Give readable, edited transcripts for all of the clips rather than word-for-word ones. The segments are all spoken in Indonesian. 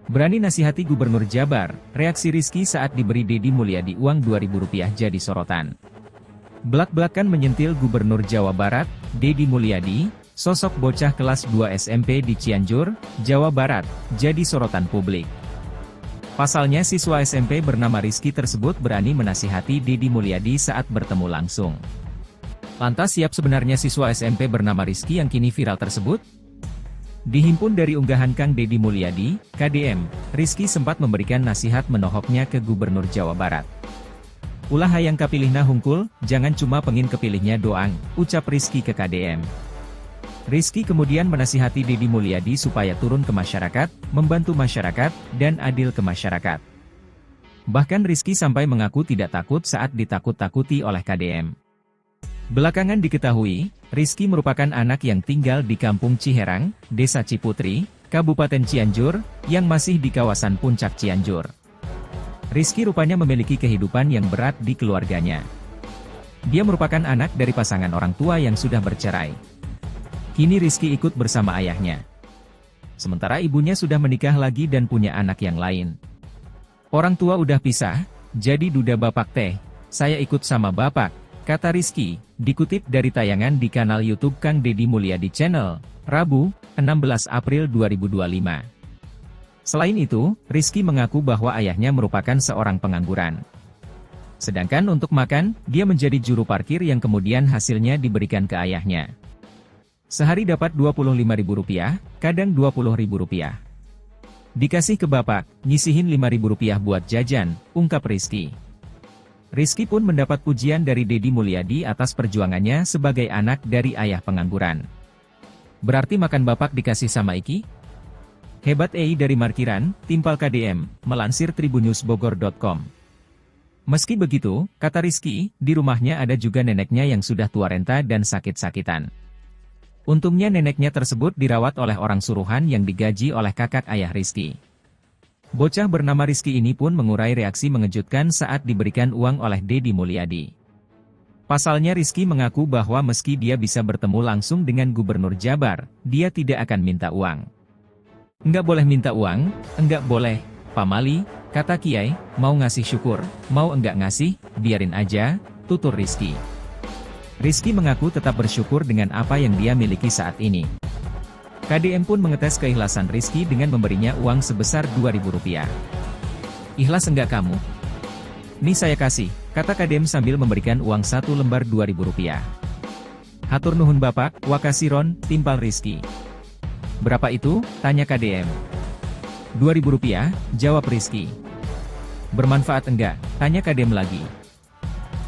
Berani nasihati Gubernur Jabar, reaksi Rizky saat diberi Deddy Mulyadi uang Rp2.000 jadi sorotan. Belak-belakan menyentil Gubernur Jawa Barat, Deddy Mulyadi, sosok bocah kelas 2 SMP di Cianjur, Jawa Barat, jadi sorotan publik. Pasalnya siswa SMP bernama Rizky tersebut berani menasihati Deddy Mulyadi saat bertemu langsung. Lantas siapa sebenarnya siswa SMP bernama Rizky yang kini viral tersebut? Dihimpun dari unggahan Kang Deddy Mulyadi, KDM, Rizky sempat memberikan nasihat menohoknya ke Gubernur Jawa Barat. Ulah hayang kapilihna hungkul, jangan cuma pengin kepilihnya doang, ucap Rizky ke KDM. Rizky kemudian menasihati Deddy Mulyadi supaya turun ke masyarakat, membantu masyarakat, dan adil ke masyarakat. Bahkan Rizky sampai mengaku tidak takut saat ditakut-takuti oleh KDM. Belakangan diketahui, Rizky merupakan anak yang tinggal di Kampung Ciherang, Desa Ciputri, Kabupaten Cianjur, yang masih di kawasan Puncak Cianjur. Rizky rupanya memiliki kehidupan yang berat di keluarganya. Dia merupakan anak dari pasangan orang tua yang sudah bercerai. Kini Rizky ikut bersama ayahnya. Sementara ibunya sudah menikah lagi dan punya anak yang lain. Orang tua udah pisah, jadi duda bapak teh, saya ikut sama bapak, kata Rizky, dikutip dari tayangan di kanal YouTube Kang Deddy Mulyadi Channel, Rabu, 16 April 2025. Selain itu, Rizky mengaku bahwa ayahnya merupakan seorang pengangguran. Sedangkan untuk makan, dia menjadi juru parkir yang kemudian hasilnya diberikan ke ayahnya. Sehari dapat Rp25.000, kadang Rp20.000. Dikasih ke bapak, nyisihin Rp5.000 buat jajan, ungkap Rizky. Rizky pun mendapat pujian dari Deddy Mulyadi atas perjuangannya sebagai anak dari ayah pengangguran. Berarti makan bapak dikasih sama Iki? Hebat dari Markiran, Timpal KDM, melansir tribunnews.bogor.com. Meski begitu, kata Rizky, di rumahnya ada juga neneknya yang sudah tua renta dan sakit-sakitan. Untungnya neneknya tersebut dirawat oleh orang suruhan yang digaji oleh kakak ayah Rizky. Bocah bernama Rizky ini pun mengurai reaksi mengejutkan saat diberikan uang oleh Deddy Mulyadi. Pasalnya Rizky mengaku bahwa meski dia bisa bertemu langsung dengan Gubernur Jabar, dia tidak akan minta uang. Enggak boleh minta uang, enggak boleh, pamali, kata Kiai, mau ngasih syukur, mau enggak ngasih, biarin aja, tutur Rizky. Rizky mengaku tetap bersyukur dengan apa yang dia miliki saat ini. KDM pun mengetes keikhlasan Rizky dengan memberinya uang sebesar Rp2.000. Ikhlas enggak kamu? Nih saya kasih, kata KDM sambil memberikan uang 1 lembar Rp2.000. Hatur nuhun bapak, wakasiron, timpal Rizky. Berapa itu? Tanya KDM. Rp2.000, jawab Rizky. Bermanfaat enggak? Tanya KDM lagi.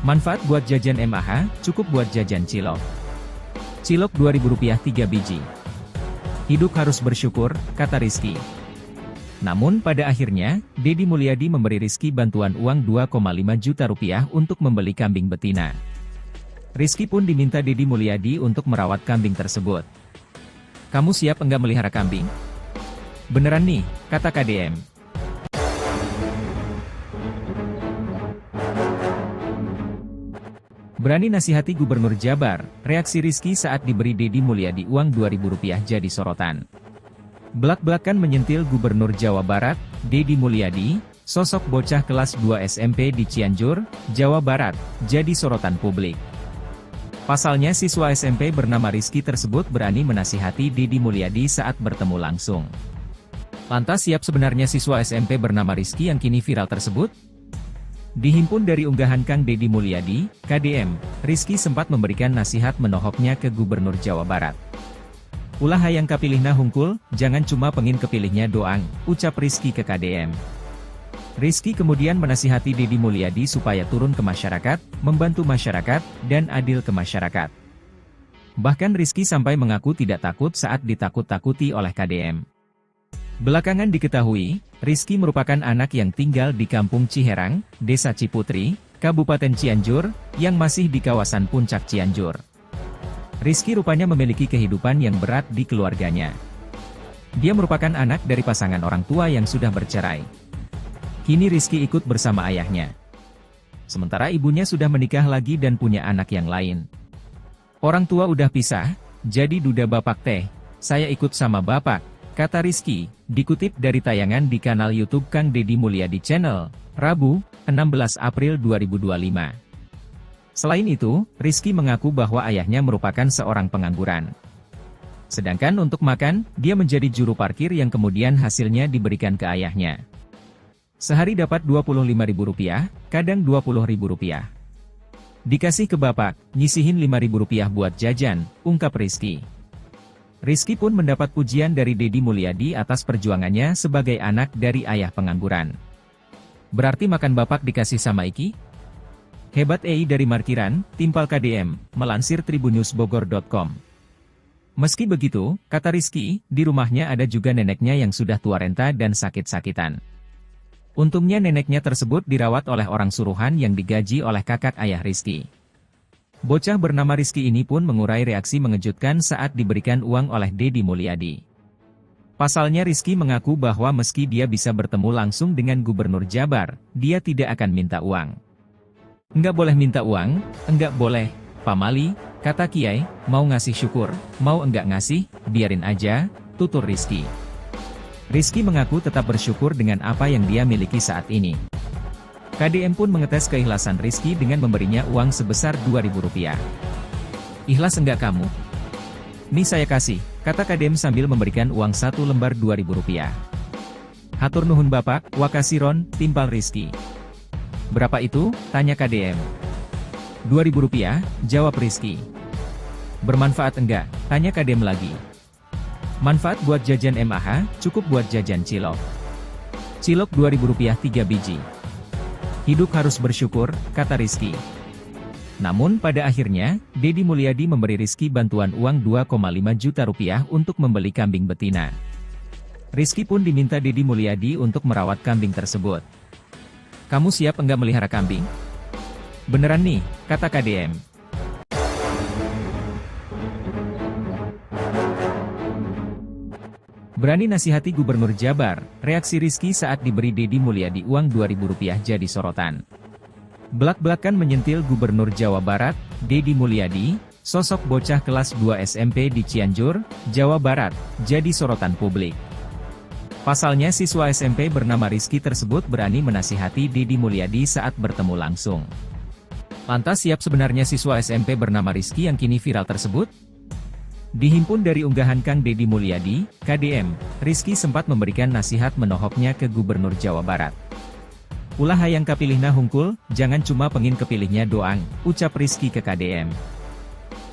Manfaat buat jajan MAH, cukup buat jajan cilok. Cilok Rp2.000 3 biji. Hidup harus bersyukur, kata Rizky. Namun pada akhirnya, Deddy Mulyadi memberi Rizky bantuan uang Rp2,5 juta untuk membeli kambing betina. Rizky pun diminta Deddy Mulyadi untuk merawat kambing tersebut. Kamu siap enggak melihara kambing? Beneran nih, kata KDM. Berani nasihati Gubernur Jabar, reaksi Rizky saat diberi Deddy Mulyadi uang Rp2.000 jadi sorotan. Belak-belakan menyentil Gubernur Jawa Barat, Deddy Mulyadi, sosok bocah kelas 2 SMP di Cianjur, Jawa Barat, jadi sorotan publik. Pasalnya siswa SMP bernama Rizky tersebut berani menasihati Deddy Mulyadi saat bertemu langsung. Lantas siapa sebenarnya siswa SMP bernama Rizky yang kini viral tersebut? Dihimpun dari unggahan Kang Deddy Mulyadi, KDM, Rizky sempat memberikan nasihat menohoknya ke Gubernur Jawa Barat. Ulah hayang kapilihna hungkul, jangan cuma pengin kepilihnya doang, ucap Rizky ke KDM. Rizky kemudian menasihati Deddy Mulyadi supaya turun ke masyarakat, membantu masyarakat, dan adil ke masyarakat. Bahkan Rizky sampai mengaku tidak takut saat ditakut-takuti oleh KDM. Belakangan diketahui, Rizky merupakan anak yang tinggal di Kampung Ciherang, Desa Ciputri, Kabupaten Cianjur, yang masih di kawasan Puncak Cianjur. Rizky rupanya memiliki kehidupan yang berat di keluarganya. Dia merupakan anak dari pasangan orang tua yang sudah bercerai. Kini Rizky ikut bersama ayahnya. Sementara ibunya sudah menikah lagi dan punya anak yang lain. Orang tua udah pisah, jadi duda bapak teh, saya ikut sama bapak, kata Rizky, dikutip dari tayangan di kanal YouTube Kang Deddy Mulyadi Channel, Rabu, 16 April 2025. Selain itu, Rizky mengaku bahwa ayahnya merupakan seorang pengangguran. Sedangkan untuk makan, dia menjadi juru parkir yang kemudian hasilnya diberikan ke ayahnya. Sehari dapat Rp25.000, kadang Rp20.000. Dikasih ke bapak, nyisihin Rp5.000 buat jajan, ungkap Rizky. Rizky pun mendapat pujian dari Deddy Mulyadi atas perjuangannya sebagai anak dari ayah pengangguran. Berarti makan bapak dikasih sama Iki? Hebat dari Markiran, Timpal KDM, melansir tribunnewsbogor.com. Meski begitu, kata Rizky, di rumahnya ada juga neneknya yang sudah tua renta dan sakit-sakitan. Untungnya neneknya tersebut dirawat oleh orang suruhan yang digaji oleh kakak ayah Rizky. Bocah bernama Rizky ini pun mengurai reaksi mengejutkan saat diberikan uang oleh Deddy Mulyadi. Pasalnya Rizky mengaku bahwa meski dia bisa bertemu langsung dengan Gubernur Jabar, dia tidak akan minta uang. Enggak boleh minta uang, enggak boleh, Pak Mali, kata Kiai, mau ngasih syukur, mau enggak ngasih, biarin aja, tutur Rizky. Rizky mengaku tetap bersyukur dengan apa yang dia miliki saat ini. KDM pun mengetes keikhlasan Rizky dengan memberinya uang sebesar Rp2.000. Ikhlas enggak kamu? Nih saya kasih, kata KDM sambil memberikan uang 1 lembar Rp2.000. Hatur nuhun bapak, wakasiron, timpal Rizky. Berapa itu? Tanya KDM. Rp2.000, jawab Rizky. Bermanfaat enggak? Tanya KDM lagi. Manfaat buat jajan MAH, cukup buat jajan cilok. Cilok Rp2.000 3 biji. Hidup harus bersyukur, kata Rizky. Namun pada akhirnya, Deddy Mulyadi memberi Rizky bantuan uang Rp2,5 juta untuk membeli kambing betina. Rizky pun diminta Deddy Mulyadi untuk merawat kambing tersebut. Kamu siap enggak melihara kambing? Beneran nih, kata KDM. Berani nasihati Gubernur Jabar, reaksi Rizky saat diberi Deddy Mulyadi uang Rp2.000 jadi sorotan. Belak-belakan menyentil Gubernur Jawa Barat, Deddy Mulyadi, sosok bocah kelas 2 SMP di Cianjur, Jawa Barat, jadi sorotan publik. Pasalnya siswa SMP bernama Rizky tersebut berani menasihati Deddy Mulyadi saat bertemu langsung. Lantas siap sebenarnya siswa SMP bernama Rizky yang kini viral tersebut? Dihimpun dari unggahan Kang Deddy Mulyadi, KDM, Rizky sempat memberikan nasihat menohoknya ke Gubernur Jawa Barat. Ulah hayang kapilihna hungkul, jangan cuma pengin kepilihnya doang, ucap Rizky ke KDM.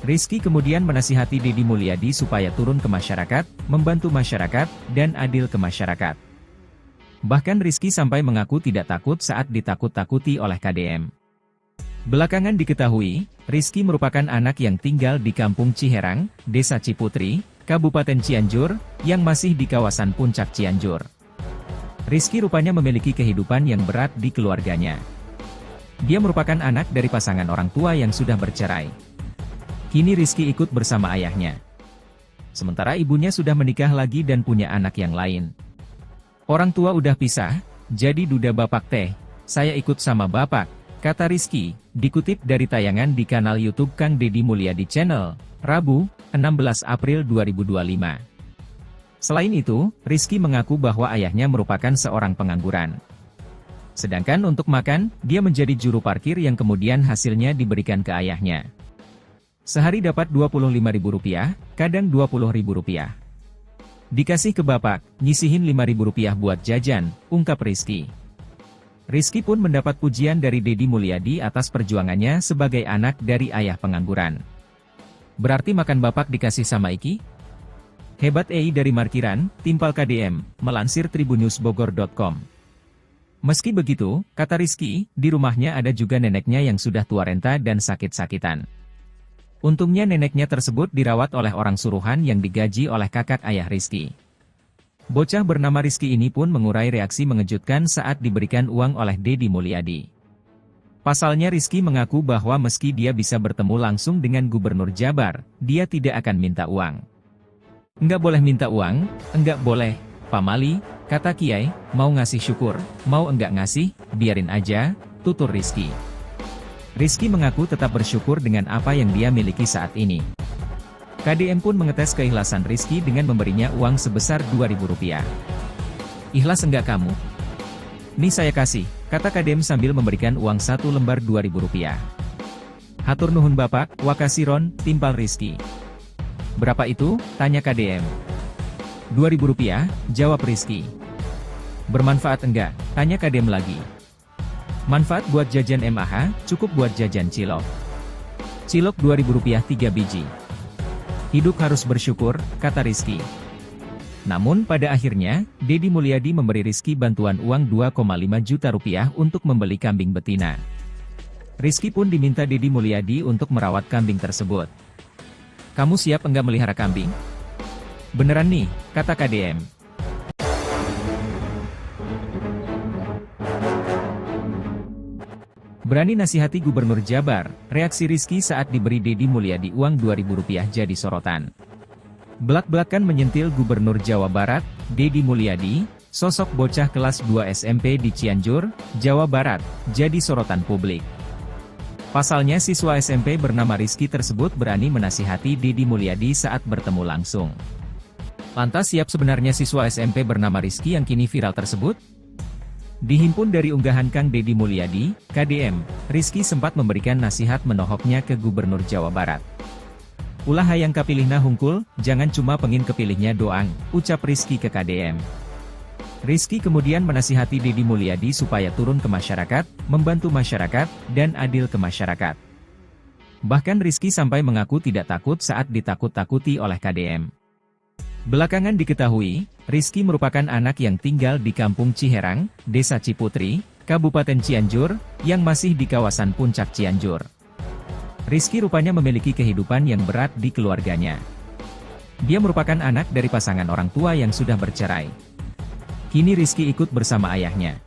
Rizky kemudian menasihati Deddy Mulyadi supaya turun ke masyarakat, membantu masyarakat, dan adil ke masyarakat. Bahkan Rizky sampai mengaku tidak takut saat ditakut-takuti oleh KDM. Belakangan diketahui, Rizky merupakan anak yang tinggal di Kampung Ciherang, Desa Ciputri, Kabupaten Cianjur, yang masih di kawasan Puncak Cianjur. Rizky rupanya memiliki kehidupan yang berat di keluarganya. Dia merupakan anak dari pasangan orang tua yang sudah bercerai. Kini Rizky ikut bersama ayahnya. Sementara ibunya sudah menikah lagi dan punya anak yang lain. Orang tua udah pisah, jadi duda bapak teh, saya ikut sama bapak, kata Rizky, dikutip dari tayangan di kanal YouTube Kang Deddy Mulyadi Channel, Rabu, 16 April 2025. Selain itu, Rizky mengaku bahwa ayahnya merupakan seorang pengangguran. Sedangkan untuk makan, dia menjadi juru parkir yang kemudian hasilnya diberikan ke ayahnya. Sehari dapat Rp25.000, kadang Rp20.000. Dikasih ke bapak, nyisihin Rp5.000 buat jajan, ungkap Rizky. Rizky pun mendapat pujian dari Deddy Mulyadi atas perjuangannya sebagai anak dari ayah pengangguran. Berarti makan bapak dikasih sama Iki? Hebat dari Markiran, Timpal KDM, melansir tribunnewsbogor.com. Meski begitu, kata Rizky, di rumahnya ada juga neneknya yang sudah tua renta dan sakit-sakitan. Untungnya neneknya tersebut dirawat oleh orang suruhan yang digaji oleh kakak ayah Rizky. Bocah bernama Rizky ini pun mengurai reaksi mengejutkan saat diberikan uang oleh Deddy Mulyadi. Pasalnya Rizky mengaku bahwa meski dia bisa bertemu langsung dengan Gubernur Jabar, dia tidak akan minta uang. Enggak boleh minta uang, enggak boleh, Pak Mali, kata Kiai, mau ngasih syukur, mau enggak ngasih, biarin aja, tutur Rizky. Rizky mengaku tetap bersyukur dengan apa yang dia miliki saat ini. KDM pun mengetes keikhlasan Rizky dengan memberinya uang sebesar Rp2.000. "Ikhlas enggak kamu? Nih saya kasih," kata KDM sambil memberikan uang 1 lembar Rp2.000. "Hatur nuhun Bapak, wakasiron," timpal Rizky. "Berapa itu?" tanya KDM. "Rp2.000, jawab Rizky. "Bermanfaat enggak?" tanya KDM lagi. "Manfaat buat jajan MAH, cukup buat jajan cilok. Cilok Rp2.000 3 biji. Hidup harus bersyukur," kata Rizky. Namun pada akhirnya, Deddy Mulyadi memberi Rizky bantuan uang Rp2,5 juta untuk membeli kambing betina. Rizky pun diminta Deddy Mulyadi untuk merawat kambing tersebut. "Kamu siap enggak melihara kambing?" "Beneran nih," kata KDM. Berani nasihati Gubernur Jabar, reaksi Rizky saat diberi Deddy Mulyadi uang Rp2.000 jadi sorotan. Belak-belakan menyentil Gubernur Jawa Barat, Deddy Mulyadi, sosok bocah kelas 2 SMP di Cianjur, Jawa Barat, jadi sorotan publik. Pasalnya siswa SMP bernama Rizky tersebut berani menasihati Deddy Mulyadi saat bertemu langsung. Lantas siap sebenarnya siswa SMP bernama Rizky yang kini viral tersebut? Dihimpun dari unggahan Kang Deddy Mulyadi, KDM, Rizky sempat memberikan nasihat menohoknya ke Gubernur Jawa Barat. "Ulah hayang kapilihna hungkul, jangan cuma pengin kepilihnya doang," ucap Rizky ke KDM. Rizky kemudian menasihati Deddy Mulyadi supaya turun ke masyarakat, membantu masyarakat, dan adil ke masyarakat. Bahkan Rizky sampai mengaku tidak takut saat ditakut-takuti oleh KDM. Belakangan diketahui, Rizky merupakan anak yang tinggal di Kampung Ciherang, Desa Ciputri, Kabupaten Cianjur, yang masih di kawasan Puncak Cianjur. Rizky rupanya memiliki kehidupan yang berat di keluarganya. Dia merupakan anak dari pasangan orang tua yang sudah bercerai. Kini Rizky ikut bersama ayahnya.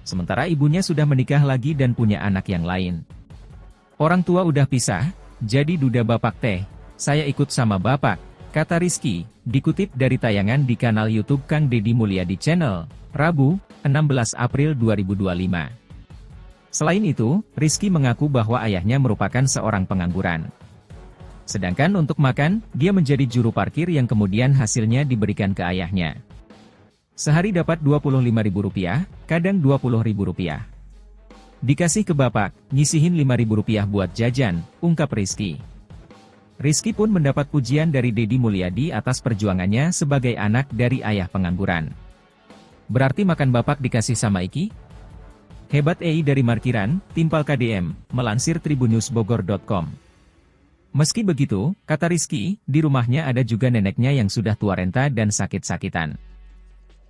Sementara ibunya sudah menikah lagi dan punya anak yang lain. "Orang tua udah pisah, jadi duda bapak teh, saya ikut sama bapak," kata Rizky, dikutip dari tayangan di kanal YouTube Kang Deddy Mulyadi Channel, Rabu, 16 April 2025. Selain itu, Rizky mengaku bahwa ayahnya merupakan seorang pengangguran. Sedangkan untuk makan, dia menjadi juru parkir yang kemudian hasilnya diberikan ke ayahnya. Sehari dapat Rp25.000, kadang Rp20.000. "Dikasih ke bapak, nyisihin Rp5.000 buat jajan," ungkap Rizky. Rizky pun mendapat pujian dari Deddy Mulyadi atas perjuangannya sebagai anak dari ayah pengangguran. "Berarti makan bapak dikasih sama Iki? Hebat dari markiran," timpal KDM, melansir tribunnews.bogor.com. Meski begitu, kata Rizky, di rumahnya ada juga neneknya yang sudah tua renta dan sakit-sakitan.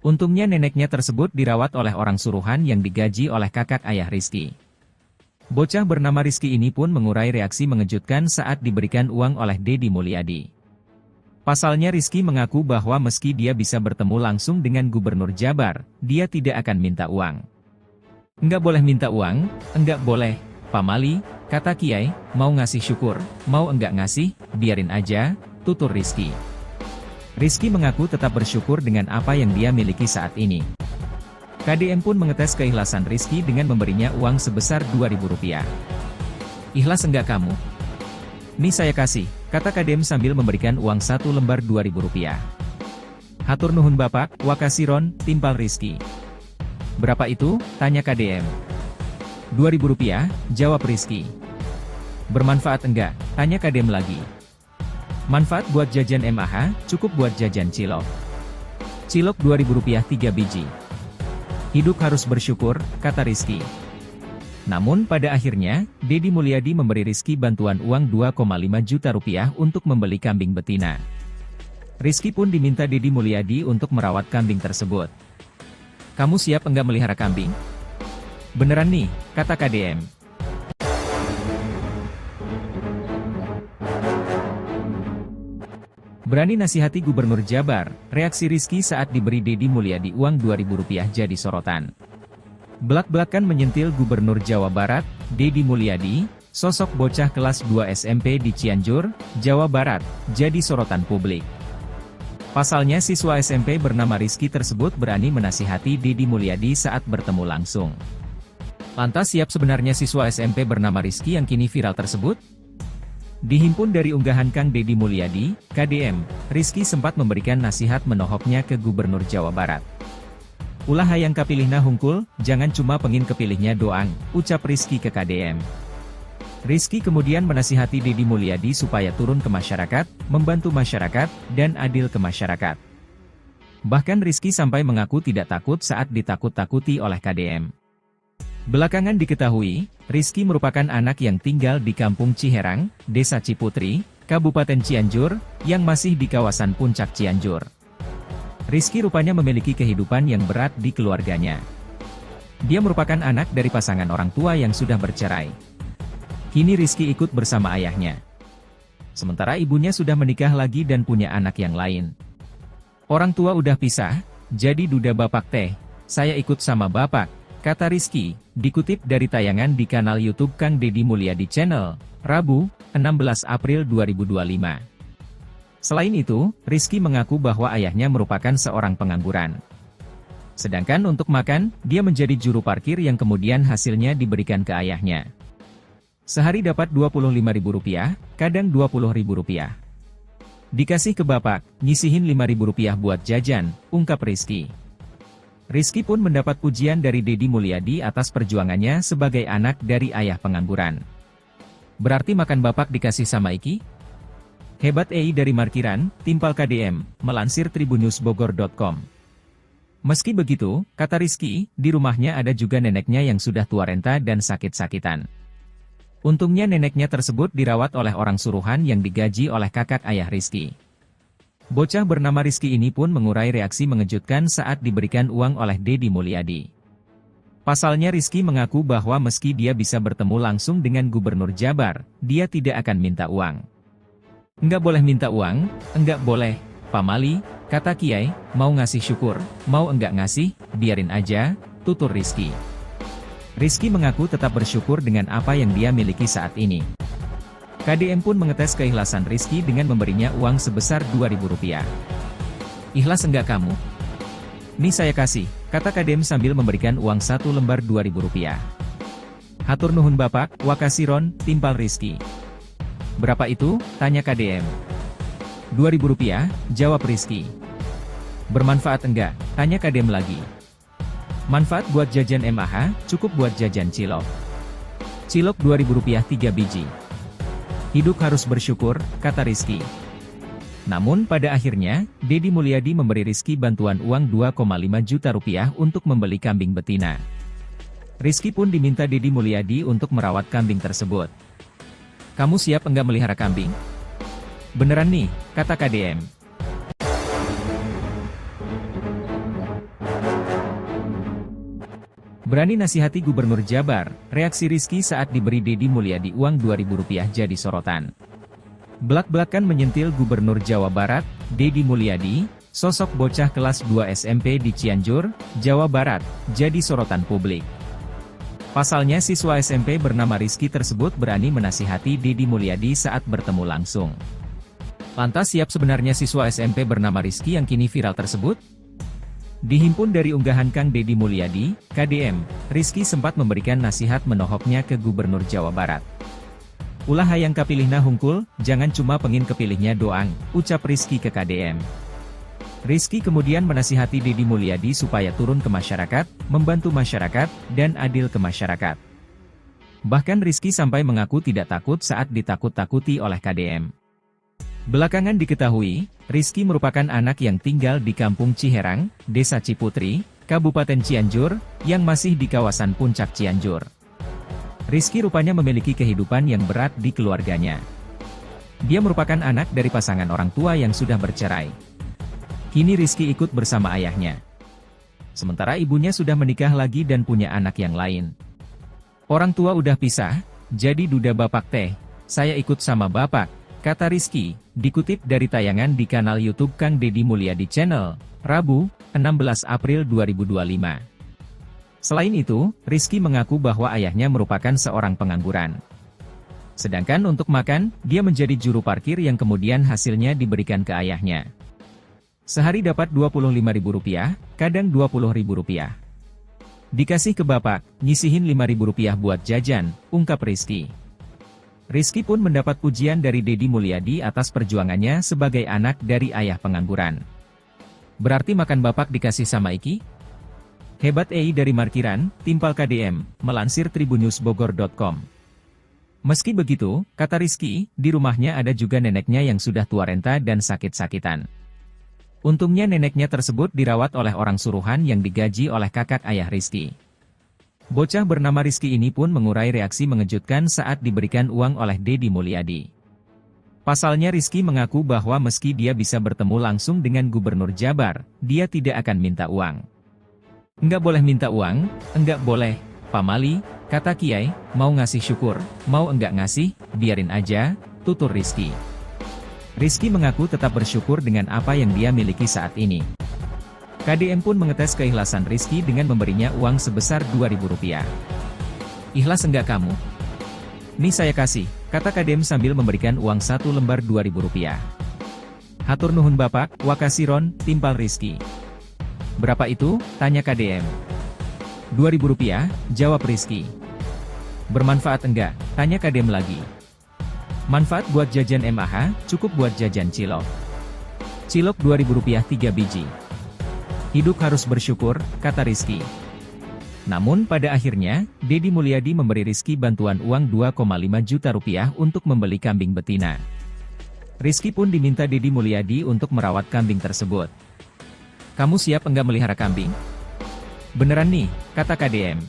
Untungnya neneknya tersebut dirawat oleh orang suruhan yang digaji oleh kakak ayah Rizky. Bocah bernama Rizky ini pun mengurai reaksi mengejutkan saat diberikan uang oleh Deddy Mulyadi. Pasalnya Rizky mengaku bahwa meski dia bisa bertemu langsung dengan Gubernur Jabar, dia tidak akan minta uang. "Enggak boleh minta uang, enggak boleh, Pak Mali," kata Kiai, "mau ngasih syukur, mau enggak ngasih, biarin aja," tutur Rizky. Rizky mengaku tetap bersyukur dengan apa yang dia miliki saat ini. KDM pun mengetes keikhlasan Rizky dengan memberinya uang sebesar Rp2.000. "Ikhlas enggak kamu? Nih saya kasih," kata KDM sambil memberikan uang 1 lembar Rp2.000. "Hatur nuhun Bapak, wakasiron," timpal Rizky. "Berapa itu?" tanya KDM. "Rp2.000, jawab Rizky. "Bermanfaat enggak?" tanya KDM lagi. "Manfaat buat jajan MAH, cukup buat jajan cilok. Cilok Rp2.000 3 biji. Hidup harus bersyukur," kata Rizky. Namun pada akhirnya, Deddy Mulyadi memberi Rizky bantuan uang Rp2,5 juta untuk membeli kambing betina. Rizky pun diminta Deddy Mulyadi untuk merawat kambing tersebut. "Kamu siap enggak melihara kambing?" "Beneran nih," kata KDM. Berani nasihati Gubernur Jabar, reaksi Rizky saat diberi Deddy Mulyadi uang Rp2.000 jadi sorotan. Belak-belakan menyentil Gubernur Jawa Barat, Deddy Mulyadi, sosok bocah kelas 2 SMP di Cianjur, Jawa Barat, jadi sorotan publik. Pasalnya siswa SMP bernama Rizky tersebut berani menasihati Deddy Mulyadi saat bertemu langsung. Lantas siap sebenarnya siswa SMP bernama Rizky yang kini viral tersebut? Dihimpun dari unggahan Kang Deddy Mulyadi, KDM, Rizky sempat memberikan nasihat menohoknya ke Gubernur Jawa Barat. Ulah hayang kapilihna hungkul, jangan cuma pengin kepilihnya doang, ucap Rizky ke KDM. Rizky kemudian menasihati Deddy Mulyadi supaya turun ke masyarakat, membantu masyarakat, dan adil ke masyarakat. Bahkan Rizky sampai mengaku tidak takut saat ditakut-takuti oleh KDM. Belakangan diketahui, Rizky merupakan anak yang tinggal di Kampung Ciherang, Desa Ciputri, Kabupaten Cianjur, yang masih di kawasan Puncak Cianjur. Rizky rupanya memiliki kehidupan yang berat di keluarganya. Dia merupakan anak dari pasangan orang tua yang sudah bercerai. Kini Rizky ikut bersama ayahnya. Sementara ibunya sudah menikah lagi dan punya anak yang lain. Orang tua udah pisah, jadi duda bapak teh, saya ikut sama bapak, kata Rizky, dikutip dari tayangan di kanal YouTube Kang Deddy Mulyadi Channel, Rabu, 16 April 2025. Selain itu, Rizky mengaku bahwa ayahnya merupakan seorang pengangguran. Sedangkan untuk makan, dia menjadi juru parkir yang kemudian hasilnya diberikan ke ayahnya. Sehari dapat Rp25.000, kadang Rp20.000. Dikasih ke bapak, nyisihin Rp5.000 buat jajan, ungkap Rizky. Rizky pun mendapat pujian dari Deddy Mulyadi atas perjuangannya sebagai anak dari ayah pengangguran. Berarti makan bapak dikasih sama Iki? Hebat dari Markiran, Timpal KDM, melansir tribunnews.bogor.com. Meski begitu, kata Rizky, di rumahnya ada juga neneknya yang sudah tua renta dan sakit-sakitan. Untungnya neneknya tersebut dirawat oleh orang suruhan yang digaji oleh kakak ayah Rizky. Bocah bernama Rizky ini pun mengurai reaksi mengejutkan saat diberikan uang oleh Deddy Mulyadi. Pasalnya Rizky mengaku bahwa meski dia bisa bertemu langsung dengan Gubernur Jabar, dia tidak akan minta uang. Enggak boleh minta uang, enggak boleh, Pak Mali, kata Kiai, mau ngasih syukur, mau enggak ngasih, biarin aja, tutur Rizky. Rizky mengaku tetap bersyukur dengan apa yang dia miliki saat ini. KDM pun mengetes keikhlasan Rizky dengan memberinya uang sebesar Rp2.000. Ikhlas enggak kamu? Nih saya kasih, kata KDM sambil memberikan uang 1 lembar Rp2.000. Hatur nuhun bapak, wakasiron, timpal Rizky. Berapa itu? Tanya KDM. Rp2.000, jawab Rizky. Bermanfaat enggak? Tanya KDM lagi. Manfaat buat jajan MAH, cukup buat jajan cilok. Cilok Rp2.000 3 biji. Hidup harus bersyukur, kata Rizky. Namun pada akhirnya, Deddy Mulyadi memberi Rizky bantuan uang Rp2,5 juta untuk membeli kambing betina. Rizky pun diminta Deddy Mulyadi untuk merawat kambing tersebut. Kamu siap enggak melihara kambing? Beneran nih, kata KDM. Berani nasihati Gubernur Jabar, reaksi Rizky saat diberi Deddy Mulyadi uang Rp2.000 jadi sorotan. Belak-belakan menyentil Gubernur Jawa Barat, Deddy Mulyadi, sosok bocah kelas 2 SMP di Cianjur, Jawa Barat, jadi sorotan publik. Pasalnya siswa SMP bernama Rizky tersebut berani menasihati Deddy Mulyadi saat bertemu langsung. Lantas siap sebenarnya siswa SMP bernama Rizky yang kini viral tersebut? Dihimpun dari unggahan Kang Deddy Mulyadi, KDM, Rizky sempat memberikan nasihat menohoknya ke Gubernur Jawa Barat. Ulah hayang kapilihna hungkul, jangan cuma pengin kepilihnya doang, ucap Rizky ke KDM. Rizky kemudian menasihati Deddy Mulyadi supaya turun ke masyarakat, membantu masyarakat, dan adil ke masyarakat. Bahkan Rizky sampai mengaku tidak takut saat ditakut-takuti oleh KDM. Belakangan diketahui, Rizky merupakan anak yang tinggal di Kampung Ciherang, Desa Ciputri, Kabupaten Cianjur, yang masih di kawasan Puncak Cianjur. Rizky rupanya memiliki kehidupan yang berat di keluarganya. Dia merupakan anak dari pasangan orang tua yang sudah bercerai. Kini Rizky ikut bersama ayahnya. Sementara ibunya sudah menikah lagi dan punya anak yang lain. Orang tua udah pisah, jadi duda bapak teh, saya ikut sama bapak, kata Rizky, dikutip dari tayangan di kanal YouTube Kang Deddy Mulyadi Channel, Rabu, 16 April 2025. Selain itu, Rizky mengaku bahwa ayahnya merupakan seorang pengangguran. Sedangkan untuk makan, dia menjadi juru parkir yang kemudian hasilnya diberikan ke ayahnya. Sehari dapat Rp25.000, kadang Rp20.000. Dikasih ke bapak, nyisihin Rp5.000 buat jajan, ungkap Rizky. Rizky pun mendapat pujian dari Deddy Mulyadi atas perjuangannya sebagai anak dari ayah pengangguran. Berarti makan bapak dikasih sama Iki? Hebat dari Markiran, Timpal KDM, melansir tribunnews.bogor.com. Meski begitu, kata Rizky, di rumahnya ada juga neneknya yang sudah tua renta dan sakit-sakitan. Untungnya neneknya tersebut dirawat oleh orang suruhan yang digaji oleh kakak ayah Rizky. Bocah bernama Rizky ini pun mengurai reaksi mengejutkan saat diberikan uang oleh Deddy Mulyadi. Pasalnya Rizky mengaku bahwa meski dia bisa bertemu langsung dengan Gubernur Jabar, dia tidak akan minta uang. Enggak boleh minta uang, enggak boleh, Pak Mali, kata Kiai, mau ngasih syukur, mau enggak ngasih, biarin aja, tutur Rizky. Rizky mengaku tetap bersyukur dengan apa yang dia miliki saat ini. KDM pun mengetes keikhlasan Rizky dengan memberinya uang sebesar Rp2.000. Ikhlas enggak kamu? Nih saya kasih, kata KDM sambil memberikan uang 1 lembar Rp2.000. Hatur nuhun bapak, wakasiron, timpal Rizky. Berapa itu? Tanya KDM. Rp2.000, jawab Rizky. Bermanfaat enggak? Tanya KDM lagi. Manfaat buat jajan MAH, cukup buat jajan cilok. Cilok Rp2.000 3 biji. Hidup harus bersyukur, kata Rizky. Namun pada akhirnya, Deddy Mulyadi memberi Rizky bantuan uang Rp2,5 juta untuk membeli kambing betina. Rizky pun diminta Deddy Mulyadi untuk merawat kambing tersebut. Kamu siap enggak melihara kambing? Beneran nih, kata KDM.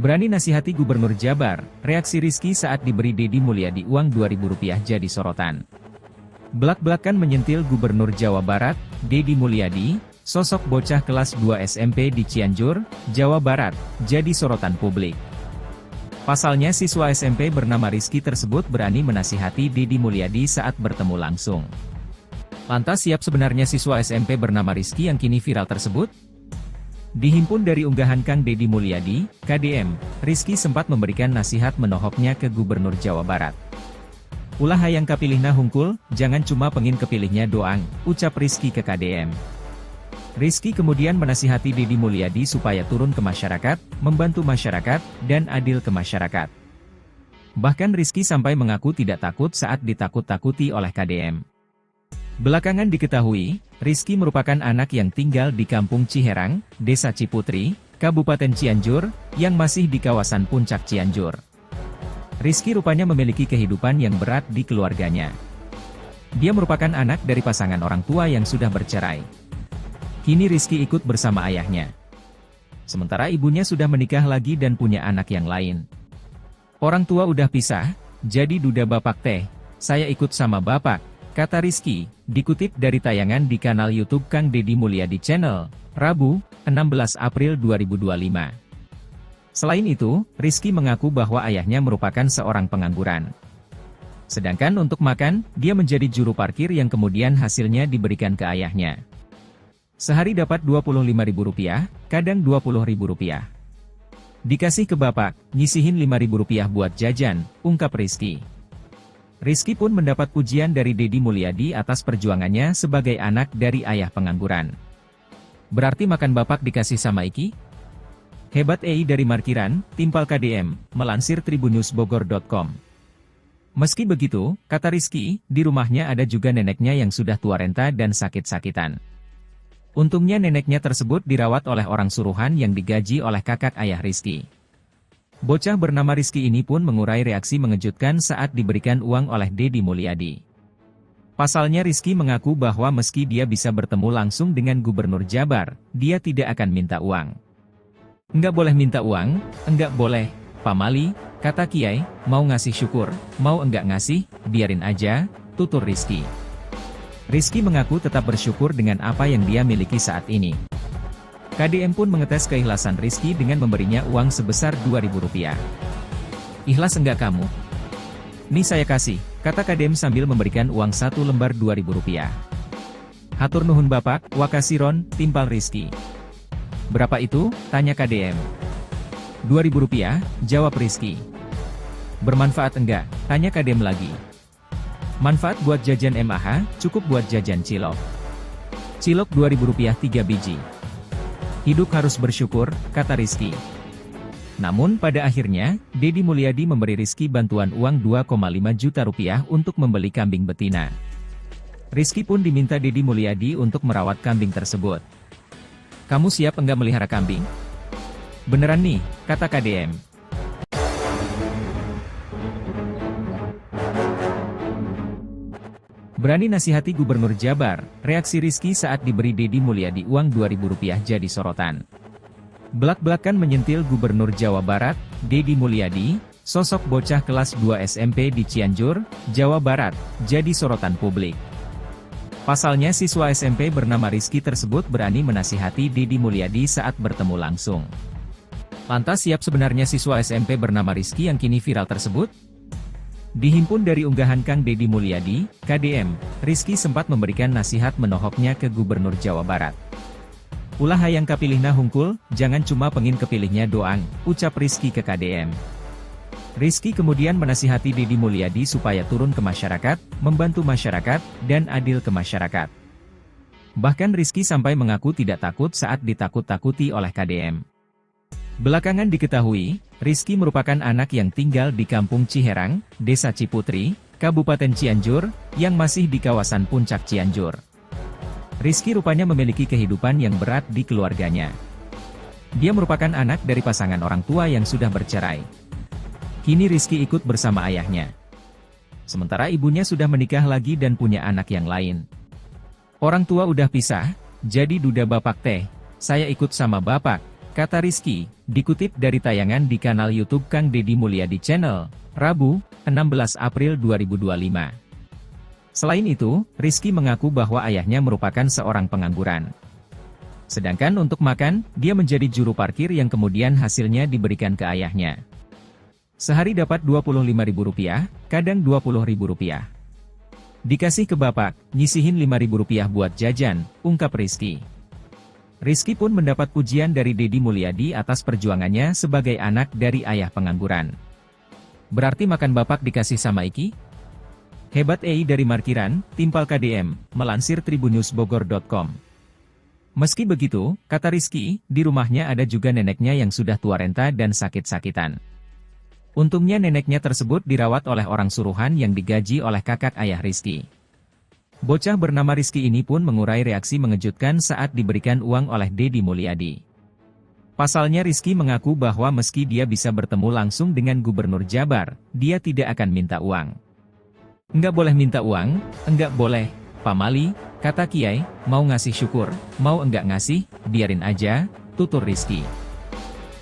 Berani nasihati Gubernur Jabar, reaksi Rizky saat diberi Deddy Mulyadi uang Rp2.000 jadi sorotan. Belak-belakan menyentil Gubernur Jawa Barat, Deddy Mulyadi, sosok bocah kelas 2 SMP di Cianjur, Jawa Barat, jadi sorotan publik. Pasalnya siswa SMP bernama Rizky tersebut berani menasihati Deddy Mulyadi saat bertemu langsung. Lantas siap sebenarnya siswa SMP bernama Rizky yang kini viral tersebut? Dihimpun dari unggahan Kang Deddy Mulyadi, KDM, Rizky sempat memberikan nasihat menohoknya ke Gubernur Jawa Barat. Ulah hayang kapilihna hungkul, jangan cuma pengin kepilihnya doang, ucap Rizky ke KDM. Rizky kemudian menasihati Deddy Mulyadi supaya turun ke masyarakat, membantu masyarakat, dan adil ke masyarakat. Bahkan Rizky sampai mengaku tidak takut saat ditakut-takuti oleh KDM. Belakangan diketahui, Rizky merupakan anak yang tinggal di Kampung Ciherang, Desa Ciputri, Kabupaten Cianjur, yang masih di kawasan Puncak Cianjur. Rizky rupanya memiliki kehidupan yang berat di keluarganya. Dia merupakan anak dari pasangan orang tua yang sudah bercerai. Kini Rizky ikut bersama ayahnya. Sementara ibunya sudah menikah lagi dan punya anak yang lain. Orang tua udah pisah, jadi duda bapak teh, saya ikut sama bapak, kata Rizky, dikutip dari tayangan di kanal YouTube Kang Deddy Mulyadi Channel, Rabu, 16 April 2025. Selain itu, Rizky mengaku bahwa ayahnya merupakan seorang pengangguran. Sedangkan untuk makan, dia menjadi juru parkir yang kemudian hasilnya diberikan ke ayahnya. Sehari dapat Rp25.000, kadang Rp20.000. Dikasih ke bapak, nyisihin Rp5.000 buat jajan, ungkap Rizky. Rizky pun mendapat pujian dari Deddy Mulyadi atas perjuangannya sebagai anak dari ayah pengangguran. Berarti makan bapak dikasih sama Iki? Hebat dari Markiran, Timpal KDM, melansir tribunnews.bogor.com. Meski begitu, kata Rizky, di rumahnya ada juga neneknya yang sudah tua renta dan sakit-sakitan. Untungnya neneknya tersebut dirawat oleh orang suruhan yang digaji oleh kakak ayah Rizky. Bocah bernama Rizky ini pun mengurai reaksi mengejutkan saat diberikan uang oleh Deddy Mulyadi. Pasalnya Rizky mengaku bahwa meski dia bisa bertemu langsung dengan Gubernur Jabar, dia tidak akan minta uang. Enggak boleh minta uang, enggak boleh, Pak Mali, kata Kiai, mau ngasih syukur, mau enggak ngasih, biarin aja, tutur Rizky. Rizky mengaku tetap bersyukur dengan apa yang dia miliki saat ini. KDM pun mengetes keikhlasan Rizky dengan memberinya uang sebesar Rp2.000. Ikhlas enggak kamu? Nih saya kasih, kata KDM sambil memberikan uang 1 lembar Rp2.000. Hatur nuhun bapak, wakasiron, timpal Rizky. Berapa itu? Tanya KDM. Rp2.000, jawab Rizky. Bermanfaat enggak? Tanya KDM lagi. Manfaat buat jajan MAH, cukup buat jajan cilok. Cilok Rp2.000 3 biji. Hidup harus bersyukur, kata Rizky. Namun pada akhirnya, Deddy Mulyadi memberi Rizky bantuan uang 2,5 juta rupiah untuk membeli kambing betina. Rizky pun diminta Deddy Mulyadi untuk merawat kambing tersebut. Kamu siap enggak melihara kambing? Beneran nih, kata KDM. Berani nasihati Gubernur Jabar, reaksi Rizky saat diberi Deddy Mulyadi uang Rp2.000 jadi sorotan. Belak-belakan menyentil Gubernur Jawa Barat, Deddy Mulyadi, sosok bocah kelas 2 SMP di Cianjur, Jawa Barat, jadi sorotan publik. Pasalnya siswa SMP bernama Rizky tersebut berani menasihati Deddy Mulyadi saat bertemu langsung. Lantas siap sebenarnya siswa SMP bernama Rizky yang kini viral tersebut? Dihimpun dari unggahan Kang Deddy Mulyadi, KDM, Rizky sempat memberikan nasihat menohoknya ke Gubernur Jawa Barat. Ulah hayang kapilihna hungkul, jangan cuma pengin kepilihnya doang, ucap Rizky ke KDM. Rizky kemudian menasihati Deddy Mulyadi supaya turun ke masyarakat, membantu masyarakat, dan adil ke masyarakat. Bahkan Rizky sampai mengaku tidak takut saat ditakut-takuti oleh KDM. Belakangan diketahui, Rizky merupakan anak yang tinggal di Kampung Ciherang, Desa Ciputri, Kabupaten Cianjur, yang masih di kawasan Puncak Cianjur. Rizky rupanya memiliki kehidupan yang berat di keluarganya. Dia merupakan anak dari pasangan orang tua yang sudah bercerai. Kini Rizky ikut bersama ayahnya. Sementara ibunya sudah menikah lagi dan punya anak yang lain. Orang tua udah pisah, jadi duda bapak teh, saya ikut sama bapak, kata Rizky, dikutip dari tayangan di kanal YouTube Kang Deddy Mulyadi Channel, Rabu, 16 April 2025. Selain itu, Rizky mengaku bahwa ayahnya merupakan seorang pengangguran. Sedangkan untuk makan, dia menjadi juru parkir yang kemudian hasilnya diberikan ke ayahnya. Sehari dapat Rp25.000, kadang Rp20.000. Dikasih ke bapak, nyisihin Rp5.000 buat jajan, ungkap Rizky. Rizky pun mendapat pujian dari Deddy Mulyadi atas perjuangannya sebagai anak dari ayah pengangguran. Berarti makan bapak dikasih sama Iki? Hebat dari Markiran, Timpal KDM, melansir tribunnews.bogor.com. Meski begitu, kata Rizky, di rumahnya ada juga neneknya yang sudah tua renta dan sakit-sakitan. Untungnya neneknya tersebut dirawat oleh orang suruhan yang digaji oleh kakak ayah Rizky. Bocah bernama Rizky ini pun mengurai reaksi mengejutkan saat diberikan uang oleh Deddy Mulyadi. Pasalnya Rizky mengaku bahwa meski dia bisa bertemu langsung dengan Gubernur Jabar, dia tidak akan minta uang. Enggak boleh minta uang, enggak boleh, Pak Mali, kata Kiai, mau ngasih syukur, mau enggak ngasih, biarin aja, tutur Rizky.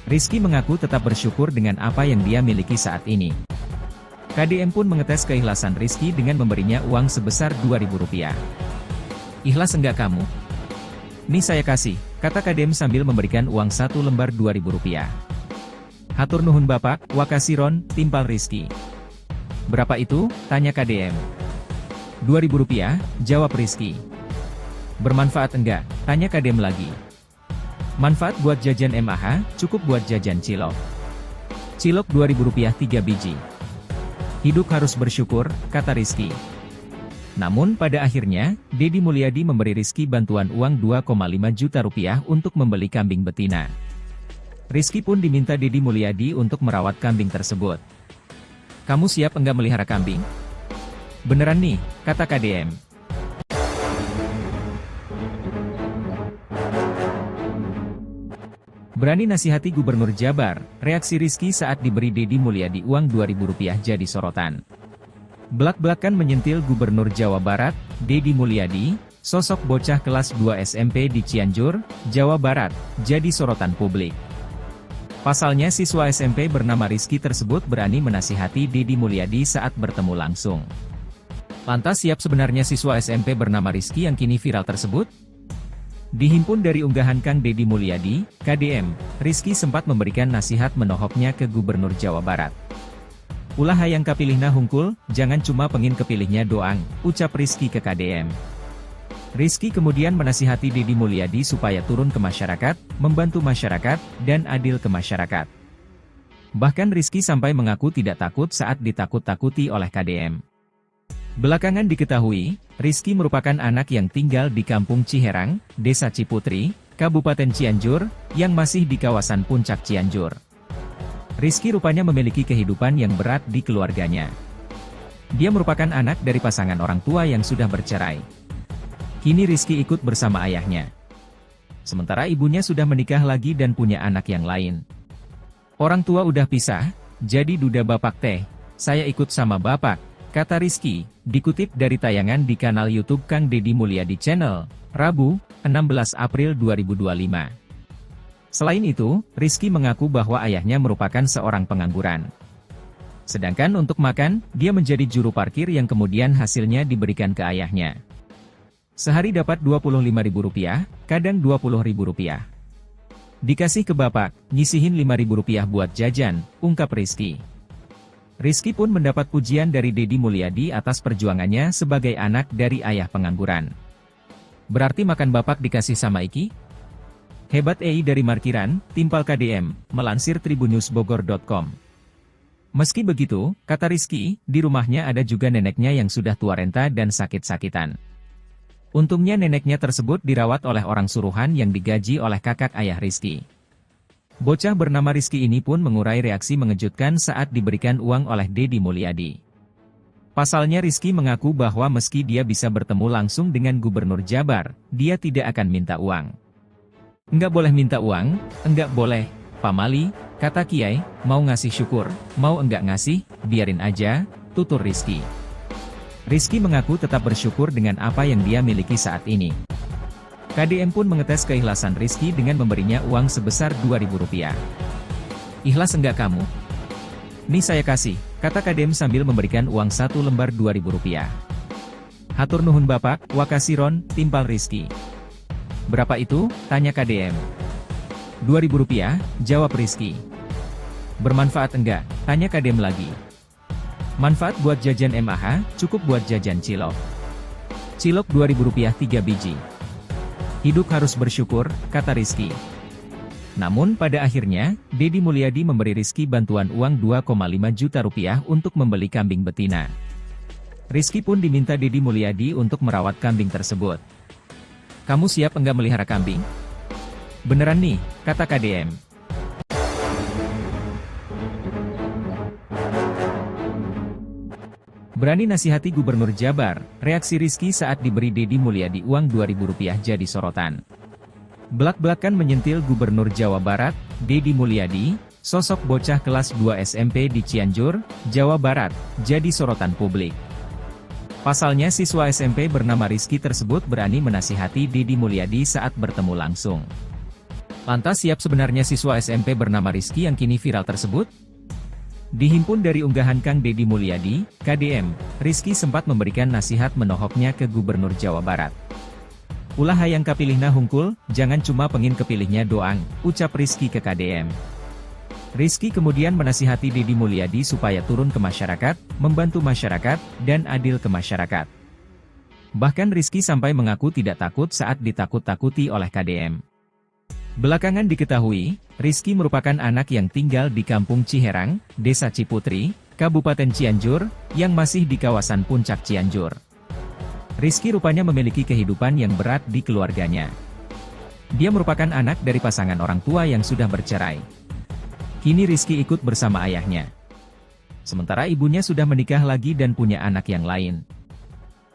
Rizky mengaku tetap bersyukur dengan apa yang dia miliki saat ini. KDM pun mengetes keikhlasan Rizky dengan memberinya uang sebesar Rp2.000. Ikhlas enggak kamu? Nih saya kasih, kata KDM sambil memberikan uang 1 lembar Rp2.000. Hatur nuhun bapak, wakasiron, timpal Rizky. Berapa itu? Tanya KDM. Rp2.000, jawab Rizky. Bermanfaat enggak? Tanya KDM lagi. Manfaat buat jajan MAH, cukup buat jajan cilok. Cilok Rp2.000 3 biji. Hidup harus bersyukur, kata Rizky. Namun pada akhirnya, Deddy Mulyadi memberi Rizky bantuan uang Rp2,5 juta untuk membeli kambing betina. Rizky pun diminta Deddy Mulyadi untuk merawat kambing tersebut. Kamu siap enggak melihara kambing? Beneran nih, kata KDM. Berani nasihati Gubernur Jabar, reaksi Rizky saat diberi Deddy Mulyadi uang Rp2.000 jadi sorotan. Belak-belakan menyentil Gubernur Jawa Barat, Deddy Mulyadi, sosok bocah kelas 2 SMP di Cianjur, Jawa Barat, jadi sorotan publik. Pasalnya siswa SMP bernama Rizky tersebut berani menasihati Deddy Mulyadi saat bertemu langsung. Lantas siap sebenarnya siswa SMP bernama Rizky yang kini viral tersebut? Dihimpun dari unggahan Kang Deddy Mulyadi, KDM, Rizky sempat memberikan nasihat menohoknya ke Gubernur Jawa Barat. Ulah hayang kapilihna hungkul, jangan cuma pengin kepilihnya doang, ucap Rizky ke KDM. Rizky kemudian menasihati Deddy Mulyadi supaya turun ke masyarakat, membantu masyarakat, dan adil ke masyarakat. Bahkan Rizky sampai mengaku tidak takut saat ditakut-takuti oleh KDM. Belakangan diketahui, Rizky merupakan anak yang tinggal di Kampung Ciherang, Desa Ciputri, Kabupaten Cianjur, yang masih di kawasan Puncak Cianjur. Rizky rupanya memiliki kehidupan yang berat di keluarganya. Dia merupakan anak dari pasangan orang tua yang sudah bercerai. Kini Rizky ikut bersama ayahnya. Sementara ibunya sudah menikah lagi dan punya anak yang lain. Orang tua udah pisah, jadi duda bapak teh, saya ikut sama bapak, kata Rizky, dikutip dari tayangan di kanal YouTube Kang Deddy Mulyadi Channel, Rabu, 16 April 2025. Selain itu, Rizky mengaku bahwa ayahnya merupakan seorang pengangguran. Sedangkan untuk makan, dia menjadi juru parkir yang kemudian hasilnya diberikan ke ayahnya. Sehari dapat Rp25.000, kadang Rp20.000. Dikasih ke bapak, nyisihin Rp5.000 buat jajan, ungkap Rizky. Rizky pun mendapat pujian dari Deddy Mulyadi atas perjuangannya sebagai anak dari ayah pengangguran. Berarti makan bapak dikasih sama Iki? Hebat dari Markiran, Timpal KDM, melansir tribunnews.bogor.com. Meski begitu, kata Rizky, di rumahnya ada juga neneknya yang sudah tua renta dan sakit-sakitan. Untungnya neneknya tersebut dirawat oleh orang suruhan yang digaji oleh kakak ayah Rizky. Bocah bernama Rizky ini pun mengurai reaksi mengejutkan saat diberikan uang oleh Deddy Mulyadi. Pasalnya Rizky mengaku bahwa meski dia bisa bertemu langsung dengan Gubernur Jabar, dia tidak akan minta uang. Enggak boleh minta uang, enggak boleh, Pak Mali, kata Kiai, mau ngasih syukur, mau enggak ngasih, biarin aja, tutur Rizky. Rizky mengaku tetap bersyukur dengan apa yang dia miliki saat ini. KDM pun mengetes keikhlasan Rizky dengan memberinya uang sebesar Rp2.000. Ikhlas enggak kamu? Nih saya kasih, kata KDM sambil memberikan uang 1 lembar Rp2.000. Hatur nuhun bapak, wakasiron, timpal Rizky. Berapa itu? Tanya KDM. Rp2.000, jawab Rizky. Bermanfaat enggak? Tanya KDM lagi. Manfaat buat jajan MAH, cukup buat jajan cilok. Cilok Rp2.000 3 biji. Hidup harus bersyukur, kata Rizky. Namun pada akhirnya, Deddy Mulyadi memberi Rizky bantuan uang Rp2,5 juta untuk membeli kambing betina. Rizky pun diminta Deddy Mulyadi untuk merawat kambing tersebut. Kamu siap enggak melihara kambing? Beneran nih, kata KDM. Berani nasihati Gubernur Jabar, reaksi Rizky saat diberi Deddy Mulyadi uang Rp2.000 jadi sorotan. Belak-belakan menyentil Gubernur Jawa Barat, Deddy Mulyadi, sosok bocah kelas 2 SMP di Cianjur, Jawa Barat, jadi sorotan publik. Pasalnya siswa SMP bernama Rizky tersebut berani menasihati Deddy Mulyadi saat bertemu langsung. Lantas siap sebenarnya siswa SMP bernama Rizky yang kini viral tersebut? Dihimpun dari unggahan Kang Deddy Mulyadi, KDM, Rizky sempat memberikan nasihat menohoknya ke Gubernur Jawa Barat. Ulah hayang kapilihna hungkul, jangan cuma pengin kepilihnya doang, ucap Rizky ke KDM. Rizky kemudian menasihati Deddy Mulyadi supaya turun ke masyarakat, membantu masyarakat, dan adil ke masyarakat. Bahkan Rizky sampai mengaku tidak takut saat ditakut-takuti oleh KDM. Belakangan diketahui, Rizky merupakan anak yang tinggal di Kampung Ciherang, Desa Ciputri, Kabupaten Cianjur, yang masih di kawasan Puncak Cianjur. Rizky rupanya memiliki kehidupan yang berat di keluarganya. Dia merupakan anak dari pasangan orang tua yang sudah bercerai. Kini Rizky ikut bersama ayahnya. Sementara ibunya sudah menikah lagi dan punya anak yang lain.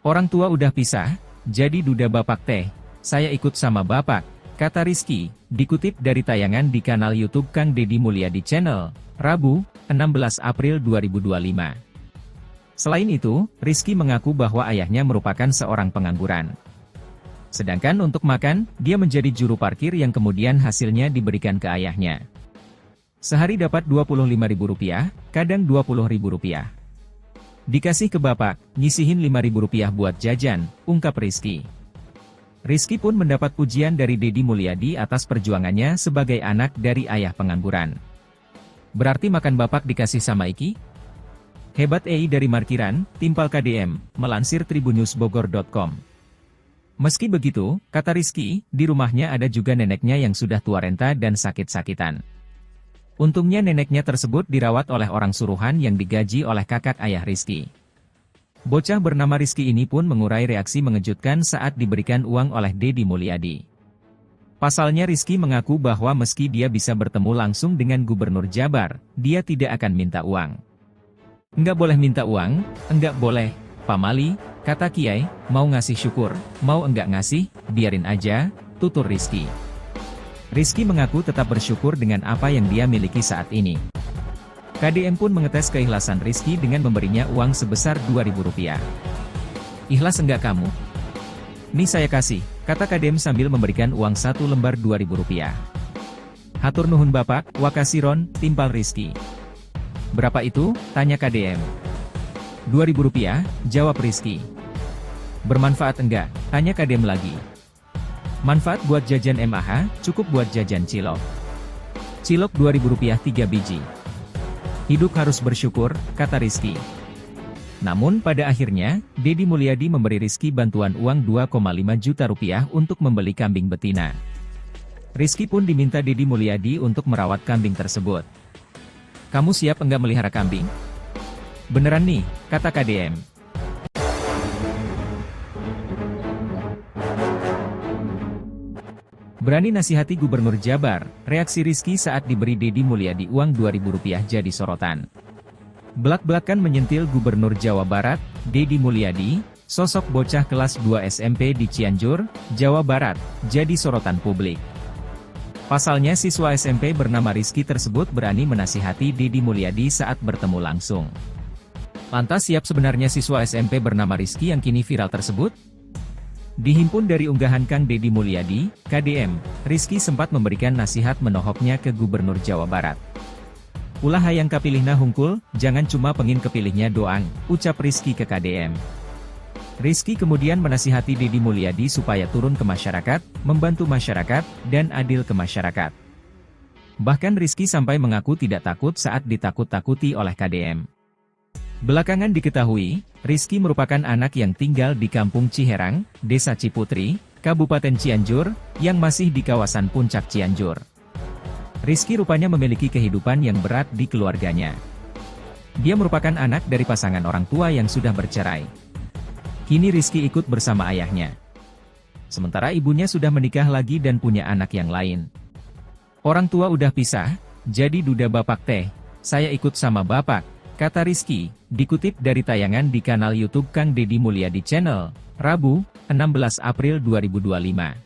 Orang tua udah pisah, jadi duda bapak teh, saya ikut sama bapak, kata Rizky, dikutip dari tayangan di kanal YouTube Kang Deddy Mulyadi Channel, Rabu, 16 April 2025. Selain itu, Rizky mengaku bahwa ayahnya merupakan seorang pengangguran. Sedangkan untuk makan, dia menjadi juru parkir yang kemudian hasilnya diberikan ke ayahnya. Sehari dapat Rp25.000, kadang Rp20.000. Dikasih ke bapak, nyisihin Rp5.000 buat jajan, ungkap Rizky. Rizky pun mendapat pujian dari Deddy Mulyadi atas perjuangannya sebagai anak dari ayah pengangguran. Berarti makan bapak dikasih sama Iki? Hebat dari Markiran, Timpal KDM, melansir tribunnews.bogor.com. Meski begitu, kata Rizky, di rumahnya ada juga neneknya yang sudah tua renta dan sakit-sakitan. Untungnya neneknya tersebut dirawat oleh orang suruhan yang digaji oleh kakak ayah Rizky. Bocah bernama Rizky ini pun mengurai reaksi mengejutkan saat diberikan uang oleh Deddy Mulyadi. Pasalnya Rizky mengaku bahwa meski dia bisa bertemu langsung dengan Gubernur Jabar, dia tidak akan minta uang. Enggak boleh minta uang, enggak boleh, Pak Mali, kata Kiai, mau ngasih syukur, mau enggak ngasih, biarin aja, tutur Rizky. Rizky mengaku tetap bersyukur dengan apa yang dia miliki saat ini. KDM pun mengetes keikhlasan Rizky dengan memberinya uang sebesar Rp2.000. Ikhlas enggak kamu? Nih saya kasih, kata KDM sambil memberikan uang 1 lembar Rp2.000. Hatur nuhun Bapak, wakasiron, timpal Rizky. Berapa itu? Tanya KDM. Rp2.000, jawab Rizky. Bermanfaat enggak? Tanya KDM lagi. Manfaat buat jajan MAH, cukup buat jajan cilok. Cilok Rp2.000 3 biji. Hidup harus bersyukur, kata Rizky. Namun pada akhirnya, Deddy Mulyadi memberi Rizky bantuan uang Rp2,5 juta untuk membeli kambing betina. Rizky pun diminta Deddy Mulyadi untuk merawat kambing tersebut. Kamu siap enggak melihara kambing? Beneran nih, kata KDM. Berani nasihati Gubernur Jabar, reaksi Rizky saat diberi Deddy Mulyadi uang Rp2.000 jadi sorotan. Belak-belakan menyentil Gubernur Jawa Barat, Deddy Mulyadi, sosok bocah kelas 2 SMP di Cianjur, Jawa Barat, jadi sorotan publik. Pasalnya siswa SMP bernama Rizky tersebut berani menasihati Deddy Mulyadi saat bertemu langsung. Lantas siap sebenarnya siswa SMP bernama Rizky yang kini viral tersebut? Dihimpun dari unggahan Kang Deddy Mulyadi, KDM, Rizky sempat memberikan nasihat menohoknya ke Gubernur Jawa Barat. Ulah hayang kapilihna hungkul, jangan cuma pengin kepilihnya doang, ucap Rizky ke KDM. Rizky kemudian menasihati Deddy Mulyadi supaya turun ke masyarakat, membantu masyarakat, dan adil ke masyarakat. Bahkan Rizky sampai mengaku tidak takut saat ditakut-takuti oleh KDM. Belakangan diketahui, Rizky merupakan anak yang tinggal di Kampung Ciherang, Desa Ciputri, Kabupaten Cianjur, yang masih di kawasan Puncak Cianjur. Rizky rupanya memiliki kehidupan yang berat di keluarganya. Dia merupakan anak dari pasangan orang tua yang sudah bercerai. Kini Rizky ikut bersama ayahnya. Sementara ibunya sudah menikah lagi dan punya anak yang lain. Orang tua udah pisah, jadi duda bapak teh, saya ikut sama bapak, kata Rizky, dikutip dari tayangan di kanal YouTube Kang Deddy Mulyadi Channel, Rabu, 16 April 2025.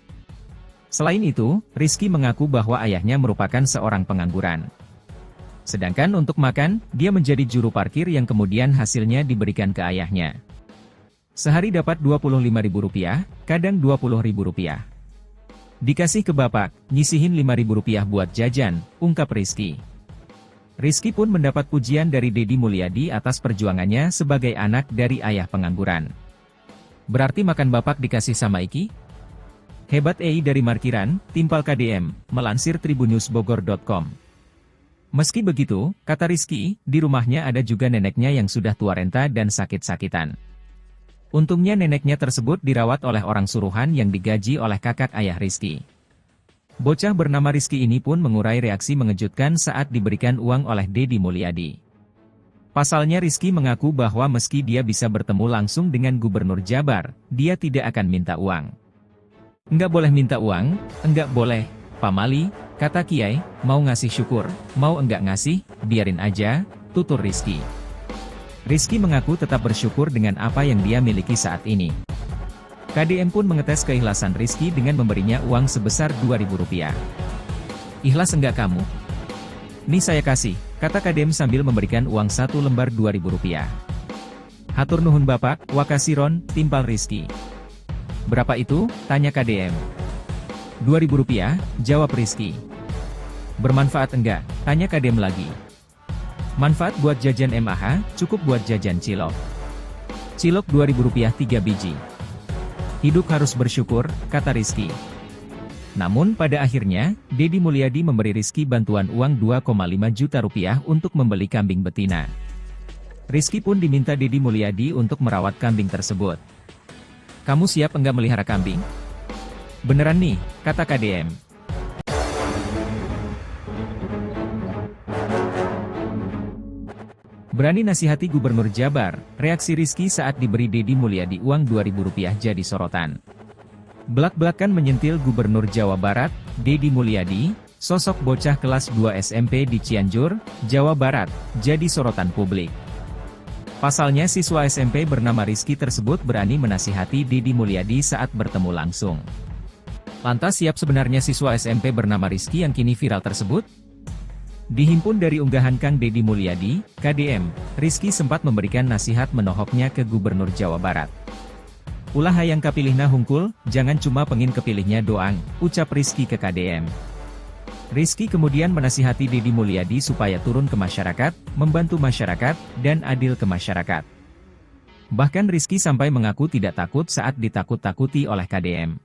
Selain itu, Rizky mengaku bahwa ayahnya merupakan seorang pengangguran. Sedangkan untuk makan, dia menjadi juru parkir yang kemudian hasilnya diberikan ke ayahnya. Sehari dapat Rp25.000, kadang Rp20.000. Dikasih ke bapak, nyisihin Rp5.000 buat jajan, ungkap Rizky. Rizky pun mendapat pujian dari Deddy Mulyadi atas perjuangannya sebagai anak dari ayah pengangguran. Berarti makan bapak dikasih sama Iki? Hebat dari markiran, timpal KDM, melansir tribunnewsbogor.com. Meski begitu, kata Rizky, di rumahnya ada juga neneknya yang sudah tua renta dan sakit-sakitan. Untungnya neneknya tersebut dirawat oleh orang suruhan yang digaji oleh kakak ayah Rizky. Bocah bernama Rizky ini pun mengurai reaksi mengejutkan saat diberikan uang oleh Deddy Mulyadi. Pasalnya Rizky mengaku bahwa meski dia bisa bertemu langsung dengan Gubernur Jabar, dia tidak akan minta uang. Enggak boleh minta uang, enggak boleh, Pak Mali, kata Kiai, mau ngasih syukur, mau enggak ngasih, biarin aja, tutur Rizky. Rizky mengaku tetap bersyukur dengan apa yang dia miliki saat ini. KDM pun mengetes keikhlasan Rizky dengan memberinya uang sebesar Rp2.000. Ikhlas enggak kamu? Nih saya kasih, kata KDM sambil memberikan uang 1 lembar Rp2.000. Hatur nuhun Bapak, wakasiron, timpal Rizky. Berapa itu? Tanya KDM. Rp2.000, jawab Rizky. Bermanfaat enggak? Tanya KDM lagi. Manfaat buat jajan MAH, cukup buat jajan cilok. Cilok Rp2.000 3 biji. Hidup harus bersyukur, kata Rizky. Namun pada akhirnya, Deddy Mulyadi memberi Rizky bantuan uang Rp2,5 juta untuk membeli kambing betina. Rizky pun diminta Deddy Mulyadi untuk merawat kambing tersebut. Kamu siap enggak melihara kambing? Beneran nih, kata KDM. Berani nasihati Gubernur Jabar, reaksi Rizky saat diberi Deddy Mulyadi uang Rp2.000 jadi sorotan. Belak-belakan menyentil Gubernur Jawa Barat, Dedi Mulyadi, sosok bocah kelas 2 SMP di Cianjur, Jawa Barat, jadi sorotan publik. Pasalnya siswa SMP bernama Rizky tersebut berani menasihati Dedi Mulyadi saat bertemu langsung. Lantas siap sebenarnya siswa SMP bernama Rizky yang kini viral tersebut? Dihimpun dari unggahan Kang Dedi Mulyadi, KDM, Rizky sempat memberikan nasihat menohoknya ke Gubernur Jawa Barat. Ulah hayang kapilihna hungkul, jangan cuma pengin kepilihnya doang, ucap Rizky ke KDM. Rizky kemudian menasihati Dedi Mulyadi supaya turun ke masyarakat, membantu masyarakat, dan adil ke masyarakat. Bahkan Rizky sampai mengaku tidak takut saat ditakut-takuti oleh KDM.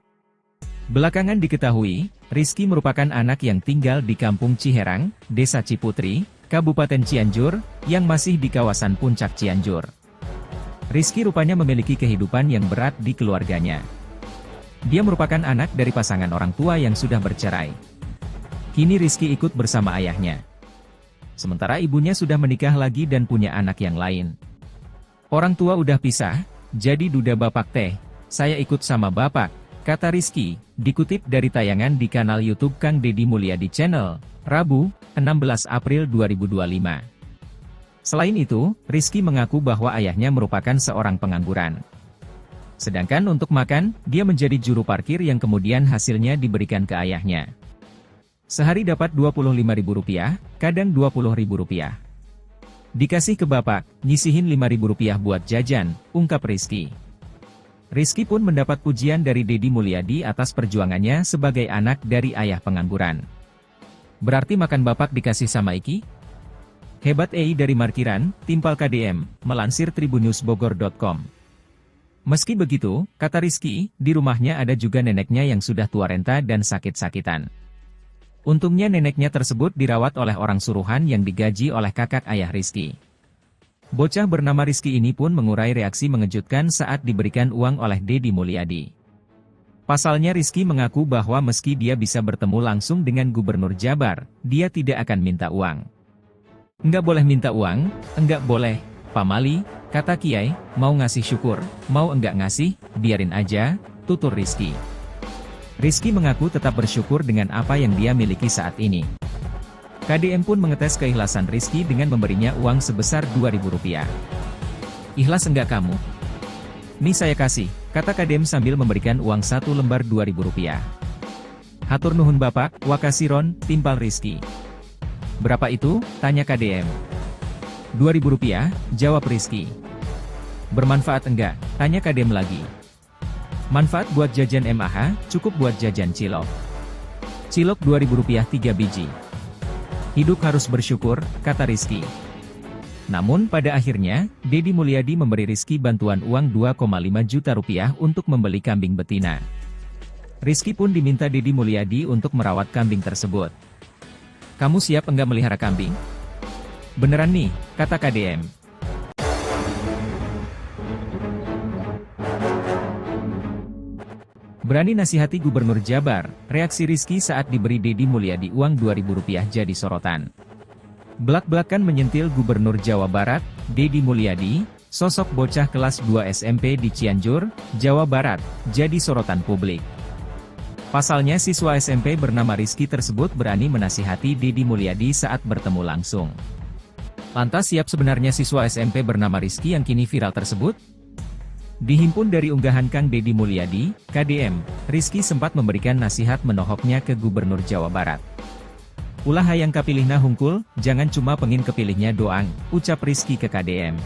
Belakangan diketahui, Rizky merupakan anak yang tinggal di Kampung Ciherang, Desa Ciputri, Kabupaten Cianjur, yang masih di kawasan Puncak Cianjur. Rizky rupanya memiliki kehidupan yang berat di keluarganya. Dia merupakan anak dari pasangan orang tua yang sudah bercerai. Kini Rizky ikut bersama ayahnya. Sementara ibunya sudah menikah lagi dan punya anak yang lain. Orang tua udah pisah, jadi duda bapak teh, saya ikut sama bapak, kata Rizky, dikutip dari tayangan di kanal YouTube Kang Dedi Mulyadi Channel, Rabu, 16 April 2025. Selain itu, Rizky mengaku bahwa ayahnya merupakan seorang pengangguran. Sedangkan untuk makan, dia menjadi juru parkir yang kemudian hasilnya diberikan ke ayahnya. Sehari dapat Rp25.000, kadang Rp20.000. Dikasih ke bapak, nyisihin Rp5.000 buat jajan, ungkap Rizky. Rizky pun mendapat pujian dari Dedi Mulyadi atas perjuangannya sebagai anak dari ayah pengangguran. Berarti makan bapak dikasih sama Iki? Hebat dari Markiran, Timpal KDM, melansir tribunnews.bogor.com. Meski begitu, kata Rizky, di rumahnya ada juga neneknya yang sudah tua renta dan sakit-sakitan. Untungnya neneknya tersebut dirawat oleh orang suruhan yang digaji oleh kakak ayah Rizky. Bocah bernama Rizky ini pun mengurai reaksi mengejutkan saat diberikan uang oleh Dedi Mulyadi. Pasalnya Rizky mengaku bahwa meski dia bisa bertemu langsung dengan Gubernur Jabar, dia tidak akan minta uang. Enggak boleh minta uang, enggak boleh, pamali, kata Kiai, mau ngasih syukur, mau enggak ngasih, biarin aja, tutur Rizky. Rizky mengaku tetap bersyukur dengan apa yang dia miliki saat ini. KDM pun mengetes keikhlasan Rizky dengan memberinya uang sebesar Rp2.000. Ikhlas enggak kamu? Nih saya kasih, kata KDM sambil memberikan uang 1 lembar Rp2.000. Hatur nuhun bapak, wakasiron, timpal Rizky. Berapa itu? Tanya KDM. Rp2.000, jawab Rizky. Bermanfaat enggak? Tanya KDM lagi. Manfaat buat jajan MAH, cukup buat jajan cilok. Cilok Rp2.000 3 biji. Hidup harus bersyukur, kata Rizky. Namun pada akhirnya, Dedi Mulyadi memberi Rizky bantuan uang Rp2,5 juta untuk membeli kambing betina. Rizky pun diminta Dedi Mulyadi untuk merawat kambing tersebut. Kamu siap enggak melihara kambing? Beneran nih, kata KDM. Berani nasihati Gubernur Jabar, reaksi Rizky saat diberi Dedi Mulyadi uang Rp2.000 jadi sorotan. Belak-belakan menyentil Gubernur Jawa Barat, Dedi Mulyadi, sosok bocah kelas 2 SMP di Cianjur, Jawa Barat, jadi sorotan publik. Pasalnya siswa SMP bernama Rizky tersebut berani menasihati Dedi Mulyadi saat bertemu langsung. Lantas siap sebenarnya siswa SMP bernama Rizky yang kini viral tersebut? Dihimpun dari unggahan Kang Dedi Mulyadi, KDM, Rizky sempat memberikan nasihat menohoknya ke Gubernur Jawa Barat. Ulah hayang kapilihna hungkul, jangan cuma pengin kepilihnya doang, ucap Rizky ke KDM.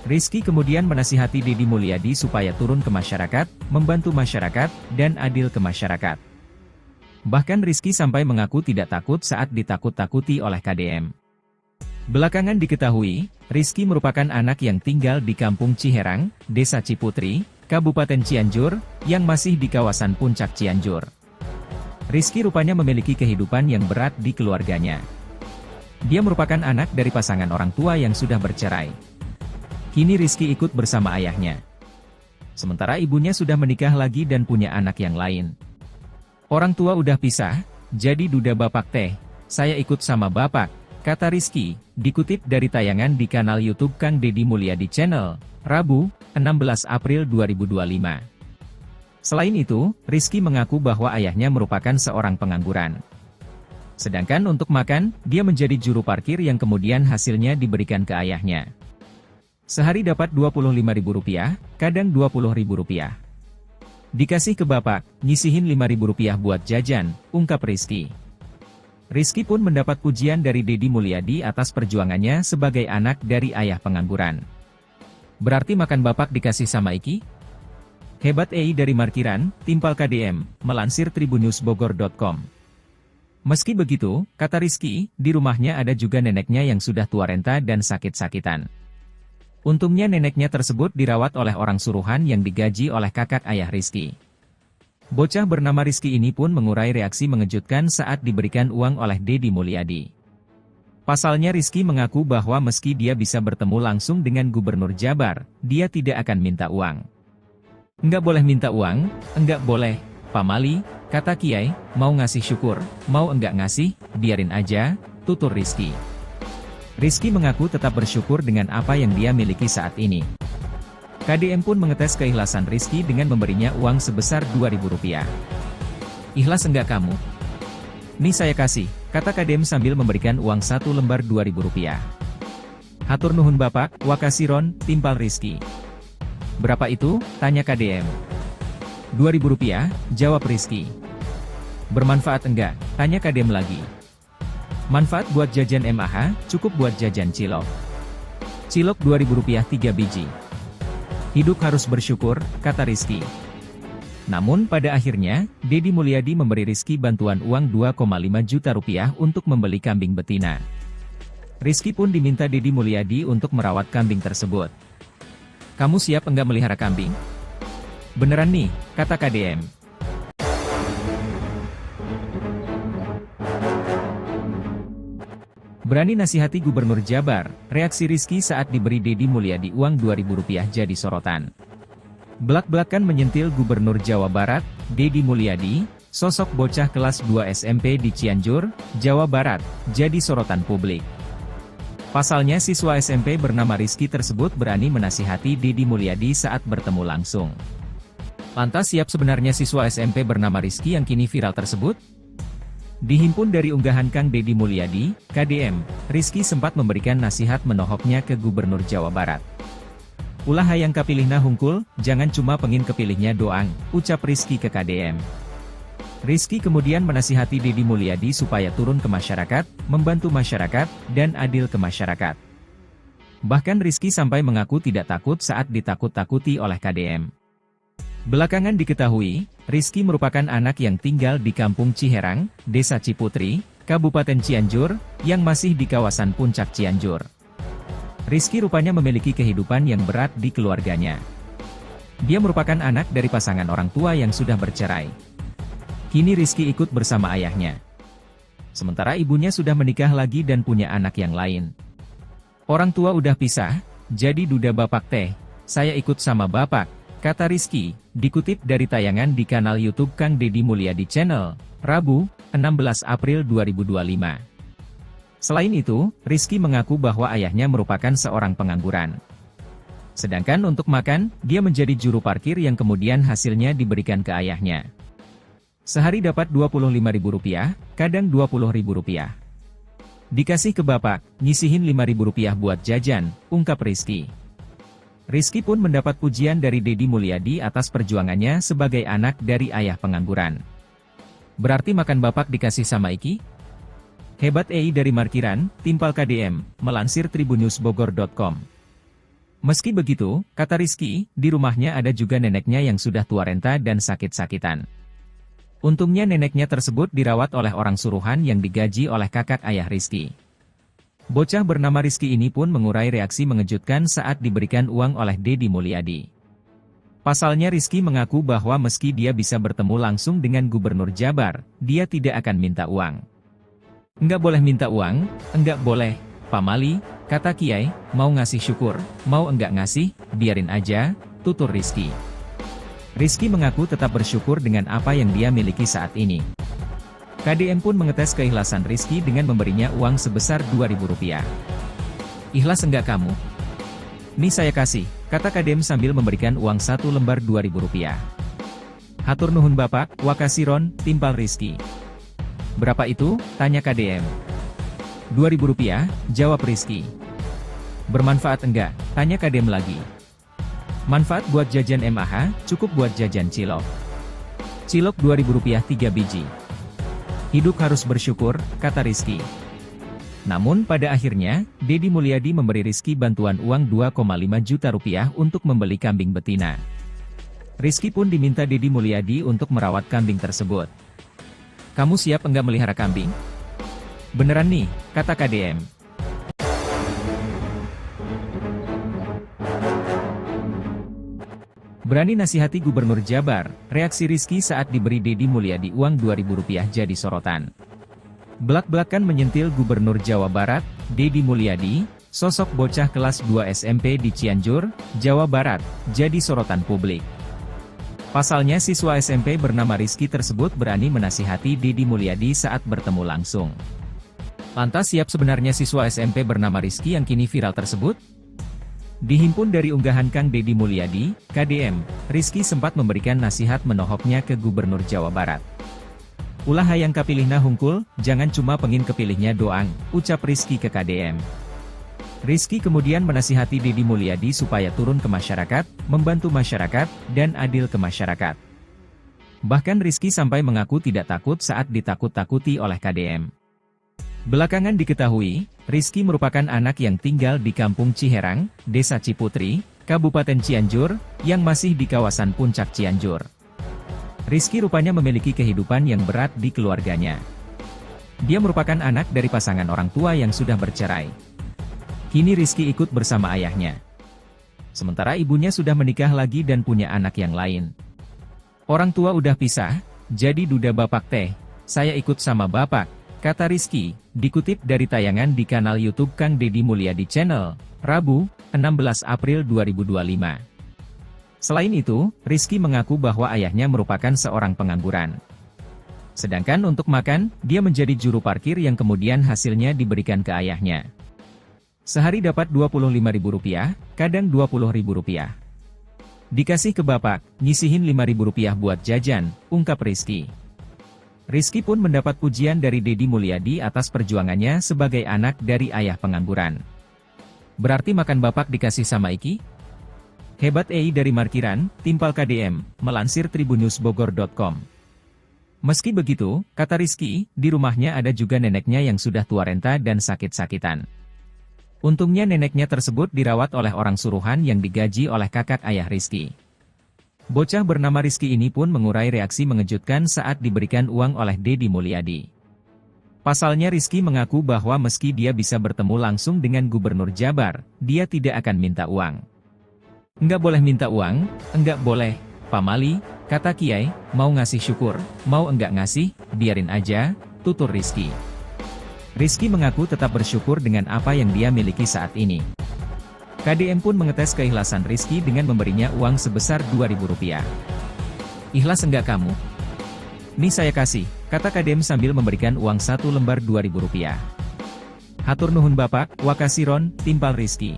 Rizky kemudian menasihati Dedi Mulyadi supaya turun ke masyarakat, membantu masyarakat, dan adil ke masyarakat. Bahkan Rizky sampai mengaku tidak takut saat ditakut-takuti oleh KDM. Belakangan diketahui, Rizky merupakan anak yang tinggal di Kampung Ciherang, Desa Ciputri, Kabupaten Cianjur, yang masih di kawasan Puncak Cianjur. Rizky rupanya memiliki kehidupan yang berat di keluarganya. Dia merupakan anak dari pasangan orang tua yang sudah bercerai. Kini Rizky ikut bersama ayahnya. Sementara ibunya sudah menikah lagi dan punya anak yang lain. Orang tua udah pisah, jadi duda bapak teh, saya ikut sama bapak, kata Rizky, dikutip dari tayangan di kanal YouTube Kang Dedi Mulyadi Channel, Rabu, 16 April 2025. Selain itu, Rizky mengaku bahwa ayahnya merupakan seorang pengangguran. Sedangkan untuk makan, dia menjadi juru parkir yang kemudian hasilnya diberikan ke ayahnya. Sehari dapat Rp25.000, kadang Rp20.000. Dikasih ke bapak, nyisihin Rp5.000 buat jajan, ungkap Rizky. Rizky pun mendapat pujian dari Deddy Mulyadi atas perjuangannya sebagai anak dari ayah pengangguran. Berarti makan bapak dikasih sama Iki? Hebat dari Markiran, Timpal KDM, melansir tribunnews.bogor.com. Meski begitu, kata Rizky, di rumahnya ada juga neneknya yang sudah tua renta dan sakit-sakitan. Untungnya neneknya tersebut dirawat oleh orang suruhan yang digaji oleh kakak ayah Rizky. Bocah bernama Rizky ini pun mengurai reaksi mengejutkan saat diberikan uang oleh Deddy Mulyadi. Pasalnya Rizky mengaku bahwa meski dia bisa bertemu langsung dengan Gubernur Jabar, dia tidak akan minta uang. Enggak boleh minta uang, enggak boleh, Pak Mali, kata Kiai, mau ngasih syukur, mau enggak ngasih, biarin aja, tutur Rizky. Rizky mengaku tetap bersyukur dengan apa yang dia miliki saat ini. KDM pun mengetes keikhlasan Rizky dengan memberinya uang sebesar Rp2.000. Ikhlas enggak kamu? Nih saya kasih, kata KDM sambil memberikan uang 1 lembar Rp2.000. Hatur nuhun bapak, wakasiron, timpal Rizky. Berapa itu? Tanya KDM. Rp2.000, jawab Rizky. Bermanfaat enggak? Tanya KDM lagi. Manfaat buat jajan MAH, cukup buat jajan cilok. Cilok Rp2.000 3 biji. Hidup harus bersyukur, kata Rizky. Namun pada akhirnya, Deddy Mulyadi memberi Rizky bantuan uang Rp2,5 juta untuk membeli kambing betina. Rizky pun diminta Deddy Mulyadi untuk merawat kambing tersebut. Kamu siap enggak melihara kambing? Beneran nih, kata KDM. Berani nasihati Gubernur Jabar, reaksi Rizky saat diberi Deddy Mulyadi uang Rp2.000 jadi sorotan. Belak-belakan menyentil Gubernur Jawa Barat, Deddy Mulyadi, sosok bocah kelas 2 SMP di Cianjur, Jawa Barat, jadi sorotan publik. Pasalnya siswa SMP bernama Rizky tersebut berani menasihati Deddy Mulyadi saat bertemu langsung. Lantas siap sebenarnya siswa SMP bernama Rizky yang kini viral tersebut? Dihimpun dari unggahan Kang Deddy Mulyadi, KDM, Rizky sempat memberikan nasihat menohoknya ke Gubernur Jawa Barat. Ulah hayang kapilihna hungkul, jangan cuma pengin kepilihnya doang, ucap Rizky ke KDM. Rizky kemudian menasihati Deddy Mulyadi supaya turun ke masyarakat, membantu masyarakat, dan adil ke masyarakat. Bahkan Rizky sampai mengaku tidak takut saat ditakut-takuti oleh KDM. Belakangan diketahui, Rizky merupakan anak yang tinggal di Kampung Ciherang, Desa Ciputri, Kabupaten Cianjur, yang masih di kawasan Puncak Cianjur. Rizky rupanya memiliki kehidupan yang berat di keluarganya. Dia merupakan anak dari pasangan orang tua yang sudah bercerai. Kini Rizky ikut bersama ayahnya. Sementara ibunya sudah menikah lagi dan punya anak yang lain. Orang tua udah pisah, jadi duda bapak teh, saya ikut sama bapak, kata Rizky, dikutip dari tayangan di kanal YouTube Kang Deddy Mulyadi Channel, Rabu, 16 April 2025. Selain itu, Rizky mengaku bahwa ayahnya merupakan seorang pengangguran. Sedangkan untuk makan, dia menjadi juru parkir yang kemudian hasilnya diberikan ke ayahnya. Sehari dapat Rp25.000, kadang Rp20.000. Dikasih ke bapak, nyisihin Rp5.000 buat jajan, ungkap Rizky. Rizky pun mendapat pujian dari Deddy Mulyadi atas perjuangannya sebagai anak dari ayah pengangguran. Berarti makan bapak dikasih sama Iki? Hebat dari Markiran, Timpal KDM, melansir tribunnews.bogor.com. Meski begitu, kata Rizky, di rumahnya ada juga neneknya yang sudah tua renta dan sakit-sakitan. Untungnya neneknya tersebut dirawat oleh orang suruhan yang digaji oleh kakak ayah Rizky. Bocah bernama Rizky ini pun mengurai reaksi mengejutkan saat diberikan uang oleh Deddy Mulyadi. Pasalnya Rizky mengaku bahwa meski dia bisa bertemu langsung dengan Gubernur Jabar, dia tidak akan minta uang. Enggak boleh minta uang, enggak boleh, Pak Mali, kata Kiai, mau ngasih syukur, mau enggak ngasih, biarin aja, tutur Rizky. Rizky mengaku tetap bersyukur dengan apa yang dia miliki saat ini. KDM pun mengetes keikhlasan Rizky dengan memberinya uang sebesar Rp2.000. Ikhlas enggak kamu? Nih saya kasih, kata KDM sambil memberikan uang 1 lembar Rp2.000. Hatur nuhun Bapak, Wakasiron, timpal Rizky. Berapa itu? Tanya KDM. Rp2.000, jawab Rizky. Bermanfaat enggak? Tanya KDM lagi. Manfaat buat jajan MAH, cukup buat jajan cilok. Cilok Rp2.000 3 biji. Hidup harus bersyukur, kata Rizky. Namun pada akhirnya, Deddy Mulyadi memberi Rizky bantuan uang Rp2,5 juta untuk membeli kambing betina. Rizky pun diminta Deddy Mulyadi untuk merawat kambing tersebut. Kamu siap enggak melihara kambing? Beneran nih, kata KDM. Berani nasihati Gubernur Jabar, reaksi Rizky saat diberi Deddy Mulyadi uang Rp2.000 jadi sorotan. Belak-belakan menyentil Gubernur Jawa Barat, Deddy Mulyadi, sosok bocah kelas 2 SMP di Cianjur, Jawa Barat, jadi sorotan publik. Pasalnya siswa SMP bernama Rizky tersebut berani menasihati Deddy Mulyadi saat bertemu langsung. Lantas siap sebenarnya siswa SMP bernama Rizky yang kini viral tersebut? Dihimpun dari unggahan Kang Deddy Mulyadi, KDM, Rizky sempat memberikan nasihat menohoknya ke Gubernur Jawa Barat. Ulah hayang kapilihna hungkul, jangan cuma pengin kepilihnya doang, ucap Rizky ke KDM. Rizky kemudian menasihati Deddy Mulyadi supaya turun ke masyarakat, membantu masyarakat, dan adil ke masyarakat. Bahkan Rizky sampai mengaku tidak takut saat ditakut-takuti oleh KDM. Belakangan diketahui, Rizky merupakan anak yang tinggal di Kampung Ciherang, Desa Ciputri, Kabupaten Cianjur, yang masih di kawasan Puncak Cianjur. Rizky rupanya memiliki kehidupan yang berat di keluarganya. Dia merupakan anak dari pasangan orang tua yang sudah bercerai. Kini Rizky ikut bersama ayahnya. Sementara ibunya sudah menikah lagi dan punya anak yang lain. Orang tua udah pisah, jadi duda bapak teh, saya ikut sama bapak, kata Rizky, dikutip dari tayangan di kanal YouTube Kang Deddy Mulyadi Channel, Rabu, 16 April 2025. Selain itu, Rizky mengaku bahwa ayahnya merupakan seorang pengangguran. Sedangkan untuk makan, dia menjadi juru parkir yang kemudian hasilnya diberikan ke ayahnya. Sehari dapat Rp25.000, kadang Rp20.000. Dikasih ke bapak, nyisihin Rp5.000 buat jajan, ungkap Rizky. Rizky pun mendapat pujian dari Deddy Mulyadi atas perjuangannya sebagai anak dari ayah pengangguran. Berarti makan bapak dikasih sama Iki? Hebat dari markiran, timpal KDM, melansir tribunnewsbogor.com. Meski begitu, kata Rizky, di rumahnya ada juga neneknya yang sudah tua renta dan sakit-sakitan. Untungnya neneknya tersebut dirawat oleh orang suruhan yang digaji oleh kakak ayah Rizky. Bocah bernama Rizky ini pun mengurai reaksi mengejutkan saat diberikan uang oleh Deddy Mulyadi. Pasalnya Rizky mengaku bahwa meski dia bisa bertemu langsung dengan Gubernur Jabar, dia tidak akan minta uang. Enggak boleh minta uang, enggak boleh, pamali, kata Kiai, mau ngasih syukur, mau enggak ngasih, biarin aja, tutur Rizky. Rizky mengaku tetap bersyukur dengan apa yang dia miliki saat ini. KDM pun mengetes keikhlasan Rizky dengan memberinya uang sebesar Rp2.000. Ikhlas enggak kamu? Nih saya kasih, kata KDM sambil memberikan uang 1 lembar Rp2.000. Hatur nuhun Bapak, Wakasiron, timpal Rizky.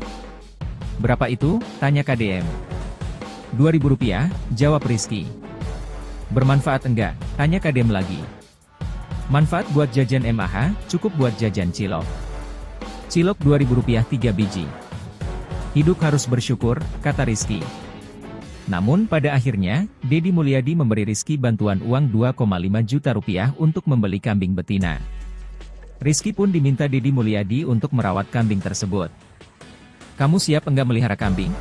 Berapa itu? Tanya KDM. Rp2.000, jawab Rizky. Bermanfaat enggak? Tanya KDM lagi. Manfaat buat jajan MAH, cukup buat jajan cilok. Cilok Rp2.000 3 biji. Hidup harus bersyukur, kata Rizky. Namun pada akhirnya, Deddy Mulyadi memberi Rizky bantuan uang Rp2,5 juta untuk membeli kambing betina. Rizky pun diminta Deddy Mulyadi untuk merawat kambing tersebut. Kamu siap enggak melihara kambing?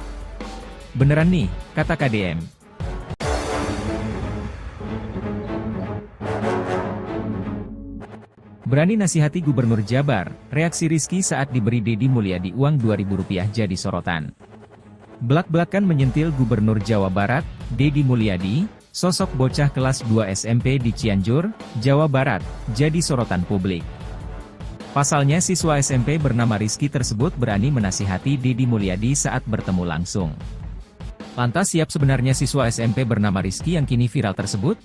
Beneran nih, kata KDM. Berani nasihati Gubernur Jabar, reaksi Rizky saat diberi Deddy Mulyadi uang Rp2.000 jadi sorotan. Belak-belakan menyentil Gubernur Jawa Barat, Deddy Mulyadi, sosok bocah kelas 2 SMP di Cianjur, Jawa Barat, jadi sorotan publik. Pasalnya siswa SMP bernama Rizky tersebut berani menasihati Deddy Mulyadi saat bertemu langsung. Lantas siap sebenarnya siswa SMP bernama Rizky yang kini viral tersebut?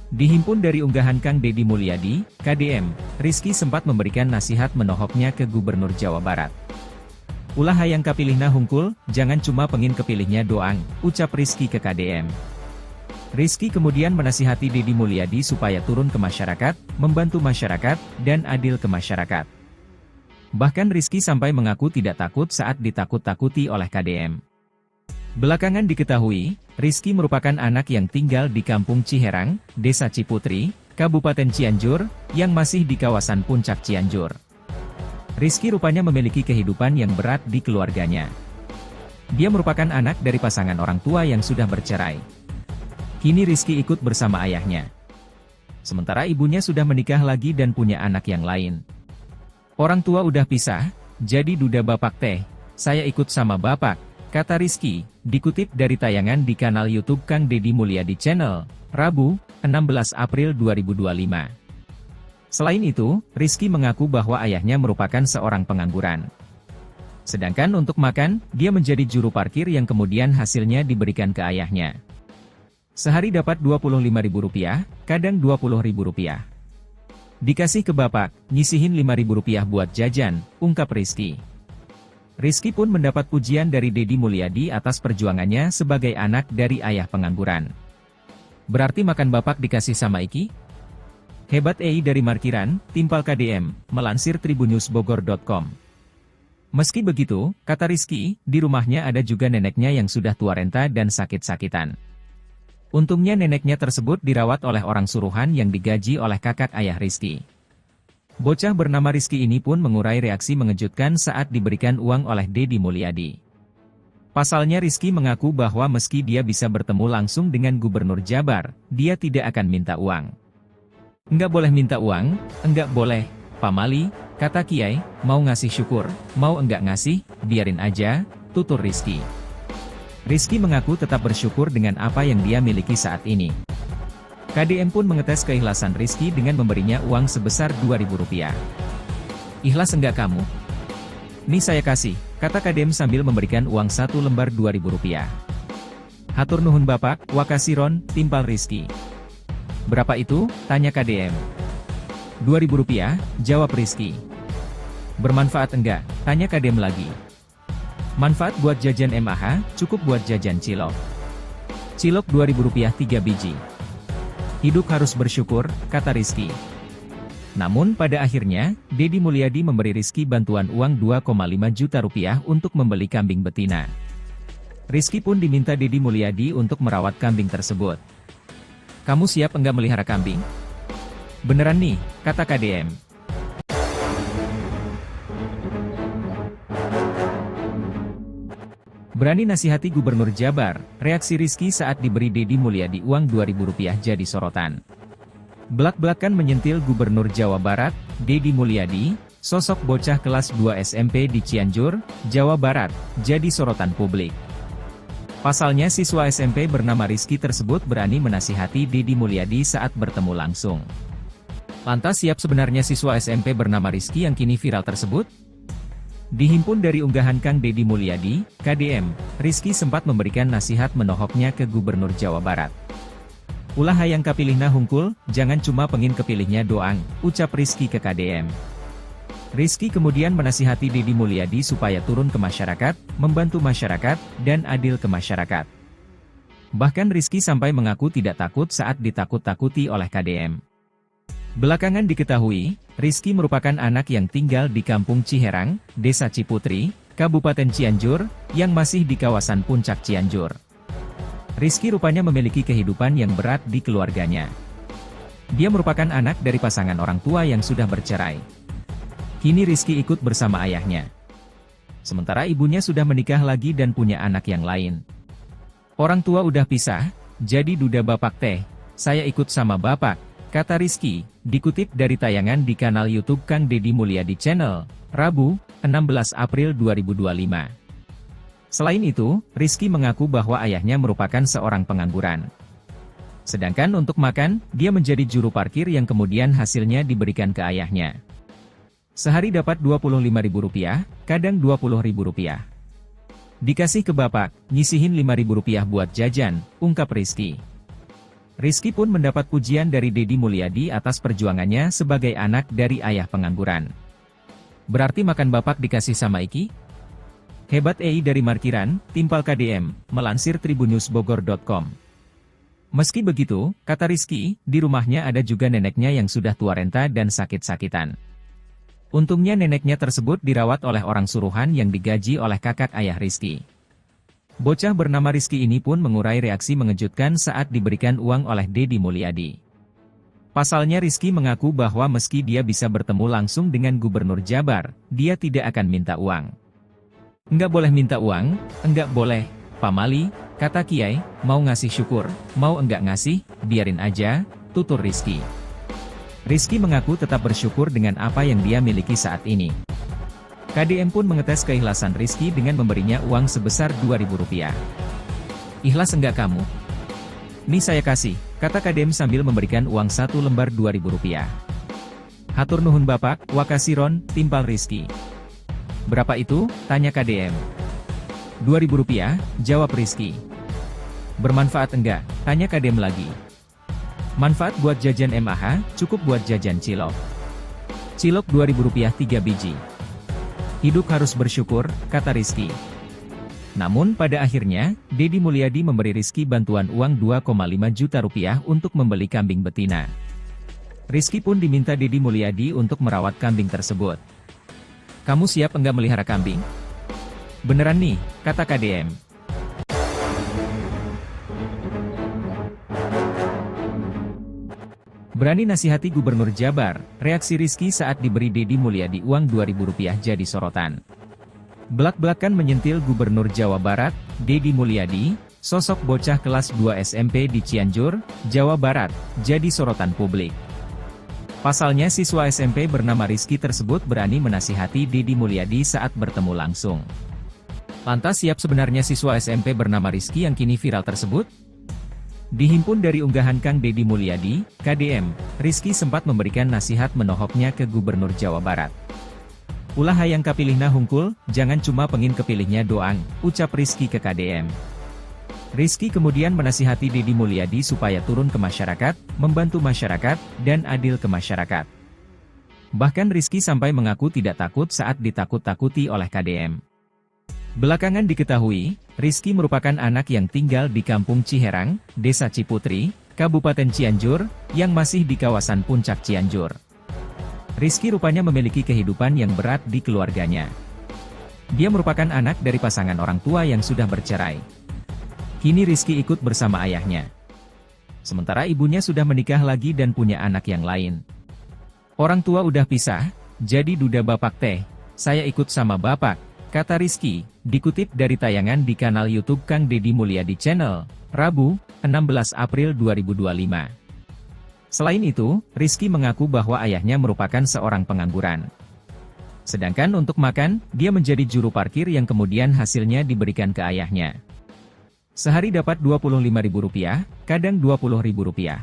Dihimpun dari unggahan Kang Deddy Mulyadi, KDM, Rizky sempat memberikan nasihat menohoknya ke Gubernur Jawa Barat. Ulah hayang kapilihna hungkul, jangan cuma pengin kepilihnya doang, ucap Rizky ke KDM. Rizky kemudian menasihati Deddy Mulyadi supaya turun ke masyarakat, membantu masyarakat, dan adil ke masyarakat. Bahkan Rizky sampai mengaku tidak takut saat ditakut-takuti oleh KDM. Belakangan diketahui, Rizky merupakan anak yang tinggal di Kampung Ciherang, Desa Ciputri, Kabupaten Cianjur, yang masih di kawasan Puncak Cianjur. Rizky rupanya memiliki kehidupan yang berat di keluarganya. Dia merupakan anak dari pasangan orang tua yang sudah bercerai. Kini Rizky ikut bersama ayahnya. Sementara ibunya sudah menikah lagi dan punya anak yang lain. Orang tua udah pisah, jadi duda bapak teh, saya ikut sama bapak, kata Rizky, dikutip dari tayangan di kanal YouTube Kang Deddy Mulyadi Channel, Rabu, 16 April 2025. Selain itu, Rizky mengaku bahwa ayahnya merupakan seorang pengangguran. Sedangkan untuk makan, dia menjadi juru parkir yang kemudian hasilnya diberikan ke ayahnya. Sehari dapat Rp25.000, kadang Rp20.000. Dikasih ke bapak, nyisihin Rp5.000 buat jajan, ungkap Rizky. Rizky pun mendapat pujian dari Deddy Mulyadi atas perjuangannya sebagai anak dari ayah pengangguran. Berarti makan bapak dikasih sama Iki? Hebat dari markiran, timpal KDM, melansir tribunnewsbogor.com. Meski begitu, kata Rizky, di rumahnya ada juga neneknya yang sudah tua renta dan sakit-sakitan. Untungnya neneknya tersebut dirawat oleh orang suruhan yang digaji oleh kakak ayah Rizky. Bocah bernama Rizky ini pun mengurai reaksi mengejutkan saat diberikan uang oleh Deddy Mulyadi. Pasalnya Rizky mengaku bahwa meski dia bisa bertemu langsung dengan Gubernur Jabar, dia tidak akan minta uang. Enggak boleh minta uang, enggak boleh, Pak Mali, kata Kiai, mau ngasih syukur, mau enggak ngasih, biarin aja, tutur Rizky. Rizky mengaku tetap bersyukur dengan apa yang dia miliki saat ini. KDM pun mengetes keikhlasan Rizky dengan memberinya uang sebesar Rp2.000. Ikhlas enggak kamu? Nih saya kasih, kata KDM sambil memberikan uang 1 lembar Rp2.000. Hatur nuhun bapak, wakasiron, timpal Rizky. Berapa itu? Tanya KDM. Rp2.000, jawab Rizky. Bermanfaat enggak? Tanya KDM lagi. Manfaat buat jajan MAH, cukup buat jajan cilok. Cilok Rp2.000 3 biji. Hidup harus bersyukur, kata Rizky. Namun pada akhirnya, Deddy Mulyadi memberi Rizky bantuan uang Rp2,5 juta untuk membeli kambing betina. Rizky pun diminta Deddy Mulyadi untuk merawat kambing tersebut. Kamu siap enggak melihara kambing? Beneran nih, kata KDM. Berani nasihati Gubernur Jabar, reaksi Rizky saat diberi Deddy Mulyadi uang Rp2.000 jadi sorotan. Belak-belakan menyentil Gubernur Jawa Barat, Deddy Mulyadi, sosok bocah kelas 2 SMP di Cianjur, Jawa Barat, jadi sorotan publik. Pasalnya siswa SMP bernama Rizky tersebut berani menasihati Deddy Mulyadi saat bertemu langsung. Lantas siap sebenarnya siswa SMP bernama Rizky yang kini viral tersebut? Dihimpun dari unggahan Kang Deddy Mulyadi, KDM, Rizky sempat memberikan nasihat menohoknya ke Gubernur Jawa Barat. Ulah hayang kapilihna hungkul, jangan cuma pengin kepilihnya doang, ucap Rizky ke KDM. Rizky kemudian menasihati Deddy Mulyadi supaya turun ke masyarakat, membantu masyarakat, dan adil ke masyarakat. Bahkan Rizky sampai mengaku tidak takut saat ditakut-takuti oleh KDM. Belakangan diketahui, Rizky merupakan anak yang tinggal di Kampung Ciherang, Desa Ciputri, Kabupaten Cianjur, yang masih di kawasan Puncak Cianjur. Rizky rupanya memiliki kehidupan yang berat di keluarganya. Dia merupakan anak dari pasangan orang tua yang sudah bercerai. Kini Rizky ikut bersama ayahnya. Sementara ibunya sudah menikah lagi dan punya anak yang lain. Orang tua udah pisah, jadi duda bapak teh, saya ikut sama bapak, kata Rizky, dikutip dari tayangan di kanal YouTube Kang Deddy Mulyadi Channel, Rabu, 16 April 2025. Selain itu, Rizky mengaku bahwa ayahnya merupakan seorang pengangguran. Sedangkan untuk makan, dia menjadi juru parkir yang kemudian hasilnya diberikan ke ayahnya. Sehari dapat Rp25.000, kadang Rp20.000. Dikasih ke bapak, nyisihin Rp5.000 buat jajan, ungkap Rizky. Rizky pun mendapat pujian dari Deddy Mulyadi atas perjuangannya sebagai anak dari ayah pengangguran. Berarti makan bapak dikasih sama Iki? Hebat dari markiran, timpal KDM, melansir tribunnewsbogor.com. Meski begitu, kata Rizky, di rumahnya ada juga neneknya yang sudah tua renta dan sakit-sakitan. Untungnya neneknya tersebut dirawat oleh orang suruhan yang digaji oleh kakak ayah Rizky. Bocah bernama Rizky ini pun mengurai reaksi mengejutkan saat diberikan uang oleh Deddy Mulyadi. Pasalnya Rizky mengaku bahwa meski dia bisa bertemu langsung dengan Gubernur Jabar, dia tidak akan minta uang. Enggak boleh minta uang, enggak boleh, Pak Mali, kata Kiai, mau ngasih syukur, mau enggak ngasih, biarin aja, tutur Rizky. Rizky mengaku tetap bersyukur dengan apa yang dia miliki saat ini. KDM pun mengetes keikhlasan Rizky dengan memberinya uang sebesar Rp2.000. Ikhlas enggak kamu? Nih saya kasih, kata KDM sambil memberikan uang 1 lembar Rp2.000. Hatur nuhun Bapak, Wakasiron, timpal Rizky. Berapa itu? Tanya KDM. Rp2.000, jawab Rizky. Bermanfaat enggak? Tanya KDM lagi. Manfaat buat jajan MAH, cukup buat jajan cilok. Cilok Rp2.000 3 biji. Hidup harus bersyukur, kata Rizky. Namun pada akhirnya, Deddy Mulyadi memberi Rizky bantuan uang Rp2,5 juta untuk membeli kambing betina. Rizky pun diminta Deddy Mulyadi untuk merawat kambing tersebut. Kamu siap enggak melihara kambing? Beneran nih, kata KDM. Berani nasihati Gubernur Jabar, reaksi Rizky saat diberi Deddy Mulyadi uang Rp2.000 jadi sorotan. Belak-belakan menyentil Gubernur Jawa Barat, Deddy Mulyadi, sosok bocah kelas 2 SMP di Cianjur, Jawa Barat, jadi sorotan publik. Pasalnya siswa SMP bernama Rizky tersebut berani menasihati Deddy Mulyadi saat bertemu langsung. Lantas siap sebenarnya siswa SMP bernama Rizky yang kini viral tersebut? Dihimpun dari unggahan Kang Deddy Mulyadi, KDM, Rizky sempat memberikan nasihat menohoknya ke Gubernur Jawa Barat. Ulah hayang kapilihna hungkul, jangan cuma pengin kepilihnya doang, ucap Rizky ke KDM. Rizky kemudian menasihati Deddy Mulyadi supaya turun ke masyarakat, membantu masyarakat, dan adil ke masyarakat. Bahkan Rizky sampai mengaku tidak takut saat ditakut-takuti oleh KDM. Belakangan diketahui, Rizky merupakan anak yang tinggal di Kampung Ciherang, Desa Ciputri, Kabupaten Cianjur, yang masih di kawasan Puncak Cianjur. Rizky rupanya memiliki kehidupan yang berat di keluarganya. Dia merupakan anak dari pasangan orang tua yang sudah bercerai. Kini Rizky ikut bersama ayahnya. Sementara ibunya sudah menikah lagi dan punya anak yang lain. Orang tua udah pisah, jadi duda bapak teh, saya ikut sama bapak, kata Rizky, dikutip dari tayangan di kanal YouTube Kang Deddy Mulyadi Channel, Rabu, 16 April 2025. Selain itu, Rizky mengaku bahwa ayahnya merupakan seorang pengangguran. Sedangkan untuk makan, dia menjadi juru parkir yang kemudian hasilnya diberikan ke ayahnya. Sehari dapat Rp25.000, kadang Rp20.000.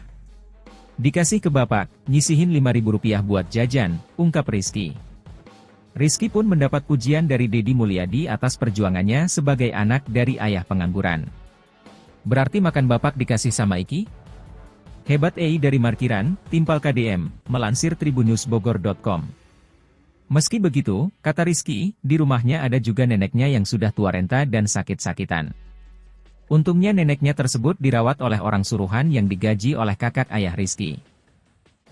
Dikasih ke bapak, nyisihin Rp5.000 buat jajan, ungkap Rizky. Rizky pun mendapat pujian dari Deddy Mulyadi atas perjuangannya sebagai anak dari ayah pengangguran. Berarti makan bapak dikasih sama Iki? Hebat dari markiran, timpal KDM, melansir tribunnewsbogor.com. Meski begitu, kata Rizky, di rumahnya ada juga neneknya yang sudah tua renta dan sakit-sakitan. Untungnya neneknya tersebut dirawat oleh orang suruhan yang digaji oleh kakak ayah Rizky.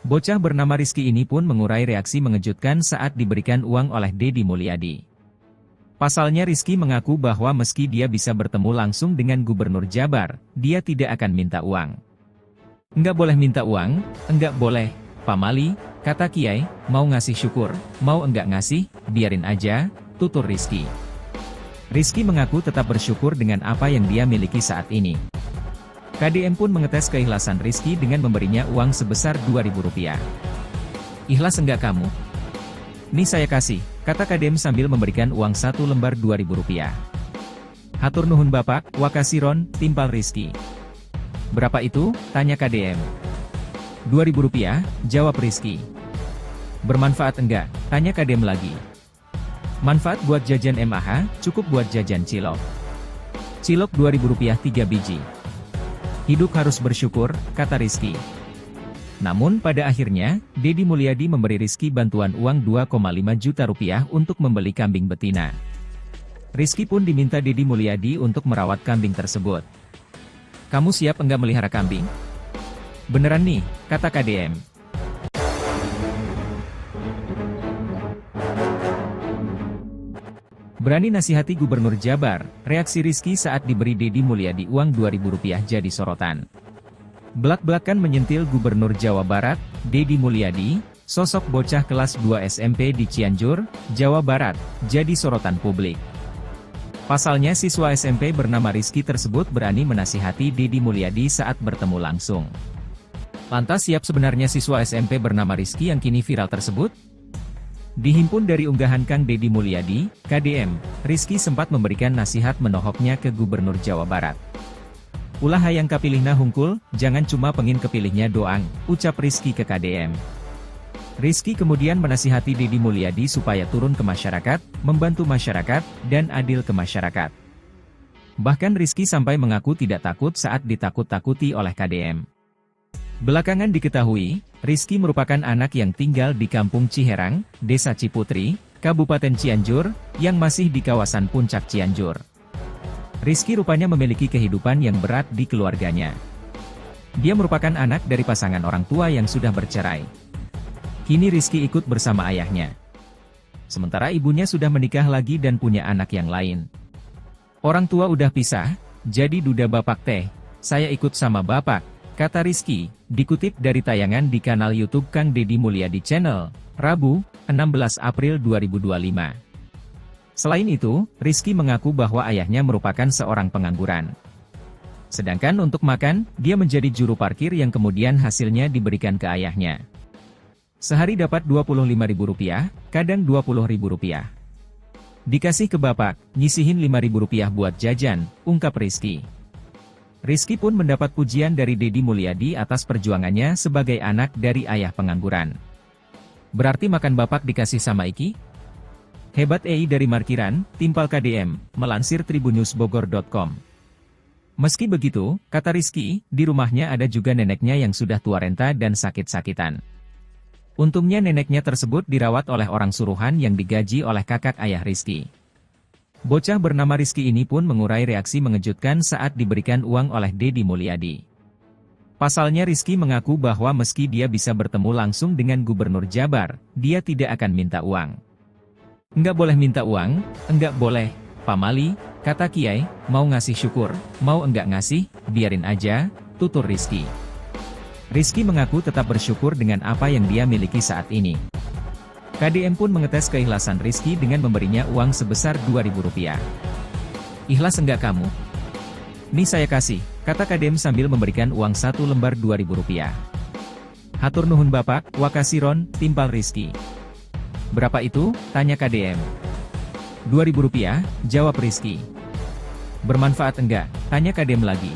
Bocah bernama Rizky ini pun mengurai reaksi mengejutkan saat diberikan uang oleh Deddy Mulyadi. Pasalnya Rizky mengaku bahwa meski dia bisa bertemu langsung dengan Gubernur Jabar, dia tidak akan minta uang. Enggak boleh minta uang, enggak boleh, Pak Mali, kata Kiai, mau ngasih syukur, mau enggak ngasih, biarin aja, tutur Rizky. Rizky mengaku tetap bersyukur dengan apa yang dia miliki saat ini. KDM pun mengetes keikhlasan Rizky dengan memberinya uang sebesar Rp2.000. Ikhlas enggak kamu? Nih saya kasih, kata KDM sambil memberikan uang 1 lembar Rp2.000. Hatur nuhun Bapak, Wakasiron, timpal Rizky. Berapa itu? Tanya KDM. Rp2.000, jawab Rizky. Bermanfaat enggak? Tanya KDM lagi. Manfaat buat jajan MAH, cukup buat jajan cilok. Cilok Rp2.000 3 biji. Hidup harus bersyukur, kata Rizky. Namun pada akhirnya, Deddy Mulyadi memberi Rizky bantuan uang Rp2,5 juta untuk membeli kambing betina. Rizky pun diminta Deddy Mulyadi untuk merawat kambing tersebut. Kamu siap enggak melihara kambing? Beneran nih, kata KDM. Berani nasihati Gubernur Jabar, reaksi Rizky saat diberi Deddy Mulyadi uang Rp2.000 jadi sorotan. Belak-belakan menyentil Gubernur Jawa Barat, Deddy Mulyadi, sosok bocah kelas 2 SMP di Cianjur, Jawa Barat, jadi sorotan publik. Pasalnya siswa SMP bernama Rizky tersebut berani menasihati Deddy Mulyadi saat bertemu langsung. Lantas siap sebenarnya siswa SMP bernama Rizky yang kini viral tersebut? Dihimpun dari unggahan Kang Deddy Mulyadi, KDM, Rizky sempat memberikan nasihat menohoknya ke Gubernur Jawa Barat. Ulah hayang kapilihna hungkul, jangan cuma pengin kepilihnya doang, ucap Rizky ke KDM. Rizky kemudian menasihati Deddy Mulyadi supaya turun ke masyarakat, membantu masyarakat, dan adil ke masyarakat. Bahkan Rizky sampai mengaku tidak takut saat ditakut-takuti oleh KDM. Belakangan diketahui, Rizky merupakan anak yang tinggal di Kampung Ciherang, Desa Ciputri, Kabupaten Cianjur, yang masih di kawasan Puncak Cianjur. Rizky rupanya memiliki kehidupan yang berat di keluarganya. Dia merupakan anak dari pasangan orang tua yang sudah bercerai. Kini Rizky ikut bersama ayahnya. Sementara ibunya sudah menikah lagi dan punya anak yang lain. Orang tua udah pisah, jadi duda bapak teh, saya ikut sama bapak, kata Rizky, dikutip dari tayangan di kanal YouTube Kang Deddy Mulyadi Channel, Rabu, 16 April 2025. Selain itu, Rizky mengaku bahwa ayahnya merupakan seorang pengangguran. Sedangkan untuk makan, dia menjadi juru parkir yang kemudian hasilnya diberikan ke ayahnya. Sehari dapat Rp25.000, kadang Rp20.000. Dikasih ke bapak, nyisihin Rp5.000 buat jajan, ungkap Rizky. Rizky pun mendapat pujian dari Deddy Mulyadi atas perjuangannya sebagai anak dari ayah pengangguran. Berarti makan bapak dikasih sama Iki? Hebat dari Markiran, Timpal KDM, melansir tribunnews.bogor.com. Meski begitu, kata Rizky, di rumahnya ada juga neneknya yang sudah tua renta dan sakit-sakitan. Untungnya neneknya tersebut dirawat oleh orang suruhan yang digaji oleh kakak ayah Rizky. Bocah bernama Rizky ini pun mengurai reaksi mengejutkan saat diberikan uang oleh Deddy Mulyadi. Pasalnya Rizky mengaku bahwa meski dia bisa bertemu langsung dengan Gubernur Jabar, dia tidak akan minta uang. Enggak boleh minta uang, enggak boleh, Pak Mali, kata Kiai, mau ngasih syukur, mau enggak ngasih, biarin aja, tutur Rizky. Rizky mengaku tetap bersyukur dengan apa yang dia miliki saat ini. KDM pun mengetes keikhlasan Rizky dengan memberinya uang sebesar Rp2.000. Ikhlas enggak kamu? Nih saya kasih, kata KDM sambil memberikan uang 1 lembar Rp2.000. Hatur nuhun bapak, wakasiron, timpal Rizky. Berapa itu? Tanya KDM. Rp2.000, jawab Rizky. Bermanfaat enggak? Tanya KDM lagi.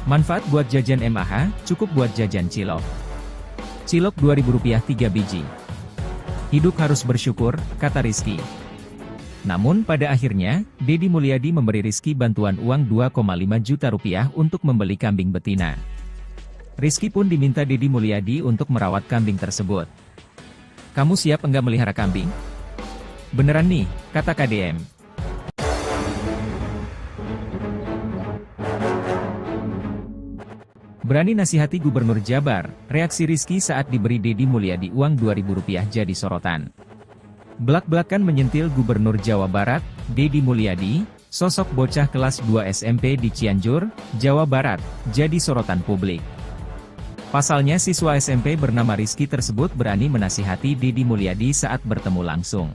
Manfaat buat jajan MAH, cukup buat jajan cilok. Cilok Rp2.000 3 biji. Hidup harus bersyukur, kata Rizky. Namun pada akhirnya, Deddy Mulyadi memberi Rizky bantuan uang Rp2,5 juta untuk membeli kambing betina. Rizky pun diminta Deddy Mulyadi untuk merawat kambing tersebut. Kamu siap enggak melihara kambing? Beneran nih, kata KDM. Berani nasihati Gubernur Jabar, reaksi Rizky saat diberi Deddy Mulyadi uang Rp2.000 jadi sorotan. Belak-belakan menyentil Gubernur Jawa Barat, Deddy Mulyadi, sosok bocah kelas 2 SMP di Cianjur, Jawa Barat, jadi sorotan publik. Pasalnya siswa SMP bernama Rizky tersebut berani menasihati Deddy Mulyadi saat bertemu langsung.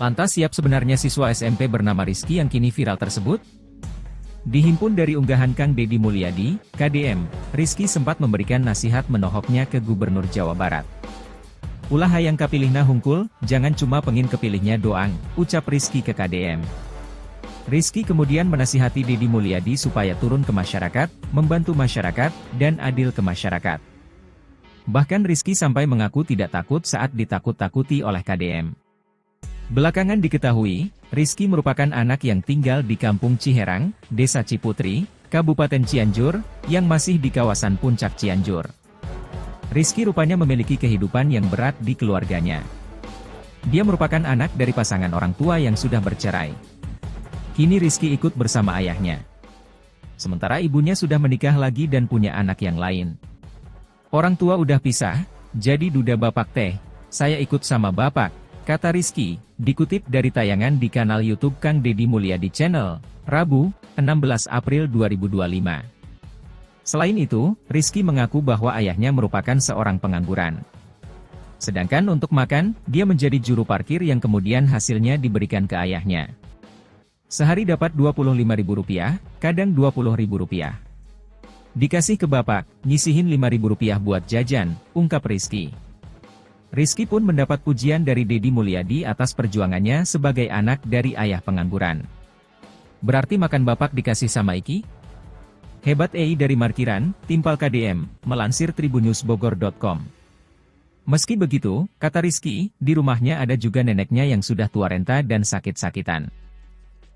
Lantas siap sebenarnya siswa SMP bernama Rizky yang kini viral tersebut? Dihimpun dari unggahan Kang Deddy Mulyadi, KDM, Rizky sempat memberikan nasihat menohoknya ke Gubernur Jawa Barat. Ulah hayang kapilihna hungkul, jangan cuma pengin kepilihnya doang, ucap Rizky ke KDM. Rizky kemudian menasihati Deddy Mulyadi supaya turun ke masyarakat, membantu masyarakat, dan adil ke masyarakat. Bahkan Rizky sampai mengaku tidak takut saat ditakut-takuti oleh KDM. Belakangan diketahui, Rizky merupakan anak yang tinggal di Kampung Ciherang, Desa Ciputri, Kabupaten Cianjur, yang masih di kawasan Puncak Cianjur. Rizky rupanya memiliki kehidupan yang berat di keluarganya. Dia merupakan anak dari pasangan orang tua yang sudah bercerai. Kini Rizky ikut bersama ayahnya. Sementara ibunya sudah menikah lagi dan punya anak yang lain. Orang tua udah pisah, jadi duda bapak teh, saya ikut sama bapak, kata Rizky, dikutip dari tayangan di kanal YouTube Kang Deddy Mulyadi Channel, Rabu, 16 April 2025. Selain itu, Rizky mengaku bahwa ayahnya merupakan seorang pengangguran. Sedangkan untuk makan, dia menjadi juru parkir yang kemudian hasilnya diberikan ke ayahnya. Sehari dapat Rp25.000, kadang Rp20.000. Dikasih ke bapak, nyisihin Rp5.000 buat jajan, ungkap Rizky. Rizky pun mendapat pujian dari Deddy Mulyadi atas perjuangannya sebagai anak dari ayah pengangguran. Berarti makan bapak dikasih sama Iki? Hebat dari markiran, timpal KDM, melansir tribunnewsbogor.com. Meski begitu, kata Rizky, di rumahnya ada juga neneknya yang sudah tua renta dan sakit-sakitan.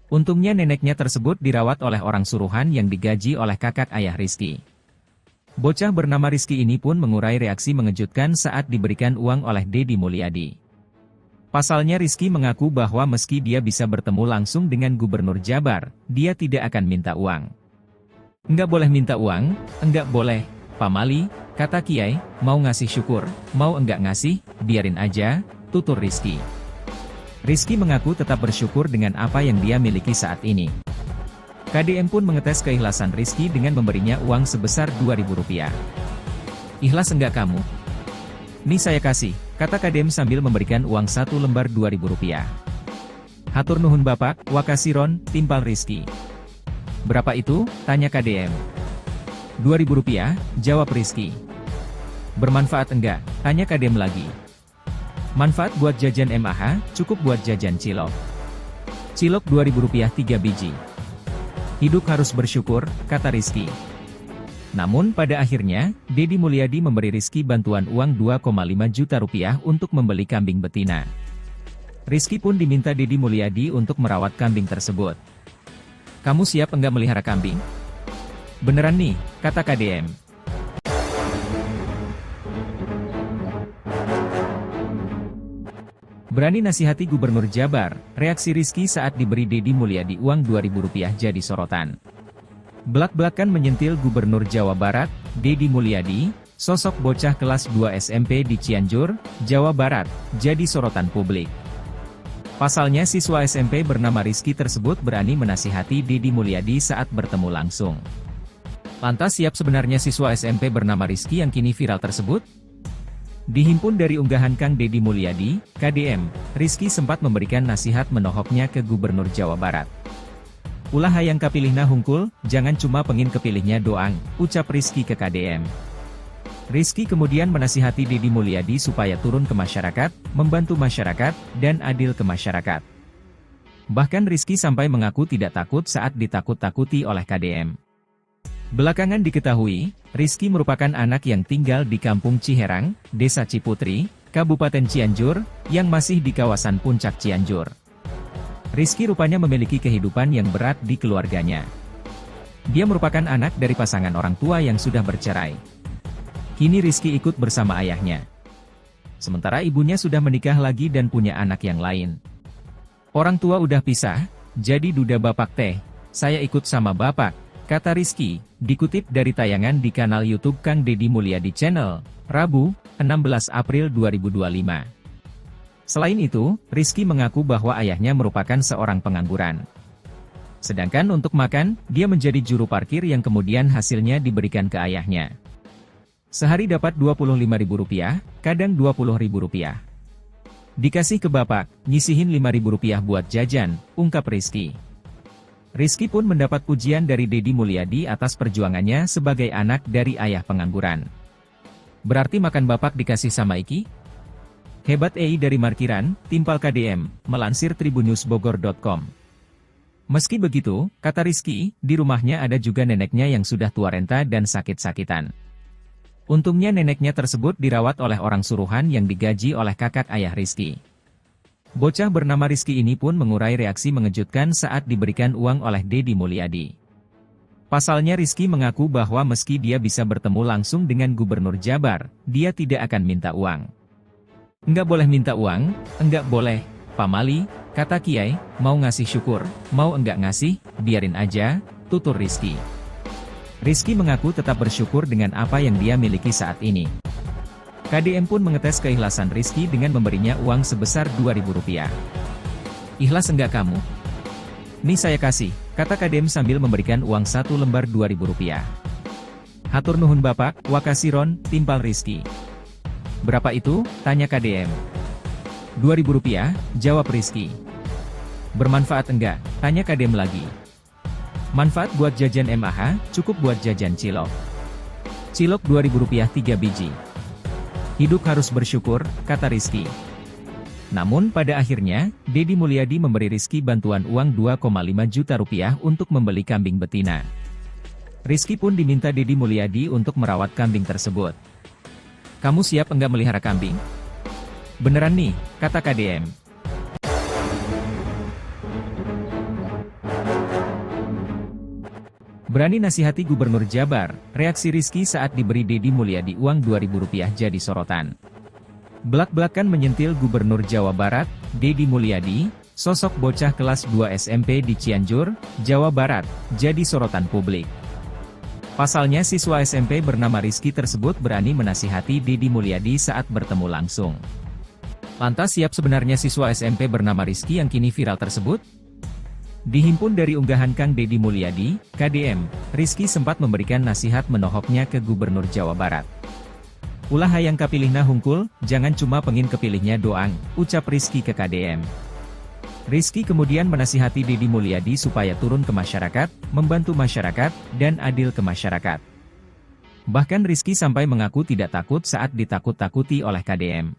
Untungnya neneknya tersebut dirawat oleh orang suruhan yang digaji oleh kakak ayah Rizky. Bocah bernama Rizky ini pun mengurai reaksi mengejutkan saat diberikan uang oleh Deddy Mulyadi. Pasalnya Rizky mengaku bahwa meski dia bisa bertemu langsung dengan Gubernur Jabar, dia tidak akan minta uang. Enggak boleh minta uang, enggak boleh, Pak Mali, kata Kiai, mau ngasih syukur, mau enggak ngasih, biarin aja, tutur Rizky. Rizky mengaku tetap bersyukur dengan apa yang dia miliki saat ini. KDM pun mengetes keikhlasan Rizky dengan memberinya uang sebesar Rp2.000. Ikhlas enggak kamu? Nih saya kasih, kata KDM sambil memberikan uang 1 lembar Rp2.000. Hatur nuhun bapak, wakasiron, timpal Rizky. Berapa itu? Tanya KDM. Rp2.000, jawab Rizky. Bermanfaat enggak? Tanya KDM lagi. Manfaat buat jajan MAH, cukup buat jajan cilok. Cilok Rp2.000 3 biji. Hidup harus bersyukur, kata Rizky. Namun pada akhirnya, Deddy Mulyadi memberi Rizky bantuan uang Rp2,5 juta untuk membeli kambing betina. Rizky pun diminta Deddy Mulyadi untuk merawat kambing tersebut. Kamu siap enggak melihara kambing? Beneran nih, kata KDM. Berani nasihati Gubernur Jabar, reaksi Rizky saat diberi Deddy Mulyadi uang Rp2.000 jadi sorotan. Belak-belakan menyentil Gubernur Jawa Barat, Deddy Mulyadi, sosok bocah kelas 2 SMP di Cianjur, Jawa Barat, jadi sorotan publik. Pasalnya siswa SMP bernama Rizky tersebut berani menasihati Deddy Mulyadi saat bertemu langsung. Lantas siap sebenarnya siswa SMP bernama Rizky yang kini viral tersebut? Dihimpun dari unggahan Kang Deddy Mulyadi, KDM, Rizky sempat memberikan nasihat menohoknya ke Gubernur Jawa Barat. Ulah hayang kapilihna hungkul, jangan cuma pengin kepilihnya doang, ucap Rizky ke KDM. Rizky kemudian menasihati Deddy Mulyadi supaya turun ke masyarakat, membantu masyarakat, dan adil ke masyarakat. Bahkan Rizky sampai mengaku tidak takut saat ditakut-takuti oleh KDM. Belakangan diketahui, Rizky merupakan anak yang tinggal di Kampung Ciherang, Desa Ciputri, Kabupaten Cianjur, yang masih di kawasan Puncak Cianjur. Rizky rupanya memiliki kehidupan yang berat di keluarganya. Dia merupakan anak dari pasangan orang tua yang sudah bercerai. Kini Rizky ikut bersama ayahnya. Sementara ibunya sudah menikah lagi dan punya anak yang lain. Orang tua udah pisah, jadi duda bapak teh, saya ikut sama bapak, kata Rizky, dikutip dari tayangan di kanal YouTube Kang Deddy Mulyadi Channel, Rabu, 16 April 2025. Selain itu, Rizky mengaku bahwa ayahnya merupakan seorang pengangguran. Sedangkan untuk makan, dia menjadi juru parkir yang kemudian hasilnya diberikan ke ayahnya. Sehari dapat Rp25.000, kadang Rp20.000. Dikasih ke bapak, nyisihin Rp5.000 buat jajan, ungkap Rizky. Rizky pun mendapat pujian dari Deddy Mulyadi atas perjuangannya sebagai anak dari ayah pengangguran. Berarti makan bapak dikasih sama Iki? Hebat dari markiran, timpal KDM, melansir tribunnewsbogor.com. Meski begitu, kata Rizky, di rumahnya ada juga neneknya yang sudah tua renta dan sakit-sakitan. Untungnya neneknya tersebut dirawat oleh orang suruhan yang digaji oleh kakak ayah Rizky. Bocah bernama Rizky ini pun mengurai reaksi mengejutkan saat diberikan uang oleh Deddy Mulyadi. Pasalnya Rizky mengaku bahwa meski dia bisa bertemu langsung dengan Gubernur Jabar, dia tidak akan minta uang. Enggak boleh minta uang, enggak boleh, Pak Mali, kata Kiai, mau ngasih syukur, mau enggak ngasih, biarin aja, tutur Rizky. Rizky mengaku tetap bersyukur dengan apa yang dia miliki saat ini. KDM pun mengetes keikhlasan Rizky dengan memberinya uang sebesar Rp2.000. "Ikhlas enggak kamu? Nih saya kasih," kata KDM sambil memberikan uang 1 lembar Rp2.000. "Hatur nuhun Bapak, wakasiron," timpal Rizky. "Berapa itu?" tanya KDM. "Rp2.000, jawab Rizky. "Bermanfaat enggak?" tanya KDM lagi. "Manfaat buat jajan MAH, cukup buat jajan cilok. Cilok Rp2.000 3 biji. Hidup harus bersyukur," kata Rizky. Namun pada akhirnya, Deddy Mulyadi memberi Rizky bantuan uang Rp2,5 juta untuk membeli kambing betina. Rizky pun diminta Deddy Mulyadi untuk merawat kambing tersebut. "Kamu siap enggak melihara kambing?" "Beneran nih," kata KDM. Berani nasihati Gubernur Jabar, reaksi Rizky saat diberi Deddy Mulyadi uang Rp2.000 jadi sorotan. Belak-belakan menyentil Gubernur Jawa Barat, Deddy Mulyadi, sosok bocah kelas 2 SMP di Cianjur, Jawa Barat, jadi sorotan publik. Pasalnya siswa SMP bernama Rizky tersebut berani menasihati Deddy Mulyadi saat bertemu langsung. Lantas siap sebenarnya siswa SMP bernama Rizky yang kini viral tersebut? Dihimpun dari unggahan Kang Deddy Mulyadi, KDM, Rizky sempat memberikan nasihat menohoknya ke Gubernur Jawa Barat. "Ulah hayang kapilihna hungkul, jangan cuma pengin kepilihnya doang," ucap Rizky ke KDM. Rizky kemudian menasihati Deddy Mulyadi supaya turun ke masyarakat, membantu masyarakat, dan adil ke masyarakat. Bahkan Rizky sampai mengaku tidak takut saat ditakut-takuti oleh KDM.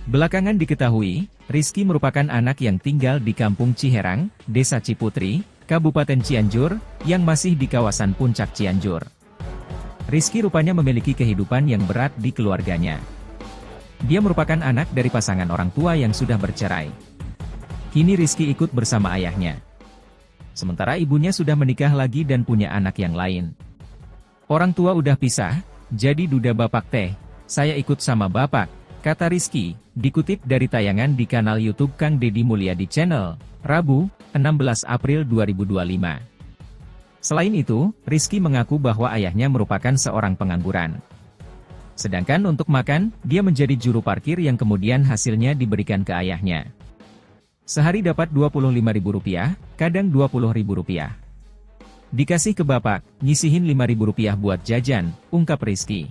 Belakangan diketahui, Rizky merupakan anak yang tinggal di Kampung Ciherang, Desa Ciputri, Kabupaten Cianjur, yang masih di kawasan Puncak Cianjur. Rizky rupanya memiliki kehidupan yang berat di keluarganya. Dia merupakan anak dari pasangan orang tua yang sudah bercerai. Kini Rizky ikut bersama ayahnya. Sementara ibunya sudah menikah lagi dan punya anak yang lain. "Orang tua udah pisah, jadi duda bapak teh, saya ikut sama bapak," kata Rizky, dikutip dari tayangan di kanal YouTube Kang Deddy Mulyadi Channel, Rabu, 16 April 2025. Selain itu, Rizky mengaku bahwa ayahnya merupakan seorang pengangguran. Sedangkan untuk makan, dia menjadi juru parkir yang kemudian hasilnya diberikan ke ayahnya. Sehari dapat Rp25.000, kadang Rp20.000. "Dikasih ke bapak, nyisihin Rp5.000 buat jajan," ungkap Rizky.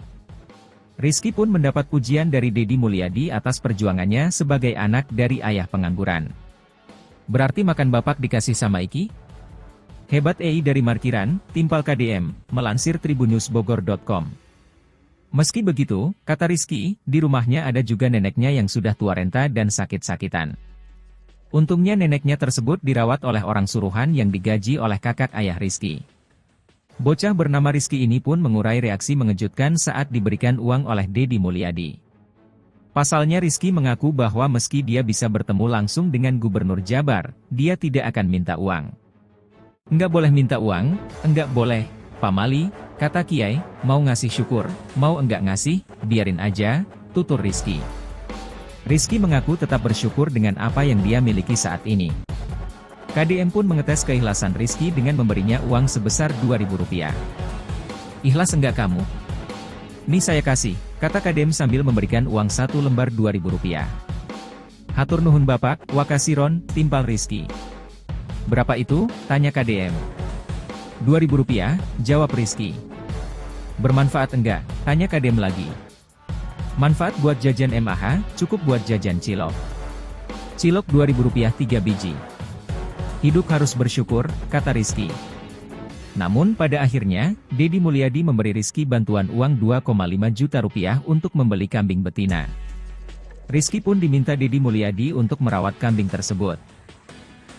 Rizky pun mendapat pujian dari Deddy Mulyadi atas perjuangannya sebagai anak dari ayah pengangguran. "Berarti makan bapak dikasih sama Iki? Hebat dari markiran," timpal KDM, melansir tribunnews.bogor.com. Meski begitu, kata Rizky, di rumahnya ada juga neneknya yang sudah tua renta dan sakit-sakitan. Untungnya neneknya tersebut dirawat oleh orang suruhan yang digaji oleh kakak ayah Rizky. Bocah bernama Rizky ini pun mengurai reaksi mengejutkan saat diberikan uang oleh Deddy Mulyadi. Pasalnya Rizky mengaku bahwa meski dia bisa bertemu langsung dengan Gubernur Jabar, dia tidak akan minta uang. "Enggak boleh minta uang, enggak boleh, pamali," kata Kiai, "mau ngasih syukur, mau enggak ngasih, biarin aja," tutur Rizky. Rizky mengaku tetap bersyukur dengan apa yang dia miliki saat ini. KDM pun mengetes keikhlasan Rizky dengan memberinya uang sebesar Rp2.000. "Ikhlas enggak kamu? Nih saya kasih," kata KDM sambil memberikan uang 1 lembar Rp2.000. "Hatur nuhun Bapak, wakasiron," timpal Rizky. "Berapa itu?" tanya KDM. "Rp2.000, jawab Rizky. "Bermanfaat enggak?" tanya KDM lagi. "Manfaat buat jajan MAH, cukup buat jajan cilok. Cilok Rp2.000 3 biji. Hidup harus bersyukur," kata Rizky. Namun pada akhirnya, Deddy Mulyadi memberi Rizky bantuan uang Rp2,5 juta untuk membeli kambing betina. Rizky pun diminta Deddy Mulyadi untuk merawat kambing tersebut.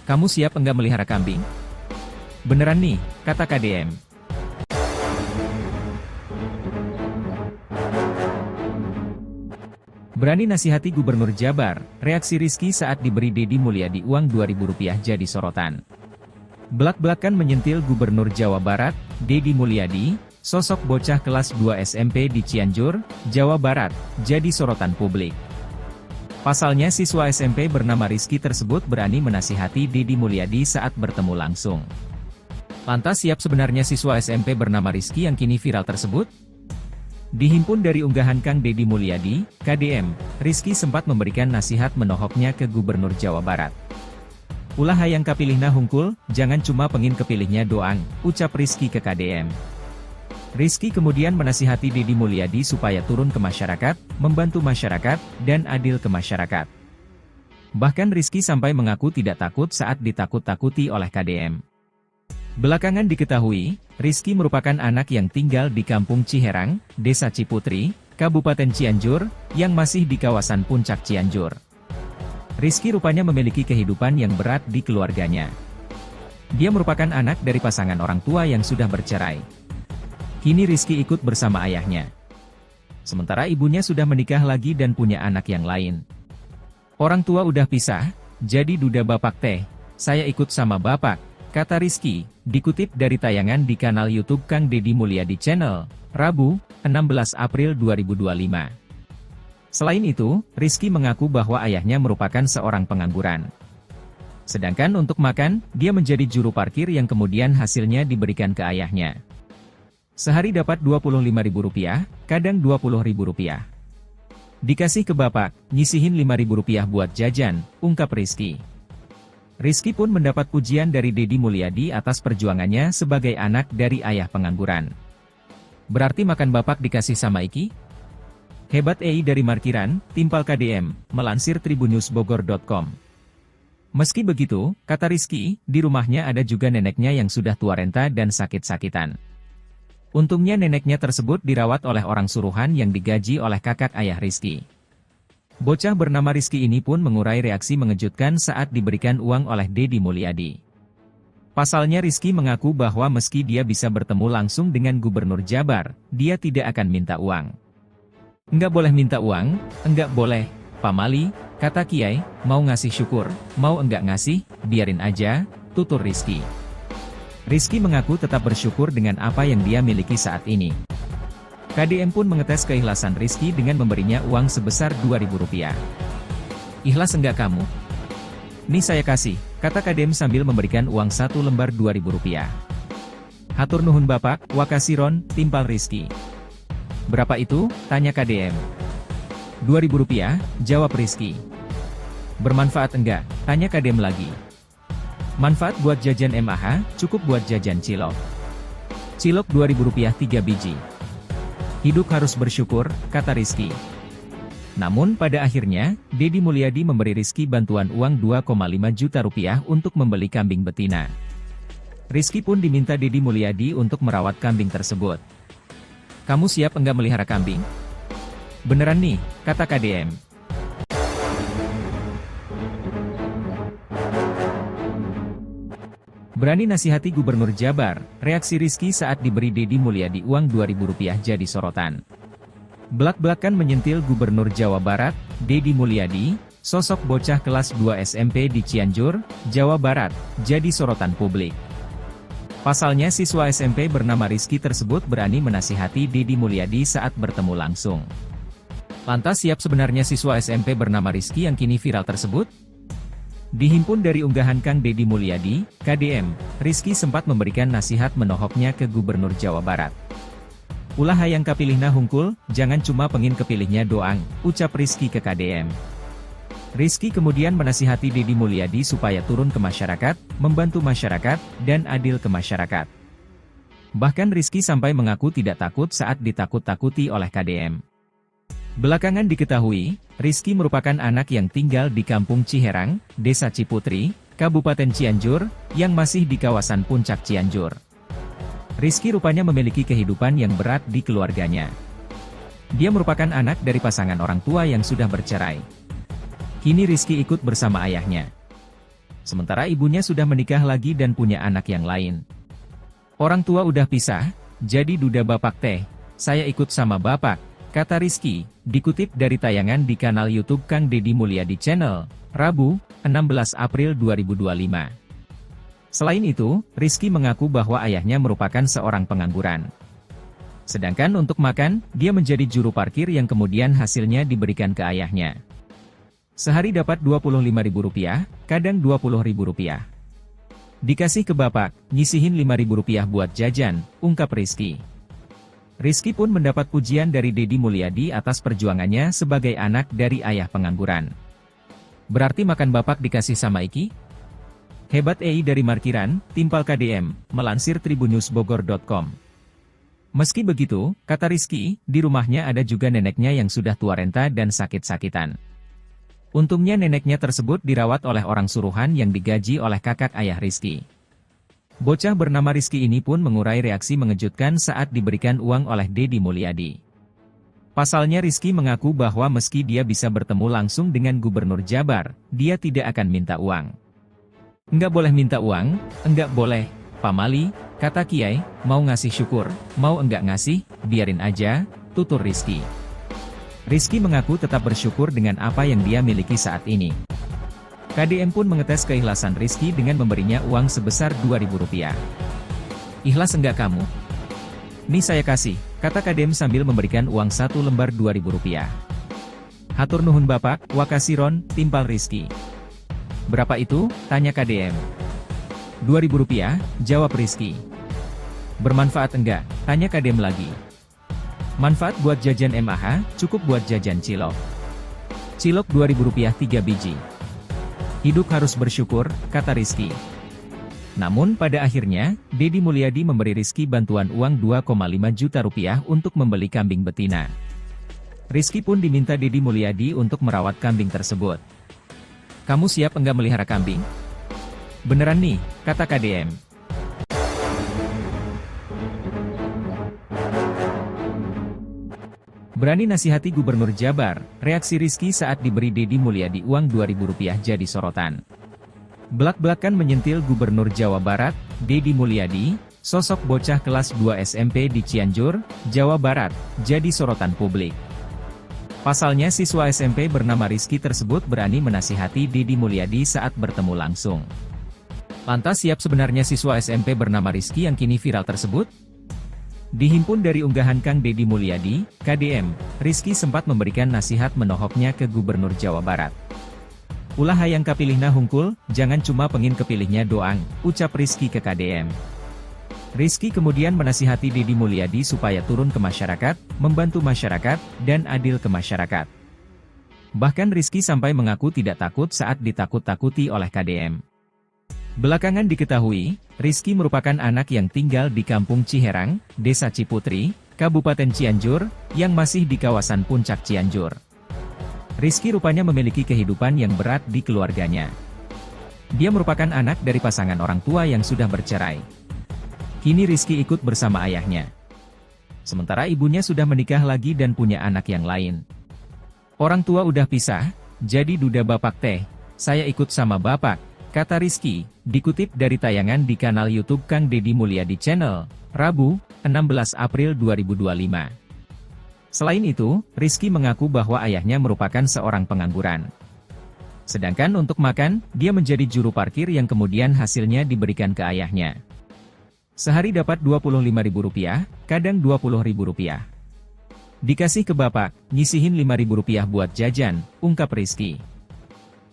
"Kamu siap enggak melihara kambing?" "Beneran nih," kata KDM. Berani nasihati Gubernur Jabar, reaksi Rizky saat diberi Deddy Mulyadi uang Rp2.000 jadi sorotan. Belak-belakan menyentil Gubernur Jawa Barat, Deddy Mulyadi, sosok bocah kelas 2 SMP di Cianjur, Jawa Barat, jadi sorotan publik. Pasalnya siswa SMP bernama Rizky tersebut berani menasihati Deddy Mulyadi saat bertemu langsung. Lantas siap sebenarnya siswa SMP bernama Rizky yang kini viral tersebut? Dihimpun dari unggahan Kang Deddy Mulyadi, KDM, Rizky sempat memberikan nasihat menohoknya ke Gubernur Jawa Barat. Ulah hayang kapilihna hungkul, jangan cuma pengin kepilihnya doang, ucap Rizky ke KDM. Rizky kemudian menasihati Deddy Mulyadi supaya turun ke masyarakat, membantu masyarakat, dan adil ke masyarakat. Bahkan Rizky sampai mengaku tidak takut saat ditakut-takuti oleh KDM. Belakangan diketahui, Rizky merupakan anak yang tinggal di Kampung Ciherang, Desa Ciputri, Kabupaten Cianjur, yang masih di kawasan Puncak Cianjur. Rizky rupanya memiliki kehidupan yang berat di keluarganya. Dia merupakan anak dari pasangan orang tua yang sudah bercerai. Kini Rizky ikut bersama ayahnya. Sementara ibunya sudah menikah lagi dan punya anak yang lain. Orang tua udah pisah, jadi duda bapak teh, saya ikut sama bapak, kata Rizky, dikutip dari tayangan di kanal YouTube Kang Deddy Mulyadi Channel, Rabu, 16 April 2025. Selain itu, Rizky mengaku bahwa ayahnya merupakan seorang pengangguran. Sedangkan untuk makan, dia menjadi juru parkir yang kemudian hasilnya diberikan ke ayahnya. Sehari dapat Rp25.000, kadang Rp20.000. Dikasih ke bapak, nyisihin Rp5.000 buat jajan, ungkap Rizky. Rizky pun mendapat pujian dari Deddy Mulyadi atas perjuangannya sebagai anak dari ayah pengangguran. Berarti makan bapak dikasih sama Iki? Hebat dari Markiran, Timpal KDM, melansir tribunnews.bogor.com. Meski begitu, kata Rizky, di rumahnya ada juga neneknya yang sudah tua renta dan sakit-sakitan. Untungnya neneknya tersebut dirawat oleh orang suruhan yang digaji oleh kakak ayah Rizky. Bocah bernama Rizky ini pun mengurai reaksi mengejutkan saat diberikan uang oleh Deddy Mulyadi. Pasalnya Rizky mengaku bahwa meski dia bisa bertemu langsung dengan Gubernur Jabar, dia tidak akan minta uang. Enggak boleh minta uang, enggak boleh, Pak Mali, kata Kiai, mau ngasih syukur, mau enggak ngasih, biarin aja, tutur Rizky. Rizky mengaku tetap bersyukur dengan apa yang dia miliki saat ini. KDM pun mengetes keikhlasan Rizky dengan memberinya uang sebesar Rp2.000. Ikhlas enggak kamu? Nih saya kasih, kata KDM sambil memberikan uang 1 lembar Rp2.000. Hatur nuhun bapak, wakasiron, timpal Rizky. Berapa itu? Tanya KDM. Rp2.000, jawab Rizky. Bermanfaat enggak? Tanya KDM lagi. Manfaat buat jajan MAH, cukup buat jajan cilok. Cilok Rp2.000 3 biji. Hidup harus bersyukur, kata Rizky. Namun pada akhirnya, Deddy Mulyadi memberi Rizky bantuan uang Rp2,5 juta untuk membeli kambing betina. Rizky pun diminta Deddy Mulyadi untuk merawat kambing tersebut. Kamu siap enggak melihara kambing? Beneran nih, kata KDM. Berani nasihati Gubernur Jabar, reaksi Rizky saat diberi Deddy Mulyadi uang Rp2.000 jadi sorotan. Belak-belakan menyentil Gubernur Jawa Barat, Deddy Mulyadi, sosok bocah kelas 2 SMP di Cianjur, Jawa Barat, jadi sorotan publik. Pasalnya siswa SMP bernama Rizky tersebut berani menasihati Deddy Mulyadi saat bertemu langsung. Lantas siap sebenarnya siswa SMP bernama Rizky yang kini viral tersebut? Dihimpun dari unggahan Kang Deddy Mulyadi, KDM, Rizky sempat memberikan nasihat menohoknya ke Gubernur Jawa Barat. Ulah hayang kapilihna hungkul, jangan cuma pengin kepilihnya doang, ucap Rizky ke KDM. Rizky kemudian menasihati Deddy Mulyadi supaya turun ke masyarakat, membantu masyarakat, dan adil ke masyarakat. Bahkan Rizky sampai mengaku tidak takut saat ditakut-takuti oleh KDM. Belakangan diketahui, Rizky merupakan anak yang tinggal di Kampung Ciherang, Desa Ciputri, Kabupaten Cianjur, yang masih di kawasan Puncak Cianjur. Rizky rupanya memiliki kehidupan yang berat di keluarganya. Dia merupakan anak dari pasangan orang tua yang sudah bercerai. Kini Rizky ikut bersama ayahnya. Sementara ibunya sudah menikah lagi dan punya anak yang lain. Orang tua udah pisah, jadi duda bapak teh, saya ikut sama bapak, kata Rizky, dikutip dari tayangan di kanal YouTube Kang Deddy Mulyadi Channel, Rabu, 16 April 2025. Selain itu, Rizky mengaku bahwa ayahnya merupakan seorang pengangguran. Sedangkan untuk makan, dia menjadi juru parkir yang kemudian hasilnya diberikan ke ayahnya. Sehari dapat Rp25.000, kadang Rp20.000. Dikasih ke bapak, nyisihin Rp5.000 buat jajan, ungkap Rizky. Rizky pun mendapat pujian dari Deddy Mulyadi atas perjuangannya sebagai anak dari ayah pengangguran. Berarti makan bapak dikasih sama Iki? Hebat EI dari Markiran, timpal KDM, melansir tribunnewsbogor.com. Meski begitu, kata Rizky, di rumahnya ada juga neneknya yang sudah tua renta dan sakit-sakitan. Untungnya neneknya tersebut dirawat oleh orang suruhan yang digaji oleh kakak ayah Rizky. Bocah bernama Rizky ini pun mengurai reaksi mengejutkan saat diberikan uang oleh Deddy Mulyadi. Pasalnya Rizky mengaku bahwa meski dia bisa bertemu langsung dengan Gubernur Jabar, dia tidak akan minta uang. Enggak boleh minta uang, enggak boleh, Pak Mali, kata Kiai, mau ngasih syukur, mau enggak ngasih, biarin aja, tutur Rizky. Rizky mengaku tetap bersyukur dengan apa yang dia miliki saat ini. KDM pun mengetes keikhlasan Rizky dengan memberinya uang sebesar Rp2.000. Ikhlas enggak kamu? Nih saya kasih, kata KDM sambil memberikan uang 1 lembar Rp2.000. Hatur nuhun bapak, wakasiron, timpal Rizky. Berapa itu? Tanya KDM. Rp2.000, jawab Rizky. Bermanfaat enggak? Tanya KDM lagi. Manfaat buat jajan MAH, cukup buat jajan cilok. Cilok Rp2.000 3 biji. Hidup harus bersyukur, kata Rizky. Namun pada akhirnya, Deddy Mulyadi memberi Rizky bantuan uang Rp2,5 juta untuk membeli kambing betina. Rizky pun diminta Deddy Mulyadi untuk merawat kambing tersebut. Kamu siap enggak melihara kambing? Beneran nih, kata KDM. Berani nasihati Gubernur Jabar, reaksi Rizky saat diberi Deddy Mulyadi uang Rp2.000 jadi sorotan. Belak-belakan menyentil Gubernur Jawa Barat, Deddy Mulyadi, sosok bocah kelas 2 SMP di Cianjur, Jawa Barat, jadi sorotan publik. Pasalnya siswa SMP bernama Rizky tersebut berani menasihati Deddy Mulyadi saat bertemu langsung. Lantas siap sebenarnya siswa SMP bernama Rizky yang kini viral tersebut? Dihimpun dari unggahan Kang Deddy Mulyadi, KDM, Rizky sempat memberikan nasihat menohoknya ke Gubernur Jawa Barat. Ulah hayang kapilihna hungkul, jangan cuma pengin kepilihnya doang, ucap Rizky ke KDM. Rizky kemudian menasihati Deddy Mulyadi supaya turun ke masyarakat, membantu masyarakat, dan adil ke masyarakat. Bahkan Rizky sampai mengaku tidak takut saat ditakut-takuti oleh KDM. Belakangan diketahui, Rizky merupakan anak yang tinggal di Kampung Ciherang, Desa Ciputri, Kabupaten Cianjur, yang masih di kawasan Puncak Cianjur. Rizky rupanya memiliki kehidupan yang berat di keluarganya. Dia merupakan anak dari pasangan orang tua yang sudah bercerai. Kini Rizky ikut bersama ayahnya. Sementara ibunya sudah menikah lagi dan punya anak yang lain. Orang tua udah pisah, jadi duda bapak teh, saya ikut sama bapak, kata Rizky, dikutip dari tayangan di kanal YouTube Kang Deddy Mulyadi Channel, Rabu, 16 April 2025. Selain itu, Rizky mengaku bahwa ayahnya merupakan seorang pengangguran. Sedangkan untuk makan, dia menjadi juru parkir yang kemudian hasilnya diberikan ke ayahnya. Sehari dapat Rp25.000, kadang Rp20.000. Dikasih ke bapak, nyisihin Rp5.000 buat jajan, ungkap Rizky.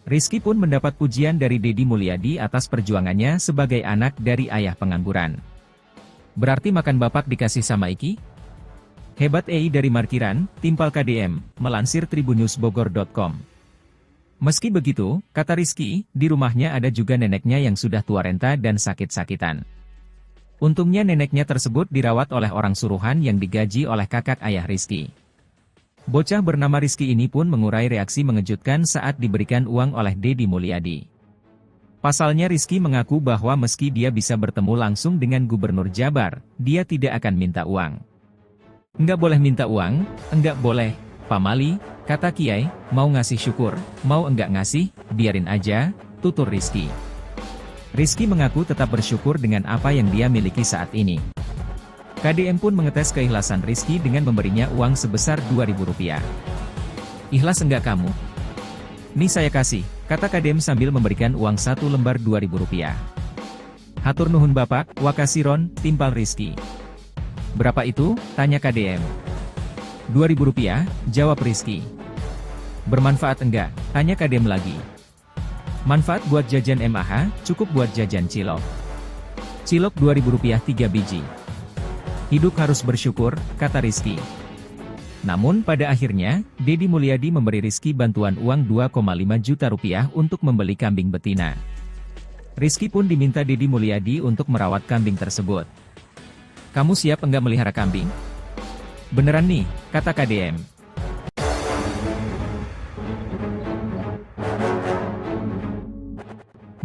Rizky pun mendapat pujian dari Deddy Mulyadi atas perjuangannya sebagai anak dari ayah pengangguran. Berarti makan bapak dikasih sama Iki? Hebat EI dari Markiran, timpal KDM, melansir tribunnewsbogor.com. Meski begitu, kata Rizky, di rumahnya ada juga neneknya yang sudah tua renta dan sakit-sakitan. Untungnya neneknya tersebut dirawat oleh orang suruhan yang digaji oleh kakak ayah Rizky. Bocah bernama Rizky ini pun mengurai reaksi mengejutkan saat diberikan uang oleh Deddy Mulyadi. Pasalnya Rizky mengaku bahwa meski dia bisa bertemu langsung dengan Gubernur Jabar, dia tidak akan minta uang. Enggak boleh minta uang, enggak boleh, Pak Mali, kata Kiai, mau ngasih syukur, mau enggak ngasih, biarin aja, tutur Rizky. Rizky mengaku tetap bersyukur dengan apa yang dia miliki saat ini. KDM pun mengetes keikhlasan Rizky dengan memberinya uang sebesar Rp2.000. Ikhlas enggak kamu? Nih saya kasih, kata KDM sambil memberikan uang 1 lembar Rp2.000. Hatur nuhun bapak, wakasiron, timpal Rizky. Berapa itu? Tanya KDM. Rp2.000, jawab Rizky. Bermanfaat enggak? Tanya KDM lagi. Manfaat buat jajan MAH, cukup buat jajan cilok. Cilok Rp2.000 3 biji. Hidup harus bersyukur, kata Rizky. Namun pada akhirnya, Deddy Mulyadi memberi Rizky bantuan uang Rp2,5 juta untuk membeli kambing betina. Rizky pun diminta Deddy Mulyadi untuk merawat kambing tersebut. Kamu siap enggak melihara kambing? Beneran nih, kata KDM.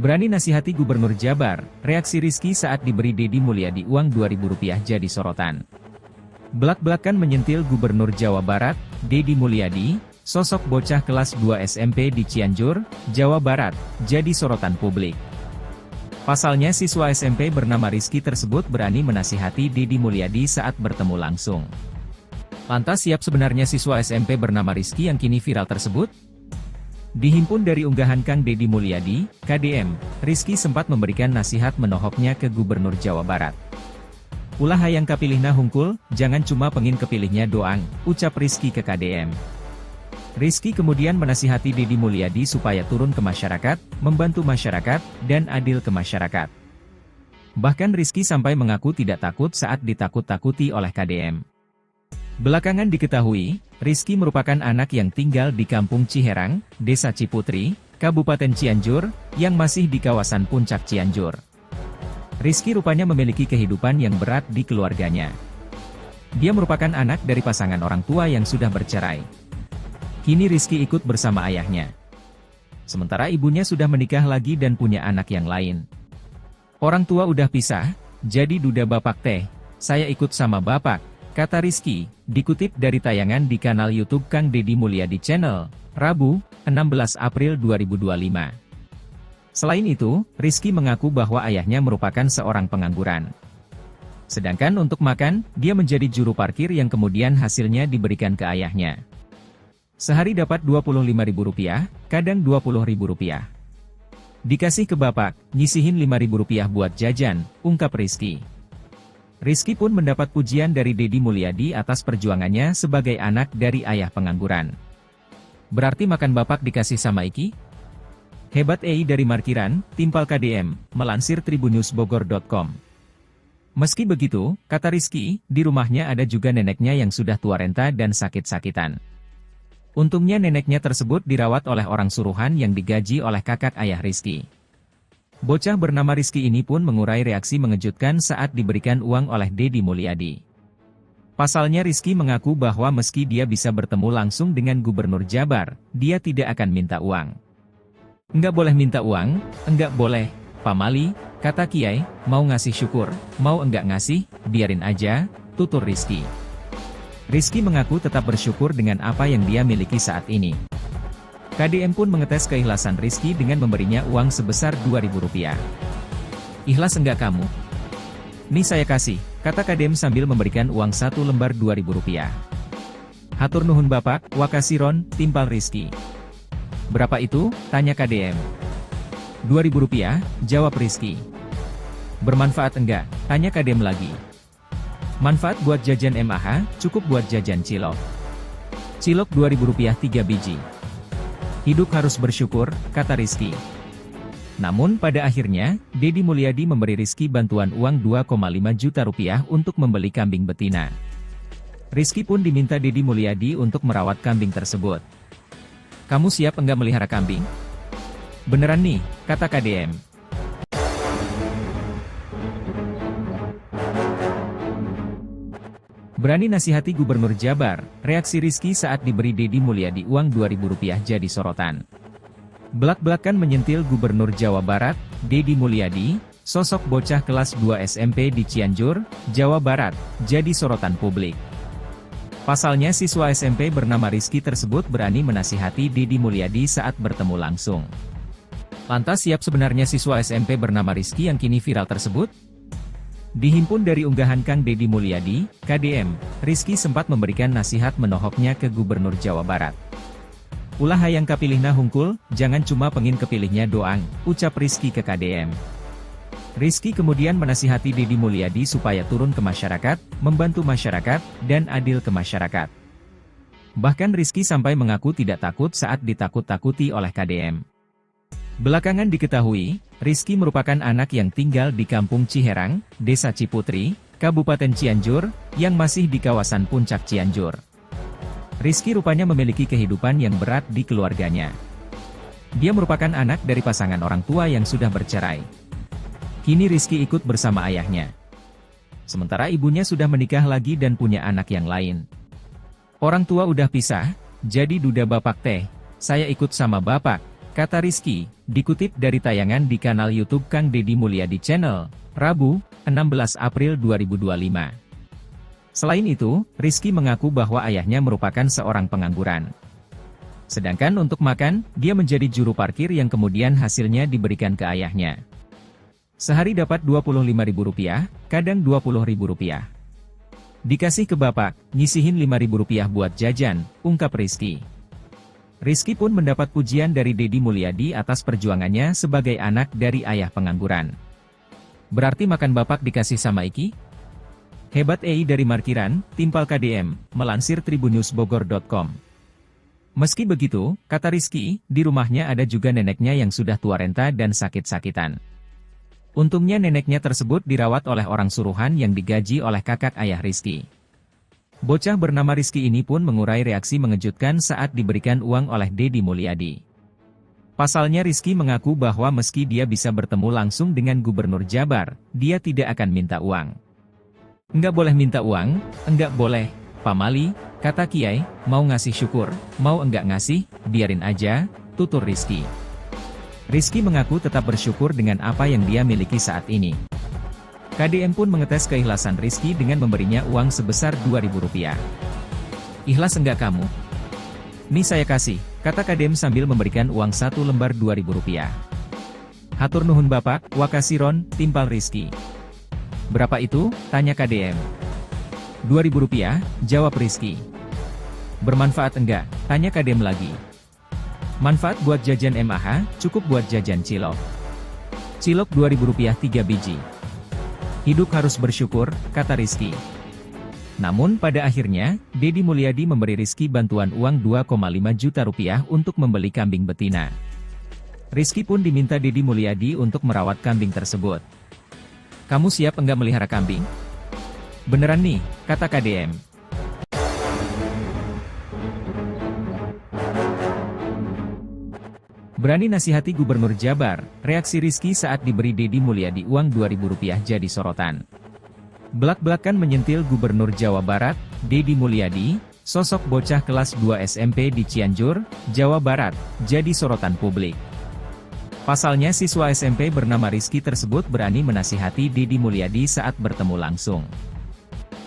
Berani nasihati Gubernur Jabar, reaksi Rizky saat diberi Deddy Mulyadi uang Rp2.000 jadi sorotan. Belak-belakan menyentil Gubernur Jawa Barat, Deddy Mulyadi, sosok bocah kelas 2 SMP di Cianjur, Jawa Barat, jadi sorotan publik. Pasalnya siswa SMP bernama Rizky tersebut berani menasihati Deddy Mulyadi saat bertemu langsung. Lantas siap sebenarnya siswa SMP bernama Rizky yang kini viral tersebut? Dihimpun dari unggahan Kang Deddy Mulyadi, KDM, Rizky sempat memberikan nasihat menohoknya ke Gubernur Jawa Barat. Ulah hayang kapilihna hungkul, jangan cuma pengin kepilihnya doang, ucap Rizky ke KDM. Rizky kemudian menasihati Deddy Mulyadi supaya turun ke masyarakat, membantu masyarakat, dan adil ke masyarakat. Bahkan Rizky sampai mengaku tidak takut saat ditakut-takuti oleh KDM. Belakangan diketahui, Rizky merupakan anak yang tinggal di Kampung Ciherang, Desa Ciputri, Kabupaten Cianjur, yang masih di kawasan Puncak Cianjur. Rizky rupanya memiliki kehidupan yang berat di keluarganya. Dia merupakan anak dari pasangan orang tua yang sudah bercerai. Kini Rizky ikut bersama ayahnya. Sementara ibunya sudah menikah lagi dan punya anak yang lain. Orang tua udah pisah, jadi duda bapak teh, saya ikut sama bapak, kata Rizky, dikutip dari tayangan di kanal YouTube Kang Deddy Mulyadi Channel, Rabu, 16 April 2025. Selain itu, Rizky mengaku bahwa ayahnya merupakan seorang pengangguran. Sedangkan untuk makan, dia menjadi juru parkir yang kemudian hasilnya diberikan ke ayahnya. Sehari dapat Rp25.000, kadang Rp20.000. Dikasih ke bapak, nyisihin Rp5.000 buat jajan, ungkap Rizky. Rizky pun mendapat pujian dari Deddy Mulyadi atas perjuangannya sebagai anak dari ayah pengangguran. Berarti makan bapak dikasih sama Iki? Hebat dari Markiran, Timpal KDM, melansir tribunnews.bogor.com. Meski begitu, kata Rizky, di rumahnya ada juga neneknya yang sudah tua renta dan sakit-sakitan. Untungnya neneknya tersebut dirawat oleh orang suruhan yang digaji oleh kakak ayah Rizky. Bocah bernama Rizky ini pun mengurai reaksi mengejutkan saat diberikan uang oleh Deddy Mulyadi. Pasalnya Rizky mengaku bahwa meski dia bisa bertemu langsung dengan Gubernur Jabar, dia tidak akan minta uang. Enggak boleh minta uang, enggak boleh, pamali, kata Kiai, mau ngasih syukur, mau enggak ngasih, biarin aja, tutur Rizky. Rizky mengaku tetap bersyukur dengan apa yang dia miliki saat ini. KDM pun mengetes keikhlasan Rizky dengan memberinya uang sebesar Rp2.000. Ikhlas enggak kamu? Nih saya kasih, kata KDM sambil memberikan uang 1 lembar Rp2.000. Hatur nuhun bapak, wakasiron, timpal Rizky. Berapa itu? Tanya KDM. Rp2.000, jawab Rizky. Bermanfaat enggak? Tanya KDM lagi. Manfaat buat jajan MAH, cukup buat jajan cilok. Cilok Rp2.000 3 biji. Hidup harus bersyukur, kata Rizky. Namun pada akhirnya, Deddy Mulyadi memberi Rizky bantuan uang Rp2,5 juta untuk membeli kambing betina. Rizky pun diminta Deddy Mulyadi untuk merawat kambing tersebut. Kamu siap enggak melihara kambing? Beneran nih, kata KDM. Berani nasihati Gubernur Jabar, reaksi Rizky saat diberi Deddy Mulyadi uang Rp2.000 jadi sorotan. Belak-belakan menyentil Gubernur Jawa Barat, Deddy Mulyadi, sosok bocah kelas 2 SMP di Cianjur, Jawa Barat, jadi sorotan publik. Pasalnya siswa SMP bernama Rizky tersebut berani menasihati Deddy Mulyadi saat bertemu langsung. Lantas siap sebenarnya siswa SMP bernama Rizky yang kini viral tersebut? Dihimpun dari unggahan Kang Deddy Mulyadi, KDM, Rizky sempat memberikan nasihat menohoknya ke Gubernur Jawa Barat. Ulah hayang kapilihna hungkul, jangan cuma pengin kepilihnya doang, ucap Rizky ke KDM. Rizky kemudian menasihati Deddy Mulyadi supaya turun ke masyarakat, membantu masyarakat, dan adil ke masyarakat. Bahkan Rizky sampai mengaku tidak takut saat ditakut-takuti oleh KDM. Belakangan diketahui, Rizky merupakan anak yang tinggal di Kampung Ciherang, Desa Ciputri, Kabupaten Cianjur, yang masih di kawasan Puncak Cianjur. Rizky rupanya memiliki kehidupan yang berat di keluarganya. Dia merupakan anak dari pasangan orang tua yang sudah bercerai. Kini Rizky ikut bersama ayahnya. Sementara ibunya sudah menikah lagi dan punya anak yang lain. Orang tua udah pisah, jadi duda bapak teh, saya ikut sama bapak, kata Rizky, dikutip dari tayangan di kanal YouTube Kang Deddy Mulyadi Channel, Rabu, 16 April 2025. Selain itu, Rizky mengaku bahwa ayahnya merupakan seorang pengangguran. Sedangkan untuk makan, dia menjadi juru parkir yang kemudian hasilnya diberikan ke ayahnya. Sehari dapat Rp25.000, kadang Rp20.000. Dikasih ke bapak, nyisihin Rp5.000 buat jajan, ungkap Rizky. Rizky pun mendapat pujian dari Deddy Mulyadi atas perjuangannya sebagai anak dari ayah pengangguran. Berarti makan bapak dikasih sama Iki? Hebat dari Markiran, Timpal KDM, melansir tribunnewsbogor.com. Meski begitu, kata Rizky, di rumahnya ada juga neneknya yang sudah tua renta dan sakit-sakitan. Untungnya neneknya tersebut dirawat oleh orang suruhan yang digaji oleh kakak ayah Rizky. Bocah bernama Rizky ini pun mengurai reaksi mengejutkan saat diberikan uang oleh Deddy Mulyadi. Pasalnya Rizky mengaku bahwa meski dia bisa bertemu langsung dengan Gubernur Jabar, dia tidak akan minta uang. Enggak boleh minta uang, enggak boleh, Pak Mali, kata Kiai, mau ngasih syukur, mau enggak ngasih, biarin aja, tutur Rizky. Rizky mengaku tetap bersyukur dengan apa yang dia miliki saat ini. KDM pun mengetes keikhlasan Rizky dengan memberinya uang sebesar Rp2.000. Ikhlas enggak kamu? Nih saya kasih, kata KDM sambil memberikan uang 1 lembar Rp2.000. Hatur nuhun bapak, wakasiron, timpal Rizky. Berapa itu? Tanya KDM. Rp2.000, jawab Rizky. Bermanfaat enggak? Tanya KDM lagi. Manfaat buat jajan MAH, cukup buat jajan cilok. Cilok Rp2.000 3 biji. Hidup harus bersyukur, kata Rizky. Namun pada akhirnya, Deddy Mulyadi memberi Rizky bantuan uang Rp2,5 juta untuk membeli kambing betina. Rizky pun diminta Deddy Mulyadi untuk merawat kambing tersebut. Kamu siap enggak melihara kambing? Beneran nih, kata KDM. Berani nasihati Gubernur Jabar, reaksi Rizky saat diberi Deddy Mulyadi uang Rp2.000 jadi sorotan. Belak-belakan menyentil Gubernur Jawa Barat, Deddy Mulyadi, sosok bocah kelas 2 SMP di Cianjur, Jawa Barat, jadi sorotan publik. Pasalnya siswa SMP bernama Rizky tersebut berani menasihati Deddy Mulyadi saat bertemu langsung.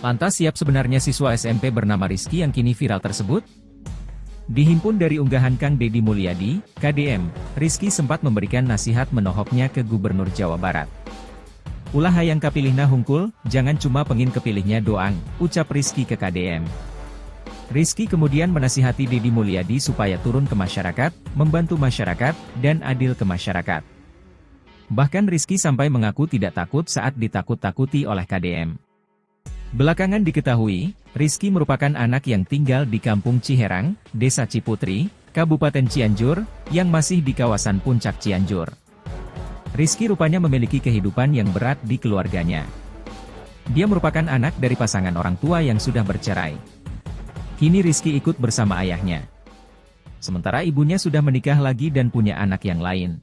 Lantas siap sebenarnya siswa SMP bernama Rizky yang kini viral tersebut? Dihimpun dari unggahan Kang Deddy Mulyadi, KDM, Rizky sempat memberikan nasihat menohoknya ke Gubernur Jawa Barat. Ulah hayang kapilihna hungkul, jangan cuma pengin kepilihnya doang, ucap Rizky ke KDM. Rizky kemudian menasihati Deddy Mulyadi supaya turun ke masyarakat, membantu masyarakat, dan adil ke masyarakat. Bahkan Rizky sampai mengaku tidak takut saat ditakut-takuti oleh KDM. Belakangan diketahui, Rizky merupakan anak yang tinggal di Kampung Ciherang, Desa Ciputri, Kabupaten Cianjur, yang masih di kawasan Puncak Cianjur. Rizky rupanya memiliki kehidupan yang berat di keluarganya. Dia merupakan anak dari pasangan orang tua yang sudah bercerai. Kini Rizky ikut bersama ayahnya. Sementara ibunya sudah menikah lagi dan punya anak yang lain.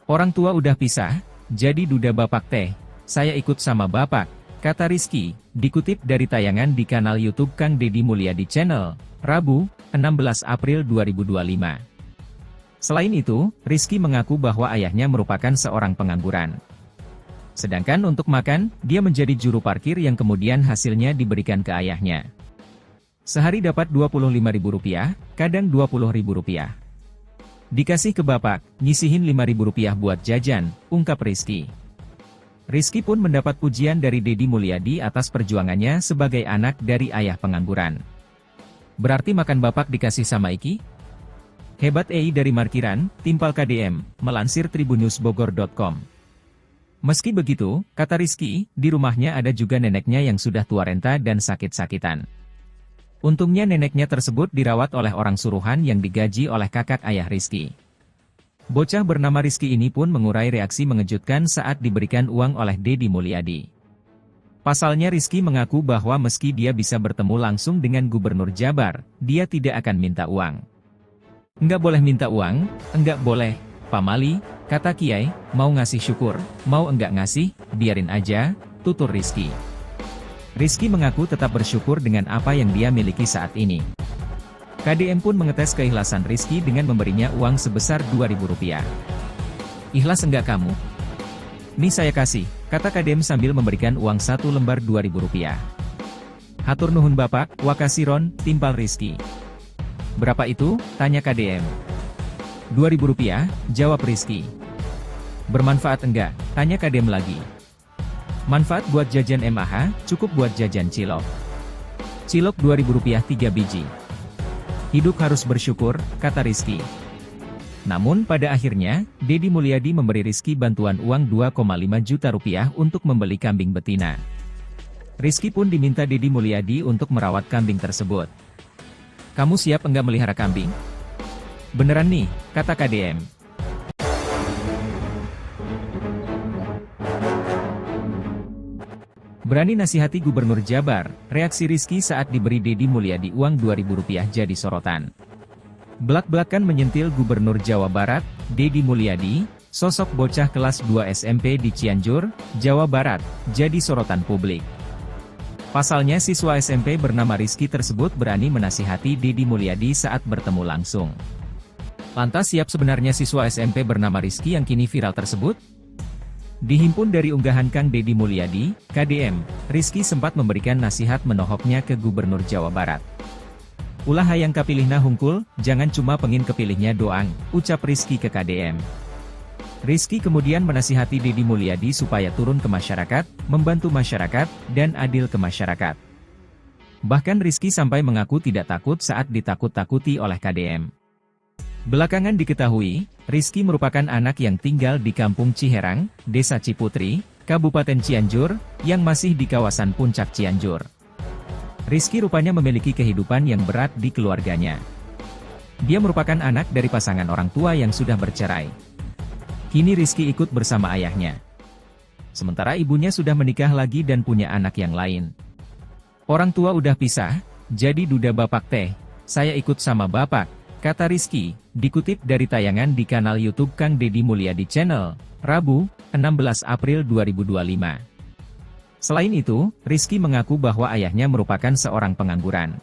Orang tua udah pisah, jadi duda bapak teh, saya ikut sama bapak, kata Rizky, dikutip dari tayangan di kanal YouTube Kang Deddy Mulyadi Channel, Rabu, 16 April 2025. Selain itu, Rizky mengaku bahwa ayahnya merupakan seorang pengangguran. Sedangkan untuk makan, dia menjadi juru parkir yang kemudian hasilnya diberikan ke ayahnya. Sehari dapat Rp25.000, kadang Rp20.000. Dikasih ke bapak, nyisihin Rp5.000 buat jajan, ungkap Rizky. Rizky pun mendapat pujian dari Deddy Mulyadi atas perjuangannya sebagai anak dari ayah pengangguran. Berarti makan bapak dikasih sama Iki? Hebat dari Markiran, Timpal KDM, melansir tribunnewsbogor.com. Meski begitu, kata Rizky, di rumahnya ada juga neneknya yang sudah tua renta dan sakit-sakitan. Untungnya neneknya tersebut dirawat oleh orang suruhan yang digaji oleh kakak ayah Rizky. Bocah bernama Rizky ini pun mengurai reaksi mengejutkan saat diberikan uang oleh Deddy Mulyadi. Pasalnya Rizky mengaku bahwa meski dia bisa bertemu langsung dengan Gubernur Jabar, dia tidak akan minta uang. Enggak boleh minta uang, enggak boleh, Pak Mali, kata Kiai, mau ngasih syukur, mau enggak ngasih, biarin aja, tutur Rizky. Rizky mengaku tetap bersyukur dengan apa yang dia miliki saat ini. KDM pun mengetes keikhlasan Rizky dengan memberinya uang sebesar Rp2.000. Ikhlas enggak kamu? Nih saya kasih, kata KDM sambil memberikan uang 1 lembar Rp2.000. Hatur nuhun Bapak, wakasiron, timpal Rizky. Berapa itu? Tanya KDM. Rp2.000, jawab Rizky. Bermanfaat enggak? Tanya KDM lagi. Manfaat buat jajan MAH, cukup buat jajan cilok. Cilok Rp2.000 3 biji. Hidup harus bersyukur, kata Rizky. Namun pada akhirnya, Deddy Mulyadi memberi Rizky bantuan uang Rp2,5 juta untuk membeli kambing betina. Rizky pun diminta Deddy Mulyadi untuk merawat kambing tersebut. Kamu siap enggak melihara kambing? Beneran nih, kata KDM. Berani nasihati Gubernur Jabar, reaksi Rizky saat diberi Deddy Mulyadi uang Rp2.000 jadi sorotan. Belak-belakan menyentil Gubernur Jawa Barat, Deddy Mulyadi, sosok bocah kelas 2 SMP di Cianjur, Jawa Barat, jadi sorotan publik. Pasalnya siswa SMP bernama Rizky tersebut berani menasihati Deddy Mulyadi saat bertemu langsung. Lantas siap sebenarnya siswa SMP bernama Rizky yang kini viral tersebut? Dihimpun dari unggahan Kang Deddy Mulyadi, KDM, Rizky sempat memberikan nasihat menohoknya ke Gubernur Jawa Barat. Ulah hayang kapilihna hungkul, jangan cuma pengin kepilihnya doang, ucap Rizky ke KDM. Rizky kemudian menasihati Deddy Mulyadi supaya turun ke masyarakat, membantu masyarakat, dan adil ke masyarakat. Bahkan Rizky sampai mengaku tidak takut saat ditakut-takuti oleh KDM. Belakangan diketahui, Rizky merupakan anak yang tinggal di Kampung Ciherang, Desa Ciputri, Kabupaten Cianjur, yang masih di kawasan Puncak Cianjur. Rizky rupanya memiliki kehidupan yang berat di keluarganya. Dia merupakan anak dari pasangan orang tua yang sudah bercerai. Kini Rizky ikut bersama ayahnya. Sementara ibunya sudah menikah lagi dan punya anak yang lain. Orang tua udah pisah, jadi duda bapak teh, saya ikut sama bapak, kata Rizky, dikutip dari tayangan di kanal YouTube Kang Deddy Mulyadi Channel, Rabu, 16 April 2025. Selain itu, Rizky mengaku bahwa ayahnya merupakan seorang pengangguran.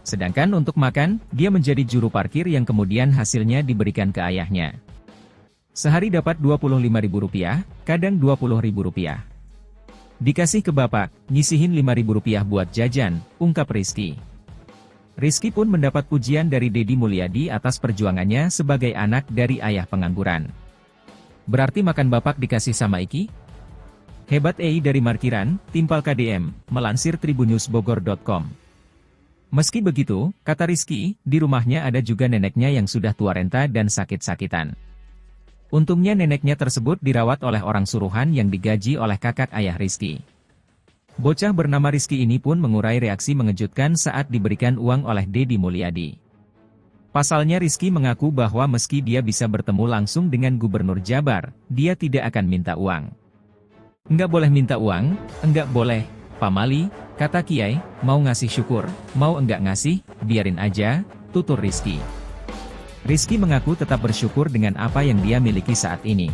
Sedangkan untuk makan, dia menjadi juru parkir yang kemudian hasilnya diberikan ke ayahnya. Sehari dapat Rp25.000, kadang Rp20.000. Dikasih ke bapak, nyisihin Rp5.000 buat jajan, ungkap Rizky. Rizky pun mendapat pujian dari Deddy Mulyadi atas perjuangannya sebagai anak dari ayah pengangguran. Berarti makan bapak dikasih sama Iki? Hebat dari Markiran, timpal KDM, melansir tribunnews.bogor.com. Meski begitu, kata Rizky, di rumahnya ada juga neneknya yang sudah tua renta dan sakit-sakitan. Untungnya neneknya tersebut dirawat oleh orang suruhan yang digaji oleh kakak ayah Rizky. Bocah bernama Rizky ini pun mengurai reaksi mengejutkan saat diberikan uang oleh Deddy Mulyadi. Pasalnya Rizky mengaku bahwa meski dia bisa bertemu langsung dengan Gubernur Jabar, dia tidak akan minta uang. Enggak boleh minta uang, enggak boleh, Pak Mali, kata Kiai, mau ngasih syukur, mau enggak ngasih, biarin aja, tutur Rizky. Rizky mengaku tetap bersyukur dengan apa yang dia miliki saat ini.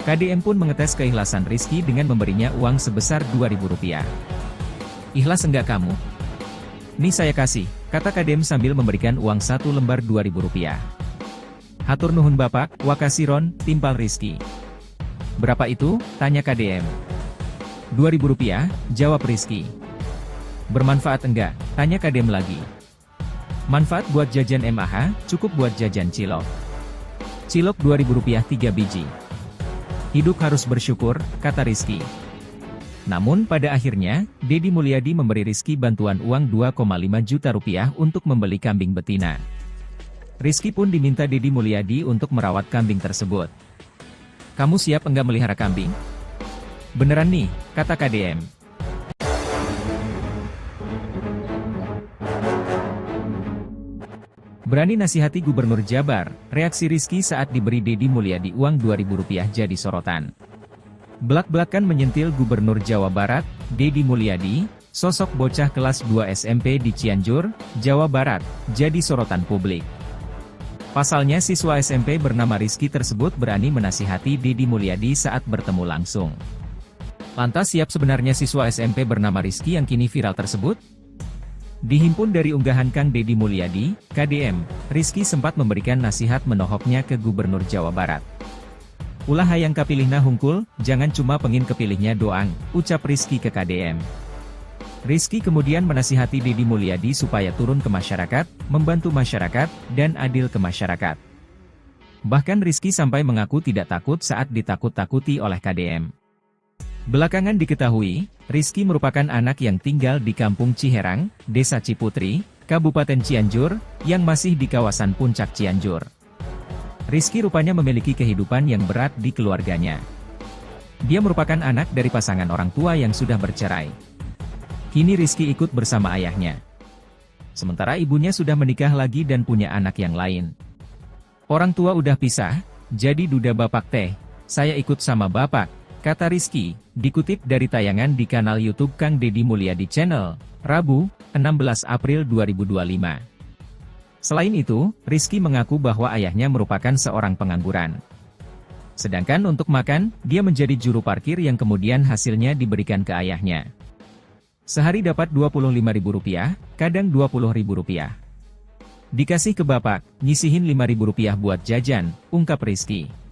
KDM pun mengetes keikhlasan Rizky dengan memberinya uang sebesar Rp2.000. Ikhlas enggak kamu? Nih saya kasih, kata KDM sambil memberikan uang 1 lembar Rp2.000. Hatur nuhun Bapak, wakasiron, timpal Rizky. Berapa itu? Tanya KDM. Rp2.000, jawab Rizky. Bermanfaat enggak? Tanya KDM lagi. Manfaat buat jajan MAH, cukup buat jajan cilok. Cilok Rp2.000 3 biji. Hidup harus bersyukur, kata Rizky. Namun pada akhirnya, Deddy Mulyadi memberi Rizky bantuan uang Rp2,5 juta untuk membeli kambing betina. Rizky pun diminta Deddy Mulyadi untuk merawat kambing tersebut. Kamu siap enggak melihara kambing? Beneran nih, kata KDM. Berani nasihati Gubernur Jabar, reaksi Rizky saat diberi Deddy Mulyadi uang Rp2.000 jadi sorotan. Belak-belakan menyentil Gubernur Jawa Barat, Deddy Mulyadi, sosok bocah kelas 2 SMP di Cianjur, Jawa Barat, jadi sorotan publik. Pasalnya siswa SMP bernama Rizky tersebut berani menasihati Deddy Mulyadi saat bertemu langsung. Lantas siap sebenarnya siswa SMP bernama Rizky yang kini viral tersebut? Dihimpun dari unggahan Kang Deddy Mulyadi, KDM, Rizky sempat memberikan nasihat menohoknya ke Gubernur Jawa Barat. Ulah hayang kapilihna hungkul, jangan cuma pengin kepilihnya doang, ucap Rizky ke KDM. Rizky kemudian menasihati Deddy Mulyadi supaya turun ke masyarakat, membantu masyarakat, dan adil ke masyarakat. Bahkan Rizky sampai mengaku tidak takut saat ditakut-takuti oleh KDM. Belakangan diketahui, Rizky merupakan anak yang tinggal di Kampung Ciherang, Desa Ciputri, Kabupaten Cianjur, yang masih di kawasan Puncak Cianjur. Rizky rupanya memiliki kehidupan yang berat di keluarganya. Dia merupakan anak dari pasangan orang tua yang sudah bercerai. Kini Rizky ikut bersama ayahnya. Sementara ibunya sudah menikah lagi dan punya anak yang lain. Orang tua udah pisah, jadi duda bapak teh, saya ikut sama bapak, kata Rizky, dikutip dari tayangan di kanal YouTube Kang Deddy Mulyadi Channel, Rabu, 16 April 2025. Selain itu, Rizky mengaku bahwa ayahnya merupakan seorang pengangguran. Sedangkan untuk makan, dia menjadi juru parkir yang kemudian hasilnya diberikan ke ayahnya. Sehari dapat Rp25.000, kadang Rp20.000. Dikasih ke bapak, nyisihin Rp5.000 buat jajan, ungkap Rizky.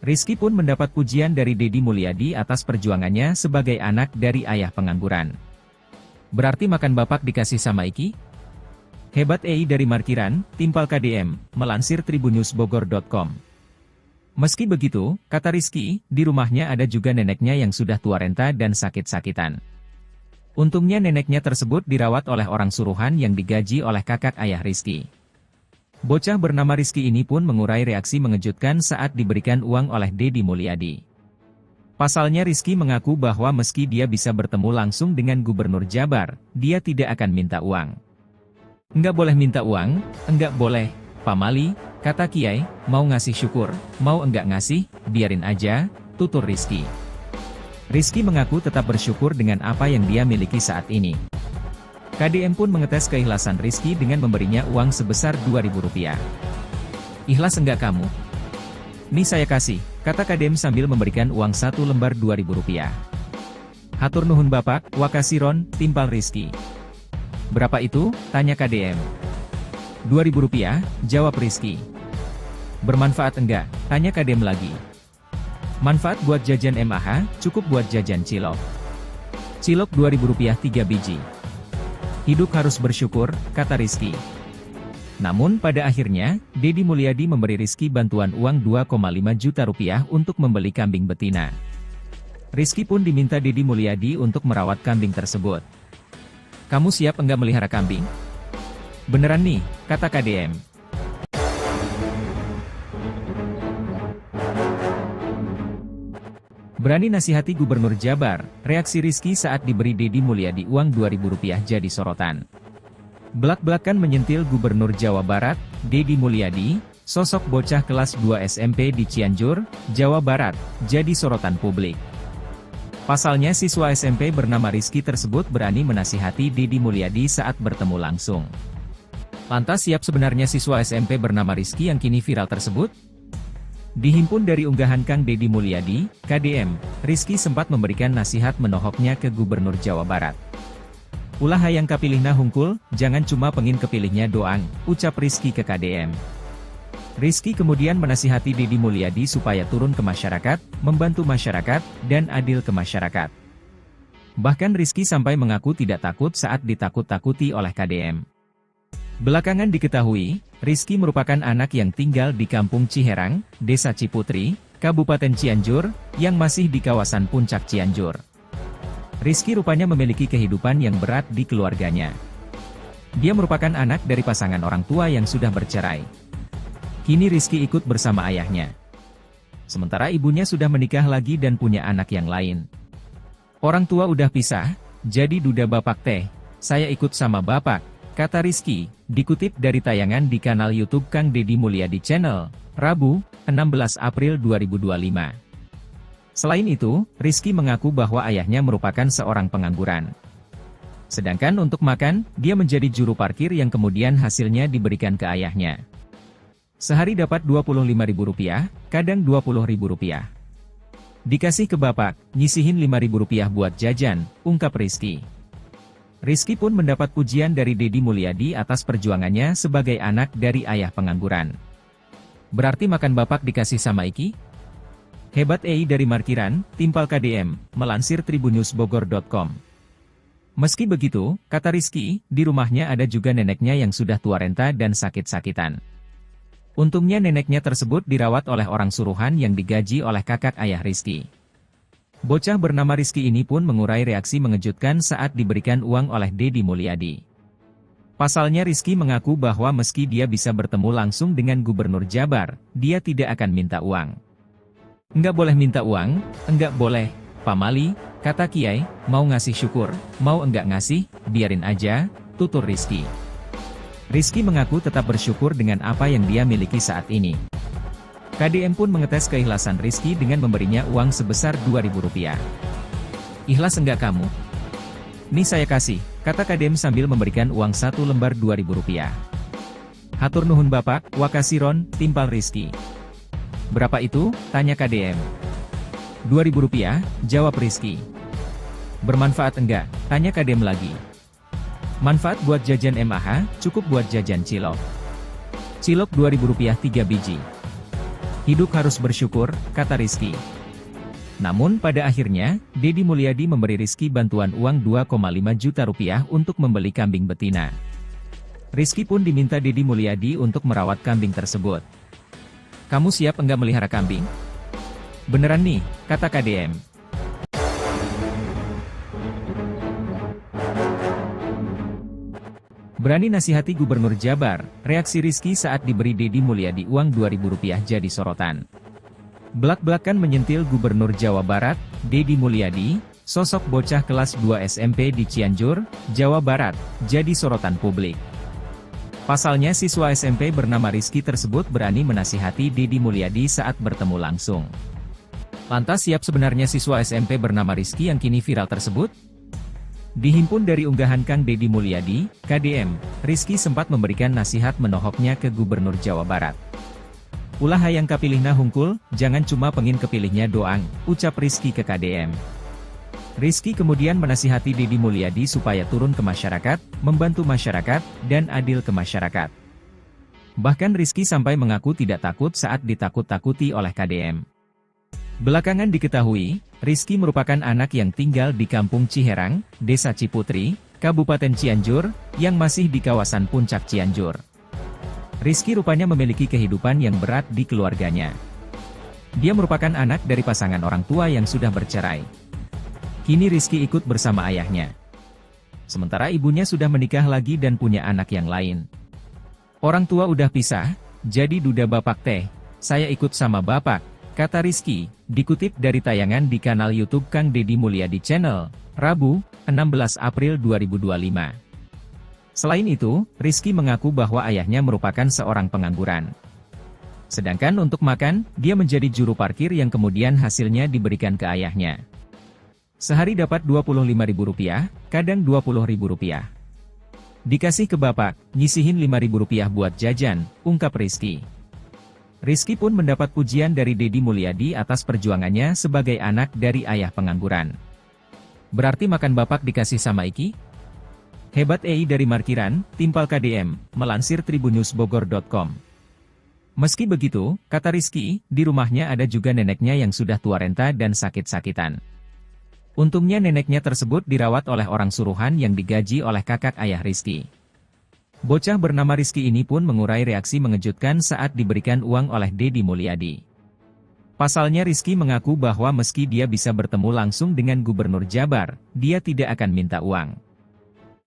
Rizky pun mendapat pujian dari Deddy Mulyadi atas perjuangannya sebagai anak dari ayah pengangguran. Berarti makan bapak dikasih sama Iki? Hebat dari markiran, timpal KDM, melansir tribunnews.bogor.com. Meski begitu, kata Rizky, di rumahnya ada juga neneknya yang sudah tua renta dan sakit-sakitan. Untungnya neneknya tersebut dirawat oleh orang suruhan yang digaji oleh kakak ayah Rizky. Bocah bernama Rizky ini pun mengurai reaksi mengejutkan saat diberikan uang oleh Deddy Mulyadi. Pasalnya Rizky mengaku bahwa meski dia bisa bertemu langsung dengan Gubernur Jabar, dia tidak akan minta uang. Enggak boleh minta uang, enggak boleh, pamali, kata Kiai, mau ngasih syukur, mau enggak ngasih, biarin aja, tutur Rizky. Rizky mengaku tetap bersyukur dengan apa yang dia miliki saat ini. KDM pun mengetes keikhlasan Rizky dengan memberinya uang sebesar Rp2.000. Ikhlas enggak kamu? Nih saya kasih, kata KDM sambil memberikan uang 1 lembar Rp2.000. Hatur nuhun bapak, wakasiron, timpal Rizky. Berapa itu? Tanya KDM. Rp2.000, jawab Rizky. Bermanfaat enggak? Tanya KDM lagi. Manfaat buat jajan MAH, cukup buat jajan cilok. Cilok Rp2.000 3 biji. Hidup harus bersyukur, kata Rizky. Namun pada akhirnya, Deddy Mulyadi memberi Rizky bantuan uang Rp2,5 juta untuk membeli kambing betina. Rizky pun diminta Deddy Mulyadi untuk merawat kambing tersebut. Kamu siap enggak melihara kambing? Beneran nih, kata KDM. Berani nasihati Gubernur Jabar, reaksi Rizky saat diberi Deddy Mulyadi uang Rp2.000 jadi sorotan. Belak-belakan menyentil Gubernur Jawa Barat, Deddy Mulyadi, sosok bocah kelas 2 SMP di Cianjur, Jawa Barat, jadi sorotan publik. Pasalnya siswa SMP bernama Rizky tersebut berani menasihati Deddy Mulyadi saat bertemu langsung. Lantas siap sebenarnya siswa SMP bernama Rizky yang kini viral tersebut? Dihimpun dari unggahan Kang Deddy Mulyadi, KDM, Rizky sempat memberikan nasihat menohoknya ke Gubernur Jawa Barat. Ulah hayang kapilihna hungkul, jangan cuma pengin kepilihnya doang, ucap Rizky ke KDM. Rizky kemudian menasihati Deddy Mulyadi supaya turun ke masyarakat, membantu masyarakat, dan adil ke masyarakat. Bahkan Rizky sampai mengaku tidak takut saat ditakut-takuti oleh KDM. Belakangan diketahui, Rizky merupakan anak yang tinggal di Kampung Ciherang, Desa Ciputri, Kabupaten Cianjur, yang masih di kawasan Puncak Cianjur. Rizky rupanya memiliki kehidupan yang berat di keluarganya. Dia merupakan anak dari pasangan orang tua yang sudah bercerai. Kini Rizky ikut bersama ayahnya. Sementara ibunya sudah menikah lagi dan punya anak yang lain. Orang tua udah pisah, jadi duda bapak teh, saya ikut sama bapak, kata Rizky, dikutip dari tayangan di kanal YouTube Kang Deddy Mulyadi Channel, Rabu, 16 April 2025. Selain itu, Rizky mengaku bahwa ayahnya merupakan seorang pengangguran. Sedangkan untuk makan, dia menjadi juru parkir yang kemudian hasilnya diberikan ke ayahnya. Sehari dapat Rp25.000, kadang Rp20.000. Dikasih ke bapak, nyisihin Rp5.000 buat jajan, ungkap Rizky. Rizky pun mendapat pujian dari Deddy Mulyadi atas perjuangannya sebagai anak dari ayah pengangguran. Berarti makan bapak dikasih sama Iki? Hebat dari markiran, timpal KDM, melansir tribunnews.bogor.com. Meski begitu, kata Rizky, di rumahnya ada juga neneknya yang sudah tua renta dan sakit-sakitan. Untungnya neneknya tersebut dirawat oleh orang suruhan yang digaji oleh kakak ayah Rizky. Bocah bernama Rizky ini pun mengurai reaksi mengejutkan saat diberikan uang oleh Deddy Mulyadi. Pasalnya Rizky mengaku bahwa meski dia bisa bertemu langsung dengan Gubernur Jabar, dia tidak akan minta uang. Enggak boleh minta uang, enggak boleh, pamali, kata Kiai, mau ngasih syukur, mau enggak ngasih, biarin aja, tutur Rizky. Rizky mengaku tetap bersyukur dengan apa yang dia miliki saat ini. KDM pun mengetes keikhlasan Rizky dengan memberinya uang sebesar Rp2.000. Ikhlas enggak kamu? Nih saya kasih, kata KDM sambil memberikan uang 1 lembar Rp2.000. Hatur nuhun bapak, wakasiron, timpal Rizky. Berapa itu? Tanya KDM. Rp2.000, jawab Rizky. Bermanfaat enggak? Tanya KDM lagi. Manfaat buat jajan MAH, cukup buat jajan cilok. Cilok Rp2.000 3 biji. Hidup harus bersyukur, kata Rizky. Namun pada akhirnya, Deddy Mulyadi memberi Rizky bantuan uang Rp2,5 juta untuk membeli kambing betina. Rizky pun diminta Deddy Mulyadi untuk merawat kambing tersebut. Kamu siap enggak melihara kambing? Beneran nih, kata KDM. Berani nasihati Gubernur Jabar, reaksi Rizky saat diberi Deddy Mulyadi uang Rp2.000 jadi sorotan. Belak-belakan menyentil Gubernur Jawa Barat, Deddy Mulyadi, sosok bocah kelas 2 SMP di Cianjur, Jawa Barat, jadi sorotan publik. Pasalnya siswa SMP bernama Rizky tersebut berani menasihati Deddy Mulyadi saat bertemu langsung. Lantas siap sebenarnya siswa SMP bernama Rizky yang kini viral tersebut? Dihimpun dari unggahan Kang Deddy Mulyadi, KDM, Rizky sempat memberikan nasihat menohoknya ke Gubernur Jawa Barat. Ulah hayang kapilihna hungkul, jangan cuma pengin kepilihnya doang, ucap Rizky ke KDM. Rizky kemudian menasihati Deddy Mulyadi supaya turun ke masyarakat, membantu masyarakat, dan adil ke masyarakat. Bahkan Rizky sampai mengaku tidak takut saat ditakut-takuti oleh KDM. Belakangan diketahui, Rizky merupakan anak yang tinggal di Kampung Ciherang, Desa Ciputri, Kabupaten Cianjur, yang masih di kawasan Puncak Cianjur. Rizky rupanya memiliki kehidupan yang berat di keluarganya. Dia merupakan anak dari pasangan orang tua yang sudah bercerai. Kini Rizky ikut bersama ayahnya. Sementara ibunya sudah menikah lagi dan punya anak yang lain. Orang tua udah pisah, jadi duda bapak teh, saya ikut sama bapak, kata Rizky, dikutip dari tayangan di kanal YouTube Kang Deddy Mulyadi Channel, Rabu, 16 April 2025. Selain itu, Rizky mengaku bahwa ayahnya merupakan seorang pengangguran. Sedangkan untuk makan, dia menjadi juru parkir yang kemudian hasilnya diberikan ke ayahnya. Sehari dapat Rp25.000, kadang Rp20.000. Dikasih ke bapak, nyisihin Rp5.000 buat jajan, ungkap Rizky. Rizky pun mendapat pujian dari Deddy Mulyadi atas perjuangannya sebagai anak dari ayah pengangguran. Berarti makan bapak dikasih sama Iki? Hebat dari markiran, timpal KDM, melansir tribunnews.bogor.com. Meski begitu, kata Rizky, di rumahnya ada juga neneknya yang sudah tua renta dan sakit-sakitan. Untungnya neneknya tersebut dirawat oleh orang suruhan yang digaji oleh kakak ayah Rizky. Bocah bernama Rizky ini pun mengurai reaksi mengejutkan saat diberikan uang oleh Deddy Mulyadi. Pasalnya Rizky mengaku bahwa meski dia bisa bertemu langsung dengan Gubernur Jabar, dia tidak akan minta uang.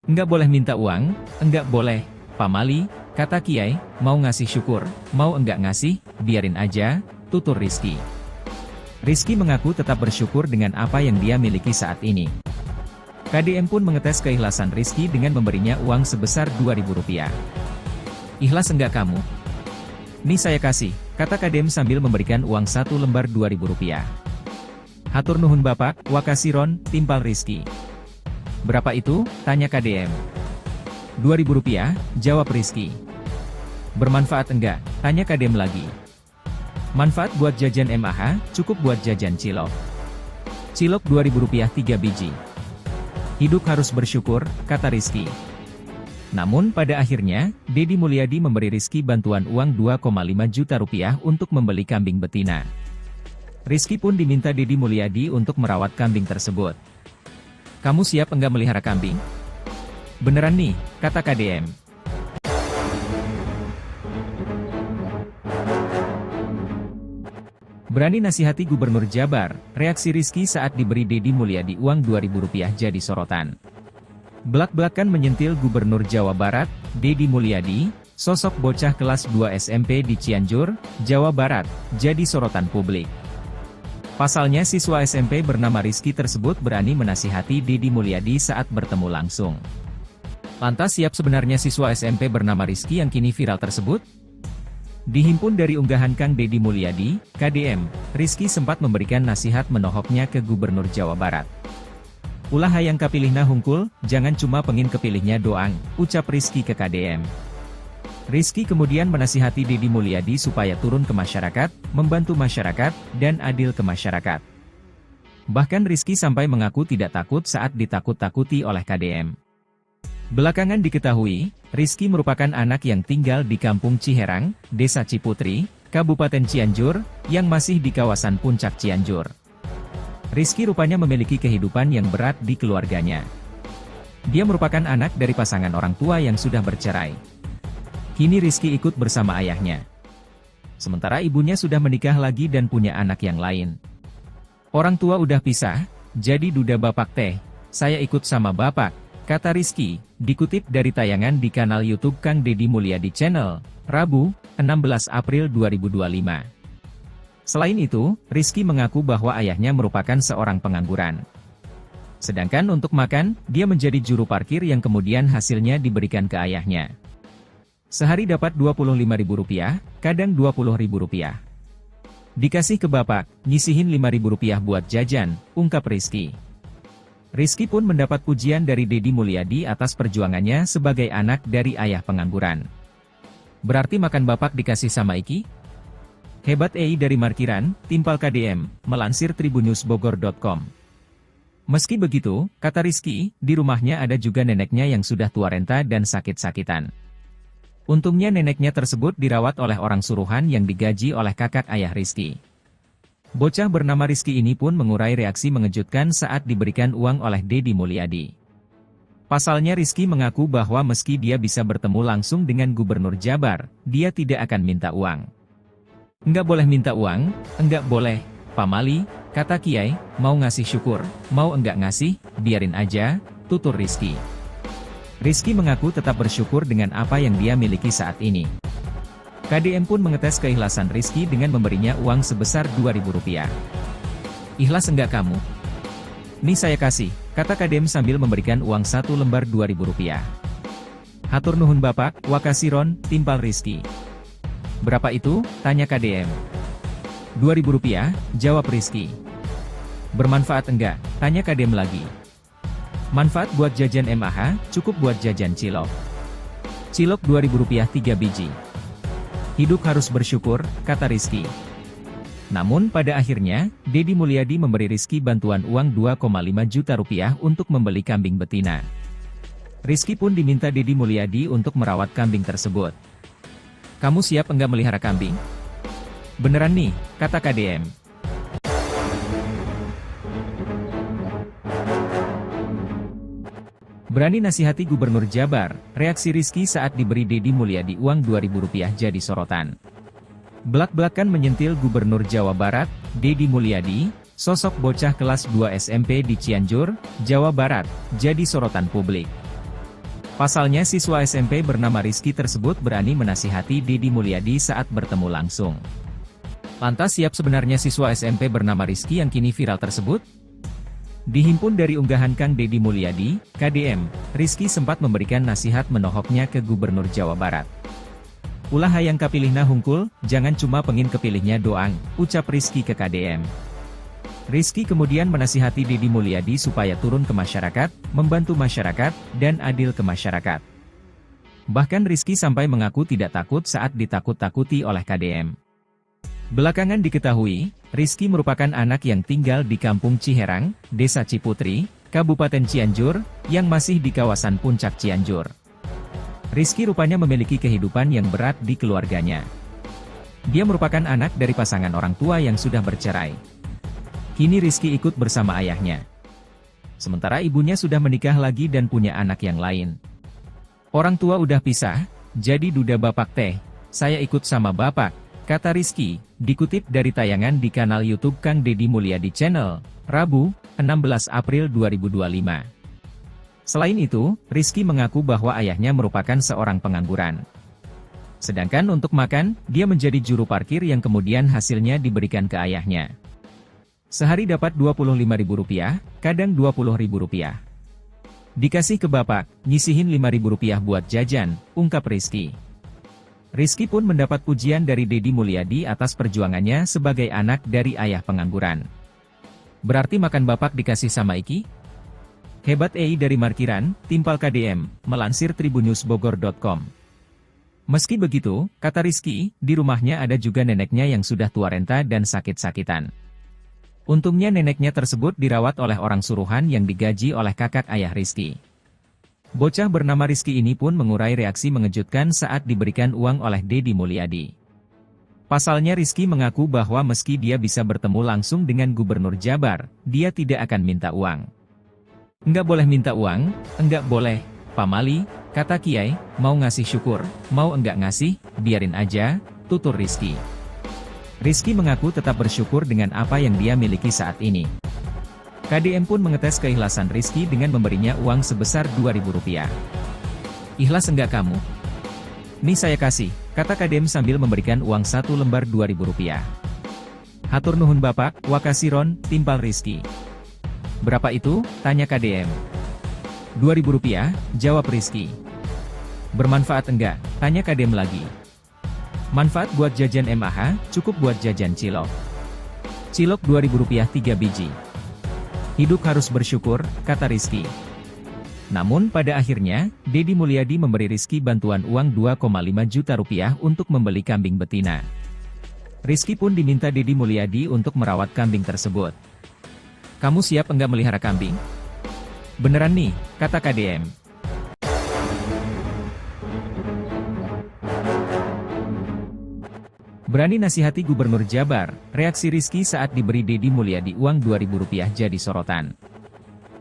Enggak boleh minta uang, enggak boleh, pamali, kata Kiai, mau ngasih syukur, mau enggak ngasih, biarin aja, tutur Rizky. Rizky mengaku tetap bersyukur dengan apa yang dia miliki saat ini. KDM pun mengetes keikhlasan Rizky dengan memberinya uang sebesar Rp2.000. Ikhlas enggak kamu? Nih saya kasih, kata KDM sambil memberikan uang 1 lembar Rp2.000. Hatur nuhun Bapak, wakasiron, timpal Rizky. Berapa itu? Tanya KDM. Rp2.000, jawab Rizky. Bermanfaat enggak? Tanya KDM lagi. Manfaat buat jajan MAH, cukup buat jajan cilok. Cilok Rp2.000 3 biji. Hidup harus bersyukur, kata Rizky. Namun pada akhirnya, Deddy Mulyadi memberi Rizky bantuan uang Rp2,5 juta untuk membeli kambing betina. Rizky pun diminta Deddy Mulyadi untuk merawat kambing tersebut. Kamu siap enggak melihara kambing? Beneran nih, kata KDM. Berani nasihati Gubernur Jabar, reaksi Rizky saat diberi Deddy Mulyadi uang Rp2.000 jadi sorotan. Belak-belakan menyentil Gubernur Jawa Barat, Deddy Mulyadi, sosok bocah kelas 2 SMP di Cianjur, Jawa Barat, jadi sorotan publik. Pasalnya siswa SMP bernama Rizky tersebut berani menasihati Deddy Mulyadi saat bertemu langsung. Lantas siap sebenarnya siswa SMP bernama Rizky yang kini viral tersebut? Dihimpun dari unggahan Kang Deddy Mulyadi, KDM, Rizky sempat memberikan nasihat menohoknya ke Gubernur Jawa Barat. Ulah hayang kapilihna hungkul, jangan cuma pengin kepilihnya doang, ucap Rizky ke KDM. Rizky kemudian menasihati Deddy Mulyadi supaya turun ke masyarakat, membantu masyarakat, dan adil ke masyarakat. Bahkan Rizky sampai mengaku tidak takut saat ditakut-takuti oleh KDM. Belakangan diketahui, Rizky merupakan anak yang tinggal di Kampung Ciherang, Desa Ciputri, Kabupaten Cianjur, yang masih di kawasan Puncak Cianjur. Rizky rupanya memiliki kehidupan yang berat di keluarganya. Dia merupakan anak dari pasangan orang tua yang sudah bercerai. Kini Rizky ikut bersama ayahnya. Sementara ibunya sudah menikah lagi dan punya anak yang lain. Orang tua udah pisah, jadi duda bapak teh, saya ikut sama bapak, kata Rizky, dikutip dari tayangan di kanal YouTube Kang Deddy Mulyadi Channel, Rabu, 16 April 2025. Selain itu, Rizky mengaku bahwa ayahnya merupakan seorang pengangguran. Sedangkan untuk makan, dia menjadi juru parkir yang kemudian hasilnya diberikan ke ayahnya. Sehari dapat Rp25.000, kadang Rp20.000. Dikasih ke bapak, nyisihin Rp5.000 buat jajan, ungkap Rizky. Rizky pun mendapat pujian dari Deddy Mulyadi atas perjuangannya sebagai anak dari ayah pengangguran. Berarti makan bapak dikasih sama Iki? Hebat dari markiran, timpal KDM, melansir tribunnewsbogor.com. Meski begitu, kata Rizky, di rumahnya ada juga neneknya yang sudah tua renta dan sakit-sakitan. Untungnya neneknya tersebut dirawat oleh orang suruhan yang digaji oleh kakak ayah Rizky. Bocah bernama Rizky ini pun mengurai reaksi mengejutkan saat diberikan uang oleh Deddy Mulyadi. Pasalnya Rizky mengaku bahwa meski dia bisa bertemu langsung dengan Gubernur Jabar, dia tidak akan minta uang. Enggak boleh minta uang, enggak boleh, pamali, kata Kiai, mau ngasih syukur, mau enggak ngasih, biarin aja, tutur Rizky. Rizky mengaku tetap bersyukur dengan apa yang dia miliki saat ini. KDM pun mengetes keikhlasan Rizky dengan memberinya uang sebesar Rp2.000. Ikhlas enggak kamu? Nih saya kasih, kata KDM sambil memberikan uang 1 lembar Rp2.000. Hatur nuhun Bapak, wakasiron, timpal Rizky. Berapa itu? Tanya KDM. Rp2.000, jawab Rizky. Bermanfaat enggak? Tanya KDM lagi. Manfaat buat jajan MAH, cukup buat jajan cilok. Cilok Rp2.000 3 biji. Hidup harus bersyukur, kata Rizky. Namun pada akhirnya, Deddy Mulyadi memberi Rizky bantuan uang Rp2,5 juta untuk membeli kambing betina. Rizky pun diminta Deddy Mulyadi untuk merawat kambing tersebut. Kamu siap enggak melihara kambing? Beneran nih, kata KDM. Berani nasihati Gubernur Jabar, reaksi Rizky saat diberi Deddy Mulyadi uang Rp2.000 jadi sorotan. Belak-belakan menyentil Gubernur Jawa Barat, Deddy Mulyadi, sosok bocah kelas 2 SMP di Cianjur, Jawa Barat, jadi sorotan publik. Pasalnya siswa SMP bernama Rizky tersebut berani menasihati Deddy Mulyadi saat bertemu langsung. Lantas siap sebenarnya siswa SMP bernama Rizky yang kini viral tersebut? Dihimpun dari unggahan Kang Deddy Mulyadi, KDM, Rizky sempat memberikan nasihat menohoknya ke Gubernur Jawa Barat. Ulah hayang kapilihna hungkul, jangan cuma pengin kepilihnya doang, ucap Rizky ke KDM. Rizky kemudian menasihati Deddy Mulyadi supaya turun ke masyarakat, membantu masyarakat, dan adil ke masyarakat. Bahkan Rizky sampai mengaku tidak takut saat ditakut-takuti oleh KDM. Belakangan diketahui, Rizky merupakan anak yang tinggal di Kampung Ciherang, Desa Ciputri, Kabupaten Cianjur, yang masih di kawasan Puncak Cianjur. Rizky rupanya memiliki kehidupan yang berat di keluarganya. Dia merupakan anak dari pasangan orang tua yang sudah bercerai. Kini Rizky ikut bersama ayahnya. Sementara ibunya sudah menikah lagi dan punya anak yang lain. Orang tua udah pisah, jadi duda bapak teh, saya ikut sama bapak, kata Rizky, dikutip dari tayangan di kanal YouTube Kang Deddy Mulyadi Channel, Rabu, 16 April 2025. Selain itu, Rizky mengaku bahwa ayahnya merupakan seorang pengangguran. Sedangkan untuk makan, dia menjadi juru parkir yang kemudian hasilnya diberikan ke ayahnya. Sehari dapat Rp25.000, kadang Rp20.000. Dikasih ke bapak, nyisihin Rp5.000 buat jajan, ungkap Rizky. Rizky pun mendapat pujian dari Deddy Mulyadi atas perjuangannya sebagai anak dari ayah pengangguran. Berarti makan bapak dikasih sama Iki? Hebat dari markiran, timpal KDM, melansir tribunnewsbogor.com. Meski begitu, kata Rizky, di rumahnya ada juga neneknya yang sudah tua renta dan sakit-sakitan. Untungnya neneknya tersebut dirawat oleh orang suruhan yang digaji oleh kakak ayah Rizky. Bocah bernama Rizky ini pun mengurai reaksi mengejutkan saat diberikan uang oleh Deddy Mulyadi. Pasalnya Rizky mengaku bahwa meski dia bisa bertemu langsung dengan Gubernur Jabar, dia tidak akan minta uang. Enggak boleh minta uang, enggak boleh, pamali, kata Kiai, mau ngasih syukur, mau enggak ngasih, biarin aja, tutur Rizky. Rizky mengaku tetap bersyukur dengan apa yang dia miliki saat ini. KDM pun mengetes keikhlasan Rizky dengan memberinya uang sebesar Rp2.000. Ikhlas enggak kamu? Nih saya kasih, kata KDM sambil memberikan uang 1 lembar Rp2.000. Hatur nuhun bapak, wakasiron, timpal Rizky. Berapa itu? Tanya KDM. Rp2.000, jawab Rizky. Bermanfaat enggak? Tanya KDM lagi. Manfaat buat jajan MAH, cukup buat jajan cilok. Cilok Rp2.000 3 biji. Hidup harus bersyukur, kata Rizky. Namun pada akhirnya, Deddy Mulyadi memberi Rizky bantuan uang Rp2,5 juta untuk membeli kambing betina. Rizky pun diminta Deddy Mulyadi untuk merawat kambing tersebut. Kamu siap enggak melihara kambing? Beneran nih, kata KDM. Berani nasihati Gubernur Jabar, reaksi Rizky saat diberi Deddy Mulyadi uang Rp2.000 jadi sorotan.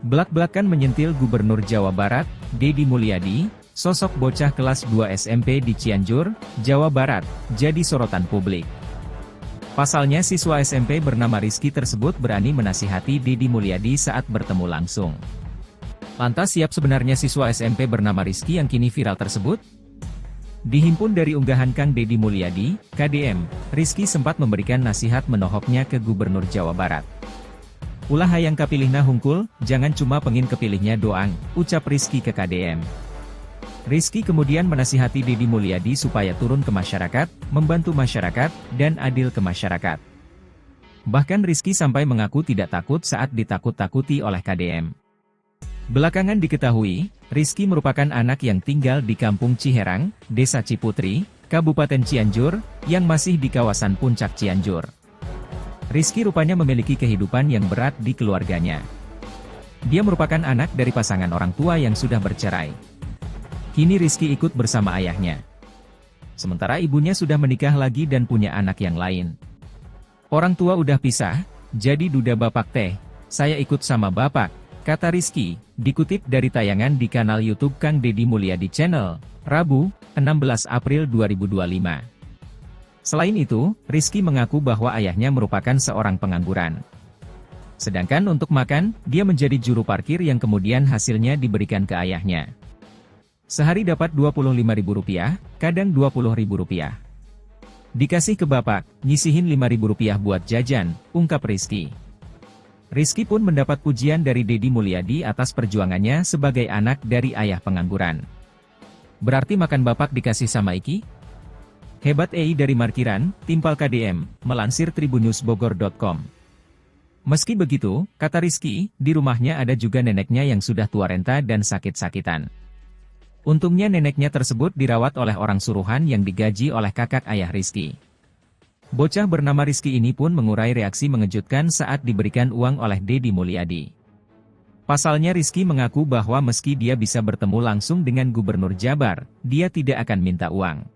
Belak-belakan menyentil Gubernur Jawa Barat, Deddy Mulyadi, sosok bocah kelas 2 SMP di Cianjur, Jawa Barat, jadi sorotan publik. Pasalnya siswa SMP bernama Rizky tersebut berani menasihati Deddy Mulyadi saat bertemu langsung. Lantas siap sebenarnya siswa SMP bernama Rizky yang kini viral tersebut? Dihimpun dari unggahan Kang Deddy Mulyadi, KDM, Rizky sempat memberikan nasihat menohoknya ke Gubernur Jawa Barat. Ulah hayang kapilihna hungkul, jangan cuma pengin kepilihnya doang, ucap Rizky ke KDM. Rizky kemudian menasihati Deddy Mulyadi supaya turun ke masyarakat, membantu masyarakat, dan adil ke masyarakat. Bahkan Rizky sampai mengaku tidak takut saat ditakut-takuti oleh KDM. Belakangan diketahui, Rizky merupakan anak yang tinggal di Kampung Ciherang, Desa Ciputri, Kabupaten Cianjur, yang masih di kawasan Puncak Cianjur. Rizky rupanya memiliki kehidupan yang berat di keluarganya. Dia merupakan anak dari pasangan orang tua yang sudah bercerai. Kini Rizky ikut bersama ayahnya. Sementara ibunya sudah menikah lagi dan punya anak yang lain. Orang tua udah pisah, jadi duda bapak teh, saya ikut sama bapak, kata Rizky, dikutip dari tayangan di kanal YouTube Kang Deddy Mulyadi Channel, Rabu, 16 April 2025. Selain itu, Rizky mengaku bahwa ayahnya merupakan seorang pengangguran. Sedangkan untuk makan, dia menjadi juru parkir yang kemudian hasilnya diberikan ke ayahnya. Sehari dapat Rp25.000, kadang Rp20.000. Dikasih ke bapak, nyisihin Rp5.000 buat jajan, ungkap Rizky. Rizky pun mendapat pujian dari Deddy Mulyadi atas perjuangannya sebagai anak dari ayah pengangguran. Berarti makan bapak dikasih sama Iki? Hebat EI dari markiran, timpal KDM, melansir tribunnews.bogor.com. Meski begitu, kata Rizky, di rumahnya ada juga neneknya yang sudah tua renta dan sakit-sakitan. Untungnya neneknya tersebut dirawat oleh orang suruhan yang digaji oleh kakak ayah Rizky. Bocah bernama Rizky ini pun mengurai reaksi mengejutkan saat diberikan uang oleh Deddy Mulyadi. Pasalnya Rizky mengaku bahwa meski dia bisa bertemu langsung dengan Gubernur Jabar, dia tidak akan minta uang.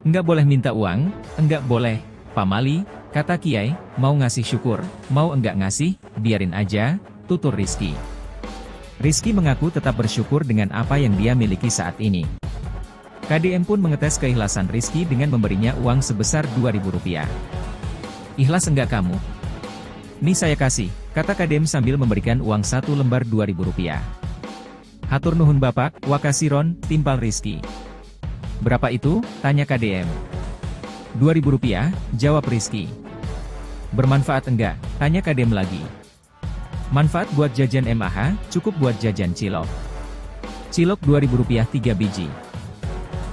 Enggak boleh minta uang, enggak boleh, Pak Mali, kata Kiai, mau ngasih syukur, mau enggak ngasih, biarin aja, tutur Rizky. Rizky mengaku tetap bersyukur dengan apa yang dia miliki saat ini. KDM pun mengetes keikhlasan Rizky dengan memberinya uang sebesar Rp2.000. Ikhlas enggak kamu? Nih saya kasih, kata KDM sambil memberikan uang 1 lembar Rp2.000. Hatur nuhun Bapak, wakasiron, timpal Rizky. Berapa itu? Tanya KDM. Rp2.000, jawab Rizky. Bermanfaat enggak? Tanya KDM lagi. Manfaat buat jajan MAH, cukup buat jajan cilok. Cilok Rp2.000 3 biji.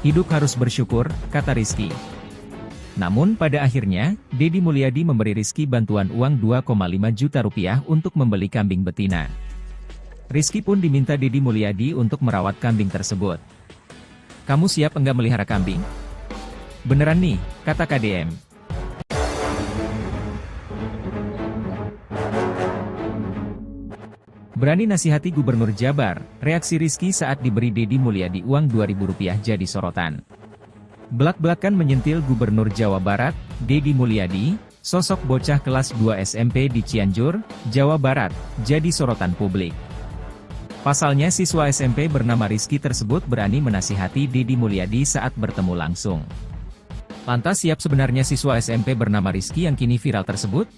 Hidup harus bersyukur, kata Rizky. Namun pada akhirnya, Deddy Mulyadi memberi Rizky bantuan uang Rp2,5 juta untuk membeli kambing betina. Rizky pun diminta Deddy Mulyadi untuk merawat kambing tersebut. Kamu siap enggak melihara kambing? Beneran nih, kata KDM. Berani nasihati Gubernur Jabar, reaksi Rizky saat diberi Deddy Mulyadi uang Rp2.000 jadi sorotan. Belak-belakan menyentil Gubernur Jawa Barat, Deddy Mulyadi, sosok bocah kelas 2 SMP di Cianjur, Jawa Barat, jadi sorotan publik. Pasalnya siswa SMP bernama Rizky tersebut berani menasihati Deddy Mulyadi saat bertemu langsung. Lantas siap sebenarnya siswa SMP bernama Rizky yang kini viral tersebut?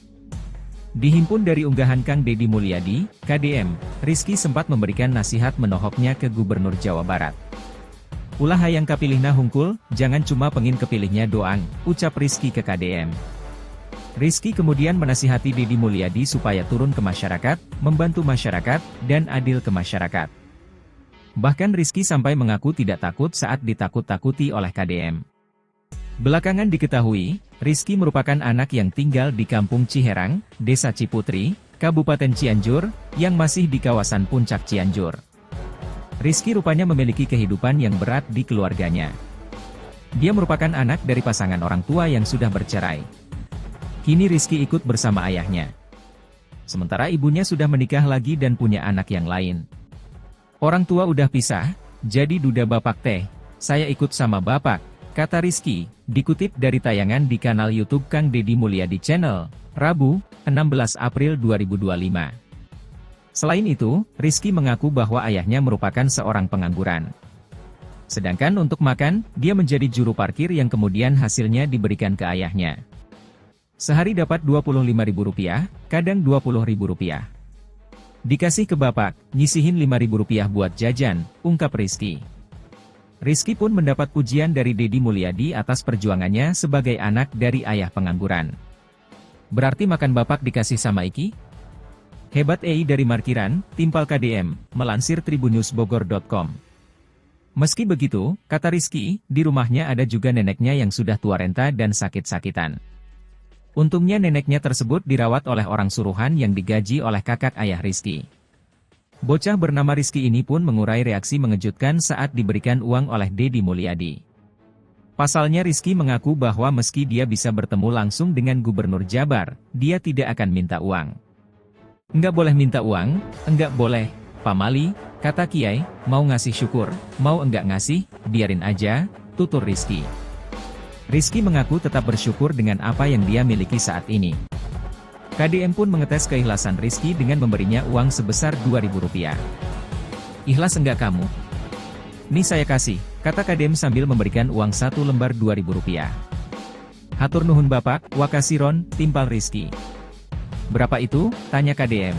Dihimpun dari unggahan Kang Deddy Mulyadi, KDM, Rizky sempat memberikan nasihat menohoknya ke Gubernur Jawa Barat. Ulah hayang kapilihna hungkul, jangan cuma pengin kepilihnya doang, ucap Rizky ke KDM. Rizky kemudian menasihati Deddy Mulyadi supaya turun ke masyarakat, membantu masyarakat, dan adil ke masyarakat. Bahkan Rizky sampai mengaku tidak takut saat ditakut-takuti oleh KDM. Belakangan diketahui, Rizky merupakan anak yang tinggal di Kampung Ciherang, Desa Ciputri, Kabupaten Cianjur, yang masih di kawasan Puncak Cianjur. Rizky rupanya memiliki kehidupan yang berat di keluarganya. Dia merupakan anak dari pasangan orang tua yang sudah bercerai. Kini Rizky ikut bersama ayahnya. Sementara ibunya sudah menikah lagi dan punya anak yang lain. Orang tua udah pisah, jadi duda bapak teh, saya ikut sama bapak, kata Rizky, dikutip dari tayangan di kanal YouTube Kang Deddy Mulyadi Channel, Rabu, 16 April 2025. Selain itu, Rizky mengaku bahwa ayahnya merupakan seorang pengangguran. Sedangkan untuk makan, dia menjadi juru parkir yang kemudian hasilnya diberikan ke ayahnya. Sehari dapat Rp25.000, kadang Rp20.000. Dikasih ke bapak, nyisihin Rp5.000 buat jajan, ungkap Rizky. Rizky pun mendapat pujian dari Deddy Mulyadi atas perjuangannya sebagai anak dari ayah pengangguran. Berarti makan bapak dikasih sama Iki? Hebat EI dari markiran, timpal KDM, melansir tribunnews.bogor.com. Meski begitu, kata Rizky, di rumahnya ada juga neneknya yang sudah tua renta dan sakit-sakitan. Untungnya neneknya tersebut dirawat oleh orang suruhan yang digaji oleh kakak ayah Rizky. Bocah bernama Rizky ini pun mengurai reaksi mengejutkan saat diberikan uang oleh Deddy Mulyadi. Pasalnya Rizky mengaku bahwa meski dia bisa bertemu langsung dengan Gubernur Jabar, dia tidak akan minta uang. Enggak boleh minta uang, enggak boleh, Pak Mali, kata Kiai, mau ngasih syukur, mau enggak ngasih, biarin aja, tutur Rizky. Rizky mengaku tetap bersyukur dengan apa yang dia miliki saat ini. KDM pun mengetes keikhlasan Rizky dengan memberinya uang sebesar Rp2.000. Ikhlas enggak kamu? Nih saya kasih, kata KDM sambil memberikan uang 1 lembar Rp2.000. Hatur nuhun Bapak, wakasiron, timpal Rizky. Berapa itu? Tanya KDM.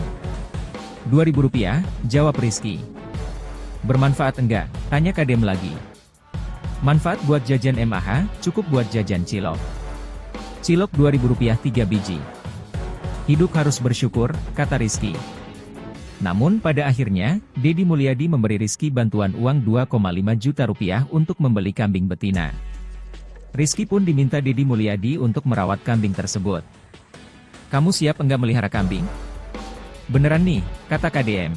Rp2.000, jawab Rizky. Bermanfaat enggak? Tanya KDM lagi. Manfaat buat jajan MAH, cukup buat jajan cilok. Cilok Rp2.000 3 biji. Hidup harus bersyukur, kata Rizky. Namun pada akhirnya, Deddy Mulyadi memberi Rizky bantuan uang Rp2,5 juta untuk membeli kambing betina. Rizky pun diminta Deddy Mulyadi untuk merawat kambing tersebut. Kamu siap enggak melihara kambing? Beneran nih, kata KDM.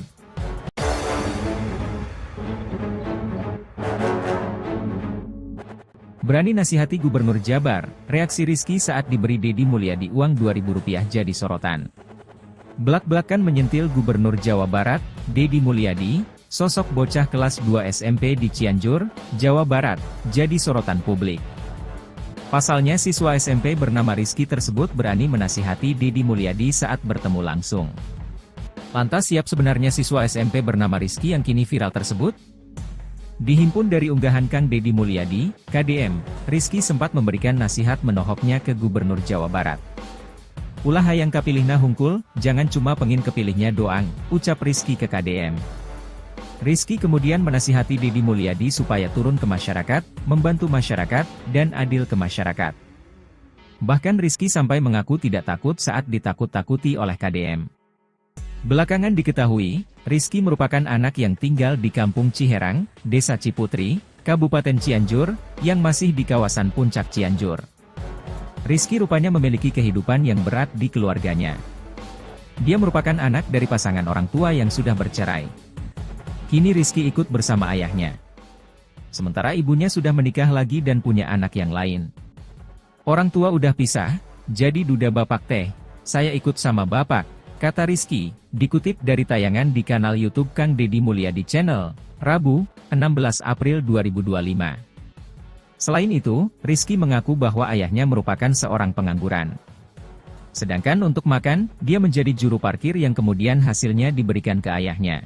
Berani nasihati Gubernur Jabar, reaksi Rizky saat diberi Deddy Mulyadi uang Rp2.000 jadi sorotan. Belak-belakan menyentil Gubernur Jawa Barat, Deddy Mulyadi, sosok bocah kelas 2 SMP di Cianjur, Jawa Barat, jadi sorotan publik. Pasalnya siswa SMP bernama Rizky tersebut berani menasihati Deddy Mulyadi saat bertemu langsung. Lantas siap sebenarnya siswa SMP bernama Rizky yang kini viral tersebut? Dihimpun dari unggahan Kang Deddy Mulyadi, KDM, Rizky sempat memberikan nasihat menohoknya ke Gubernur Jawa Barat. Ulah hayang kapilihna hungkul, jangan cuma pengin kepilihnya doang, ucap Rizky ke KDM. Rizky kemudian menasihati Deddy Mulyadi supaya turun ke masyarakat, membantu masyarakat, dan adil ke masyarakat. Bahkan Rizky sampai mengaku tidak takut saat ditakut-takuti oleh KDM. Belakangan diketahui, Rizky merupakan anak yang tinggal di Kampung Ciherang, Desa Ciputri, Kabupaten Cianjur, yang masih di kawasan Puncak Cianjur. Rizky rupanya memiliki kehidupan yang berat di keluarganya. Dia merupakan anak dari pasangan orang tua yang sudah bercerai. Kini Rizky ikut bersama ayahnya. Sementara ibunya sudah menikah lagi dan punya anak yang lain. Orang tua udah pisah, jadi duda bapak teh, saya ikut sama bapak, kata Rizky, dikutip dari tayangan di kanal YouTube Kang Deddy Mulyadi Channel, Rabu, 16 April 2025. Selain itu, Rizky mengaku bahwa ayahnya merupakan seorang pengangguran. Sedangkan untuk makan, dia menjadi juru parkir yang kemudian hasilnya diberikan ke ayahnya.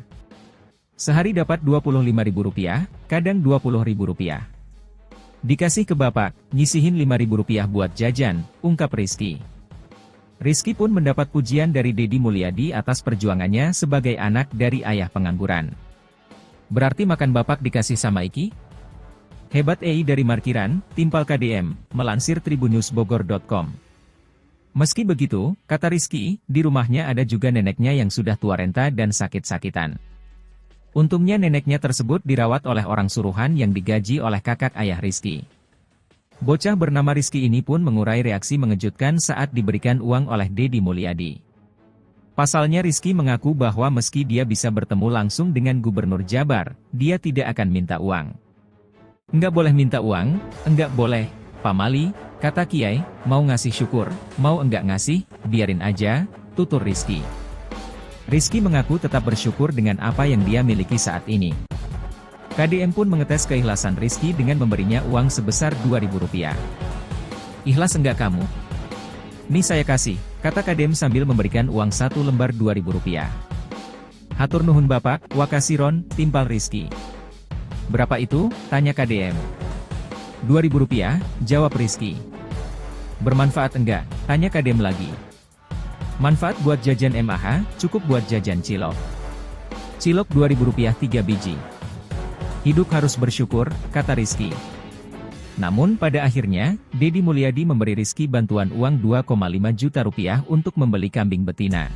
Sehari dapat Rp25.000, kadang Rp20.000. Dikasih ke bapak, nyisihin Rp5.000 buat jajan, ungkap Rizky. Rizky pun mendapat pujian dari Deddy Mulyadi atas perjuangannya sebagai anak dari ayah pengangguran. Berarti makan bapak dikasih sama Iki? Hebat dari Markiran, Timpal KDM, melansir tribunnews.bogor.com. Meski begitu, kata Rizky, di rumahnya ada juga neneknya yang sudah tua renta dan sakit-sakitan. Untungnya neneknya tersebut dirawat oleh orang suruhan yang digaji oleh kakak ayah Rizky. Bocah bernama Rizky ini pun mengurai reaksi mengejutkan saat diberikan uang oleh Deddy Mulyadi. Pasalnya Rizky mengaku bahwa meski dia bisa bertemu langsung dengan Gubernur Jabar, dia tidak akan minta uang. Enggak boleh minta uang, enggak boleh, pamali, kata Kiai, mau ngasih syukur, mau enggak ngasih, biarin aja, tutur Rizky. Rizky mengaku tetap bersyukur dengan apa yang dia miliki saat ini. KDM pun mengetes keikhlasan Rizky dengan memberinya uang sebesar Rp2.000. Ikhlas enggak kamu? Nih saya kasih, kata KDM sambil memberikan uang 1 lembar Rp2.000. Hatur nuhun bapak, wakasiron, timpal Rizky. Berapa itu? Tanya KDM. Rp2.000, jawab Rizky. Bermanfaat enggak? Tanya KDM lagi. Manfaat buat jajan MAH, cukup buat jajan cilok. Cilok Rp2.000 3 biji. Hidup harus bersyukur, kata Rizky. Namun pada akhirnya, Deddy Mulyadi memberi Rizky bantuan uang Rp2,5 juta untuk membeli kambing betina.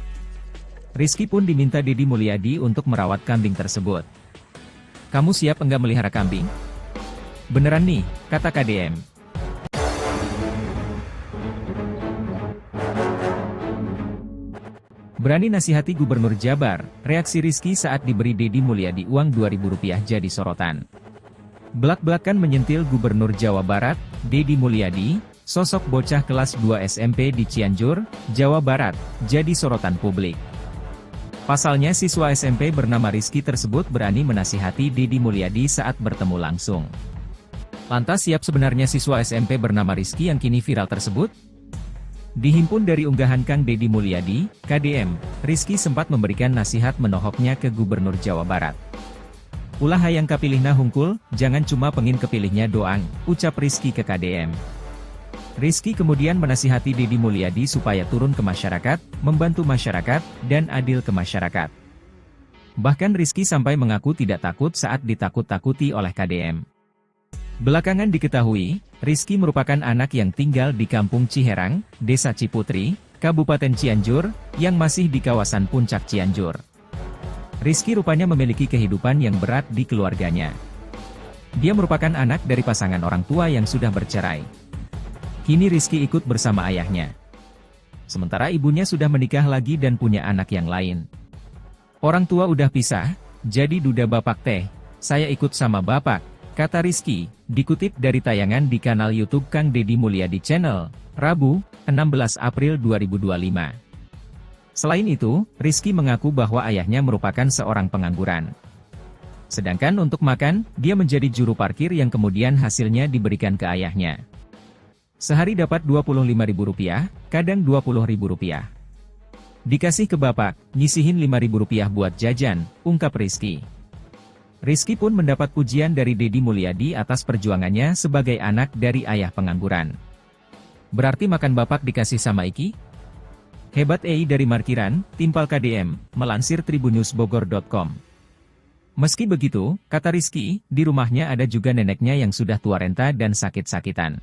Rizky pun diminta Deddy Mulyadi untuk merawat kambing tersebut. Kamu siap enggak melihara kambing? Beneran nih, kata KDM. Berani nasihati Gubernur Jabar, reaksi Rizky saat diberi Deddy Mulyadi uang Rp2.000 jadi sorotan. Belak-belakan menyentil Gubernur Jawa Barat, Deddy Mulyadi, sosok bocah kelas 2 SMP di Cianjur, Jawa Barat, jadi sorotan publik. Pasalnya siswa SMP bernama Rizky tersebut berani menasihati Deddy Mulyadi saat bertemu langsung. Lantas siap sebenarnya siswa SMP bernama Rizky yang kini viral tersebut? Dihimpun dari unggahan Kang Deddy Mulyadi, KDM, Rizky sempat memberikan nasihat menohoknya ke Gubernur Jawa Barat. Ulah hayang kapilihna hungkul, jangan cuma pengin kepilihnya doang, ucap Rizky ke KDM. Rizky kemudian menasihati Deddy Mulyadi supaya turun ke masyarakat, membantu masyarakat, dan adil ke masyarakat. Bahkan Rizky sampai mengaku tidak takut saat ditakut-takuti oleh KDM. Belakangan diketahui, Rizky merupakan anak yang tinggal di Kampung Ciherang, Desa Ciputri, Kabupaten Cianjur, yang masih di kawasan Puncak Cianjur. Rizky rupanya memiliki kehidupan yang berat di keluarganya. Dia merupakan anak dari pasangan orang tua yang sudah bercerai. Kini Rizky ikut bersama ayahnya. Sementara ibunya sudah menikah lagi dan punya anak yang lain. Orang tua udah pisah, jadi duda bapak teh, saya ikut sama bapak, kata Rizky, dikutip dari tayangan di kanal YouTube Kang Deddy Mulyadi Channel, Rabu, 16 April 2025. Selain itu, Rizky mengaku bahwa ayahnya merupakan seorang pengangguran. Sedangkan untuk makan, dia menjadi juru parkir yang kemudian hasilnya diberikan ke ayahnya. Sehari dapat Rp25.000, kadang Rp20.000. Dikasih ke bapak, nyisihin Rp5.000 buat jajan, ungkap Rizky. Rizky pun mendapat pujian dari Deddy Mulyadi atas perjuangannya sebagai anak dari ayah pengangguran. Berarti makan bapak dikasih sama Iki? Hebat dari markiran, timpal KDM, melansir tribunnewsbogor.com. Meski begitu, kata Rizky, di rumahnya ada juga neneknya yang sudah tua renta dan sakit-sakitan.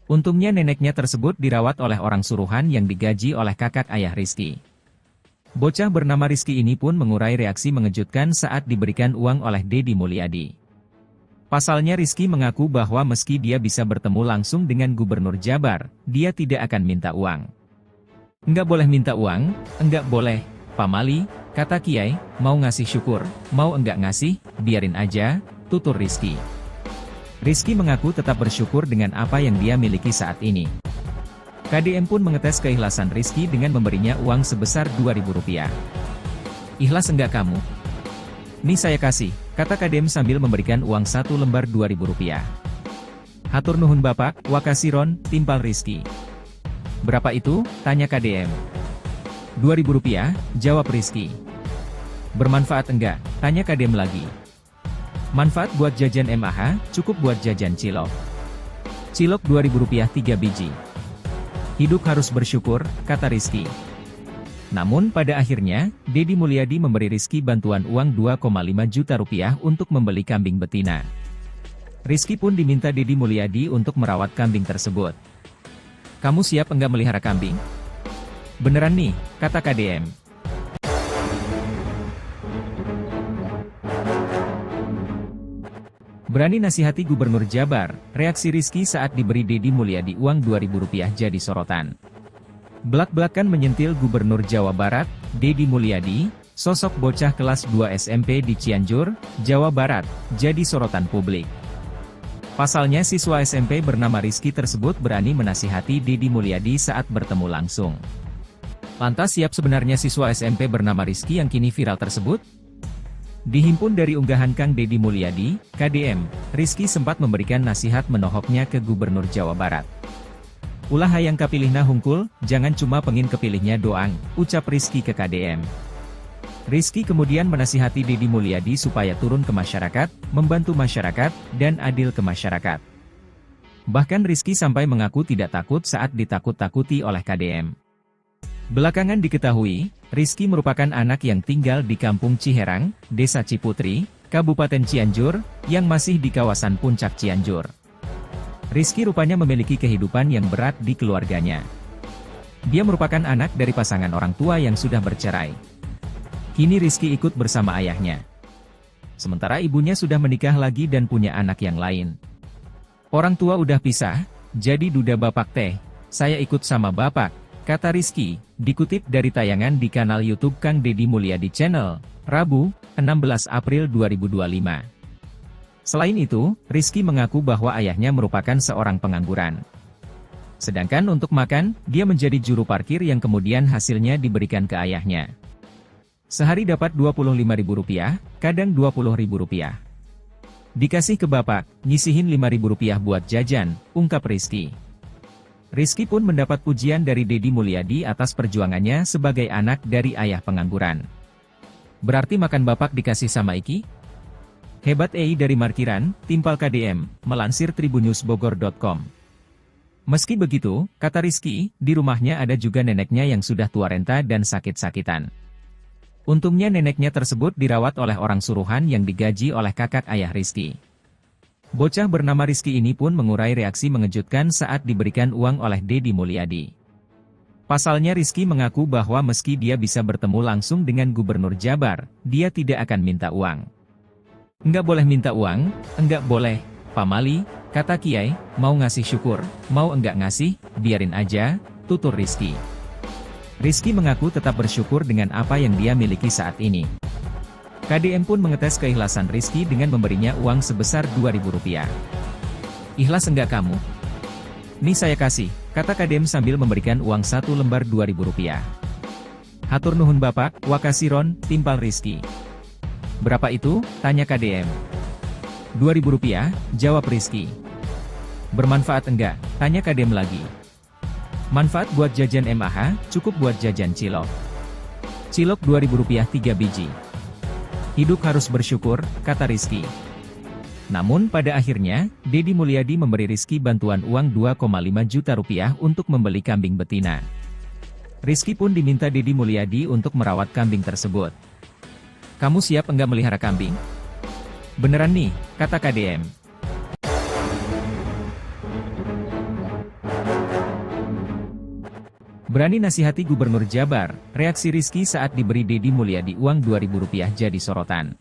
Untungnya neneknya tersebut dirawat oleh orang suruhan yang digaji oleh kakak ayah Rizky. Bocah bernama Rizky ini pun mengurai reaksi mengejutkan saat diberikan uang oleh Deddy Mulyadi. Pasalnya Rizky mengaku bahwa meski dia bisa bertemu langsung dengan Gubernur Jabar, dia tidak akan minta uang. Enggak boleh minta uang, enggak boleh, Pak Mali, kata Kiai, mau ngasih syukur, mau enggak ngasih, biarin aja, tutur Rizky. Rizky mengaku tetap bersyukur dengan apa yang dia miliki saat ini. KDM pun mengetes keikhlasan Rizky dengan memberinya uang sebesar Rp2.000. Ikhlas enggak kamu? Nih saya kasih, kata KDM sambil memberikan uang 1 lembar Rp2.000. Hatur nuhun bapak, wakasiron, timpal Rizky. Berapa itu? Tanya KDM. Rp2.000, jawab Rizky. Bermanfaat enggak? Tanya KDM lagi. Manfaat buat jajan MAH, cukup buat jajan cilok. Cilok Rp2.000 3 biji. Hidup harus bersyukur, kata Rizky. Namun pada akhirnya, Deddy Mulyadi memberi Rizky bantuan uang Rp2,5 juta untuk membeli kambing betina. Rizky pun diminta Deddy Mulyadi untuk merawat kambing tersebut. Kamu siap enggak melihara kambing? Beneran nih, kata KDM. Berani nasihati Gubernur Jabar, reaksi Rizky saat diberi Deddy Mulyadi uang Rp2.000 jadi sorotan. Belak-belakan menyentil Gubernur Jawa Barat, Deddy Mulyadi, sosok bocah kelas 2 SMP di Cianjur, Jawa Barat, jadi sorotan publik. Pasalnya siswa SMP bernama Rizky tersebut berani menasihati Deddy Mulyadi saat bertemu langsung. Lantas siap sebenarnya siswa SMP bernama Rizky yang kini viral tersebut? Dihimpun dari unggahan Kang Deddy Mulyadi, KDM, Rizky sempat memberikan nasihat menohoknya ke Gubernur Jawa Barat. Ulah hayang kapilihna hungkul, jangan cuma pengin kepilihnya doang, ucap Rizky ke KDM. Rizky kemudian menasihati Deddy Mulyadi supaya turun ke masyarakat, membantu masyarakat, dan adil ke masyarakat. Bahkan Rizky sampai mengaku tidak takut saat ditakut-takuti oleh KDM. Belakangan diketahui, Rizky merupakan anak yang tinggal di Kampung Ciherang, Desa Ciputri, Kabupaten Cianjur, yang masih di kawasan Puncak Cianjur. Rizky rupanya memiliki kehidupan yang berat di keluarganya. Dia merupakan anak dari pasangan orang tua yang sudah bercerai. Kini Rizky ikut bersama ayahnya. Sementara ibunya sudah menikah lagi dan punya anak yang lain. Orang tua udah pisah, jadi duda bapak teh, saya ikut sama bapak, kata Rizky, dikutip dari tayangan di kanal YouTube Kang Deddy Mulyadi Channel, Rabu, 16 April 2025. Selain itu, Rizky mengaku bahwa ayahnya merupakan seorang pengangguran. Sedangkan untuk makan, dia menjadi juru parkir yang kemudian hasilnya diberikan ke ayahnya. Sehari dapat Rp25.000, kadang Rp20.000. Dikasih ke bapak, nyisihin Rp5.000 buat jajan, ungkap Rizky. Rizky pun mendapat pujian dari Deddy Mulyadi atas perjuangannya sebagai anak dari ayah pengangguran. Berarti makan bapak dikasih sama Iki? Hebat dari markiran, timpal KDM, melansir tribunnewsbogor.com. Meski begitu, kata Rizky, di rumahnya ada juga neneknya yang sudah tua renta dan sakit-sakitan. Untungnya neneknya tersebut dirawat oleh orang suruhan yang digaji oleh kakak ayah Rizky. Bocah bernama Rizky ini pun mengurai reaksi mengejutkan saat diberikan uang oleh Deddy Mulyadi. Pasalnya Rizky mengaku bahwa meski dia bisa bertemu langsung dengan Gubernur Jabar, dia tidak akan minta uang. Enggak boleh minta uang, enggak boleh, pamali, kata Kiai, mau ngasih syukur, mau enggak ngasih, biarin aja, tutur Rizky. Rizky mengaku tetap bersyukur dengan apa yang dia miliki saat ini. KDM pun mengetes keikhlasan Rizky dengan memberinya uang sebesar Rp2.000. Ikhlas enggak kamu? Nih saya kasih, kata KDM sambil memberikan uang 1 lembar Rp2.000. Hatur nuhun bapak, wakasiron, timpal Rizky. Berapa itu? Tanya KDM. Rp2.000, jawab Rizky. Bermanfaat enggak? Tanya KDM lagi. Manfaat buat jajan MAH, cukup buat jajan cilok. Cilok Rp2.000 3 biji. Hidup harus bersyukur, kata Rizky. Namun pada akhirnya, Deddy Mulyadi memberi Rizky bantuan uang Rp2,5 juta untuk membeli kambing betina. Rizky pun diminta Deddy Mulyadi untuk merawat kambing tersebut. Kamu siap enggak melihara kambing? Beneran nih, kata KDM. Berani nasihati Gubernur Jabar, reaksi Rizky saat diberi Deddy Mulyadi uang Rp2.000 jadi sorotan.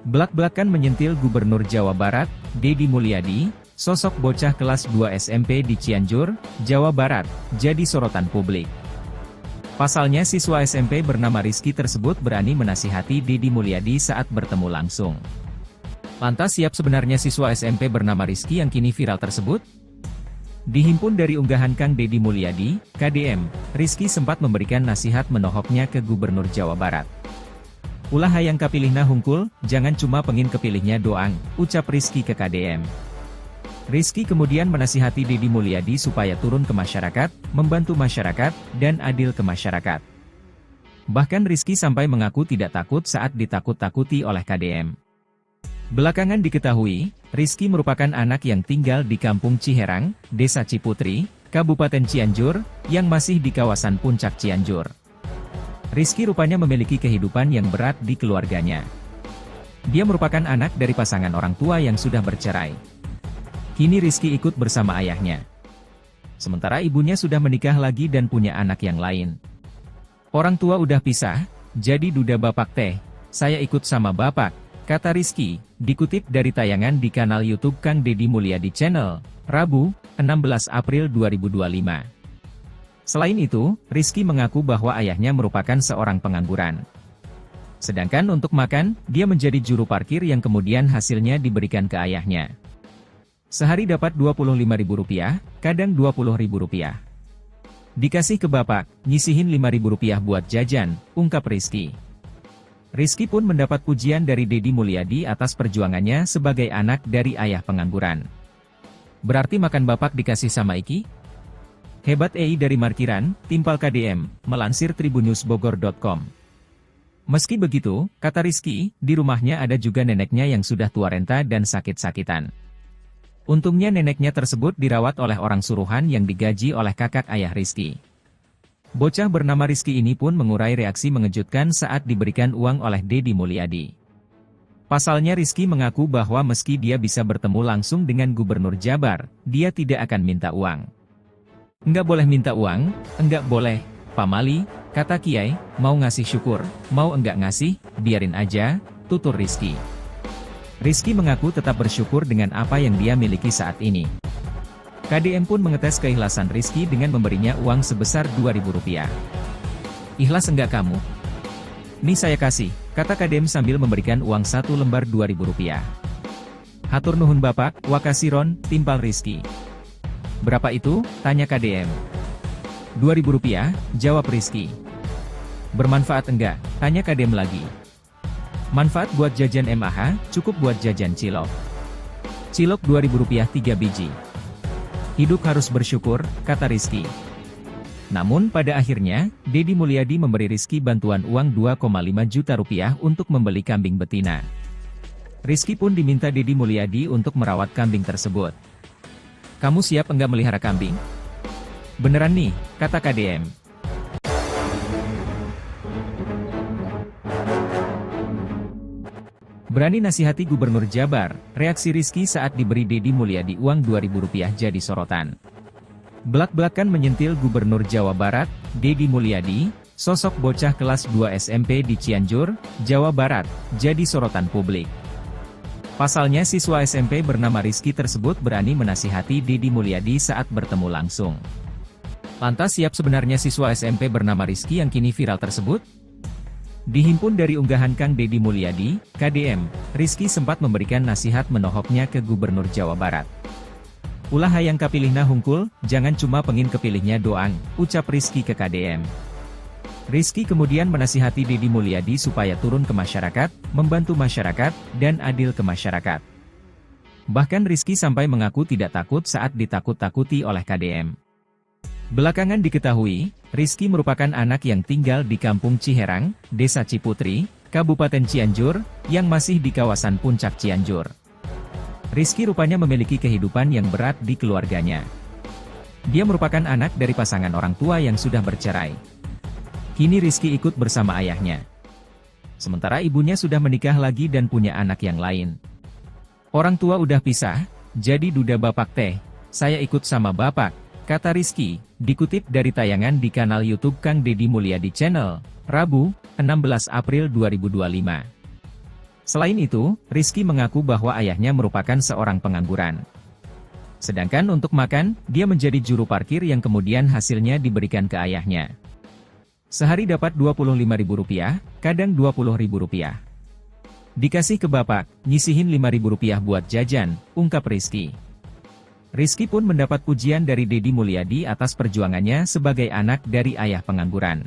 Belak-belakan menyentil Gubernur Jawa Barat, Deddy Mulyadi, sosok bocah kelas 2 SMP di Cianjur, Jawa Barat, jadi sorotan publik. Pasalnya siswa SMP bernama Rizky tersebut berani menasihati Deddy Mulyadi saat bertemu langsung. Lantas siap sebenarnya siswa SMP bernama Rizky yang kini viral tersebut? Dihimpun dari unggahan Kang Deddy Mulyadi, KDM, Rizky sempat memberikan nasihat menohoknya ke Gubernur Jawa Barat. Ulah hayang kapilihna hungkul, jangan cuma pengin kepilihnya doang, ucap Rizky ke KDM. Rizky kemudian menasihati Deddy Mulyadi supaya turun ke masyarakat, membantu masyarakat, dan adil ke masyarakat. Bahkan Rizky sampai mengaku tidak takut saat ditakut-takuti oleh KDM. Belakangan diketahui, Rizky merupakan anak yang tinggal di Kampung Ciherang, Desa Ciputri, Kabupaten Cianjur, yang masih di kawasan Puncak Cianjur. Rizky rupanya memiliki kehidupan yang berat di keluarganya. Dia merupakan anak dari pasangan orang tua yang sudah bercerai. Kini Rizky ikut bersama ayahnya. Sementara ibunya sudah menikah lagi dan punya anak yang lain. Orang tua udah pisah, jadi duda bapak teh, saya ikut sama bapak, kata Rizky, dikutip dari tayangan di kanal YouTube Kang Deddy Mulyadi Channel, Rabu, 16 April 2025. Selain itu, Rizky mengaku bahwa ayahnya merupakan seorang pengangguran. Sedangkan untuk makan, dia menjadi juru parkir yang kemudian hasilnya diberikan ke ayahnya. Sehari dapat Rp25.000, kadang Rp20.000. Dikasih ke bapak, nyisihin Rp5.000 buat jajan, ungkap Rizky. Rizky pun mendapat pujian dari Deddy Mulyadi atas perjuangannya sebagai anak dari ayah pengangguran. Berarti makan bapak dikasih sama Iki? Hebat dari markiran, timpal KDM, melansir tribunnewsbogor.com. Meski begitu, kata Rizky, di rumahnya ada juga neneknya yang sudah tua renta dan sakit-sakitan. Untungnya neneknya tersebut dirawat oleh orang suruhan yang digaji oleh kakak ayah Rizky. Bocah bernama Rizky ini pun mengurai reaksi mengejutkan saat diberikan uang oleh Deddy Mulyadi. Pasalnya Rizky mengaku bahwa meski dia bisa bertemu langsung dengan Gubernur Jabar, dia tidak akan minta uang. Enggak boleh minta uang, enggak boleh, pamali, kata Kiai, mau ngasih syukur, mau enggak ngasih, biarin aja, tutur Rizky. Rizky mengaku tetap bersyukur dengan apa yang dia miliki saat ini. KDM pun mengetes keikhlasan Rizky dengan memberinya uang sebesar Rp2.000. Ikhlas enggak kamu? Nih saya kasih, kata KDM sambil memberikan uang 1 lembar Rp2.000. Hatur nuhun bapak, wakasiron, timpal Rizky. Berapa itu? Tanya KDM. Rp2.000, jawab Rizky. Bermanfaat enggak? Tanya KDM lagi. Manfaat buat jajan MAH, cukup buat jajan cilok. Cilok Rp2.000 3 biji. Hidup harus bersyukur, kata Rizky. Namun pada akhirnya, Deddy Mulyadi memberi Rizky bantuan uang Rp2,5 juta untuk membeli kambing betina. Rizky pun diminta Deddy Mulyadi untuk merawat kambing tersebut. Kamu siap enggak melihara kambing? Beneran nih, kata KDM. Berani nasihati Gubernur Jabar, reaksi Rizky saat diberi Deddy Mulyadi uang Rp2.000 jadi sorotan. Belak-belakan menyentil Gubernur Jawa Barat, Deddy Mulyadi, sosok bocah kelas 2 SMP di Cianjur, Jawa Barat, jadi sorotan publik. Pasalnya siswa SMP bernama Rizky tersebut berani menasihati Deddy Mulyadi saat bertemu langsung. Lantas siap sebenarnya siswa SMP bernama Rizky yang kini viral tersebut? Dihimpun dari unggahan Kang Deddy Mulyadi, KDM, Rizky sempat memberikan nasihat menohoknya ke Gubernur Jawa Barat. Ulah hayang kapilihna hungkul, jangan cuma pengin kepilihnya doang, ucap Rizky ke KDM. Rizky kemudian menasihati Deddy Mulyadi supaya turun ke masyarakat, membantu masyarakat, dan adil ke masyarakat. Bahkan Rizky sampai mengaku tidak takut saat ditakut-takuti oleh KDM. Belakangan diketahui, Rizky merupakan anak yang tinggal di Kampung Ciherang, Desa Ciputri, Kabupaten Cianjur, yang masih di kawasan Puncak Cianjur. Rizky rupanya memiliki kehidupan yang berat di keluarganya. Dia merupakan anak dari pasangan orang tua yang sudah bercerai. Kini Rizky ikut bersama ayahnya. Sementara ibunya sudah menikah lagi dan punya anak yang lain. Orang tua udah pisah, jadi duda bapak teh, saya ikut sama bapak, kata Rizky, dikutip dari tayangan di kanal YouTube Kang Deddy Mulyadi Channel, Rabu, 16 April 2025. Selain itu, Rizky mengaku bahwa ayahnya merupakan seorang pengangguran. Sedangkan untuk makan, dia menjadi juru parkir yang kemudian hasilnya diberikan ke ayahnya. Sehari dapat Rp25.000, kadang Rp20.000. Dikasih ke bapak, nyisihin Rp5.000 buat jajan, ungkap Rizky. Rizky pun mendapat pujian dari Deddy Mulyadi atas perjuangannya sebagai anak dari ayah pengangguran.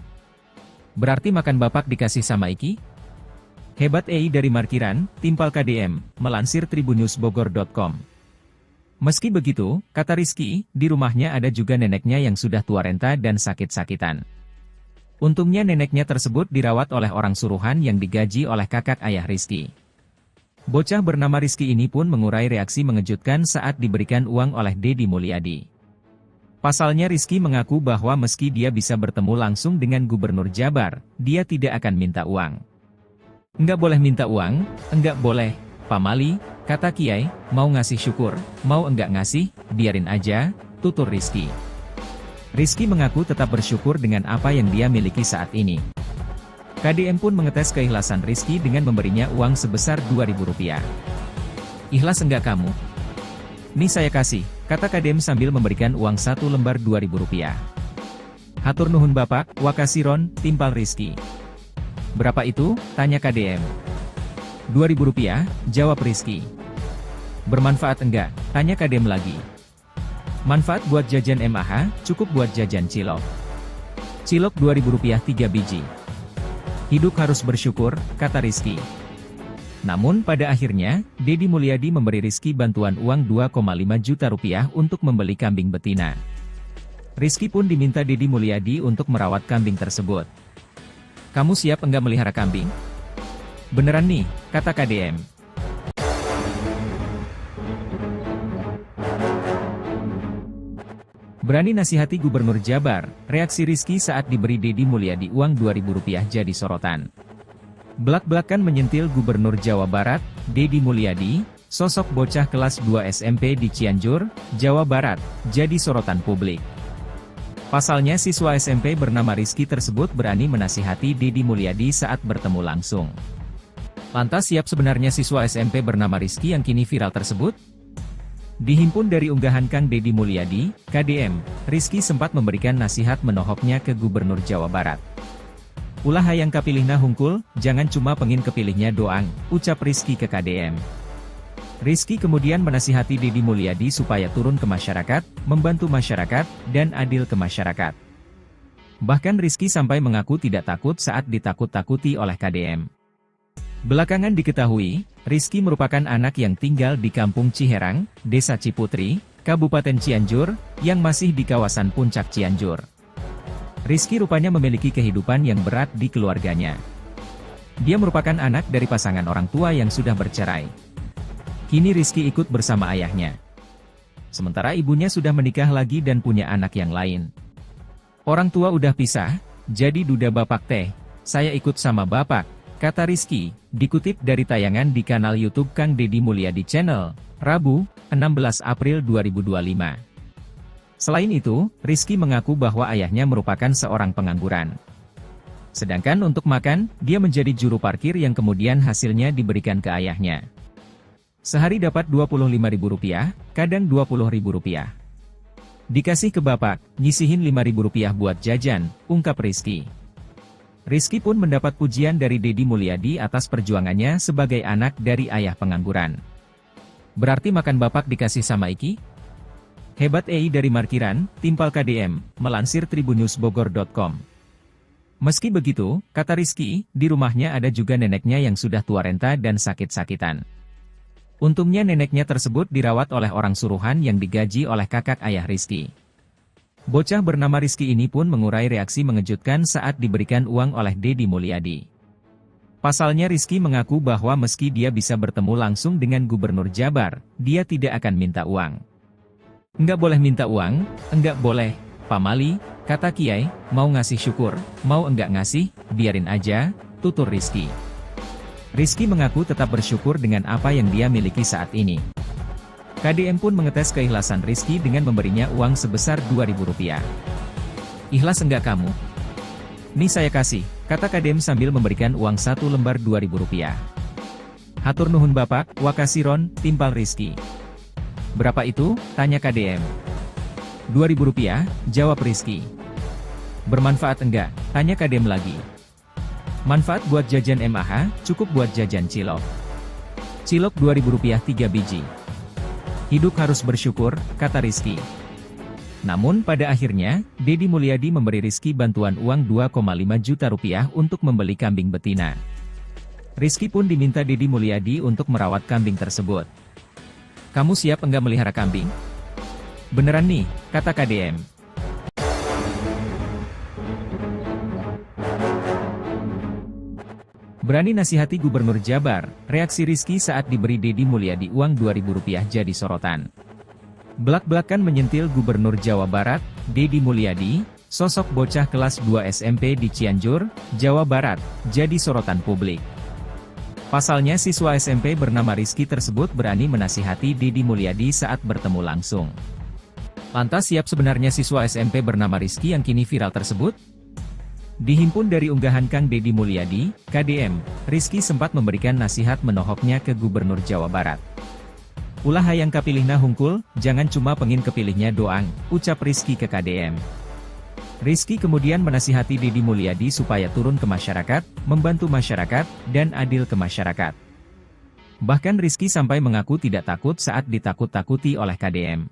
Berarti makan bapak dikasih sama Iki? Hebat dari markiran, timpal KDM, melansir tribunnews.bogor.com. Meski begitu, kata Rizky, di rumahnya ada juga neneknya yang sudah tua renta dan sakit-sakitan. Untungnya neneknya tersebut dirawat oleh orang suruhan yang digaji oleh kakak ayah Rizky. Bocah bernama Rizky ini pun mengurai reaksi mengejutkan saat diberikan uang oleh Deddy Mulyadi. Pasalnya Rizky mengaku bahwa meski dia bisa bertemu langsung dengan Gubernur Jabar, dia tidak akan minta uang. Enggak boleh minta uang, enggak boleh, Pak Mali, kata Kiai, mau ngasih syukur, mau enggak ngasih, biarin aja, tutur Rizky. Rizky mengaku tetap bersyukur dengan apa yang dia miliki saat ini. KDM pun mengetes keikhlasan Rizky dengan memberinya uang sebesar Rp2.000. Ikhlas enggak kamu? Nih saya kasih, kata KDM sambil memberikan uang 1 lembar Rp2.000. Hatur nuhun bapak, wakasiron, timpal Rizky. Berapa itu? Tanya KDM. Rp2.000, jawab Rizky. Bermanfaat enggak? Tanya KDM lagi. Manfaat buat jajan MAH, cukup buat jajan cilok. Cilok Rp2.000 3 biji. Hidup harus bersyukur, kata Rizky. Namun pada akhirnya, Deddy Mulyadi memberi Rizky bantuan uang Rp2,5 juta untuk membeli kambing betina. Rizky pun diminta Deddy Mulyadi untuk merawat kambing tersebut. Kamu siap enggak melihara kambing? Beneran nih, kata KDM. Berani nasihati Gubernur Jabar, reaksi Rizky saat diberi Deddy Mulyadi uang Rp2.000 jadi sorotan. Belak-belakan menyentil Gubernur Jawa Barat, Deddy Mulyadi, sosok bocah kelas 2 SMP di Cianjur, Jawa Barat, jadi sorotan publik. Pasalnya siswa SMP bernama Rizky tersebut berani menasihati Deddy Mulyadi saat bertemu langsung. Lantas siap sebenarnya siswa SMP bernama Rizky yang kini viral tersebut? Dihimpun dari unggahan Kang Deddy Mulyadi, KDM, Rizky sempat memberikan nasihat menohoknya ke Gubernur Jawa Barat. Ulah hayang kapilihna hungkul, jangan cuma pengin kepilihnya doang, ucap Rizky ke KDM. Rizky kemudian menasihati Deddy Mulyadi supaya turun ke masyarakat, membantu masyarakat, dan adil ke masyarakat. Bahkan Rizky sampai mengaku tidak takut saat ditakut-takuti oleh KDM. Belakangan diketahui, Rizky merupakan anak yang tinggal di Kampung Ciherang, Desa Ciputri, Kabupaten Cianjur, yang masih di kawasan Puncak Cianjur. Rizky rupanya memiliki kehidupan yang berat di keluarganya. Dia merupakan anak dari pasangan orang tua yang sudah bercerai. Kini Rizky ikut bersama ayahnya. Sementara ibunya sudah menikah lagi dan punya anak yang lain. Orang tua udah pisah, jadi duda bapak teh, saya ikut sama bapak, kata Rizky, dikutip dari tayangan di kanal YouTube Kang Deddy Mulyadi Channel, Rabu, 16 April 2025. Selain itu, Rizky mengaku bahwa ayahnya merupakan seorang pengangguran. Sedangkan untuk makan, dia menjadi juru parkir yang kemudian hasilnya diberikan ke ayahnya. Sehari dapat Rp25.000, kadang Rp20.000. Dikasih ke bapak, nyisihin Rp5.000 buat jajan, ungkap Rizky. Rizky pun mendapat pujian dari Deddy Mulyadi atas perjuangannya sebagai anak dari ayah pengangguran. Berarti makan bapak dikasih sama Iki? Hebat dari Markiran, Timpal KDM, melansir tribunnewsbogor.com. Meski begitu, kata Rizky, di rumahnya ada juga neneknya yang sudah tua renta dan sakit-sakitan. Untungnya neneknya tersebut dirawat oleh orang suruhan yang digaji oleh kakak ayah Rizky. Bocah bernama Rizky ini pun mengurai reaksi mengejutkan saat diberikan uang oleh Deddy Mulyadi. Pasalnya Rizky mengaku bahwa meski dia bisa bertemu langsung dengan Gubernur Jabar, dia tidak akan minta uang. Enggak boleh minta uang, enggak boleh, Pak Mali, kata Kiai, mau ngasih syukur, mau enggak ngasih, biarin aja, tutur Rizky. Rizky mengaku tetap bersyukur dengan apa yang dia miliki saat ini. KDM pun mengetes keikhlasan Rizky dengan memberinya uang sebesar Rp2.000. Ikhlas enggak kamu? Nih saya kasih, kata KDM sambil memberikan uang 1 lembar Rp2.000. Hatur nuhun bapak, wakasiron, timpal Rizky. Berapa itu? Tanya KDM. Rp2.000, jawab Rizky. Bermanfaat enggak? Tanya KDM lagi. Manfaat buat jajan MAH, cukup buat jajan cilok. Cilok Rp2.000 3 biji. Hidup harus bersyukur, kata Rizky. Namun pada akhirnya, Deddy Mulyadi memberi Rizky bantuan uang Rp2,5 juta untuk membeli kambing betina. Rizky pun diminta Deddy Mulyadi untuk merawat kambing tersebut. Kamu siap enggak melihara kambing? Beneran nih, kata KDM. Berani nasihati Gubernur Jabar, reaksi Rizky saat diberi Deddy Mulyadi uang Rp2.000 jadi sorotan. Belak-belakan menyentil Gubernur Jawa Barat, Deddy Mulyadi, sosok bocah kelas 2 SMP di Cianjur, Jawa Barat, jadi sorotan publik. Pasalnya siswa SMP bernama Rizky tersebut berani menasihati Deddy Mulyadi saat bertemu langsung. Lantas siap sebenarnya siswa SMP bernama Rizky yang kini viral tersebut? Dihimpun dari unggahan Kang Deddy Mulyadi, KDM, Rizky sempat memberikan nasihat menohoknya ke Gubernur Jawa Barat. Ulah hayang kapilihna hungkul, jangan cuma pengin kepilihnya doang, ucap Rizky ke KDM. Rizky kemudian menasihati Deddy Mulyadi supaya turun ke masyarakat, membantu masyarakat, dan adil ke masyarakat. Bahkan Rizky sampai mengaku tidak takut saat ditakut-takuti oleh KDM.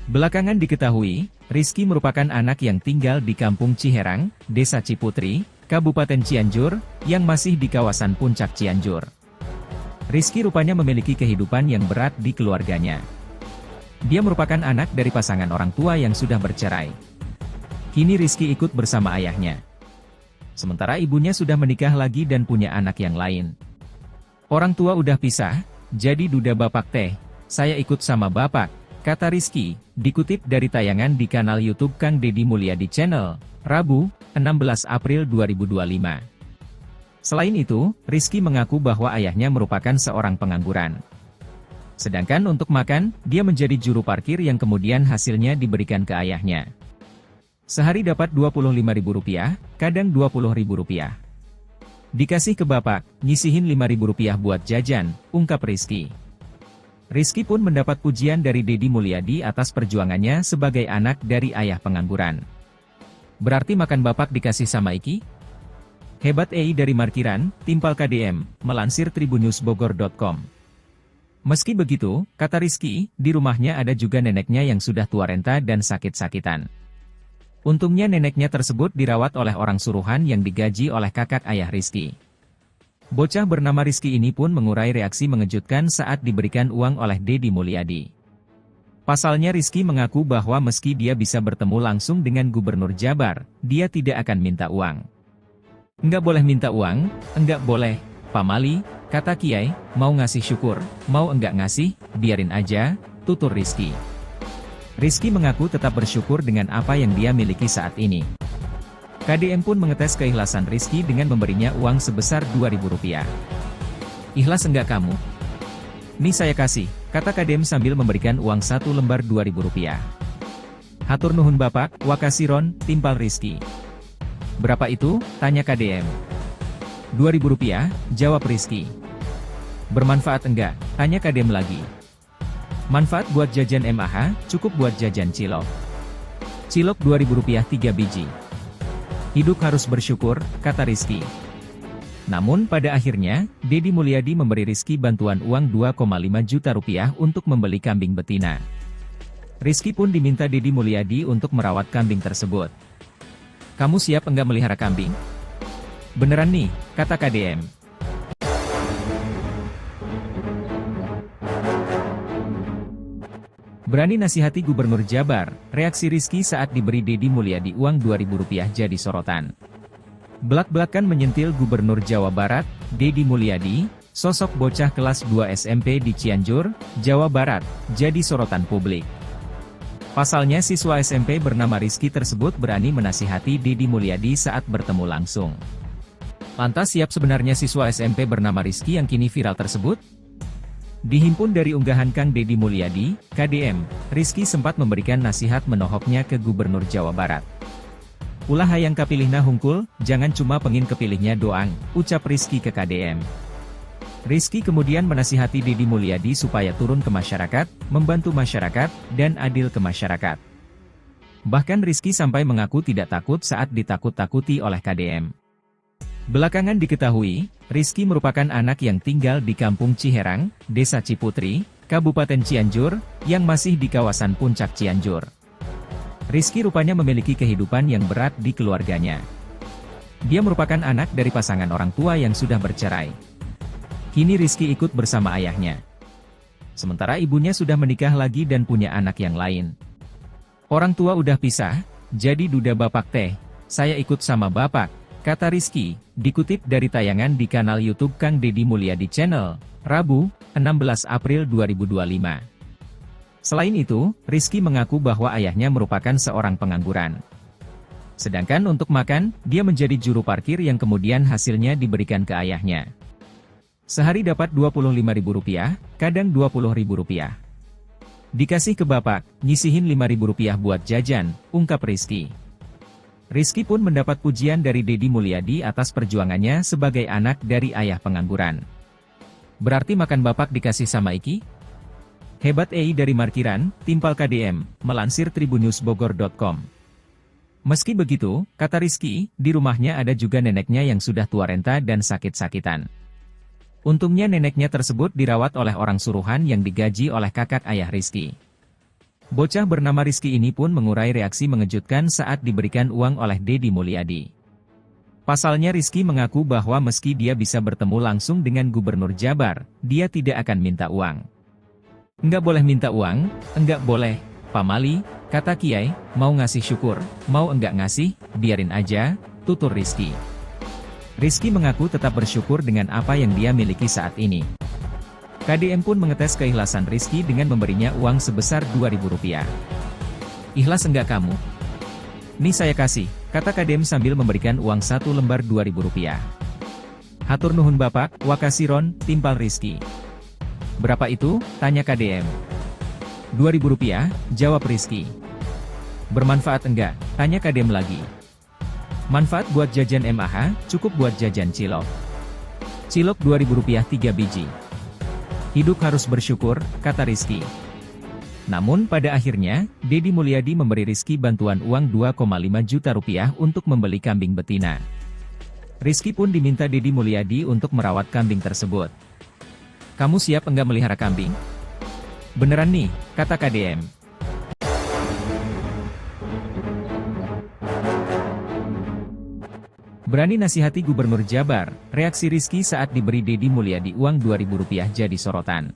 Belakangan diketahui, Rizky merupakan anak yang tinggal di Kampung Ciherang, Desa Ciputri, Kabupaten Cianjur, yang masih di kawasan Puncak Cianjur. Rizky rupanya memiliki kehidupan yang berat di keluarganya. Dia merupakan anak dari pasangan orang tua yang sudah bercerai. Kini Rizky ikut bersama ayahnya. Sementara ibunya sudah menikah lagi dan punya anak yang lain. Orang tua udah pisah, jadi duda bapak teh, saya ikut sama bapak, kata Rizky, dikutip dari tayangan di kanal YouTube Kang Deddy Mulyadi Channel, Rabu, 16 April 2025. Selain itu, Rizky mengaku bahwa ayahnya merupakan seorang pengangguran. Sedangkan untuk makan, dia menjadi juru parkir yang kemudian hasilnya diberikan ke ayahnya. Sehari dapat Rp25.000, kadang Rp20.000. Dikasih ke bapak, nyisihin Rp5.000 buat jajan, ungkap Rizky. Rizky pun mendapat pujian dari Deddy Mulyadi atas perjuangannya sebagai anak dari ayah pengangguran. Berarti makan bapak dikasih sama Iki? Hebat dari Markiran, Timpal KDM, melansir tribunnewsbogor.com. Meski begitu, kata Rizky, di rumahnya ada juga neneknya yang sudah tua renta dan sakit-sakitan. Untungnya neneknya tersebut dirawat oleh orang suruhan yang digaji oleh kakak ayah Rizky. Bocah bernama Rizky ini pun mengurai reaksi mengejutkan saat diberikan uang oleh Deddy Mulyadi. Pasalnya Rizky mengaku bahwa meski dia bisa bertemu langsung dengan Gubernur Jabar, dia tidak akan minta uang. Enggak boleh minta uang, enggak boleh, Pak Mali, kata Kiai, mau ngasih syukur, mau enggak ngasih, biarin aja, tutur Rizky. Rizky mengaku tetap bersyukur dengan apa yang dia miliki saat ini. KDM pun mengetes keikhlasan Rizky dengan memberinya uang sebesar Rp2.000. Ikhlas enggak kamu? Nih saya kasih, kata KDM sambil memberikan uang 1 lembar Rp2.000. Hatur nuhun bapak, wakasiron, timpal Rizky. Berapa itu? Tanya KDM. Rp2.000, jawab Rizky. Bermanfaat enggak? Tanya Kadem lagi. Manfaat buat jajan MAH, cukup buat jajan cilok. Cilok Rp2.000 3 biji. Hidup harus bersyukur, kata Rizky. Namun pada akhirnya, Deddy Mulyadi memberi Rizky bantuan uang Rp2,5 juta untuk membeli kambing betina. Rizky pun diminta Deddy Mulyadi untuk merawat kambing tersebut. Kamu siap enggak melihara kambing? Beneran nih, kata KDM. Berani nasihati Gubernur Jabar, reaksi Rizky saat diberi Deddy Mulyadi uang Rp2.000 jadi sorotan. Belak-belakan menyentil Gubernur Jawa Barat, Deddy Mulyadi, sosok bocah kelas 2 SMP di Cianjur, Jawa Barat, jadi sorotan publik. Pasalnya siswa SMP bernama Rizky tersebut berani menasihati Deddy Mulyadi saat bertemu langsung. Lantas siap sebenarnya siswa SMP bernama Rizky yang kini viral tersebut? Dihimpun dari unggahan Kang Deddy Mulyadi, KDM, Rizky sempat memberikan nasihat menohoknya ke Gubernur Jawa Barat. Ulah hayang kapilihna hungkul, jangan cuma pengin kepilihnya doang, ucap Rizky ke KDM. Rizky kemudian menasihati Deddy Mulyadi supaya turun ke masyarakat, membantu masyarakat, dan adil ke masyarakat. Bahkan Rizky sampai mengaku tidak takut saat ditakut-takuti oleh KDM. Belakangan diketahui, Rizky merupakan anak yang tinggal di Kampung Ciherang, Desa Ciputri, Kabupaten Cianjur, yang masih di kawasan Puncak Cianjur. Rizky rupanya memiliki kehidupan yang berat di keluarganya. Dia merupakan anak dari pasangan orang tua yang sudah bercerai. Kini Rizky ikut bersama ayahnya. Sementara ibunya sudah menikah lagi dan punya anak yang lain. Orang tua udah pisah, jadi duda bapak teh, saya ikut sama bapak, kata Rizky, dikutip dari tayangan di kanal YouTube Kang Deddy Mulyadi Channel, Rabu, 16 April 2025. Selain itu, Rizky mengaku bahwa ayahnya merupakan seorang pengangguran. Sedangkan untuk makan, dia menjadi juru parkir yang kemudian hasilnya diberikan ke ayahnya. Sehari dapat Rp25.000, kadang Rp20.000. Dikasih ke bapak, nyisihin Rp5.000 buat jajan, ungkap Rizky. Rizky pun mendapat pujian dari Deddy Mulyadi atas perjuangannya sebagai anak dari ayah pengangguran. Berarti makan bapak dikasih sama Iki? Hebat dari Markiran, Timpal KDM, melansir tribunnewsbogor.com. Meski begitu, kata Rizky, di rumahnya ada juga neneknya yang sudah tua renta dan sakit-sakitan. Untungnya neneknya tersebut dirawat oleh orang suruhan yang digaji oleh kakak ayah Rizky. Bocah bernama Rizky ini pun mengurai reaksi mengejutkan saat diberikan uang oleh Deddy Mulyadi. Pasalnya Rizky mengaku bahwa meski dia bisa bertemu langsung dengan Gubernur Jabar, dia tidak akan minta uang. Enggak boleh minta uang, enggak boleh, Pak Mali, kata Kiai, mau ngasih syukur, mau enggak ngasih, biarin aja, tutur Rizky. Rizky mengaku tetap bersyukur dengan apa yang dia miliki saat ini. KDM pun mengetes keikhlasan Rizky dengan memberinya uang sebesar Rp2.000. Ikhlas enggak kamu? Nih saya kasih, kata KDM sambil memberikan uang 1 lembar Rp2.000. Hatur nuhun bapak, wakasiron, timpal Rizky. Berapa itu? Tanya KDM. Rp2.000, jawab Rizky. Bermanfaat enggak? Tanya KDM lagi. Manfaat buat jajan MAH, cukup buat jajan cilok. Cilok Rp2.000 3 biji. Hidup harus bersyukur, kata Rizky. Namun pada akhirnya, Deddy Mulyadi memberi Rizky bantuan uang Rp2,5 juta untuk membeli kambing betina. Rizky pun diminta Deddy Mulyadi untuk merawat kambing tersebut. Kamu siap enggak melihara kambing? Beneran nih, kata KDM. Berani nasihati Gubernur Jabar, reaksi Rizky saat diberi Deddy Mulyadi uang Rp2.000 jadi sorotan.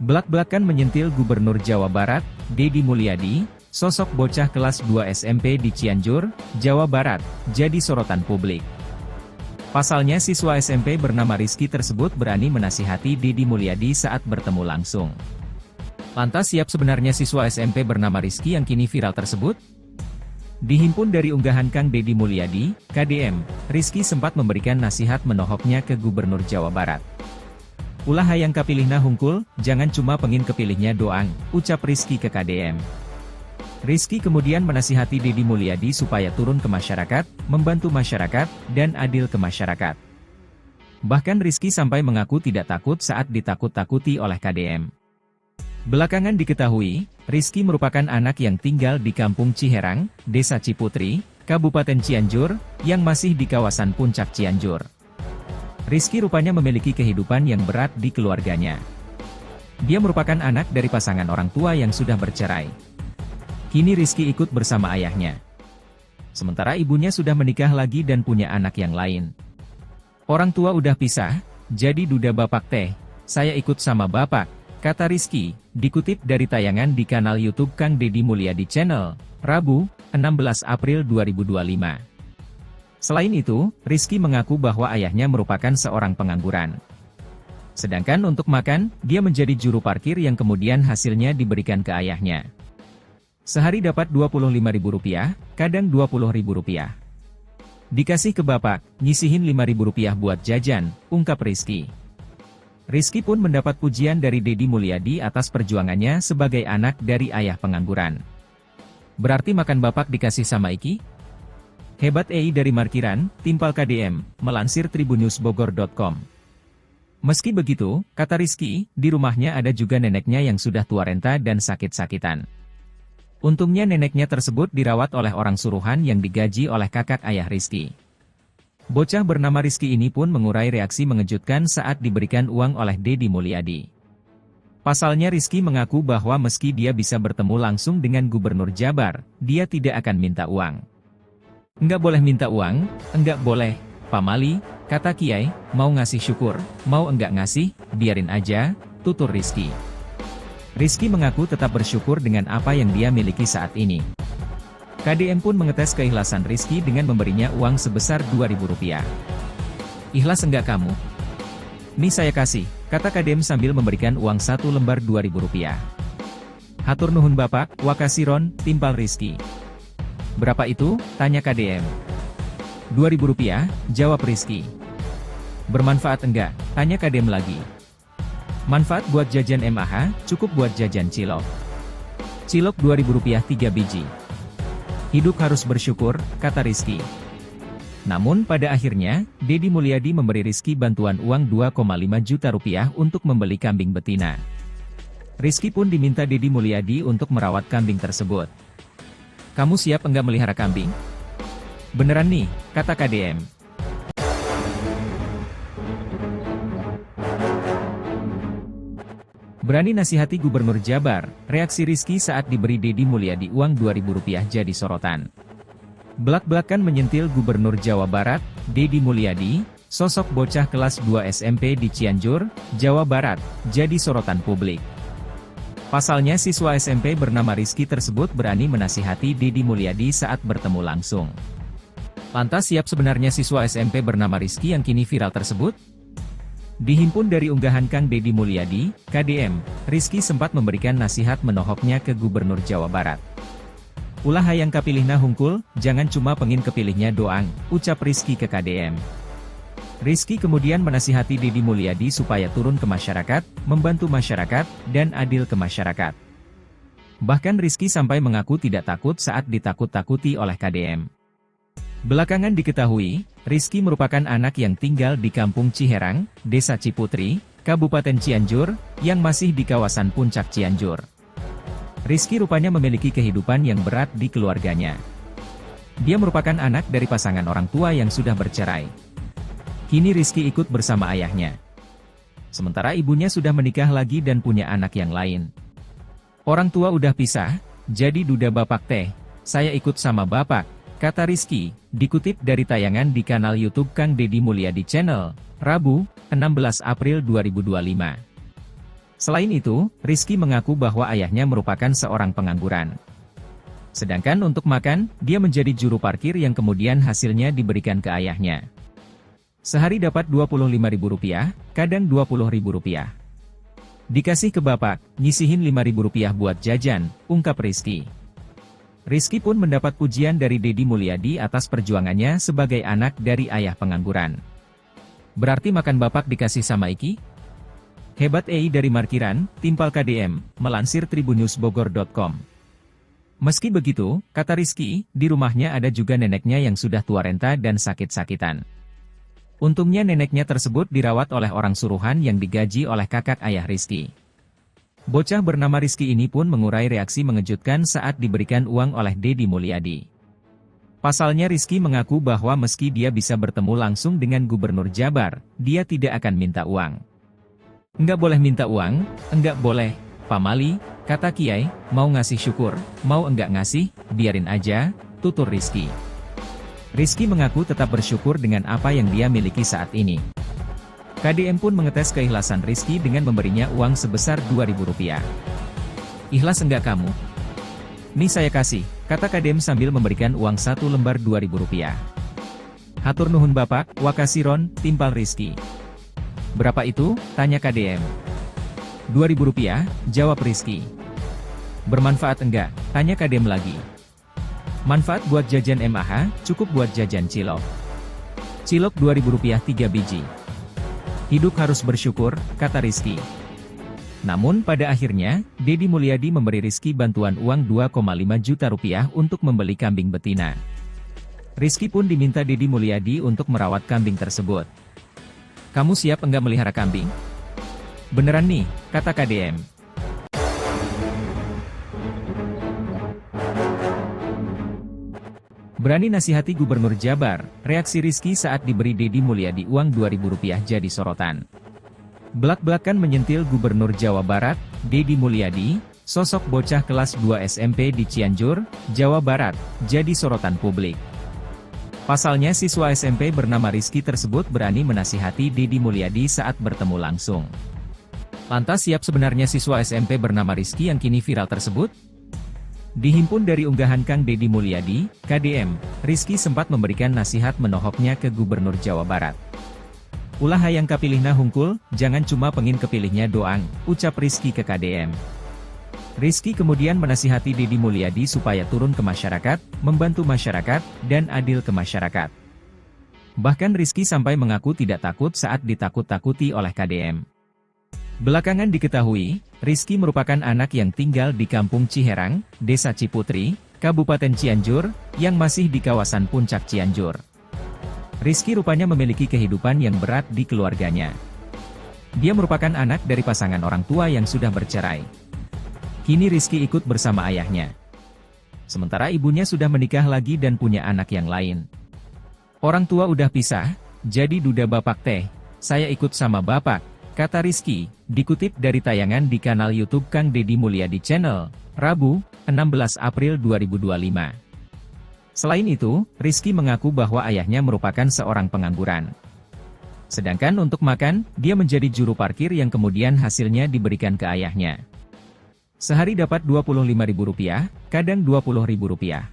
Belak-belakan menyentil Gubernur Jawa Barat, Deddy Mulyadi, sosok bocah kelas 2 SMP di Cianjur, Jawa Barat, jadi sorotan publik. Pasalnya siswa SMP bernama Rizky tersebut berani menasihati Deddy Mulyadi saat bertemu langsung. Lantas siap sebenarnya siswa SMP bernama Rizky yang kini viral tersebut? Dihimpun dari unggahan Kang Deddy Mulyadi, KDM, Rizky sempat memberikan nasihat menohoknya ke Gubernur Jawa Barat. Ulah hayang kapilihna hungkul, jangan cuma pengin kepilihnya doang, ucap Rizky ke KDM. Rizky kemudian menasihati Deddy Mulyadi supaya turun ke masyarakat, membantu masyarakat, dan adil ke masyarakat. Bahkan Rizky sampai mengaku tidak takut saat ditakut-takuti oleh KDM. Belakangan diketahui, Rizky merupakan anak yang tinggal di Kampung Ciherang, Desa Ciputri, Kabupaten Cianjur, yang masih di kawasan Puncak Cianjur. Rizky rupanya memiliki kehidupan yang berat di keluarganya. Dia merupakan anak dari pasangan orang tua yang sudah bercerai. Kini Rizky ikut bersama ayahnya. Sementara ibunya sudah menikah lagi dan punya anak yang lain. Orang tua udah pisah, jadi duda bapak teh, saya ikut sama bapak, kata Rizky, dikutip dari tayangan di kanal YouTube Kang Deddy Mulyadi Channel, Rabu, 16 April 2025. Selain itu, Rizky mengaku bahwa ayahnya merupakan seorang pengangguran. Sedangkan untuk makan, dia menjadi juru parkir yang kemudian hasilnya diberikan ke ayahnya. Sehari dapat Rp25.000, kadang Rp20.000. Dikasih ke bapak, nyisihin Rp5.000 buat jajan, ungkap Rizky. Rizky pun mendapat pujian dari Deddy Mulyadi atas perjuangannya sebagai anak dari ayah pengangguran. Berarti makan bapak dikasih sama Iki? Hebat dari markiran, timpal KDM, melansir tribunnewsbogor.com. Meski begitu, kata Rizky, di rumahnya ada juga neneknya yang sudah tua renta dan sakit-sakitan. Untungnya neneknya tersebut dirawat oleh orang suruhan yang digaji oleh kakak ayah Rizky. Bocah bernama Rizky ini pun mengurai reaksi mengejutkan saat diberikan uang oleh Deddy Mulyadi. Pasalnya Rizky mengaku bahwa meski dia bisa bertemu langsung dengan Gubernur Jabar, dia tidak akan minta uang. Enggak boleh minta uang, enggak boleh, Pak Mali, kata Kiai, mau ngasih syukur, mau enggak ngasih, biarin aja, tutur Rizky. Rizky mengaku tetap bersyukur dengan apa yang dia miliki saat ini. KDM pun mengetes keikhlasan Rizky dengan memberinya uang sebesar Rp2.000. Ikhlas enggak kamu? Nih saya kasih, kata KDM sambil memberikan uang 1 lembar Rp2.000. Hatur nuhun bapak, wakasiron, timpal Rizky. Berapa itu? Tanya KDM. Rp2.000, jawab Rizky. Bermanfaat enggak? Tanya KDM lagi. Manfaat buat jajan MAH, cukup buat jajan cilok. Cilok Rp2.000 3 biji. Hidup harus bersyukur, kata Rizky. Namun pada akhirnya, Deddy Mulyadi memberi Rizky bantuan uang Rp2,5 juta untuk membeli kambing betina. Rizky pun diminta Deddy Mulyadi untuk merawat kambing tersebut. Kamu siap enggak melihara kambing? Beneran nih, kata KDM. Berani nasihati Gubernur Jabar, reaksi Rizky saat diberi Deddy Mulyadi uang Rp2.000 jadi sorotan. Belak-belakan menyentil Gubernur Jawa Barat, Deddy Mulyadi, sosok bocah kelas 2 SMP di Cianjur, Jawa Barat, jadi sorotan publik. Pasalnya siswa SMP bernama Rizky tersebut berani menasihati Deddy Mulyadi saat bertemu langsung. Lantas siap sebenarnya siswa SMP bernama Rizky yang kini viral tersebut? Dihimpun dari unggahan Kang Deddy Mulyadi, KDM, Rizky sempat memberikan nasihat menohoknya ke Gubernur Jawa Barat. Ulah hayang kapilihna hungkul, jangan cuma pengin kepilihnya doang, ucap Rizky ke KDM. Rizky kemudian menasihati Deddy Mulyadi supaya turun ke masyarakat, membantu masyarakat, dan adil ke masyarakat. Bahkan Rizky sampai mengaku tidak takut saat ditakut-takuti oleh KDM. Belakangan diketahui, Rizky merupakan anak yang tinggal di Kampung Ciherang, Desa Ciputri, Kabupaten Cianjur, yang masih di kawasan Puncak Cianjur. Rizky rupanya memiliki kehidupan yang berat di keluarganya. Dia merupakan anak dari pasangan orang tua yang sudah bercerai. Kini Rizky ikut bersama ayahnya. Sementara ibunya sudah menikah lagi dan punya anak yang lain. Orang tua udah pisah, jadi duda bapak teh, saya ikut sama bapak, kata Rizky, dikutip dari tayangan di kanal YouTube Kang Deddy Mulyadi Channel, Rabu, 16 April 2025. Selain itu, Rizky mengaku bahwa ayahnya merupakan seorang pengangguran. Sedangkan untuk makan, dia menjadi juru parkir yang kemudian hasilnya diberikan ke ayahnya. Sehari dapat Rp25.000, kadang Rp20.000. Dikasih ke bapak, nyisihin Rp5.000 buat jajan, ungkap Rizky. Rizky pun mendapat pujian dari Deddy Mulyadi atas perjuangannya sebagai anak dari ayah pengangguran. Berarti makan bapak dikasih sama Iki? Hebat dari markiran, timpal KDM, melansir tribunnewsbogor.com. Meski begitu, kata Rizky, di rumahnya ada juga neneknya yang sudah tua renta dan sakit-sakitan. Untungnya neneknya tersebut dirawat oleh orang suruhan yang digaji oleh kakak ayah Rizky. Bocah bernama Rizky ini pun mengurai reaksi mengejutkan saat diberikan uang oleh Deddy Mulyadi. Pasalnya Rizky mengaku bahwa meski dia bisa bertemu langsung dengan Gubernur Jabar, dia tidak akan minta uang. Enggak boleh minta uang, enggak boleh, Pak Mali, kata Kiai, mau ngasih syukur, mau enggak ngasih, biarin aja, tutur Rizky. Rizky mengaku tetap bersyukur dengan apa yang dia miliki saat ini. KDM pun mengetes keikhlasan Rizky dengan memberinya uang sebesar Rp2.000. Ikhlas enggak kamu? Nih saya kasih, kata KDM sambil memberikan uang 1 lembar Rp2.000. Hatur nuhun Bapak, wakasiron, timpal Rizky. Berapa itu? Tanya KDM. Rp2.000, jawab Rizky. Bermanfaat enggak? Tanya KDM lagi. Manfaat buat jajan MAH, cukup buat jajan cilok. Cilok Rp2.000 3 biji. Hidup harus bersyukur, kata Rizky. Namun pada akhirnya, Deddy Mulyadi memberi Rizky bantuan uang Rp2,5 juta untuk membeli kambing betina. Rizky pun diminta Deddy Mulyadi untuk merawat kambing tersebut. Kamu siap enggak melihara kambing? Beneran nih, kata KDM. Berani nasihati Gubernur Jabar, reaksi Rizky saat diberi Deddy Mulyadi uang Rp2.000 jadi sorotan. Belak-belakan menyentil Gubernur Jawa Barat, Deddy Mulyadi, sosok bocah kelas 2 SMP di Cianjur, Jawa Barat, jadi sorotan publik. Pasalnya siswa SMP bernama Rizky tersebut berani menasihati Deddy Mulyadi saat bertemu langsung. Lantas siap sebenarnya siswa SMP bernama Rizky yang kini viral tersebut? Dihimpun dari unggahan Kang Deddy Mulyadi, KDM, Rizky sempat memberikan nasihat menohoknya ke Gubernur Jawa Barat. Ulah hayang kapilihna hungkul, jangan cuma pengin kepilihnya doang, ucap Rizky ke KDM. Rizky kemudian menasihati Deddy Mulyadi supaya turun ke masyarakat, membantu masyarakat, dan adil ke masyarakat. Bahkan Rizky sampai mengaku tidak takut saat ditakut-takuti oleh KDM. Belakangan diketahui, Rizky merupakan anak yang tinggal di Kampung Ciherang, Desa Ciputri, Kabupaten Cianjur, yang masih di kawasan Puncak Cianjur. Rizky rupanya memiliki kehidupan yang berat di keluarganya. Dia merupakan anak dari pasangan orang tua yang sudah bercerai. Kini Rizky ikut bersama ayahnya. Sementara ibunya sudah menikah lagi dan punya anak yang lain. Orang tua udah pisah, jadi duda bapak teh, saya ikut sama bapak, kata Rizky, dikutip dari tayangan di kanal YouTube Kang Deddy Mulyadi Channel, Rabu, 16 April 2025. Selain itu, Rizky mengaku bahwa ayahnya merupakan seorang pengangguran. Sedangkan untuk makan, dia menjadi juru parkir yang kemudian hasilnya diberikan ke ayahnya. Sehari dapat Rp25.000, kadang Rp20.000.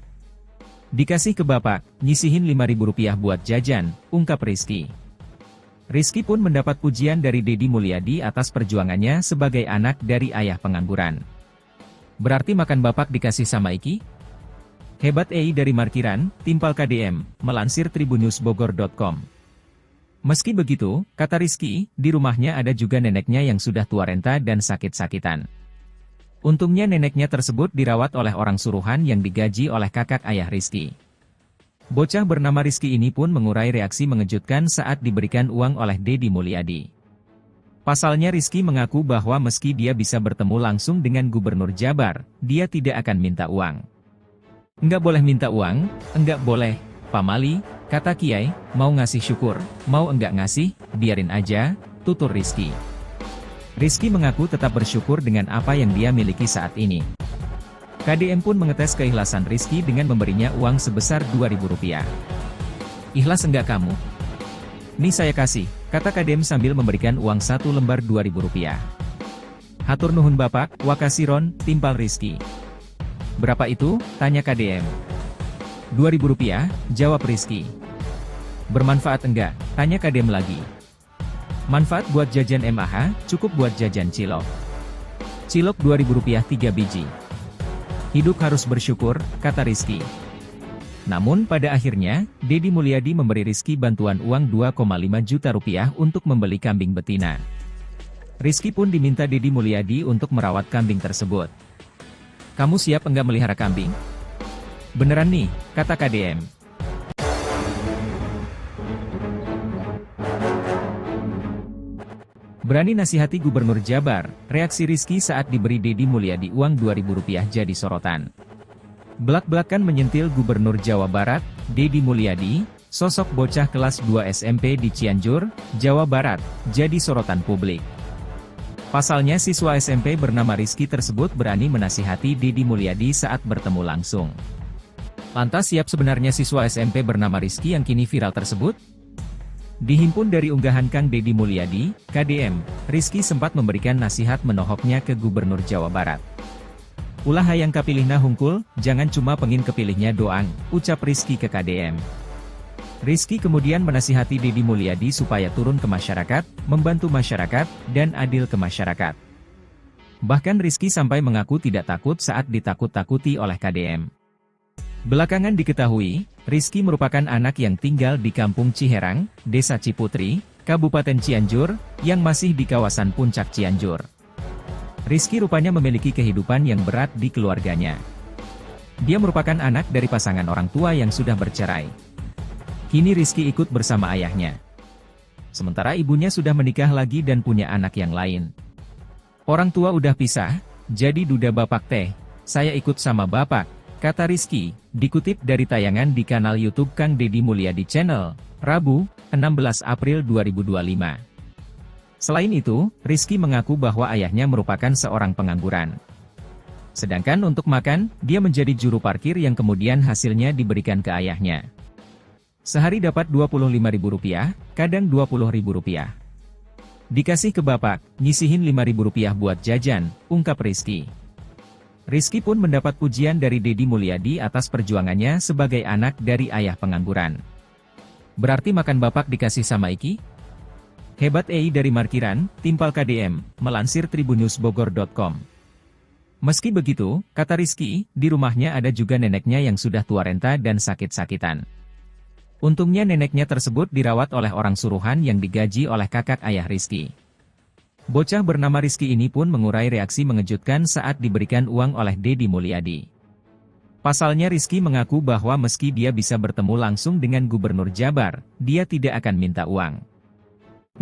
Dikasih ke bapak, nyisihin Rp5.000 buat jajan, ungkap Rizky. Rizky pun mendapat pujian dari Deddy Mulyadi atas perjuangannya sebagai anak dari ayah pengangguran. Berarti makan bapak dikasih sama Iki? Hebat dari Markiran, timpal KDM, melansir tribunnews.bogor.com. Meski begitu, kata Rizky, di rumahnya ada juga neneknya yang sudah tua renta dan sakit-sakitan. Untungnya neneknya tersebut dirawat oleh orang suruhan yang digaji oleh kakak ayah Rizky. Bocah bernama Rizky ini pun mengurai reaksi mengejutkan saat diberikan uang oleh Deddy Mulyadi. Pasalnya Rizky mengaku bahwa meski dia bisa bertemu langsung dengan Gubernur Jabar, dia tidak akan minta uang. Enggak boleh minta uang, enggak boleh, Pak Mali, kata Kiai, mau ngasih syukur, mau enggak ngasih, biarin aja, tutur Rizky. Rizky mengaku tetap bersyukur dengan apa yang dia miliki saat ini. KDM pun mengetes keikhlasan Rizky dengan memberinya uang sebesar Rp2.000. Ikhlas enggak kamu? Nih saya kasih, kata KDM sambil memberikan uang 1 lembar Rp2.000. Hatur nuhun Bapak, wakasiron, timpal Rizky. Berapa itu? Tanya KDM. Rp2.000, jawab Rizky. Bermanfaat enggak? Tanya KDM lagi. Manfaat buat jajan MAH, cukup buat jajan cilok. Cilok Rp2.000 3 biji. Hidup harus bersyukur, kata Rizky. Namun pada akhirnya, Deddy Mulyadi memberi Rizky bantuan uang Rp2,5 juta untuk membeli kambing betina. Rizky pun diminta Deddy Mulyadi untuk merawat kambing tersebut. Kamu siap enggak melihara kambing? Beneran nih, kata KDM. Berani nasihati Gubernur Jabar, reaksi Rizky saat diberi Deddy Mulyadi uang Rp2.000 jadi sorotan. Belak-belakan menyentil Gubernur Jawa Barat, Deddy Mulyadi, sosok bocah kelas 2 SMP di Cianjur, Jawa Barat, jadi sorotan publik. Pasalnya siswa SMP bernama Rizky tersebut berani menasihati Deddy Mulyadi saat bertemu langsung. Lantas siap sebenarnya siswa SMP bernama Rizky yang kini viral tersebut? Dihimpun dari unggahan Kang Deddy Mulyadi, KDM, Rizky sempat memberikan nasihat menohoknya ke Gubernur Jawa Barat. Ulah hayang kapilihna hungkul, jangan cuma pengin kepilihnya doang, ucap Rizky ke KDM. Rizky kemudian menasihati Deddy Mulyadi supaya turun ke masyarakat, membantu masyarakat, dan adil ke masyarakat. Bahkan Rizky sampai mengaku tidak takut saat ditakut-takuti oleh KDM. Belakangan diketahui, Rizky merupakan anak yang tinggal di Kampung Ciherang, Desa Ciputri, Kabupaten Cianjur, yang masih di kawasan Puncak Cianjur. Rizky rupanya memiliki kehidupan yang berat di keluarganya. Dia merupakan anak dari pasangan orang tua yang sudah bercerai. Kini Rizky ikut bersama ayahnya. Sementara ibunya sudah menikah lagi dan punya anak yang lain. Orang tua udah pisah, jadi duda bapak teh, saya ikut sama bapak, kata Rizky, dikutip dari tayangan di kanal YouTube Kang Deddy Mulyadi Channel, Rabu, 16 April 2025. Selain itu, Rizky mengaku bahwa ayahnya merupakan seorang pengangguran. Sedangkan untuk makan, dia menjadi juru parkir yang kemudian hasilnya diberikan ke ayahnya. Sehari dapat Rp25.000, kadang Rp20.000. Dikasih ke bapak, nyisihin Rp5.000 buat jajan, ungkap Rizky. Rizky pun mendapat pujian dari Deddy Mulyadi atas perjuangannya sebagai anak dari ayah pengangguran. Berarti makan bapak dikasih sama Iki? Hebat dari markiran, timpal KDM, melansir tribunnewsbogor.com. Meski begitu, kata Rizky, di rumahnya ada juga neneknya yang sudah tua renta dan sakit-sakitan. Untungnya neneknya tersebut dirawat oleh orang suruhan yang digaji oleh kakak ayah Rizky. Bocah bernama Rizky ini pun mengurai reaksi mengejutkan saat diberikan uang oleh Deddy Mulyadi. Pasalnya Rizky mengaku bahwa meski dia bisa bertemu langsung dengan Gubernur Jabar, dia tidak akan minta uang.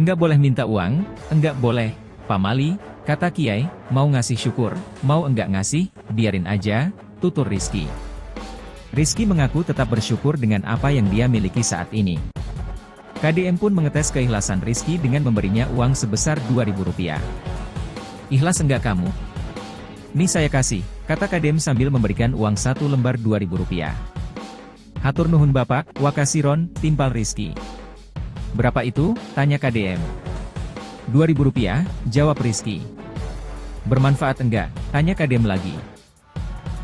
Enggak boleh minta uang, enggak boleh, Pak Mali, kata Kiai, mau ngasih syukur, mau enggak ngasih, biarin aja, tutur Rizky. Rizky mengaku tetap bersyukur dengan apa yang dia miliki saat ini. KDM pun mengetes keikhlasan Rizky dengan memberinya uang sebesar Rp2.000. Ikhlas enggak kamu? Nih saya kasih, kata KDM sambil memberikan uang 1 lembar Rp2.000. Hatur nuhun bapak, wakasiron, timpal Rizky. Berapa itu? Tanya KDM. Rp2.000, jawab Rizky. Bermanfaat enggak? Tanya KDM lagi.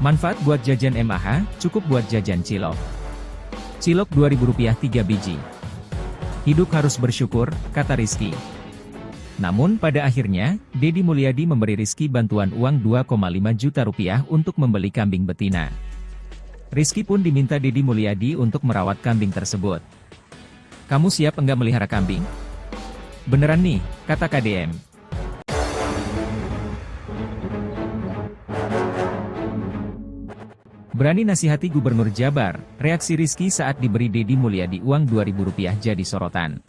Manfaat buat jajan MAH, cukup buat jajan cilok. Cilok Rp2.000 3 biji. Hidup harus bersyukur, kata Rizky. Namun pada akhirnya, Deddy Mulyadi memberi Rizky bantuan uang Rp2,5 juta untuk membeli kambing betina. Rizky pun diminta Deddy Mulyadi untuk merawat kambing tersebut. Kamu siap enggak melihara kambing? Beneran nih, kata KDM. Berani nasihati Gubernur Jabar, reaksi Rizky saat diberi Deddy Mulyadi uang Rp2.000 jadi sorotan.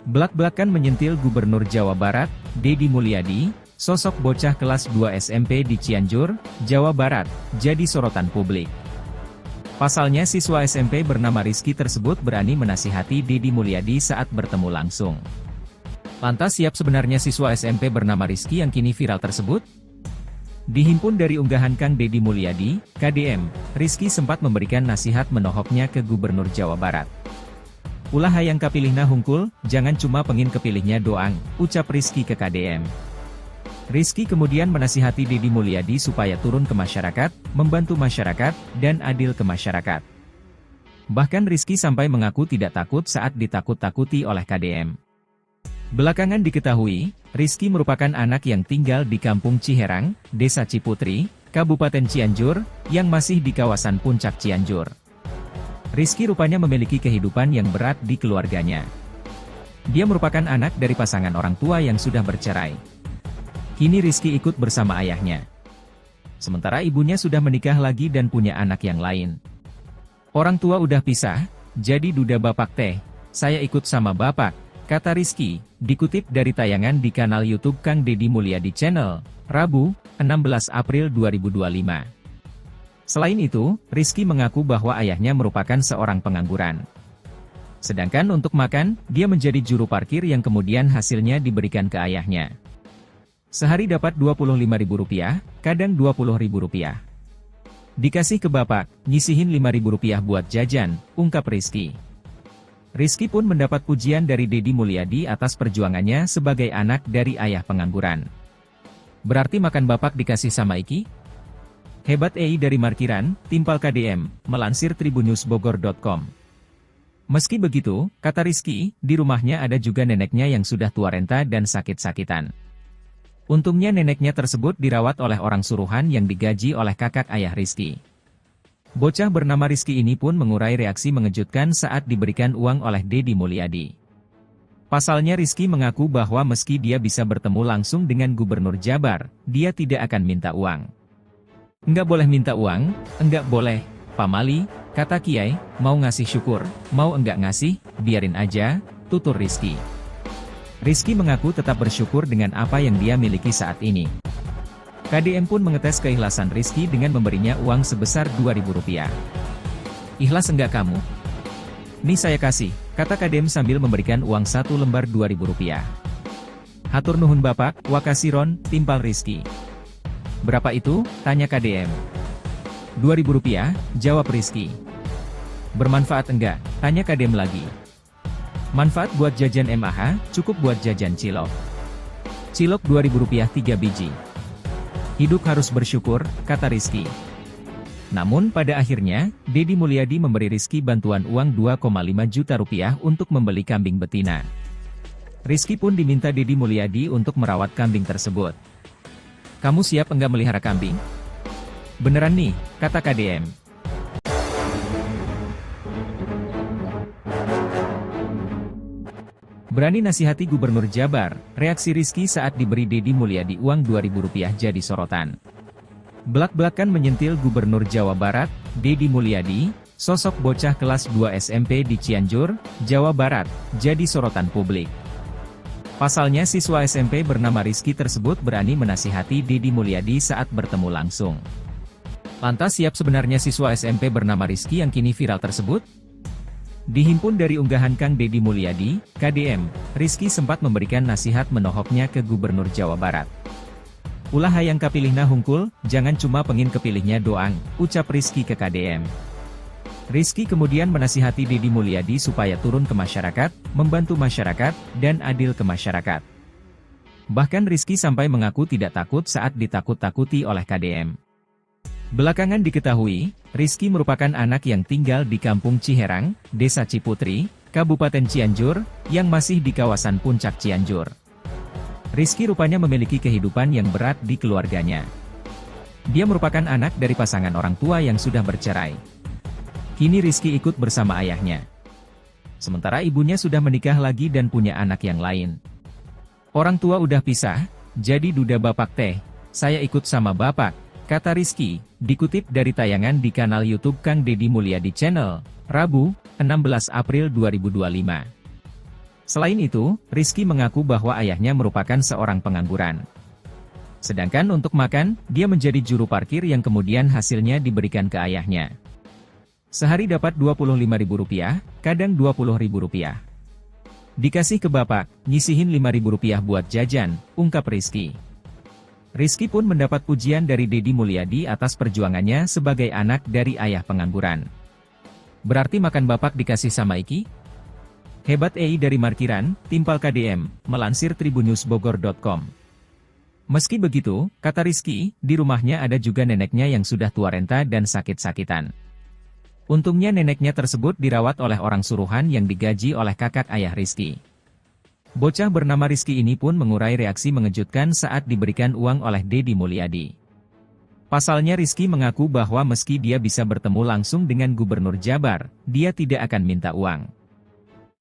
Belak-belakan menyentil Gubernur Jawa Barat, Deddy Mulyadi, sosok bocah kelas 2 SMP di Cianjur, Jawa Barat, jadi sorotan publik. Pasalnya siswa SMP bernama Rizky tersebut berani menasihati Deddy Mulyadi saat bertemu langsung. Lantas siap sebenarnya siswa SMP bernama Rizky yang kini viral tersebut? Dihimpun dari unggahan Kang Deddy Mulyadi, KDM, Rizky sempat memberikan nasihat menohoknya ke Gubernur Jawa Barat. Ulah hayang kapilihna hungkul, jangan cuma pengin kepilihnya doang, ucap Rizky ke KDM. Rizky kemudian menasihati Deddy Mulyadi supaya turun ke masyarakat, membantu masyarakat, dan adil ke masyarakat. Bahkan Rizky sampai mengaku tidak takut saat ditakut-takuti oleh KDM. Belakangan diketahui, Rizky merupakan anak yang tinggal di Kampung Ciherang, Desa Ciputri, Kabupaten Cianjur, yang masih di kawasan Puncak Cianjur. Rizky rupanya memiliki kehidupan yang berat di keluarganya. Dia merupakan anak dari pasangan orang tua yang sudah bercerai. Kini Rizky ikut bersama ayahnya. Sementara ibunya sudah menikah lagi dan punya anak yang lain. Orang tua udah pisah, jadi duda bapak teh, saya ikut sama bapak, kata Rizky, dikutip dari tayangan di kanal YouTube Kang Deddy Mulyadi Channel, Rabu, 16 April 2025. Selain itu, Rizky mengaku bahwa ayahnya merupakan seorang pengangguran. Sedangkan untuk makan, dia menjadi juru parkir yang kemudian hasilnya diberikan ke ayahnya. Sehari dapat Rp25.000, kadang Rp20.000. Dikasih ke bapak, nyisihin Rp5.000 buat jajan, ungkap Rizky. Rizky pun mendapat pujian dari Deddy Mulyadi atas perjuangannya sebagai anak dari ayah pengangguran. Berarti makan bapak dikasih sama Iki? Hebat dari markiran, timpal KDM, melansir tribunnews.bogor.com. Meski begitu, kata Rizky, di rumahnya ada juga neneknya yang sudah tua renta dan sakit-sakitan. Untungnya neneknya tersebut dirawat oleh orang suruhan yang digaji oleh kakak ayah Rizky. Bocah bernama Rizky ini pun mengurai reaksi mengejutkan saat diberikan uang oleh Deddy Mulyadi. Pasalnya Rizky mengaku bahwa meski dia bisa bertemu langsung dengan Gubernur Jabar, dia tidak akan minta uang. Enggak boleh minta uang, enggak boleh, pamali, kata Kiai, mau ngasih syukur, mau enggak ngasih, biarin aja, tutur Rizky. Rizky mengaku tetap bersyukur dengan apa yang dia miliki saat ini. KDM pun mengetes keikhlasan Rizky dengan memberinya uang sebesar Rp2.000. Ikhlas enggak kamu? Nih saya kasih, kata KDM sambil memberikan uang 1 lembar Rp2.000. Hatur nuhun bapak, wakasiron, timpal Rizky. Berapa itu? Tanya KDM. Rp2.000, jawab Rizky. Bermanfaat enggak? Tanya KDM lagi. Manfaat buat jajan MAH, cukup buat jajan cilok. Cilok Rp2.000 3 biji. Hidup harus bersyukur, kata Rizky. Namun pada akhirnya, Deddy Mulyadi memberi Rizky bantuan uang Rp2,5 juta untuk membeli kambing betina. Rizky pun diminta Deddy Mulyadi untuk merawat kambing tersebut. Kamu siap enggak melihara kambing? Beneran nih, kata KDM. Berani nasihati Gubernur Jabar, reaksi Rizky saat diberi Deddy Mulyadi uang Rp2.000 jadi sorotan. Belak-belakan menyentil Gubernur Jawa Barat, Deddy Mulyadi, sosok bocah kelas 2 SMP di Cianjur, Jawa Barat, jadi sorotan publik. Pasalnya siswa SMP bernama Rizky tersebut berani menasihati Deddy Mulyadi saat bertemu langsung. Lantas siap sebenarnya siswa SMP bernama Rizky yang kini viral tersebut? Dihimpun dari unggahan Kang Deddy Mulyadi, KDM, Rizky sempat memberikan nasihat menohoknya ke Gubernur Jawa Barat. Ulah hayang kapilihna hungkul, jangan cuma pengin kepilihnya doang, ucap Rizky ke KDM. Rizky kemudian menasihati Deddy Mulyadi supaya turun ke masyarakat, membantu masyarakat, dan adil ke masyarakat. Bahkan Rizky sampai mengaku tidak takut saat ditakut-takuti oleh KDM. Belakangan diketahui, Rizky merupakan anak yang tinggal di Kampung Ciherang, Desa Ciputri, Kabupaten Cianjur, yang masih di kawasan Puncak Cianjur. Rizky rupanya memiliki kehidupan yang berat di keluarganya. Dia merupakan anak dari pasangan orang tua yang sudah bercerai. Kini Rizky ikut bersama ayahnya. Sementara ibunya sudah menikah lagi dan punya anak yang lain. Orang tua udah pisah, jadi duda bapak teh, saya ikut sama bapak, kata Rizky, dikutip dari tayangan di kanal YouTube Kang Deddy Mulyadi Channel, Rabu, 16 April 2025. Selain itu, Rizky mengaku bahwa ayahnya merupakan seorang pengangguran. Sedangkan untuk makan, dia menjadi juru parkir yang kemudian hasilnya diberikan ke ayahnya. Sehari dapat Rp25.000, kadang Rp20.000. Dikasih ke bapak, nyisihin Rp5.000 buat jajan, ungkap Rizky. Rizky pun mendapat pujian dari Deddy Mulyadi atas perjuangannya sebagai anak dari ayah pengangguran. Berarti makan bapak dikasih sama Iki? Hebat dari markiran, timpal KDM, melansir tribunnews.bogor.com. Meski begitu, kata Rizky, di rumahnya ada juga neneknya yang sudah tua renta dan sakit-sakitan. Untungnya neneknya tersebut dirawat oleh orang suruhan yang digaji oleh kakak ayah Rizky. Bocah bernama Rizky ini pun mengurai reaksi mengejutkan saat diberikan uang oleh Deddy Mulyadi. Pasalnya Rizky mengaku bahwa meski dia bisa bertemu langsung dengan Gubernur Jabar, dia tidak akan minta uang.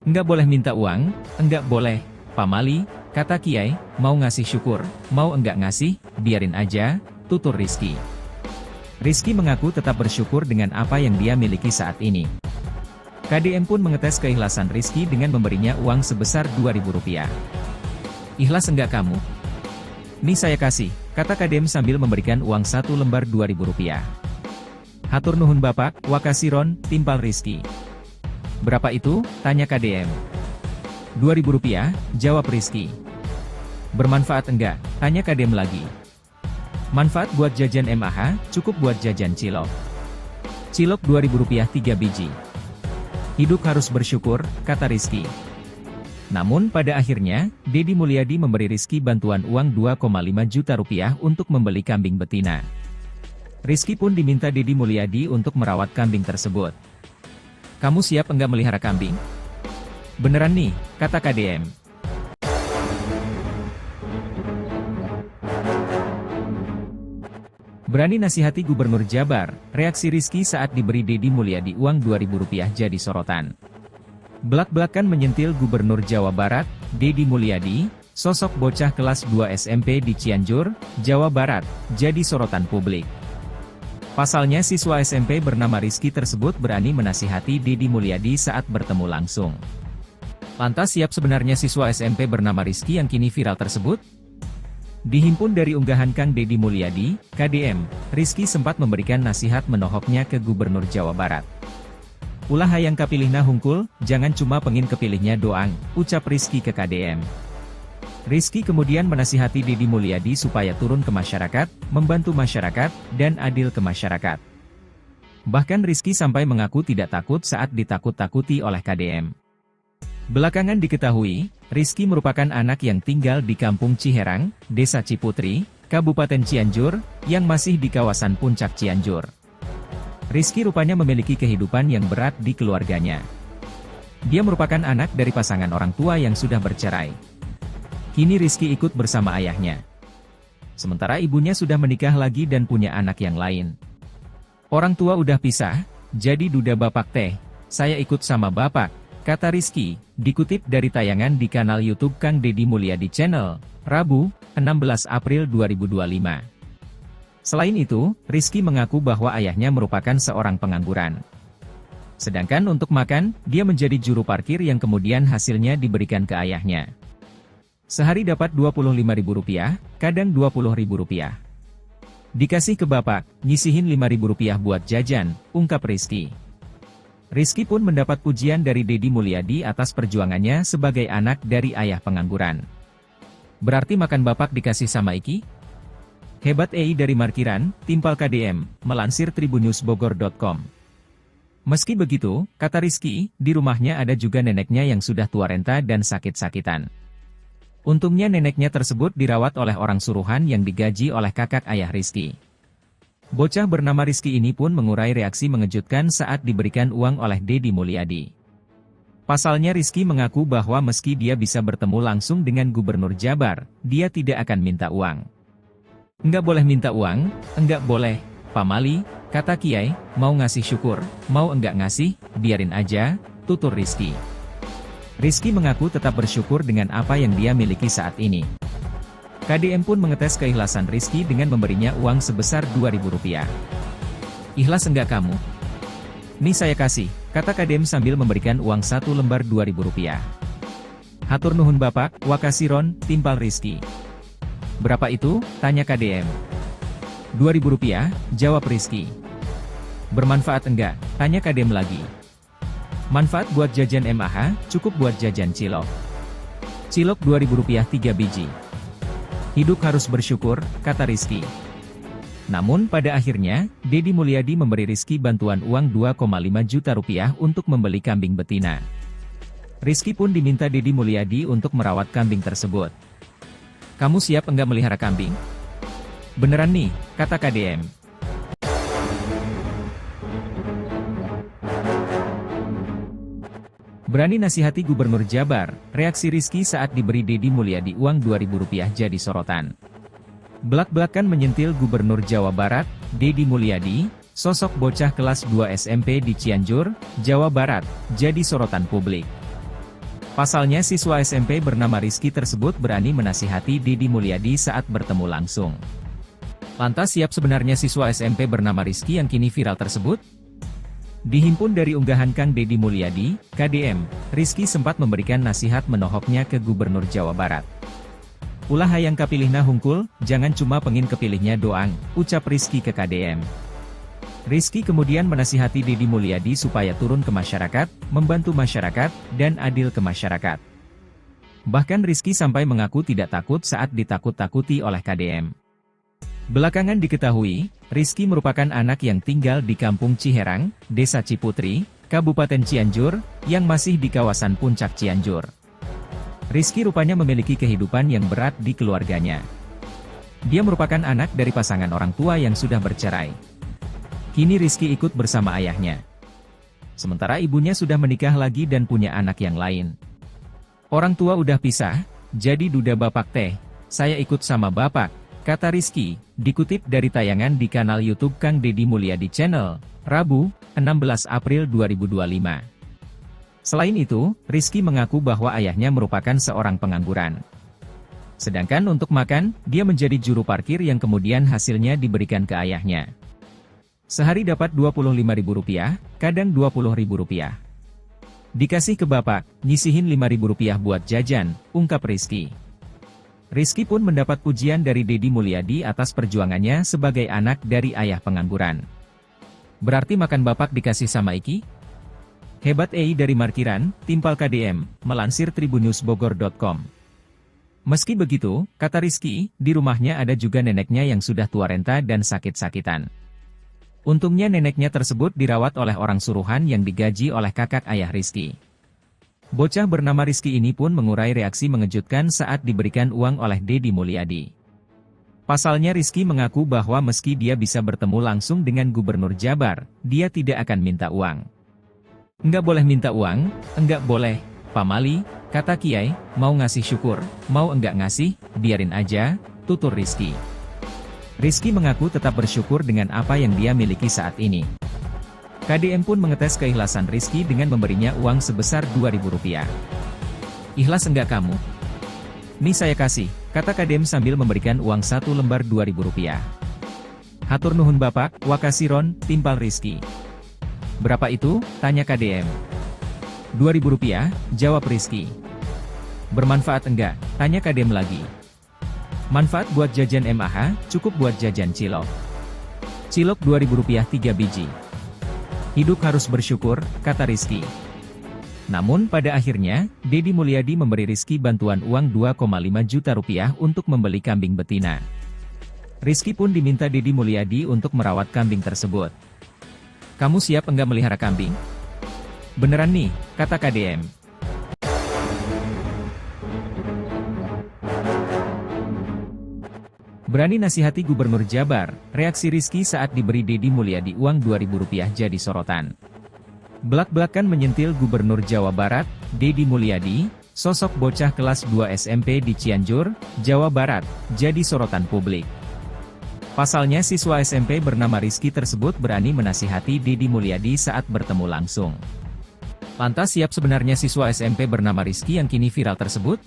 Enggak boleh minta uang, enggak boleh, pamali, kata Kiai, mau ngasih syukur, mau enggak ngasih, biarin aja, tutur Rizky. Rizky mengaku tetap bersyukur dengan apa yang dia miliki saat ini. KDM pun mengetes keikhlasan Rizky dengan memberinya uang sebesar Rp2.000. "Ikhlas enggak kamu? Nih saya kasih," kata KDM sambil memberikan uang 1 lembar Rp2.000. "Hatur nuhun Bapak, wakasiron," timpal Rizky. "Berapa itu?" tanya KDM. "Rp2.000, jawab Rizky. "Bermanfaat enggak?" tanya KDM lagi. "Manfaat buat jajan MAH, cukup buat jajan cilok. Cilok Rp2.000 3 biji. Hidup harus bersyukur," kata Rizky. Namun pada akhirnya, Deddy Mulyadi memberi Rizky bantuan uang Rp2,5 juta untuk membeli kambing betina. Rizky pun diminta Deddy Mulyadi untuk merawat kambing tersebut. "Kamu siap enggak melihara kambing?" "Beneran nih," kata KDM. Berani nasihati Gubernur Jabar, reaksi Rizky saat diberi Deddy Mulyadi uang Rp2.000 jadi sorotan. Belak-belakan menyentil Gubernur Jawa Barat, Deddy Mulyadi, sosok bocah kelas 2 SMP di Cianjur, Jawa Barat, jadi sorotan publik. Pasalnya siswa SMP bernama Rizky tersebut berani menasihati Deddy Mulyadi saat bertemu langsung. Lantas siap sebenarnya siswa SMP bernama Rizky yang kini viral tersebut? Dihimpun dari unggahan Kang Deddy Mulyadi, KDM, Rizky sempat memberikan nasihat menohoknya ke Gubernur Jawa Barat. "Ulah hayang kapilihna hungkul, jangan cuma pengin kepilihnya doang," ucap Rizky ke KDM. Rizky kemudian menasihati Deddy Mulyadi supaya turun ke masyarakat, membantu masyarakat, dan adil ke masyarakat. Bahkan Rizky sampai mengaku tidak takut saat ditakut-takuti oleh KDM. Belakangan diketahui, Rizky merupakan anak yang tinggal di Kampung Ciherang, Desa Ciputri, Kabupaten Cianjur, yang masih di kawasan Puncak Cianjur. Rizky rupanya memiliki kehidupan yang berat di keluarganya. Dia merupakan anak dari pasangan orang tua yang sudah bercerai. Kini Rizky ikut bersama ayahnya. Sementara ibunya sudah menikah lagi dan punya anak yang lain. "Orang tua udah pisah, jadi duda bapak teh, saya ikut sama bapak," kata Rizky, dikutip dari tayangan di kanal YouTube Kang Deddy Mulyadi Channel, Rabu, 16 April 2025. Selain itu, Rizky mengaku bahwa ayahnya merupakan seorang pengangguran. Sedangkan untuk makan, dia menjadi juru parkir yang kemudian hasilnya diberikan ke ayahnya. Sehari dapat Rp25.000, kadang Rp20.000. "Dikasih ke bapak, nyisihin Rp5.000 buat jajan," ungkap Rizky. Rizky pun mendapat pujian dari Deddy Mulyadi atas perjuangannya sebagai anak dari ayah pengangguran. "Berarti makan bapak dikasih sama Iki? Hebat dari markiran," timpal KDM, melansir tribunnewsbogor.com. Meski begitu, kata Rizky, di rumahnya ada juga neneknya yang sudah tua renta dan sakit-sakitan. Untungnya neneknya tersebut dirawat oleh orang suruhan yang digaji oleh kakak ayah Rizky. Bocah bernama Rizky ini pun mengurai reaksi mengejutkan saat diberikan uang oleh Deddy Mulyadi. Pasalnya Rizky mengaku bahwa meski dia bisa bertemu langsung dengan Gubernur Jabar, dia tidak akan minta uang. "Enggak boleh minta uang, enggak boleh, pamali," kata Kiai, "mau ngasih syukur, mau enggak ngasih, biarin aja," tutur Rizky. Rizky mengaku tetap bersyukur dengan apa yang dia miliki saat ini. KDM pun mengetes keikhlasan Rizky dengan memberinya uang sebesar Rp2.000. "Ikhlas enggak kamu? Nih saya kasih," kata KDM sambil memberikan uang 1 lembar Rp2.000. "Hatur nuhun Bapak, wakasiron," timpal Rizky. "Berapa itu?" tanya KDM. "Rp2.000, jawab Rizky. "Bermanfaat enggak?" tanya KDM lagi. "Manfaat buat jajan MAH, cukup buat jajan cilok. Cilok Rp2.000 3 biji. Hidup harus bersyukur," kata Rizky. Namun pada akhirnya, Deddy Mulyadi memberi Rizky bantuan uang Rp2,5 juta untuk membeli kambing betina. Rizky pun diminta Deddy Mulyadi untuk merawat kambing tersebut. "Kamu siap enggak melihara kambing?" "Beneran nih," kata KDM. Berani nasihati Gubernur Jabar, reaksi Rizky saat diberi Deddy Mulyadi uang Rp2.000 jadi sorotan. Belak-belakan menyentil Gubernur Jawa Barat, Deddy Mulyadi, sosok bocah kelas 2 SMP di Cianjur, Jawa Barat, jadi sorotan publik. Pasalnya siswa SMP bernama Rizky tersebut berani menasihati Deddy Mulyadi saat bertemu langsung. Lantas siap sebenarnya siswa SMP bernama Rizky yang kini viral tersebut? Dihimpun dari unggahan Kang Deddy Mulyadi, KDM, Rizky sempat memberikan nasihat menohoknya ke Gubernur Jawa Barat. Ulah hayang kapilihna hungkul, jangan cuma pengin kepilihnya doang, ucap Rizky ke KDM. Rizky kemudian menasihati Deddy Mulyadi supaya turun ke masyarakat, membantu masyarakat, dan adil ke masyarakat. Bahkan Rizky sampai mengaku tidak takut saat ditakut-takuti oleh KDM. Belakangan diketahui, Rizky merupakan anak yang tinggal di Kampung Ciherang, Desa Ciputri, Kabupaten Cianjur, yang masih di kawasan Puncak Cianjur. Rizky rupanya memiliki kehidupan yang berat di keluarganya. Dia merupakan anak dari pasangan orang tua yang sudah bercerai. Kini Rizky ikut bersama ayahnya. Sementara ibunya sudah menikah lagi dan punya anak yang lain. Orang tua udah pisah, jadi duda bapak teh, saya ikut sama bapak, kata Rizky, dikutip dari tayangan di kanal YouTube Kang Deddy Mulyadi Channel, Rabu, 16 April 2025. Selain itu, Rizky mengaku bahwa ayahnya merupakan seorang pengangguran. Sedangkan untuk makan, dia menjadi juru parkir yang kemudian hasilnya diberikan ke ayahnya. Sehari dapat Rp25.000, kadang Rp20.000. Dikasih ke bapak, nyisihin Rp5.000 buat jajan, ungkap Rizky. Rizky pun mendapat pujian dari Deddy Mulyadi atas perjuangannya sebagai anak dari ayah pengangguran. Berarti makan bapak dikasih sama Iki? Hebat dari markiran, timpal KDM, melansir tribunnewsbogor.com. Meski begitu, kata Rizky, di rumahnya ada juga neneknya yang sudah tua renta dan sakit-sakitan. Untungnya neneknya tersebut dirawat oleh orang suruhan yang digaji oleh kakak ayah Rizky. Bocah bernama Rizky ini pun mengurai reaksi mengejutkan saat diberikan uang oleh Deddy Mulyadi. Pasalnya Rizky mengaku bahwa meski dia bisa bertemu langsung dengan Gubernur Jabar, dia tidak akan minta uang. Enggak boleh minta uang, enggak boleh, pamali, kata Kiai, mau ngasih syukur, mau enggak ngasih, biarin aja, tutur Rizky. Rizky mengaku tetap bersyukur dengan apa yang dia miliki saat ini. KDM pun mengetes keikhlasan Rizky dengan memberinya uang sebesar Rp2.000. Ikhlas enggak kamu? Nih saya kasih, kata KDM sambil memberikan uang 1 lembar Rp2.000. Hatur nuhun bapak, wakasiron, timpal Rizky. Berapa itu? Tanya KDM. Rp2.000, jawab Rizky. Bermanfaat enggak? Tanya KDM lagi. Manfaat buat jajan MAH, cukup buat jajan cilok. Cilok Rp2.000 3 biji. Hidup harus bersyukur, kata Rizky. Namun pada akhirnya, Deddy Mulyadi memberi Rizky bantuan uang Rp2,5 juta untuk membeli kambing betina. Rizky pun diminta Deddy Mulyadi untuk merawat kambing tersebut. Kamu siap enggak melihara kambing? Beneran nih, kata KDM. Berani nasihati Gubernur Jabar, reaksi Rizky saat diberi Deddy Mulyadi uang Rp2.000 jadi sorotan. Belak-belakan menyentil Gubernur Jawa Barat, Deddy Mulyadi, sosok bocah kelas 2 SMP di Cianjur, Jawa Barat, jadi sorotan publik. Pasalnya siswa SMP bernama Rizky tersebut berani menasihati Deddy Mulyadi saat bertemu langsung. Lantas siap sebenarnya siswa SMP bernama Rizky yang kini viral tersebut?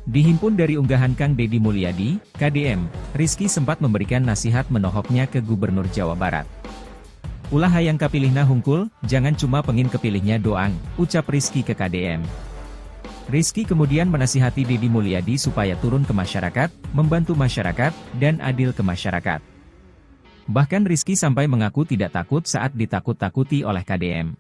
Dihimpun dari unggahan Kang Deddy Mulyadi, KDM, Rizky sempat memberikan nasihat menohoknya ke Gubernur Jawa Barat. Ulah hayang kapilihna hungkul, jangan cuma pengin kepilihnya doang, ucap Rizky ke KDM. Rizky kemudian menasihati Deddy Mulyadi supaya turun ke masyarakat, membantu masyarakat, dan adil ke masyarakat. Bahkan Rizky sampai mengaku tidak takut saat ditakut-takuti oleh KDM.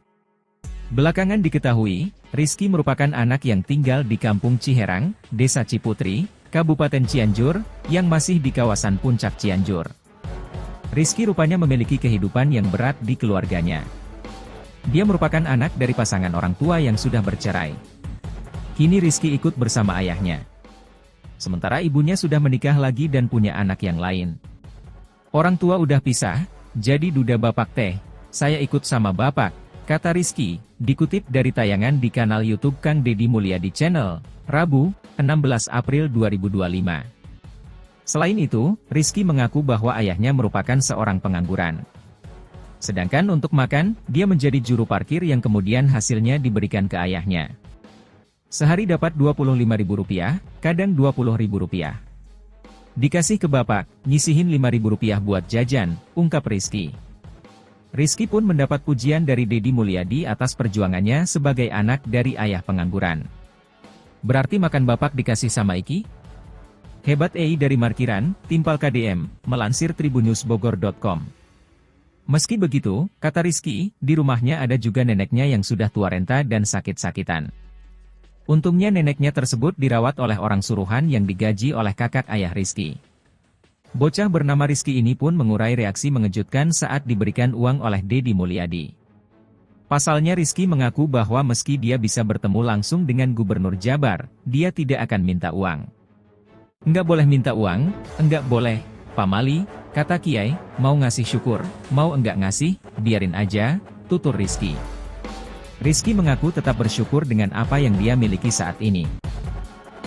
Belakangan diketahui, Rizky merupakan anak yang tinggal di Kampung Ciherang, Desa Ciputri, Kabupaten Cianjur, yang masih di kawasan Puncak Cianjur. Rizky rupanya memiliki kehidupan yang berat di keluarganya. Dia merupakan anak dari pasangan orang tua yang sudah bercerai. Kini Rizky ikut bersama ayahnya. Sementara ibunya sudah menikah lagi dan punya anak yang lain. Orang tua udah pisah, jadi duda bapak teh, saya ikut sama bapak, kata Rizky, dikutip dari tayangan di kanal YouTube Kang Deddy Mulyadi Channel, Rabu, 16 April 2025. Selain itu, Rizky mengaku bahwa ayahnya merupakan seorang pengangguran. Sedangkan untuk makan, dia menjadi juru parkir yang kemudian hasilnya diberikan ke ayahnya. Sehari dapat Rp25.000, kadang Rp20.000. Dikasih ke bapak, nyisihin Rp5.000 buat jajan, ungkap Rizky. Rizky pun mendapat pujian dari Deddy Mulyadi atas perjuangannya sebagai anak dari ayah pengangguran. Berarti makan bapak dikasih sama Iki? Hebat dari Markiran, timpal KDM, melansir tribunnews.bogor.com. Meski begitu, kata Rizky, di rumahnya ada juga neneknya yang sudah tua renta dan sakit-sakitan. Untungnya neneknya tersebut dirawat oleh orang suruhan yang digaji oleh kakak ayah Rizky. Bocah bernama Rizky ini pun mengurai reaksi mengejutkan saat diberikan uang oleh Deddy Mulyadi. Pasalnya Rizky mengaku bahwa meski dia bisa bertemu langsung dengan Gubernur Jabar, dia tidak akan minta uang. Enggak boleh minta uang, enggak boleh, Pak Mali, kata Kiai, mau ngasih syukur, mau enggak ngasih, biarin aja, tutur Rizky. Rizky mengaku tetap bersyukur dengan apa yang dia miliki saat ini.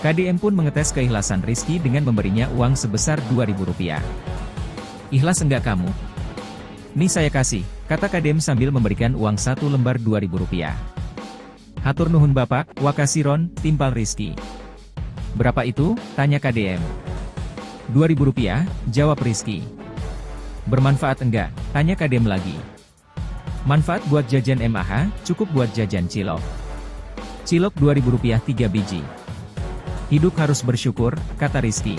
KDM pun mengetes keikhlasan Rizky dengan memberinya uang sebesar Rp2.000. Ikhlas enggak kamu? Nih saya kasih, kata KDM sambil memberikan uang 1 lembar Rp2.000. Hatur nuhun bapak, wakasiron, timpal Rizky. Berapa itu? Tanya KDM. Rp2.000, jawab Rizky. Bermanfaat enggak? Tanya KDM lagi. Manfaat buat jajan MAH, cukup buat jajan cilok. Cilok Rp2.000 3 biji. Hidup harus bersyukur, kata Rizky.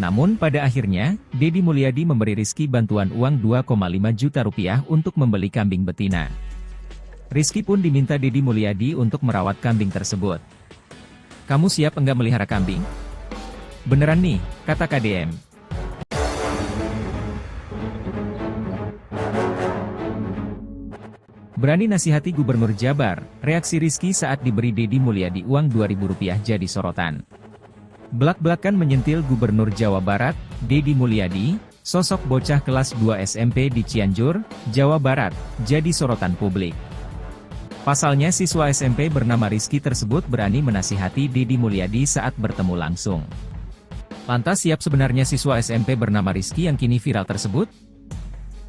Namun pada akhirnya, Deddy Mulyadi memberi Rizky bantuan uang Rp2,5 juta untuk membeli kambing betina. Rizky pun diminta Deddy Mulyadi untuk merawat kambing tersebut. Kamu siap enggak melihara kambing? Beneran nih, kata KDM. Berani nasihati Gubernur Jabar, reaksi Rizky saat diberi Deddy Mulyadi uang Rp2.000 jadi sorotan. Belak-belakan menyentil Gubernur Jawa Barat, Deddy Mulyadi, sosok bocah kelas 2 SMP di Cianjur, Jawa Barat, jadi sorotan publik. Pasalnya siswa SMP bernama Rizky tersebut berani menasihati Deddy Mulyadi saat bertemu langsung. Lantas siap sebenarnya siswa SMP bernama Rizky yang kini viral tersebut?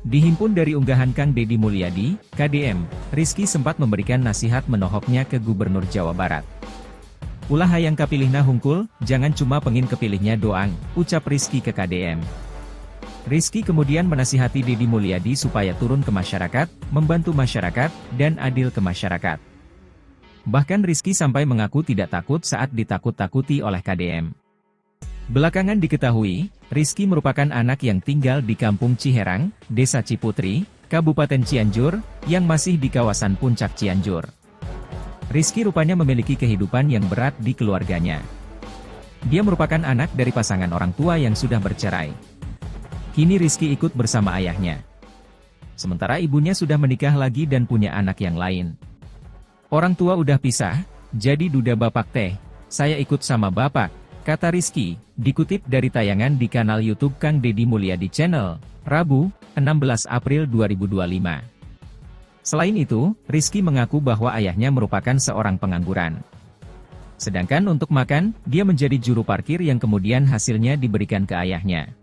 Dihimpun dari unggahan Kang Deddy Mulyadi, KDM, Rizky sempat memberikan nasihat menohoknya ke Gubernur Jawa Barat. Ulah hayang kapilihna hungkul, jangan cuma pengin kepilihnya doang, ucap Rizky ke KDM. Rizky kemudian menasihati Deddy Mulyadi supaya turun ke masyarakat, membantu masyarakat, dan adil ke masyarakat. Bahkan Rizky sampai mengaku tidak takut saat ditakut-takuti oleh KDM. Belakangan diketahui, Rizky merupakan anak yang tinggal di Kampung Ciherang, Desa Ciputri, Kabupaten Cianjur, yang masih di kawasan Puncak Cianjur. Rizky rupanya memiliki kehidupan yang berat di keluarganya. Dia merupakan anak dari pasangan orang tua yang sudah bercerai. Kini Rizky ikut bersama ayahnya. Sementara ibunya sudah menikah lagi dan punya anak yang lain. Orang tua udah pisah, jadi duda bapak teh, saya ikut sama bapak, kata Rizky, dikutip dari tayangan di kanal YouTube Kang Deddy Mulyadi Channel, Rabu, 16 April 2025. Selain itu, Rizky mengaku bahwa ayahnya merupakan seorang pengangguran. Sedangkan untuk makan, dia menjadi juru parkir yang kemudian hasilnya diberikan ke ayahnya.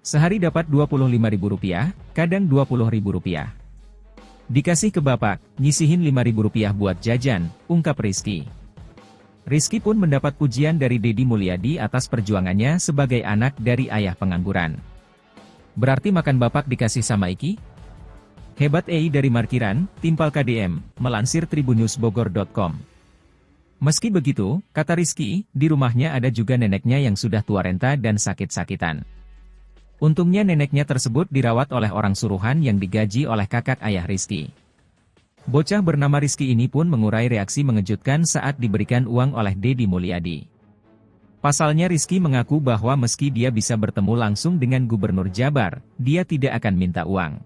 Sehari dapat Rp25.000, kadang Rp20.000. Dikasih ke bapak, nyisihin Rp5.000 buat jajan, ungkap Rizky. Rizky pun mendapat pujian dari Deddy Mulyadi atas perjuangannya sebagai anak dari ayah pengangguran. Berarti makan bapak dikasih sama Iki? Hebat dari Markiran, timpal KDM, melansir tribunnews.bogor.com. Meski begitu, kata Rizky, di rumahnya ada juga neneknya yang sudah tua renta dan sakit-sakitan. Untungnya neneknya tersebut dirawat oleh orang suruhan yang digaji oleh kakak ayah Rizky. Bocah bernama Rizky ini pun mengurai reaksi mengejutkan saat diberikan uang oleh Deddy Mulyadi. Pasalnya Rizky mengaku bahwa meski dia bisa bertemu langsung dengan Gubernur Jabar, dia tidak akan minta uang.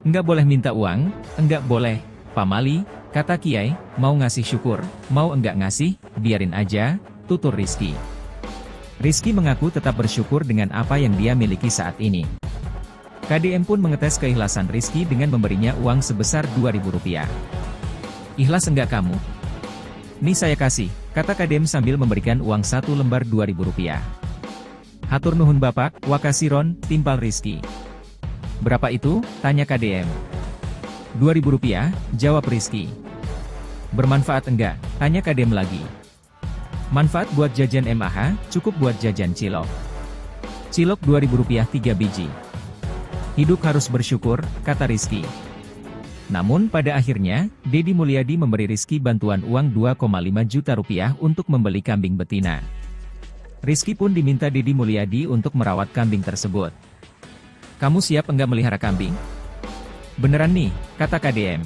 Enggak boleh minta uang, enggak boleh, Pak Mali, kata Kiai, mau ngasih syukur, mau enggak ngasih, biarin aja, tutur Rizky. Rizky mengaku tetap bersyukur dengan apa yang dia miliki saat ini. KDM pun mengetes keikhlasan Rizky dengan memberinya uang sebesar Rp2.000. Ikhlas enggak kamu? Nih saya kasih, kata KDM sambil memberikan uang 1 lembar Rp2.000. Hatur nuhun bapak, wakasiron, timpal Rizky. Berapa itu? Tanya KDM. Rp2.000, jawab Rizky. Bermanfaat enggak? Tanya KDM lagi. Manfaat buat jajan MAH, cukup buat jajan cilok. Cilok Rp2.000 3 biji. Hidup harus bersyukur, kata Rizky. Namun pada akhirnya, Deddy Mulyadi memberi Rizky bantuan uang 2,5 juta rupiah untuk membeli kambing betina. Rizky pun diminta Deddy Mulyadi untuk merawat kambing tersebut. Kamu siap enggak melihara kambing? Beneran nih, kata KDM.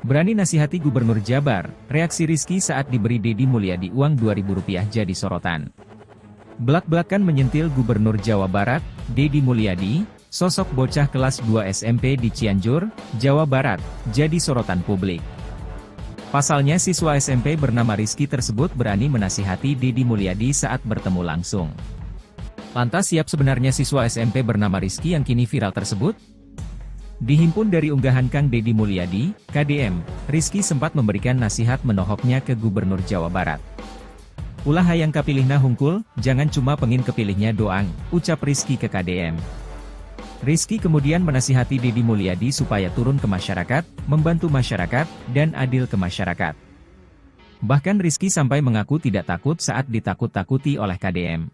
Berani nasihati Gubernur Jabar, reaksi Rizky saat diberi Deddy Mulyadi uang Rp2.000 jadi sorotan. Belak-belakan menyentil Gubernur Jawa Barat, Deddy Mulyadi, sosok bocah kelas 2 SMP di Cianjur, Jawa Barat, jadi sorotan publik. Pasalnya siswa SMP bernama Rizky tersebut berani menasihati Deddy Mulyadi saat bertemu langsung. Lantas siap sebenarnya siswa SMP bernama Rizky yang kini viral tersebut? Dihimpun dari unggahan Kang Deddy Mulyadi, KDM, Rizky sempat memberikan nasihat menohoknya ke Gubernur Jawa Barat. Ulah hayang kapilihna hungkul, jangan cuma pengin kepilihnya doang, ucap Rizky ke KDM. Rizky kemudian menasihati Deddy Mulyadi supaya turun ke masyarakat, membantu masyarakat, dan adil ke masyarakat. Bahkan Rizky sampai mengaku tidak takut saat ditakut-takuti oleh KDM.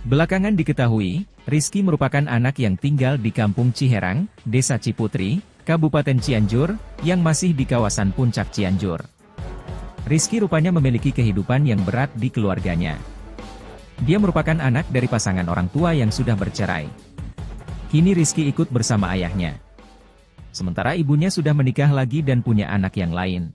Belakangan diketahui, Rizky merupakan anak yang tinggal di Kampung Ciherang, Desa Ciputri, Kabupaten Cianjur, yang masih di kawasan Puncak Cianjur. Rizky rupanya memiliki kehidupan yang berat di keluarganya. Dia merupakan anak dari pasangan orang tua yang sudah bercerai. Kini Rizky ikut bersama ayahnya. Sementara ibunya sudah menikah lagi dan punya anak yang lain.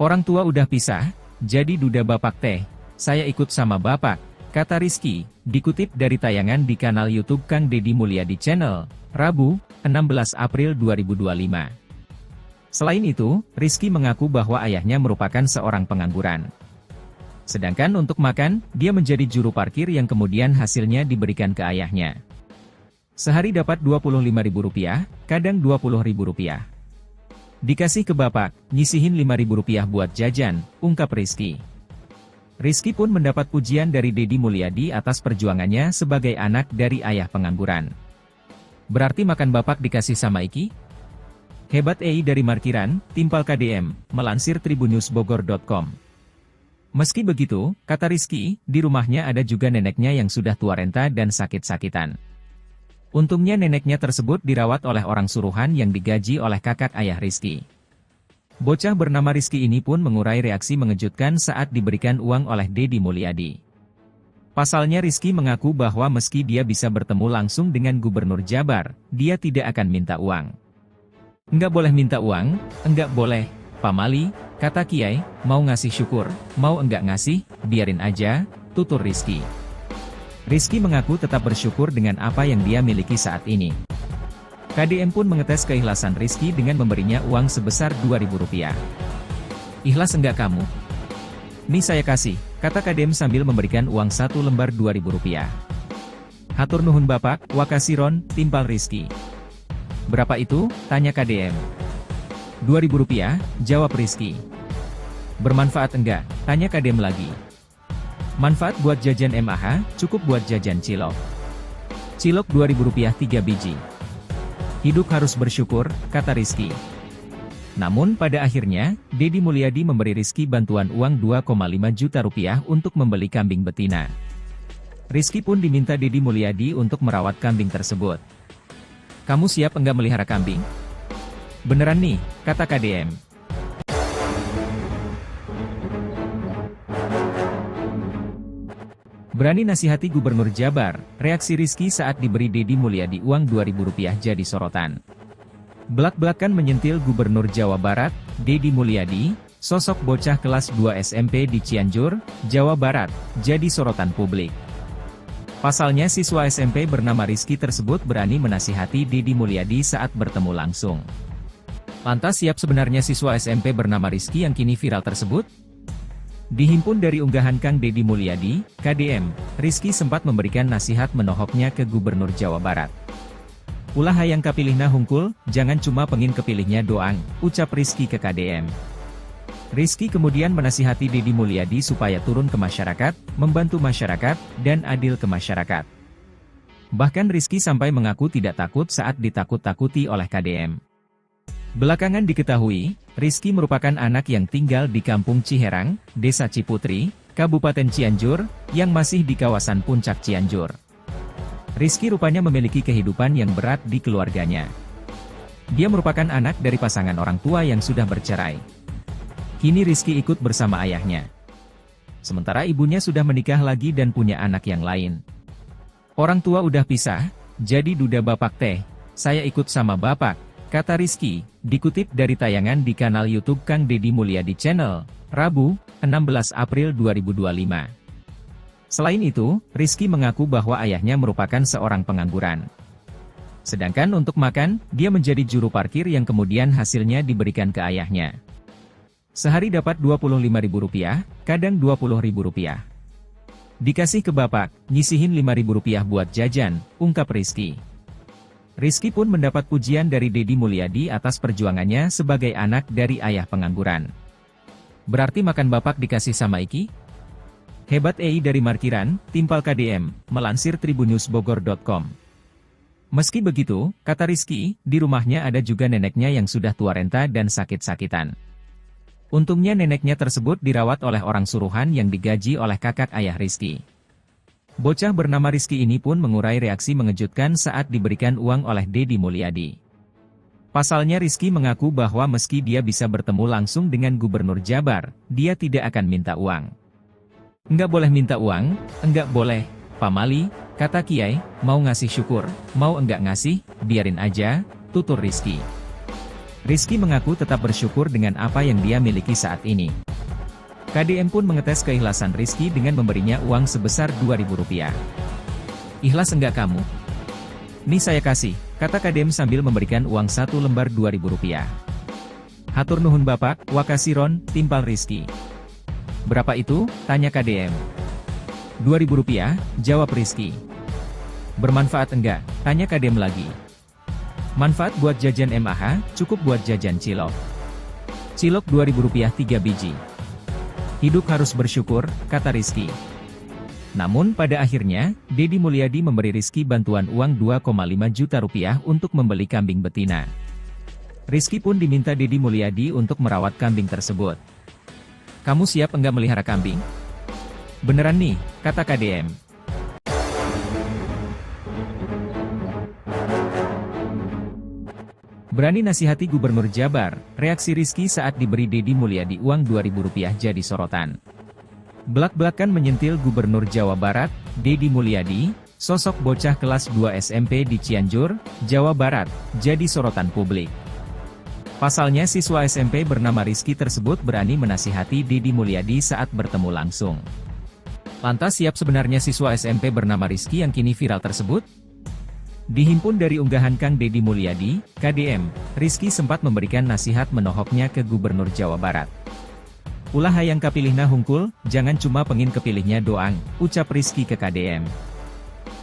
Orang tua udah pisah, jadi duda bapak teh, saya ikut sama bapak, kata Rizky, dikutip dari tayangan di kanal YouTube Kang Deddy Mulyadi Channel, Rabu, 16 April 2025. Selain itu, Rizky mengaku bahwa ayahnya merupakan seorang pengangguran. Sedangkan untuk makan, dia menjadi juru parkir yang kemudian hasilnya diberikan ke ayahnya. Sehari dapat Rp25.000, kadang Rp20.000. Dikasih ke bapak, nyisihin Rp5.000 buat jajan, ungkap Rizky. Rizky pun mendapat pujian dari Deddy Mulyadi atas perjuangannya sebagai anak dari ayah pengangguran. Berarti makan bapak dikasih sama Iki? Hebat dari markiran, timpal KDM, melansir tribunnewsbogor.com. Meski begitu, kata Rizky, di rumahnya ada juga neneknya yang sudah tua renta dan sakit-sakitan. Untungnya neneknya tersebut dirawat oleh orang suruhan yang digaji oleh kakak ayah Rizky. Bocah bernama Rizky ini pun mengurai reaksi mengejutkan saat diberikan uang oleh Deddy Mulyadi. Pasalnya Rizky mengaku bahwa meski dia bisa bertemu langsung dengan Gubernur Jabar, dia tidak akan minta uang. Enggak boleh minta uang, enggak boleh, pamali, kata Kiai, mau ngasih syukur, mau enggak ngasih, biarin aja, tutur Rizky. Rizky mengaku tetap bersyukur dengan apa yang dia miliki saat ini. KDM pun mengetes keikhlasan Rizky dengan memberinya uang sebesar Rp2.000. Ikhlas enggak kamu? Nih saya kasih, kata KDM sambil memberikan uang 1 lembar Rp2.000. Hatur nuhun bapak, wakasiron, timpal Rizky. Berapa itu? Tanya KDM. Rp2.000, jawab Rizky. Bermanfaat enggak? Tanya KDM lagi. Manfaat buat jajan MAH, cukup buat jajan cilok. Cilok Rp2.000 3 biji. Hidup harus bersyukur, kata Rizky. Namun pada akhirnya, Deddy Mulyadi memberi Rizky bantuan uang 2,5 juta rupiah untuk membeli kambing betina. Rizky pun diminta Deddy Mulyadi untuk merawat kambing tersebut. Kamu siap enggak melihara kambing? Beneran nih, kata KDM. Berani nasihati Gubernur Jabar, reaksi Rizky saat diberi Deddy Mulyadi uang Rp2.000 jadi sorotan. Belak-belakan menyentil Gubernur Jawa Barat, Deddy Mulyadi, sosok bocah kelas 2 SMP di Cianjur, Jawa Barat, jadi sorotan publik. Pasalnya siswa SMP bernama Rizky tersebut berani menasihati Deddy Mulyadi saat bertemu langsung. Lantas siap sebenarnya siswa SMP bernama Rizky yang kini viral tersebut? Dihimpun dari unggahan Kang Deddy Mulyadi, KDM, Rizky sempat memberikan nasihat menohoknya ke Gubernur Jawa Barat. Ulah hayang kapilihna hungkul, jangan cuma pengin kepilihnya doang, ucap Rizky ke KDM. Rizky kemudian menasihati Deddy Mulyadi supaya turun ke masyarakat, membantu masyarakat, dan adil ke masyarakat. Bahkan Rizky sampai mengaku tidak takut saat ditakut-takuti oleh KDM. Belakangan diketahui, Rizky merupakan anak yang tinggal di Kampung Ciherang, Desa Ciputri, Kabupaten Cianjur, yang masih di kawasan Puncak Cianjur. Rizky rupanya memiliki kehidupan yang berat di keluarganya. Dia merupakan anak dari pasangan orang tua yang sudah bercerai. Kini Rizky ikut bersama ayahnya. Sementara ibunya sudah menikah lagi dan punya anak yang lain. Orang tua udah pisah, jadi duda bapak teh, saya ikut sama bapak, kata Rizky, dikutip dari tayangan di kanal YouTube Kang Deddy Mulyadi Channel, Rabu, 16 April 2025. Selain itu, Rizky mengaku bahwa ayahnya merupakan seorang pengangguran. Sedangkan untuk makan, dia menjadi juru parkir yang kemudian hasilnya diberikan ke ayahnya. Sehari dapat Rp25.000, kadang Rp20.000. Dikasih ke bapak, nyisihin Rp5.000 buat jajan, ungkap Rizky. Rizky pun mendapat pujian dari Deddy Mulyadi atas perjuangannya sebagai anak dari ayah pengangguran. Berarti makan bapak dikasih sama Iki? Hebat dari markiran, timpal KDM, melansir tribunnewsbogor.com. Meski begitu, kata Rizky, di rumahnya ada juga neneknya yang sudah tua renta dan sakit-sakitan. Untungnya neneknya tersebut dirawat oleh orang suruhan yang digaji oleh kakak ayah Rizky. Bocah bernama Rizky ini pun mengurai reaksi mengejutkan saat diberikan uang oleh Deddy Mulyadi. Pasalnya Rizky mengaku bahwa meski dia bisa bertemu langsung dengan Gubernur Jabar, dia tidak akan minta uang. Enggak boleh minta uang, enggak boleh, Pak Mali, kata Kiai, mau ngasih syukur, mau enggak ngasih, biarin aja, tutur Rizky. Rizky mengaku tetap bersyukur dengan apa yang dia miliki saat ini. KDM pun mengetes keikhlasan Rizky dengan memberinya uang sebesar Rp2.000. Ikhlas enggak kamu? Nih saya kasih, kata KDM sambil memberikan uang 1 lembar Rp2.000. Hatur nuhun bapak, wakasiron, timpal Rizky. Berapa itu? Tanya KDM. Rp2.000, jawab Rizky. Bermanfaat enggak? Tanya KDM lagi. Manfaat buat jajan MAH, cukup buat jajan cilok. Cilok Rp2.000 3 biji. Hidup harus bersyukur, kata Rizky. Namun pada akhirnya, Deddy Mulyadi memberi Rizky bantuan uang Rp2,5 juta untuk membeli kambing betina. Rizky pun diminta Deddy Mulyadi untuk merawat kambing tersebut. Kamu siap enggak melihara kambing? Beneran nih, kata KDM. Berani nasihati Gubernur Jabar, reaksi Rizky saat diberi Deddy Mulyadi uang Rp2.000 jadi sorotan. Belak-belakan menyentil Gubernur Jawa Barat, Deddy Mulyadi, sosok bocah kelas 2 SMP di Cianjur, Jawa Barat, jadi sorotan publik. Pasalnya siswa SMP bernama Rizky tersebut berani menasihati Deddy Mulyadi saat bertemu langsung. Lantas siap sebenarnya siswa SMP bernama Rizky yang kini viral tersebut? Dihimpun dari unggahan Kang Deddy Mulyadi, KDM, Rizky sempat memberikan nasihat menohoknya ke Gubernur Jawa Barat. Ulah hayang kapilihna hungkul, jangan cuma pengin kepilihnya doang, ucap Rizky ke KDM.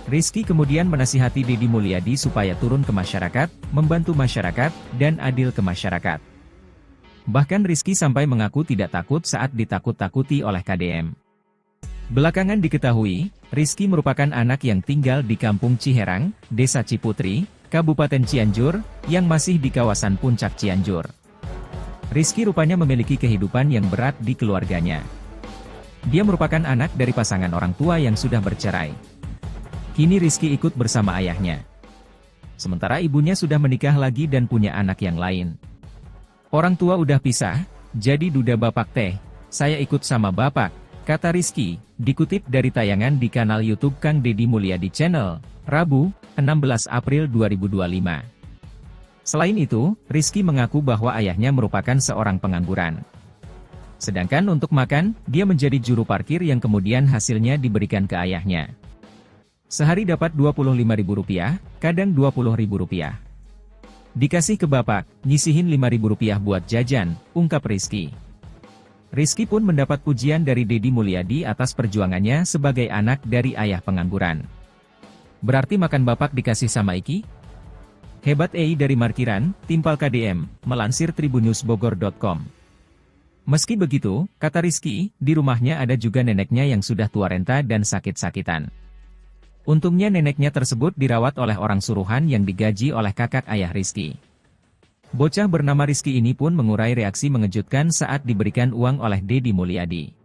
Rizky kemudian menasihati Deddy Mulyadi supaya turun ke masyarakat, membantu masyarakat, dan adil ke masyarakat. Bahkan Rizky sampai mengaku tidak takut saat ditakut-takuti oleh KDM. Belakangan diketahui, Rizky merupakan anak yang tinggal di Kampung Ciherang, Desa Ciputri, Kabupaten Cianjur, yang masih di kawasan Puncak Cianjur. Rizky rupanya memiliki kehidupan yang berat di keluarganya. Dia merupakan anak dari pasangan orang tua yang sudah bercerai. Kini Rizky ikut bersama ayahnya. Sementara ibunya sudah menikah lagi dan punya anak yang lain. Orang tua udah pisah, jadi duda bapak teh, saya ikut sama bapak, kata Rizky, dikutip dari tayangan di kanal YouTube Kang Deddy Mulyadi Channel, Rabu, 16 April 2025. Selain itu, Rizky mengaku bahwa ayahnya merupakan seorang pengangguran. Sedangkan untuk makan, dia menjadi juru parkir yang kemudian hasilnya diberikan ke ayahnya. Sehari dapat Rp25.000, kadang Rp20.000. Dikasih ke bapak, nyisihin Rp5.000 buat jajan, ungkap Rizky. Rizky pun mendapat pujian dari Deddy Mulyadi atas perjuangannya sebagai anak dari ayah pengangguran. Berarti makan bapak dikasih sama Iki? Hebat dari markiran, timpal KDM, melansir tribunnewsbogor.com. Meski begitu, kata Rizky, di rumahnya ada juga neneknya yang sudah tua renta dan sakit-sakitan. Untungnya neneknya tersebut dirawat oleh orang suruhan yang digaji oleh kakak ayah Rizky. Bocah bernama Rizky ini pun mengurai reaksi mengejutkan saat diberikan uang oleh Deddy Mulyadi.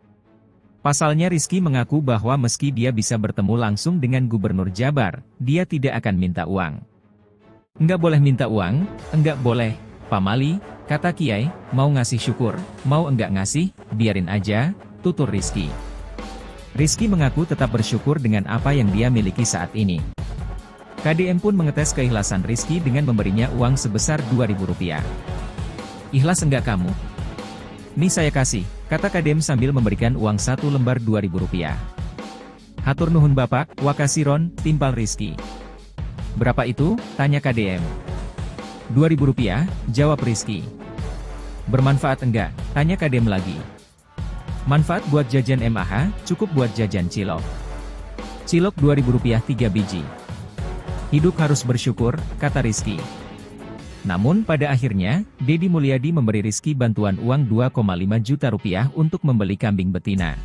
Pasalnya Rizky mengaku bahwa meski dia bisa bertemu langsung dengan Gubernur Jabar, dia tidak akan minta uang. Enggak boleh minta uang, enggak boleh, Pak Mali, kata Kiai, mau ngasih syukur, mau enggak ngasih, biarin aja, tutur Rizky. Rizky mengaku tetap bersyukur dengan apa yang dia miliki saat ini. KDM pun mengetes keikhlasan Rizky dengan memberinya uang sebesar Rp2.000. Ikhlas enggak kamu? Nih saya kasih, kata KDM sambil memberikan uang 1 lembar Rp2.000. Hatur nuhun Bapak, wakasiron, timpal Rizky. Berapa itu? Tanya KDM. Rp2.000, jawab Rizky. Bermanfaat enggak? Tanya KDM lagi. Manfaat buat jajan MAH, cukup buat jajan cilok. Cilok Rp2.000 3 biji. Hidup harus bersyukur, kata Rizky. Namun pada akhirnya, Deddy Mulyadi memberi Rizky bantuan uang Rp2,5 juta untuk membeli kambing betina.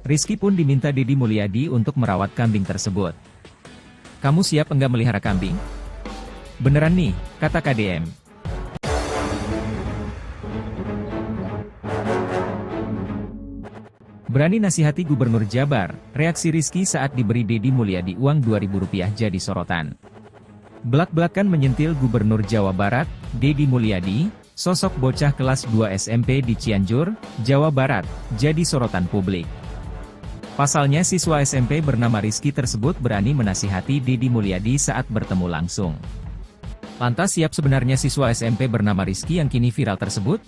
Rizky pun diminta Deddy Mulyadi untuk merawat kambing tersebut. Kamu siap enggak melihara kambing? Beneran nih, kata KDM. Berani nasihati Gubernur Jabar, reaksi Rizky saat diberi Deddy Mulyadi uang Rp2.000 jadi sorotan. Belak-belakan menyentil Gubernur Jawa Barat, Deddy Mulyadi, sosok bocah kelas 2 SMP di Cianjur, Jawa Barat, jadi sorotan publik. Pasalnya siswa SMP bernama Rizky tersebut berani menasihati Deddy Mulyadi saat bertemu langsung. Lantas siap sebenarnya siswa SMP bernama Rizky yang kini viral tersebut?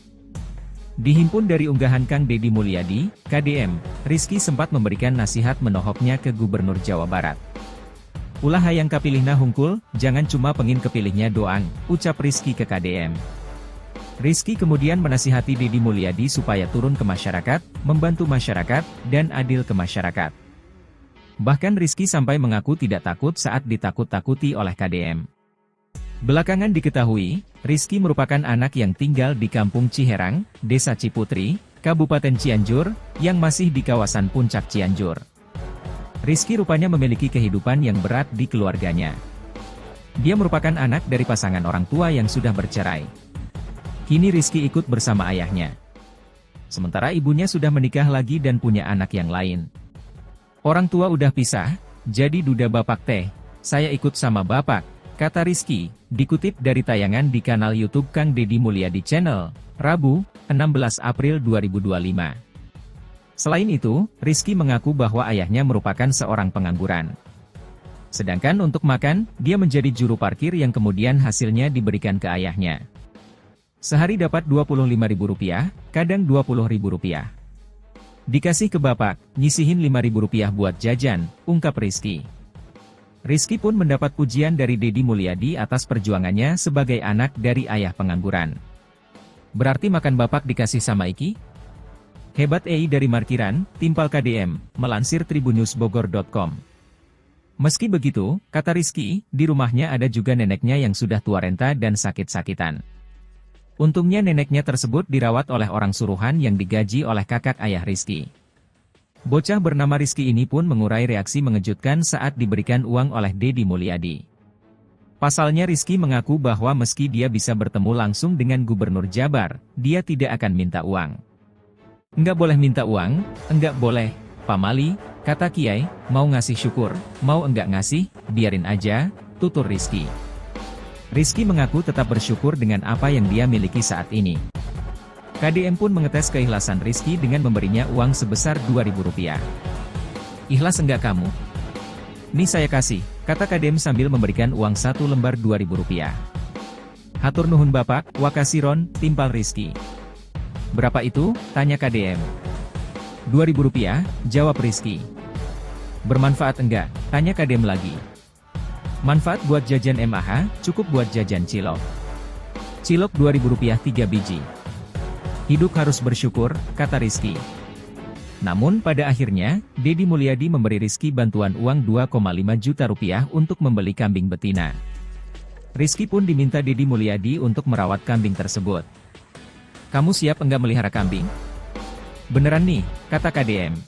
Dihimpun dari unggahan Kang Deddy Mulyadi, KDM, Rizky sempat memberikan nasihat menohoknya ke Gubernur Jawa Barat. Ulah hayang kapilihna hungkul, jangan cuma pengin kepilihnya doang, ucap Rizky ke KDM. Rizky kemudian menasihati Deddy Mulyadi supaya turun ke masyarakat, membantu masyarakat, dan adil ke masyarakat. Bahkan Rizky sampai mengaku tidak takut saat ditakut-takuti oleh KDM. Belakangan diketahui, Rizky merupakan anak yang tinggal di Kampung Ciherang, Desa Ciputri, Kabupaten Cianjur, yang masih di kawasan Puncak Cianjur. Rizky rupanya memiliki kehidupan yang berat di keluarganya. Dia merupakan anak dari pasangan orang tua yang sudah bercerai. Kini Rizky ikut bersama ayahnya. Sementara ibunya sudah menikah lagi dan punya anak yang lain. Orang tua udah pisah, jadi duda bapak teh, saya ikut sama bapak, kata Rizky, dikutip dari tayangan di kanal YouTube Kang Deddy Mulyadi Channel, Rabu, 16 April 2025. Selain itu, Rizky mengaku bahwa ayahnya merupakan seorang pengangguran. Sedangkan untuk makan, dia menjadi juru parkir yang kemudian hasilnya diberikan ke ayahnya. Sehari dapat Rp25.000, kadang Rp20.000. Dikasih ke bapak, nyisihin Rp5.000 buat jajan, ungkap Rizky. Rizky pun mendapat pujian dari Deddy Mulyadi atas perjuangannya sebagai anak dari ayah pengangguran. Berarti makan bapak dikasih sama Iki? Hebat dari markiran, timpal KDM, melansir tribunnews.bogor.com. Meski begitu, kata Rizky, di rumahnya ada juga neneknya yang sudah tua renta dan sakit-sakitan. Untungnya neneknya tersebut dirawat oleh orang suruhan yang digaji oleh kakak ayah Rizky. Bocah bernama Rizky ini pun mengurai reaksi mengejutkan saat diberikan uang oleh Deddy Mulyadi. Pasalnya Rizky mengaku bahwa meski dia bisa bertemu langsung dengan Gubernur Jabar, dia tidak akan minta uang. Enggak boleh minta uang, enggak boleh, Pak Mali, kata Kiai, mau ngasih syukur, mau enggak ngasih, biarin aja, tutur Rizky. Rizky mengaku tetap bersyukur dengan apa yang dia miliki saat ini. KDM pun mengetes keikhlasan Rizky dengan memberinya uang sebesar Rp2.000. Ikhlas enggak kamu? Nih saya kasih, kata KDM sambil memberikan uang 1 lembar Rp2.000. Hatur nuhun Bapak, wakasiron, timpal Rizky. Berapa itu? Tanya KDM. Rp2.000, jawab Rizky. Bermanfaat enggak? Tanya KDM lagi. Manfaat buat jajan MAH, cukup buat jajan cilok. Cilok Rp2.000 3 biji. Hidup harus bersyukur, kata Rizky. Namun pada akhirnya, Deddy Mulyadi memberi Rizky bantuan uang Rp2,5 juta untuk membeli kambing betina. Rizky pun diminta Deddy Mulyadi untuk merawat kambing tersebut. Kamu siap enggak melihara kambing? Beneran nih, kata KDM.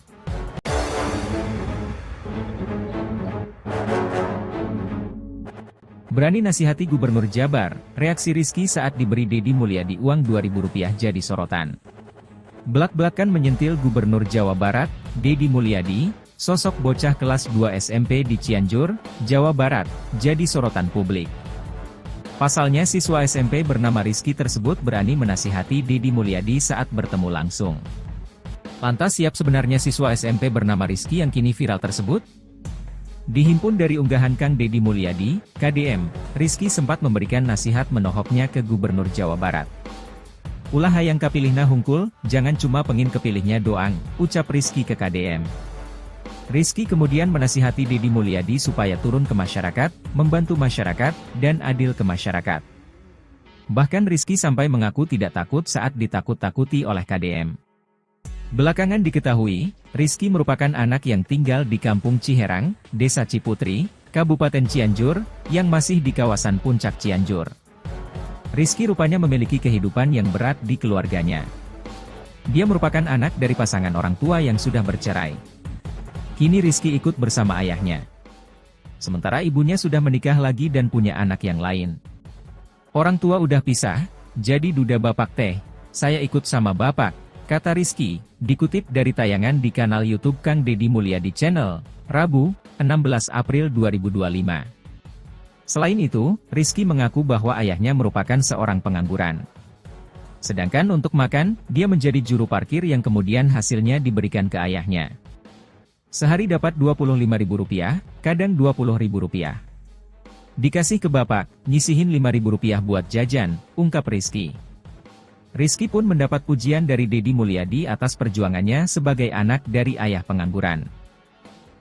Berani nasihati Gubernur Jabar, reaksi Rizky saat diberi Deddy Mulyadi uang Rp2.000 jadi sorotan. Belak-belakan menyentil Gubernur Jawa Barat, Dedi Mulyadi, sosok bocah kelas 2 SMP di Cianjur, Jawa Barat, jadi sorotan publik. Pasalnya siswa SMP bernama Rizky tersebut berani menasihati Dedi Mulyadi saat bertemu langsung. Lantas siap sebenarnya siswa SMP bernama Rizky yang kini viral tersebut? Dihimpun dari unggahan Kang Dedi Mulyadi, KDM, Rizky sempat memberikan nasihat menohoknya ke Gubernur Jawa Barat. Ulah hayang kapilihna hungkul, jangan cuma pengin kepilihnya doang, ucap Rizky ke KDM. Rizky kemudian menasihati Dedi Mulyadi supaya turun ke masyarakat, membantu masyarakat, dan adil ke masyarakat. Bahkan Rizky sampai mengaku tidak takut saat ditakut-takuti oleh KDM. Belakangan diketahui, Rizky merupakan anak yang tinggal di Kampung Ciherang, Desa Ciputri, Kabupaten Cianjur, yang masih di kawasan Puncak Cianjur. Rizky rupanya memiliki kehidupan yang berat di keluarganya. Dia merupakan anak dari pasangan orang tua yang sudah bercerai. Kini Rizky ikut bersama ayahnya. Sementara ibunya sudah menikah lagi dan punya anak yang lain. Orang tua udah pisah, jadi duda bapak teh, saya ikut sama bapak, kata Rizky, dikutip dari tayangan di kanal YouTube Kang Dedi Mulyadi Channel, Rabu, 16 April 2025. Selain itu, Rizky mengaku bahwa ayahnya merupakan seorang pengangguran. Sedangkan untuk makan, dia menjadi juru parkir yang kemudian hasilnya diberikan ke ayahnya. Sehari dapat Rp25.000, kadang Rp20.000. Dikasih ke bapak, nyisihin Rp5.000 buat jajan, ungkap Rizky. Rizky pun mendapat pujian dari Dedi Mulyadi atas perjuangannya sebagai anak dari ayah pengangguran.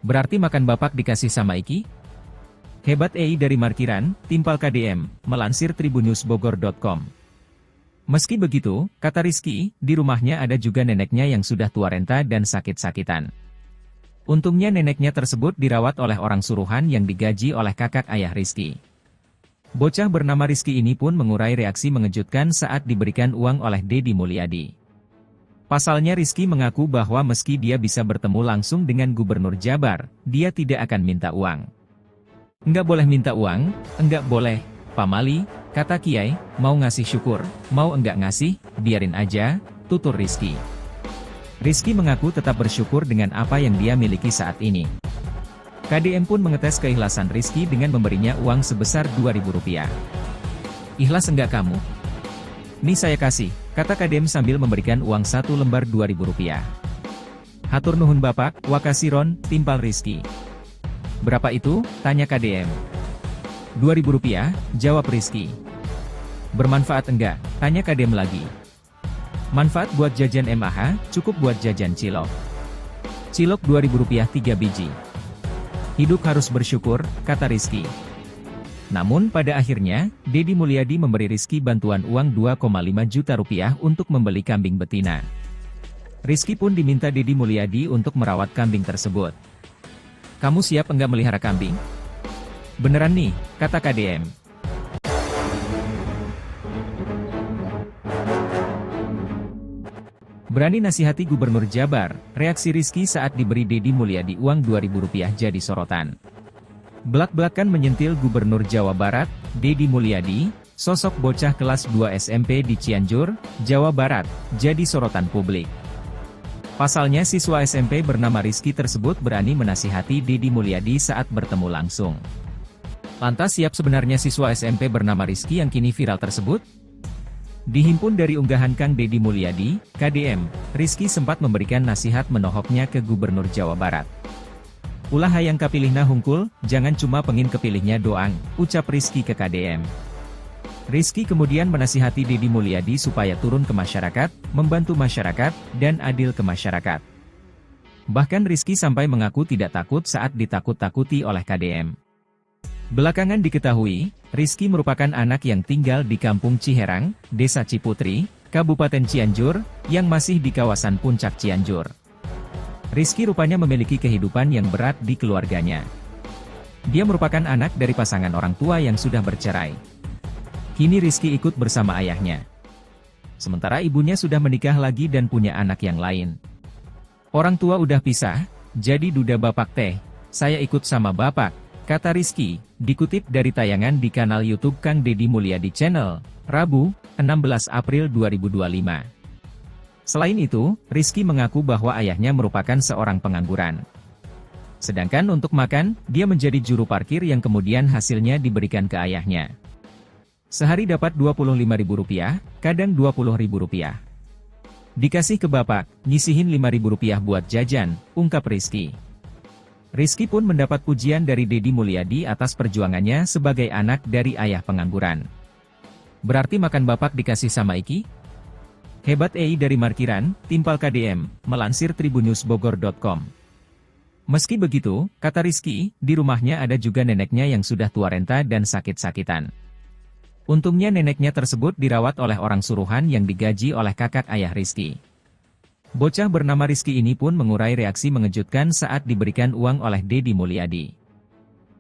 Berarti makan bapak dikasih sama Iki? Hebat dari markiran, timpal KDM, melansir tribunnews.bogor.com. Meski begitu, kata Rizky, di rumahnya ada juga neneknya yang sudah tua renta dan sakit-sakitan. Untungnya neneknya tersebut dirawat oleh orang suruhan yang digaji oleh kakak ayah Rizky. Bocah bernama Rizky ini pun mengurai reaksi mengejutkan saat diberikan uang oleh Dedi Mulyadi. Pasalnya Rizky mengaku bahwa meski dia bisa bertemu langsung dengan Gubernur Jabar, dia tidak akan minta uang. Enggak boleh minta uang, enggak boleh, pamali, kata Kiai, mau ngasih syukur, mau enggak ngasih, biarin aja, tutur Rizky. Rizky mengaku tetap bersyukur dengan apa yang dia miliki saat ini. KDM pun mengetes keikhlasan Rizky dengan memberinya uang sebesar Rp2.000. Ikhlas enggak kamu? Nih saya kasih, kata KDM sambil memberikan uang 1 lembar Rp2.000. Hatur nuhun bapak, wakasiron, timpal Rizky. Berapa itu? Tanya KDM. Rp2.000, jawab Rizky. Bermanfaat enggak? Tanya KDM lagi. Manfaat buat jajan MAH, cukup buat jajan cilok. Cilok Rp2.000 3 biji. Hidup harus bersyukur, kata Rizky. Namun pada akhirnya, Dedi Mulyadi memberi Rizky bantuan uang Rp2,5 juta untuk membeli kambing betina. Rizky pun diminta Dedi Mulyadi untuk merawat kambing tersebut. Kamu siap enggak melihara kambing? Beneran nih, kata KDM. Berani nasihati Gubernur Jabar, reaksi Rizky saat diberi Dedi Mulyadi uang Rp2.000 jadi sorotan. Belak-belakan menyentil Gubernur Jawa Barat, Dedi Mulyadi, sosok bocah kelas 2 SMP di Cianjur, Jawa Barat, jadi sorotan publik. Pasalnya siswa SMP bernama Rizky tersebut berani menasihati Dedi Mulyadi saat bertemu langsung. Lantas siap sebenarnya siswa SMP bernama Rizky yang kini viral tersebut? Dihimpun dari unggahan Kang Dedi Mulyadi, KDM, Rizky sempat memberikan nasihat menohoknya ke Gubernur Jawa Barat. Ulah hayang kapilihna hungkul, jangan cuma pengin kepilihnya doang, ucap Rizky ke KDM. Rizky kemudian menasihati Dedi Mulyadi supaya turun ke masyarakat, membantu masyarakat, dan adil ke masyarakat. Bahkan Rizky sampai mengaku tidak takut saat ditakut-takuti oleh KDM. Belakangan diketahui, Rizky merupakan anak yang tinggal di Kampung Ciherang, Desa Ciputri, Kabupaten Cianjur, yang masih di kawasan Puncak Cianjur. Rizky rupanya memiliki kehidupan yang berat di keluarganya. Dia merupakan anak dari pasangan orang tua yang sudah bercerai. Kini Rizky ikut bersama ayahnya. Sementara ibunya sudah menikah lagi dan punya anak yang lain. Orang tua udah pisah, jadi duda bapak teh, saya ikut sama bapak, kata Rizky, dikutip dari tayangan di kanal YouTube Kang Dedi Mulyadi Channel, Rabu, 16 April 2025. Selain itu, Rizky mengaku bahwa ayahnya merupakan seorang pengangguran. Sedangkan untuk makan, dia menjadi juru parkir yang kemudian hasilnya diberikan ke ayahnya. Sehari dapat Rp25.000, kadang Rp20.000. Dikasih ke bapak, nyisihin Rp5.000 buat jajan, ungkap Rizky. Rizky pun mendapat pujian dari Deddy Mulyadi atas perjuangannya sebagai anak dari ayah pengangguran. Berarti makan bapak dikasih sama Iki? Hebat dari markiran, timpal KDM, melansir tribunnews.bogor.com. Meski begitu, kata Rizky, di rumahnya ada juga neneknya yang sudah tua renta dan sakit-sakitan. Untungnya neneknya tersebut dirawat oleh orang suruhan yang digaji oleh kakak ayah Rizky. Bocah bernama Rizky ini pun mengurai reaksi mengejutkan saat diberikan uang oleh Deddy Mulyadi.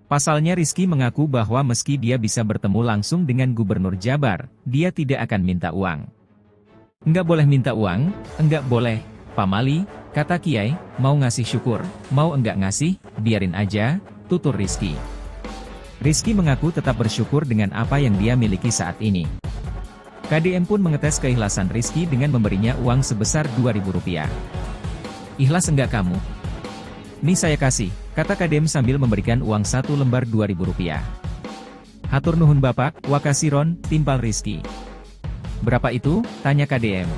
Pasalnya Rizky mengaku bahwa meski dia bisa bertemu langsung dengan Gubernur Jabar, dia tidak akan minta uang. Enggak boleh minta uang, enggak boleh, pamali, kata Kiai, mau ngasih syukur, mau enggak ngasih, biarin aja, tutur Rizky. Rizky mengaku tetap bersyukur dengan apa yang dia miliki saat ini. KDM pun mengetes keikhlasan Rizky dengan memberinya uang sebesar Rp2.000. Ikhlas enggak kamu? Nih saya kasih, kata KDM sambil memberikan uang 1 lembar Rp2.000. Hatur nuhun bapak, wakasiron, timpal Rizky. Berapa itu? Tanya KDM.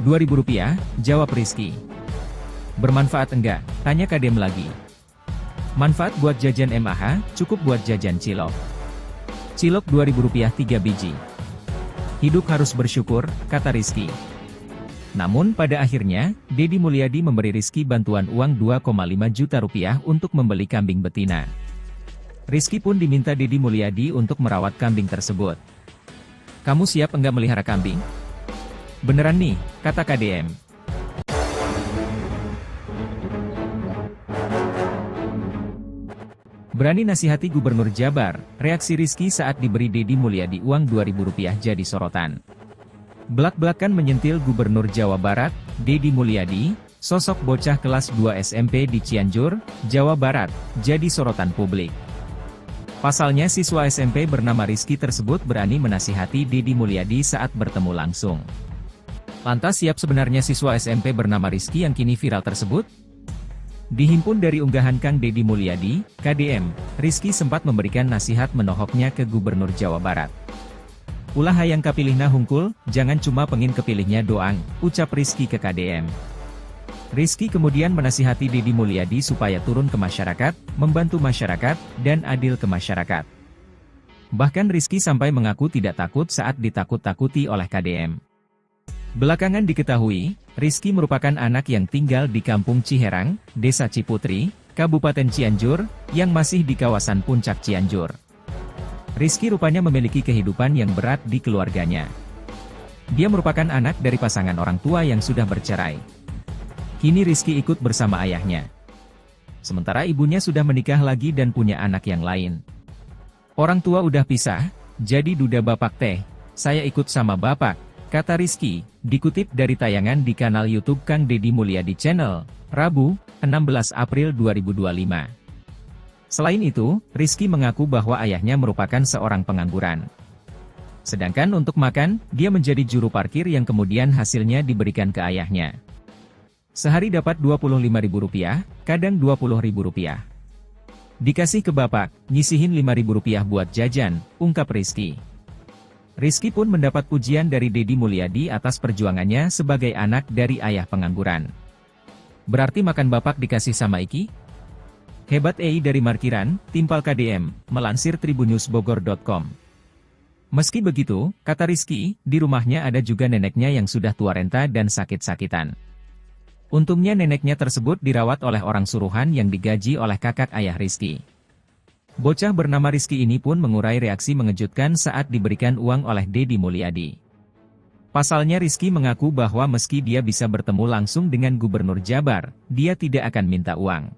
Rp2.000, jawab Rizky. Bermanfaat enggak? Tanya KDM lagi. Manfaat buat jajan MAH, cukup buat jajan cilok. Cilok Rp2.000 3 biji. Hidup harus bersyukur, kata Rizky. Namun pada akhirnya, Deddy Mulyadi memberi Rizky bantuan uang Rp2,5 juta untuk membeli kambing betina. Rizky pun diminta Deddy Mulyadi untuk merawat kambing tersebut. Kamu siap enggak melihara kambing? Beneran nih, kata KDM. Berani nasihati Gubernur Jabar, reaksi Rizky saat diberi Deddy Mulyadi uang Rp2.000 jadi sorotan. Belak-belakan menyentil Gubernur Jawa Barat, Deddy Mulyadi, sosok bocah kelas 2 SMP di Cianjur, Jawa Barat, jadi sorotan publik. Pasalnya siswa SMP bernama Rizky tersebut berani menasihati Deddy Mulyadi saat bertemu langsung. Lantas siap sebenarnya siswa SMP bernama Rizky yang kini viral tersebut? Dihimpun dari unggahan Kang Deddy Mulyadi, KDM, Rizky sempat memberikan nasihat menohoknya ke Gubernur Jawa Barat. Ulah hayang kapilihna hungkul, jangan cuma pengin kepilihnya doang, ucap Rizky ke KDM. Rizky kemudian menasihati Deddy Mulyadi supaya turun ke masyarakat, membantu masyarakat, dan adil ke masyarakat. Bahkan Rizky sampai mengaku tidak takut saat ditakut-takuti oleh KDM. Belakangan diketahui, Rizky merupakan anak yang tinggal di Kampung Ciherang, Desa Ciputri, Kabupaten Cianjur, yang masih di kawasan Puncak Cianjur. Rizky rupanya memiliki kehidupan yang berat di keluarganya. Dia merupakan anak dari pasangan orang tua yang sudah bercerai. Kini Rizky ikut bersama ayahnya. Sementara ibunya sudah menikah lagi dan punya anak yang lain. Orang tua udah pisah, jadi duda bapak teh, saya ikut sama bapak, kata Rizky, dikutip dari tayangan di kanal YouTube Kang Deddy Mulyadi Channel, Rabu, 16 April 2025. Selain itu, Rizky mengaku bahwa ayahnya merupakan seorang pengangguran. Sedangkan untuk makan, dia menjadi juru parkir yang kemudian hasilnya diberikan ke ayahnya. Sehari dapat Rp25.000, kadang Rp20.000. Dikasih ke bapak, nyisihin Rp5.000 buat jajan, ungkap Rizky. Rizky pun mendapat pujian dari Deddy Mulyadi atas perjuangannya sebagai anak dari ayah pengangguran. Berarti makan bapak dikasih sama Iki? Hebat dari markiran, timpal KDM, melansir tribunnews.bogor.com. Meski begitu, kata Rizky, di rumahnya ada juga neneknya yang sudah tua renta dan sakit-sakitan. Untungnya neneknya tersebut dirawat oleh orang suruhan yang digaji oleh kakak ayah Rizky. Bocah bernama Rizky ini pun mengurai reaksi mengejutkan saat diberikan uang oleh Deddy Mulyadi. Pasalnya Rizky mengaku bahwa meski dia bisa bertemu langsung dengan Gubernur Jabar, dia tidak akan minta uang.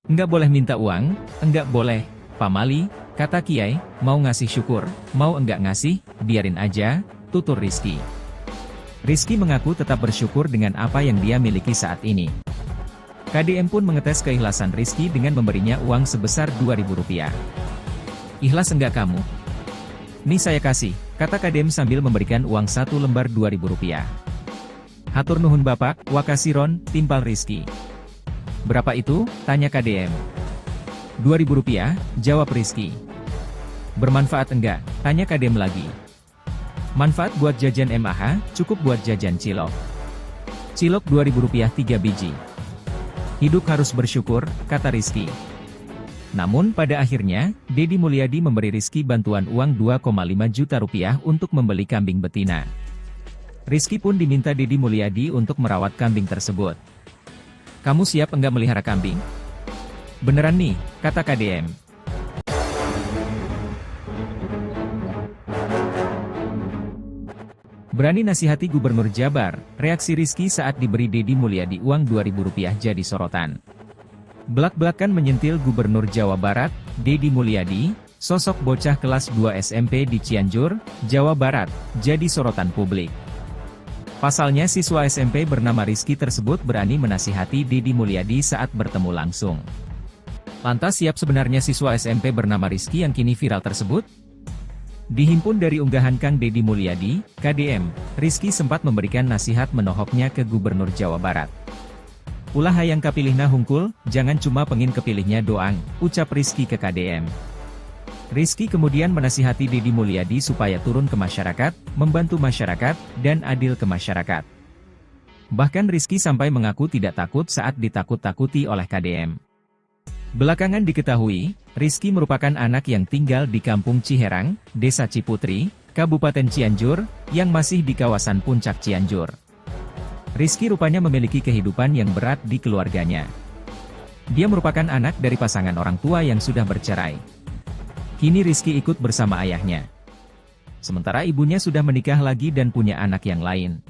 Enggak boleh minta uang, enggak boleh, pamali, kata Kiai, mau ngasih syukur, mau enggak ngasih, biarin aja, tutur Rizky. Rizky mengaku tetap bersyukur dengan apa yang dia miliki saat ini. KDM pun mengetes keikhlasan Rizky dengan memberinya uang sebesar Rp2.000. Ikhlas enggak kamu? Nih saya kasih, kata KDM sambil memberikan uang 1 lembar Rp2.000. Hatur nuhun Bapak, Wakasiron, timpal Rizky. Berapa itu? Tanya KDM. Rp2.000, jawab Rizky. Bermanfaat enggak? Tanya KDM lagi. Manfaat buat jajan MAH, cukup buat jajan cilok. Cilok Rp2.000 3 biji. Hidup harus bersyukur, kata Rizky. Namun pada akhirnya, Deddy Mulyadi memberi Rizky bantuan uang Rp2,5 juta untuk membeli kambing betina. Rizky pun diminta Deddy Mulyadi untuk merawat kambing tersebut. Kamu siap enggak melihara kambing? Beneran nih, kata KDM. Berani nasihati Gubernur Jabar, reaksi Rizky saat diberi Deddy Mulyadi uang Rp2.000 jadi sorotan. Belak-belakan menyentil Gubernur Jawa Barat, Deddy Mulyadi, sosok bocah kelas 2 SMP di Cianjur, Jawa Barat, jadi sorotan publik. Pasalnya siswa SMP bernama Rizky tersebut berani menasihati Deddy Mulyadi saat bertemu langsung. Lantas siap sebenarnya siswa SMP bernama Rizky yang kini viral tersebut? Dihimpun dari unggahan Kang Deddy Mulyadi, KDM, Rizky sempat memberikan nasihat menohoknya ke Gubernur Jawa Barat. Ulah hayang kapilihna hungkul, jangan cuma pengin kepilihnya doang, ucap Rizky ke KDM. Rizky kemudian menasihati Deddy Mulyadi supaya turun ke masyarakat, membantu masyarakat, dan adil ke masyarakat. Bahkan Rizky sampai mengaku tidak takut saat ditakut-takuti oleh KDM. Belakangan diketahui, Rizky merupakan anak yang tinggal di Kampung Ciherang, Desa Ciputri, Kabupaten Cianjur, yang masih di kawasan Puncak Cianjur. Rizky rupanya memiliki kehidupan yang berat di keluarganya. Dia merupakan anak dari pasangan orang tua yang sudah bercerai. Kini Rizky ikut bersama ayahnya. Sementara ibunya sudah menikah lagi dan punya anak yang lain.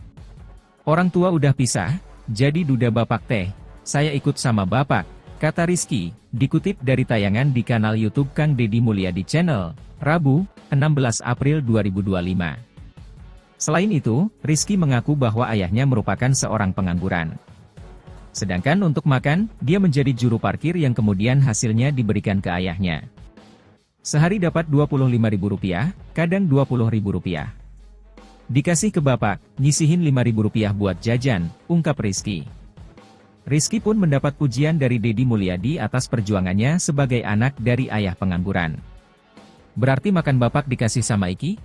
Orang tua udah pisah, jadi duda bapak teh, saya ikut sama bapak, kata Rizky, dikutip dari tayangan di kanal YouTube Kang Deddy Mulyadi Channel, Rabu, 16 April 2025. Selain itu, Rizky mengaku bahwa ayahnya merupakan seorang pengangguran. Sedangkan untuk makan, dia menjadi juru parkir yang kemudian hasilnya diberikan ke ayahnya. Sehari dapat Rp25.000, kadang Rp20.000. Dikasih ke bapak, nyisihin Rp5.000 buat jajan, ungkap Rizky. Rizky pun mendapat pujian dari Deddy Mulyadi atas perjuangannya sebagai anak dari ayah pengangguran. Berarti makan bapak dikasih sama Iki?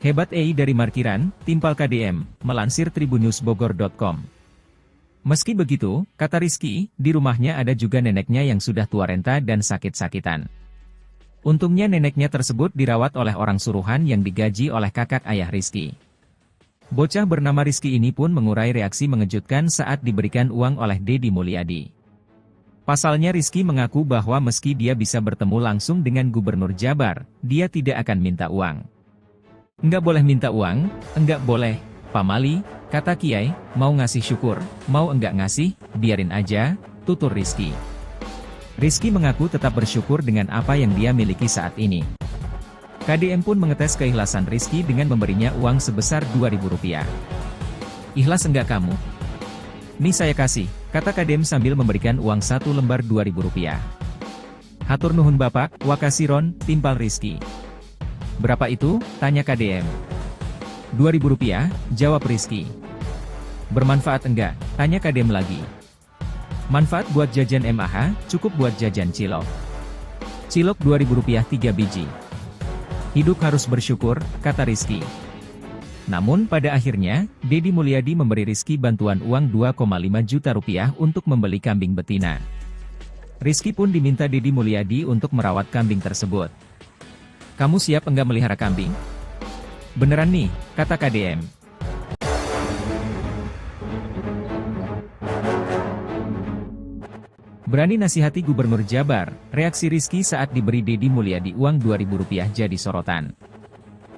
Hebat dari markiran, timpal KDM, melansir tribunnewsbogor.com. Meski begitu, kata Rizky, di rumahnya ada juga neneknya yang sudah tua renta dan sakit-sakitan. Untungnya neneknya tersebut dirawat oleh orang suruhan yang digaji oleh kakak ayah Rizky. Bocah bernama Rizky ini pun mengurai reaksi mengejutkan saat diberikan uang oleh Deddy Mulyadi. Pasalnya Rizky mengaku bahwa meski dia bisa bertemu langsung dengan Gubernur Jabar, dia tidak akan minta uang. Enggak boleh minta uang, enggak boleh, pamali, kata Kiai, mau ngasih syukur, mau enggak ngasih, biarin aja, tutur Rizky. Rizky mengaku tetap bersyukur dengan apa yang dia miliki saat ini. KDM pun mengetes keikhlasan Rizky dengan memberinya uang sebesar Rp2.000. Ikhlas enggak kamu? Nih saya kasih, kata KDM sambil memberikan uang 1 lembar Rp2.000. Hatur nuhun Bapak, Wakasiron, timpal Rizky. Berapa itu? Tanya KDM. Rp2.000, jawab Rizky. Bermanfaat enggak? Tanya KDM lagi. Manfaat buat jajan MAH, cukup buat jajan cilok. Cilok Rp2.000 3 biji. Hidup harus bersyukur, kata Rizky. Namun pada akhirnya, Deddy Mulyadi memberi Rizky bantuan uang Rp2,5 juta untuk membeli kambing betina. Rizky pun diminta Deddy Mulyadi untuk merawat kambing tersebut. Kamu siap enggak melihara kambing? Beneran nih, kata KDM. Berani nasihati Gubernur Jabar, reaksi Rizky saat diberi Deddy Mulyadi uang Rp2.000 jadi sorotan.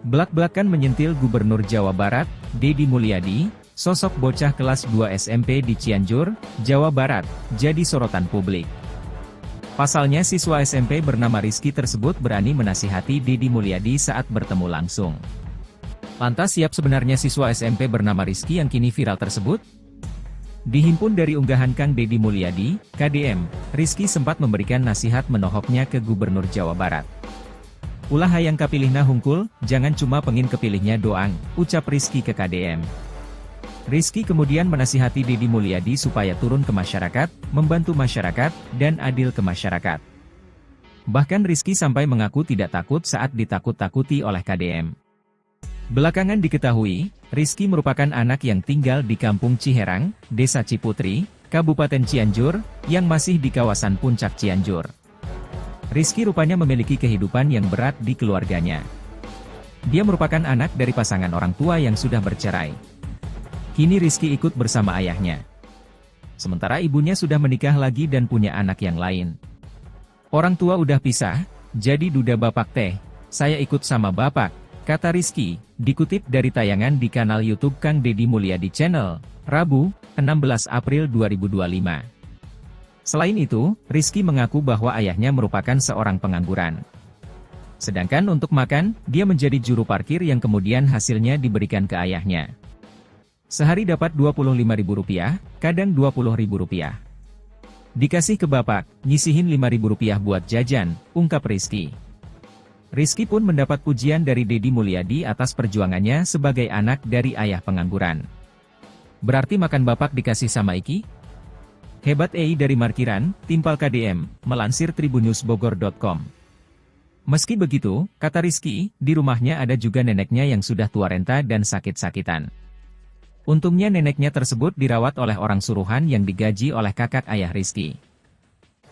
Belak-belakan menyentil Gubernur Jawa Barat, Deddy Mulyadi, sosok bocah kelas 2 SMP di Cianjur, Jawa Barat, jadi sorotan publik. Pasalnya siswa SMP bernama Rizky tersebut berani menasihati Deddy Mulyadi saat bertemu langsung. Lantas siap sebenarnya siswa SMP bernama Rizky yang kini viral tersebut? Dihimpun dari unggahan Kang Deddy Mulyadi, KDM, Rizky sempat memberikan nasihat menohoknya ke Gubernur Jawa Barat. Ulah hayang kapilihna hungkul, jangan cuma pengin kepilihnya doang, ucap Rizky ke KDM. Rizky kemudian menasihati Deddy Mulyadi supaya turun ke masyarakat, membantu masyarakat, dan adil ke masyarakat. Bahkan Rizky sampai mengaku tidak takut saat ditakut-takuti oleh KDM. Belakangan diketahui, Rizky merupakan anak yang tinggal di Kampung Ciherang, Desa Ciputri, Kabupaten Cianjur, yang masih di kawasan Puncak Cianjur. Rizky rupanya memiliki kehidupan yang berat di keluarganya. Dia merupakan anak dari pasangan orang tua yang sudah bercerai. Kini Rizky ikut bersama ayahnya. Sementara ibunya sudah menikah lagi dan punya anak yang lain. Orang tua udah pisah, jadi duda bapak teh, saya ikut sama bapak, kata Rizky, dikutip dari tayangan di kanal YouTube Kang Deddy Mulyadi Channel, Rabu, 16 April 2025. Selain itu, Rizky mengaku bahwa ayahnya merupakan seorang pengangguran. Sedangkan untuk makan, dia menjadi juru parkir yang kemudian hasilnya diberikan ke ayahnya. Sehari dapat Rp25.000, kadang Rp20.000. Dikasih ke bapak, nyisihin Rp5.000 buat jajan, ungkap Rizky. Rizky pun mendapat pujian dari Deddy Mulyadi atas perjuangannya sebagai anak dari ayah pengangguran. Berarti makan bapak dikasih sama Iki? Hebat dari markiran, timpal KDM, melansir tribunnews.bogor.com. Meski begitu, kata Rizky, di rumahnya ada juga neneknya yang sudah tua renta dan sakit-sakitan. Untungnya neneknya tersebut dirawat oleh orang suruhan yang digaji oleh kakak ayah Rizky.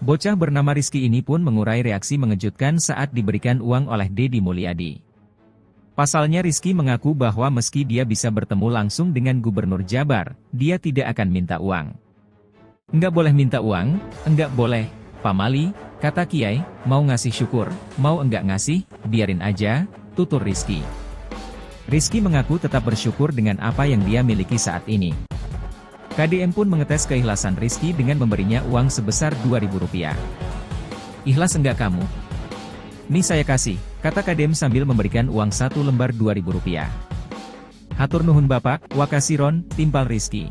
Bocah bernama Rizky ini pun mengurai reaksi mengejutkan saat diberikan uang oleh Deddy Mulyadi. Pasalnya Rizky mengaku bahwa meski dia bisa bertemu langsung dengan Gubernur Jabar, dia tidak akan minta uang. Enggak boleh minta uang, enggak boleh, Pak Mali, kata Kiai, mau ngasih syukur, mau enggak ngasih, biarin aja, tutur Rizky. Rizky mengaku tetap bersyukur dengan apa yang dia miliki saat ini. KDM pun mengetes keikhlasan Rizky dengan memberinya uang sebesar Rp2.000. Ikhlas enggak kamu? Nih saya kasih, kata KDM sambil memberikan uang 1 lembar Rp2.000. Hatur nuhun bapak, wakasiron, timpal Rizky.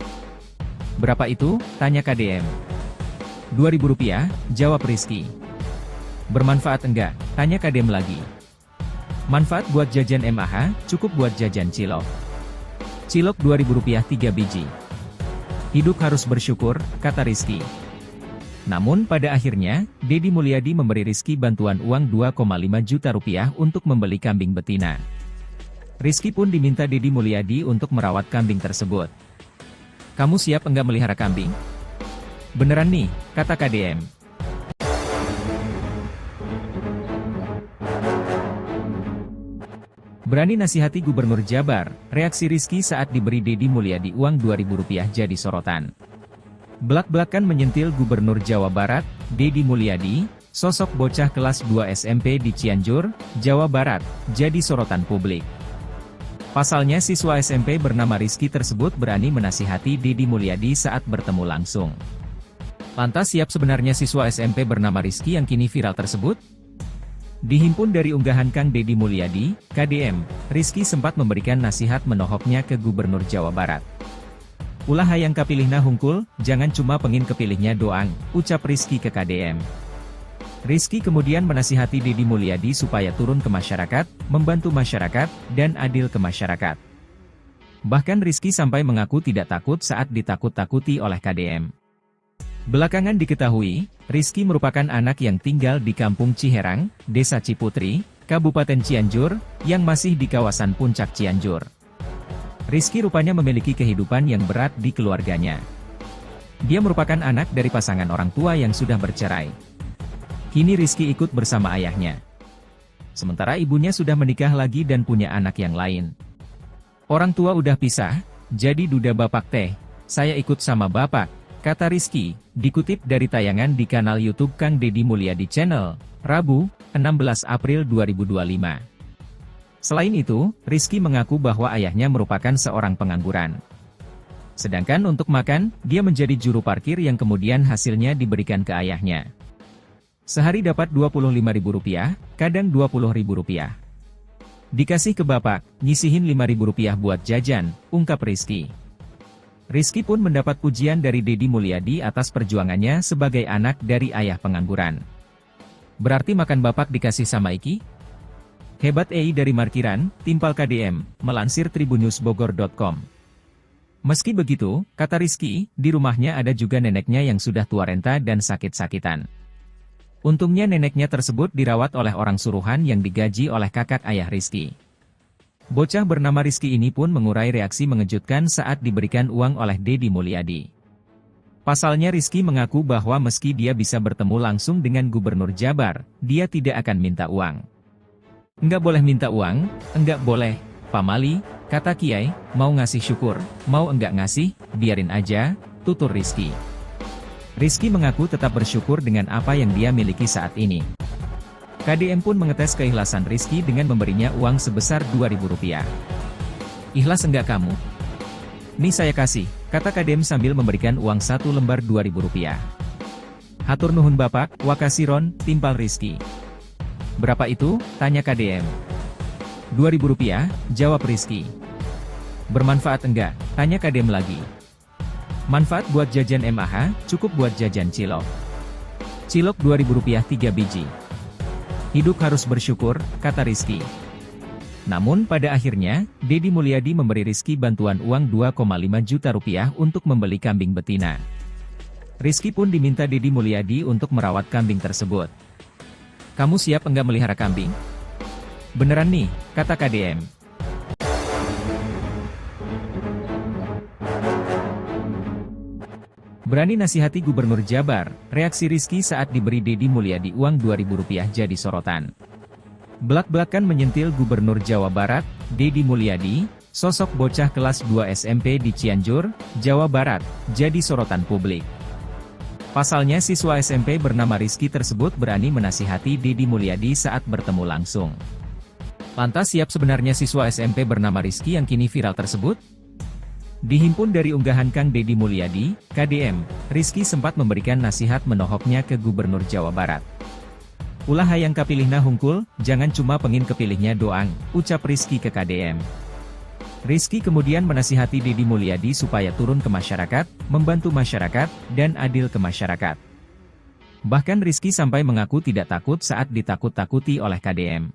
Berapa itu? Tanya KDM. Rp2.000, jawab Rizky. Bermanfaat enggak? Tanya KDM lagi. Manfaat buat jajan MAH, cukup buat jajan cilok. Cilok Rp2.000 3 biji. Hidup harus bersyukur, kata Rizky. Namun pada akhirnya, Deddy Mulyadi memberi Rizky bantuan uang Rp2,5 juta untuk membeli kambing betina. Rizky pun diminta Deddy Mulyadi untuk merawat kambing tersebut. Kamu siap enggak melihara kambing? Beneran nih, kata KDM. Berani nasihati Gubernur Jabar, reaksi Rizky saat diberi Deddy Mulyadi uang Rp2.000 jadi sorotan. Belak-belakan menyentil Gubernur Jawa Barat, Deddy Mulyadi, sosok bocah kelas 2 SMP di Cianjur, Jawa Barat, jadi sorotan publik. Pasalnya siswa SMP bernama Rizky tersebut berani menasihati Deddy Mulyadi saat bertemu langsung. Lantas siap sebenarnya siswa SMP bernama Rizky yang kini viral tersebut? Dihimpun dari unggahan Kang Deddy Mulyadi, KDM, Rizky sempat memberikan nasihat menohoknya ke Gubernur Jawa Barat. Ulah hayang kapilihna hungkul, jangan cuma pengin kepilihnya doang, ucap Rizky ke KDM. Rizky kemudian menasihati Deddy Mulyadi supaya turun ke masyarakat, membantu masyarakat, dan adil ke masyarakat. Bahkan Rizky sampai mengaku tidak takut saat ditakut-takuti oleh KDM. Belakangan diketahui, Rizky merupakan anak yang tinggal di Kampung Ciherang, Desa Ciputri, Kabupaten Cianjur, yang masih di kawasan Puncak Cianjur. Rizky rupanya memiliki kehidupan yang berat di keluarganya. Dia merupakan anak dari pasangan orang tua yang sudah bercerai. Kini Rizky ikut bersama ayahnya. Sementara ibunya sudah menikah lagi dan punya anak yang lain. Orang tua udah pisah, jadi duda bapak teh, saya ikut sama bapak, kata Rizky, dikutip dari tayangan di kanal YouTube Kang Deddy Mulyadi Channel, Rabu, 16 April 2025. Selain itu, Rizky mengaku bahwa ayahnya merupakan seorang pengangguran. Sedangkan untuk makan, dia menjadi juru parkir yang kemudian hasilnya diberikan ke ayahnya. Sehari dapat Rp25.000, kadang Rp20.000. Dikasih ke bapak, nyisihin Rp5.000 buat jajan, ungkap Rizky. Rizky pun mendapat pujian dari Deddy Mulyadi atas perjuangannya sebagai anak dari ayah pengangguran. Berarti makan bapak dikasih sama Iki? Hebat dari markiran, timpal KDM, melansir tribunnews.bogor.com. Meski begitu, kata Rizky, di rumahnya ada juga neneknya yang sudah tua renta dan sakit-sakitan. Untungnya neneknya tersebut dirawat oleh orang suruhan yang digaji oleh kakak ayah Rizky. Bocah bernama Rizky ini pun mengurai reaksi mengejutkan saat diberikan uang oleh Deddy Mulyadi. Pasalnya Rizky mengaku bahwa meski dia bisa bertemu langsung dengan Gubernur Jabar, dia tidak akan minta uang. Enggak boleh minta uang, enggak boleh, Pak Mali, kata Kiai, mau ngasih syukur, mau enggak ngasih, biarin aja, tutur Rizky. Rizky mengaku tetap bersyukur dengan apa yang dia miliki saat ini. KDM pun mengetes keikhlasan Rizky dengan memberinya uang sebesar Rp2.000. Ikhlas enggak kamu? Nih saya kasih, kata KDM sambil memberikan uang 1 lembar Rp2.000. Hatur nuhun Bapak, wakasiron, timpal Rizky. Berapa itu? Tanya KDM. Rp2.000, jawab Rizky. Bermanfaat enggak? Tanya KDM lagi. Manfaat buat jajan MAH, cukup buat jajan cilok. Cilok Rp2.000 3 biji. Hidup harus bersyukur, kata Rizky. Namun pada akhirnya, Deddy Mulyadi memberi Rizky bantuan uang Rp2,5 juta untuk membeli kambing betina. Rizky pun diminta Deddy Mulyadi untuk merawat kambing tersebut. Kamu siap enggak melihara kambing? Beneran nih, kata KDM. Berani nasihati Gubernur Jabar, reaksi Rizky saat diberi Deddy Mulyadi uang Rp2.000 jadi sorotan. Belak-belakan menyentil Gubernur Jawa Barat, Deddy Mulyadi, sosok bocah kelas 2 SMP di Cianjur, Jawa Barat, jadi sorotan publik. Pasalnya siswa SMP bernama Rizky tersebut berani menasihati Deddy Mulyadi saat bertemu langsung. Lantas siap sebenarnya siswa SMP bernama Rizky yang kini viral tersebut? Dihimpun dari unggahan Kang Deddy Mulyadi, KDM, Rizky sempat memberikan nasihat menohoknya ke Gubernur Jawa Barat. Ulah hayang kapilihna hungkul, jangan cuma pengin kepilihnya doang, ucap Rizky ke KDM. Rizky kemudian menasihati Deddy Mulyadi supaya turun ke masyarakat, membantu masyarakat, dan adil ke masyarakat. Bahkan Rizky sampai mengaku tidak takut saat ditakut-takuti oleh KDM.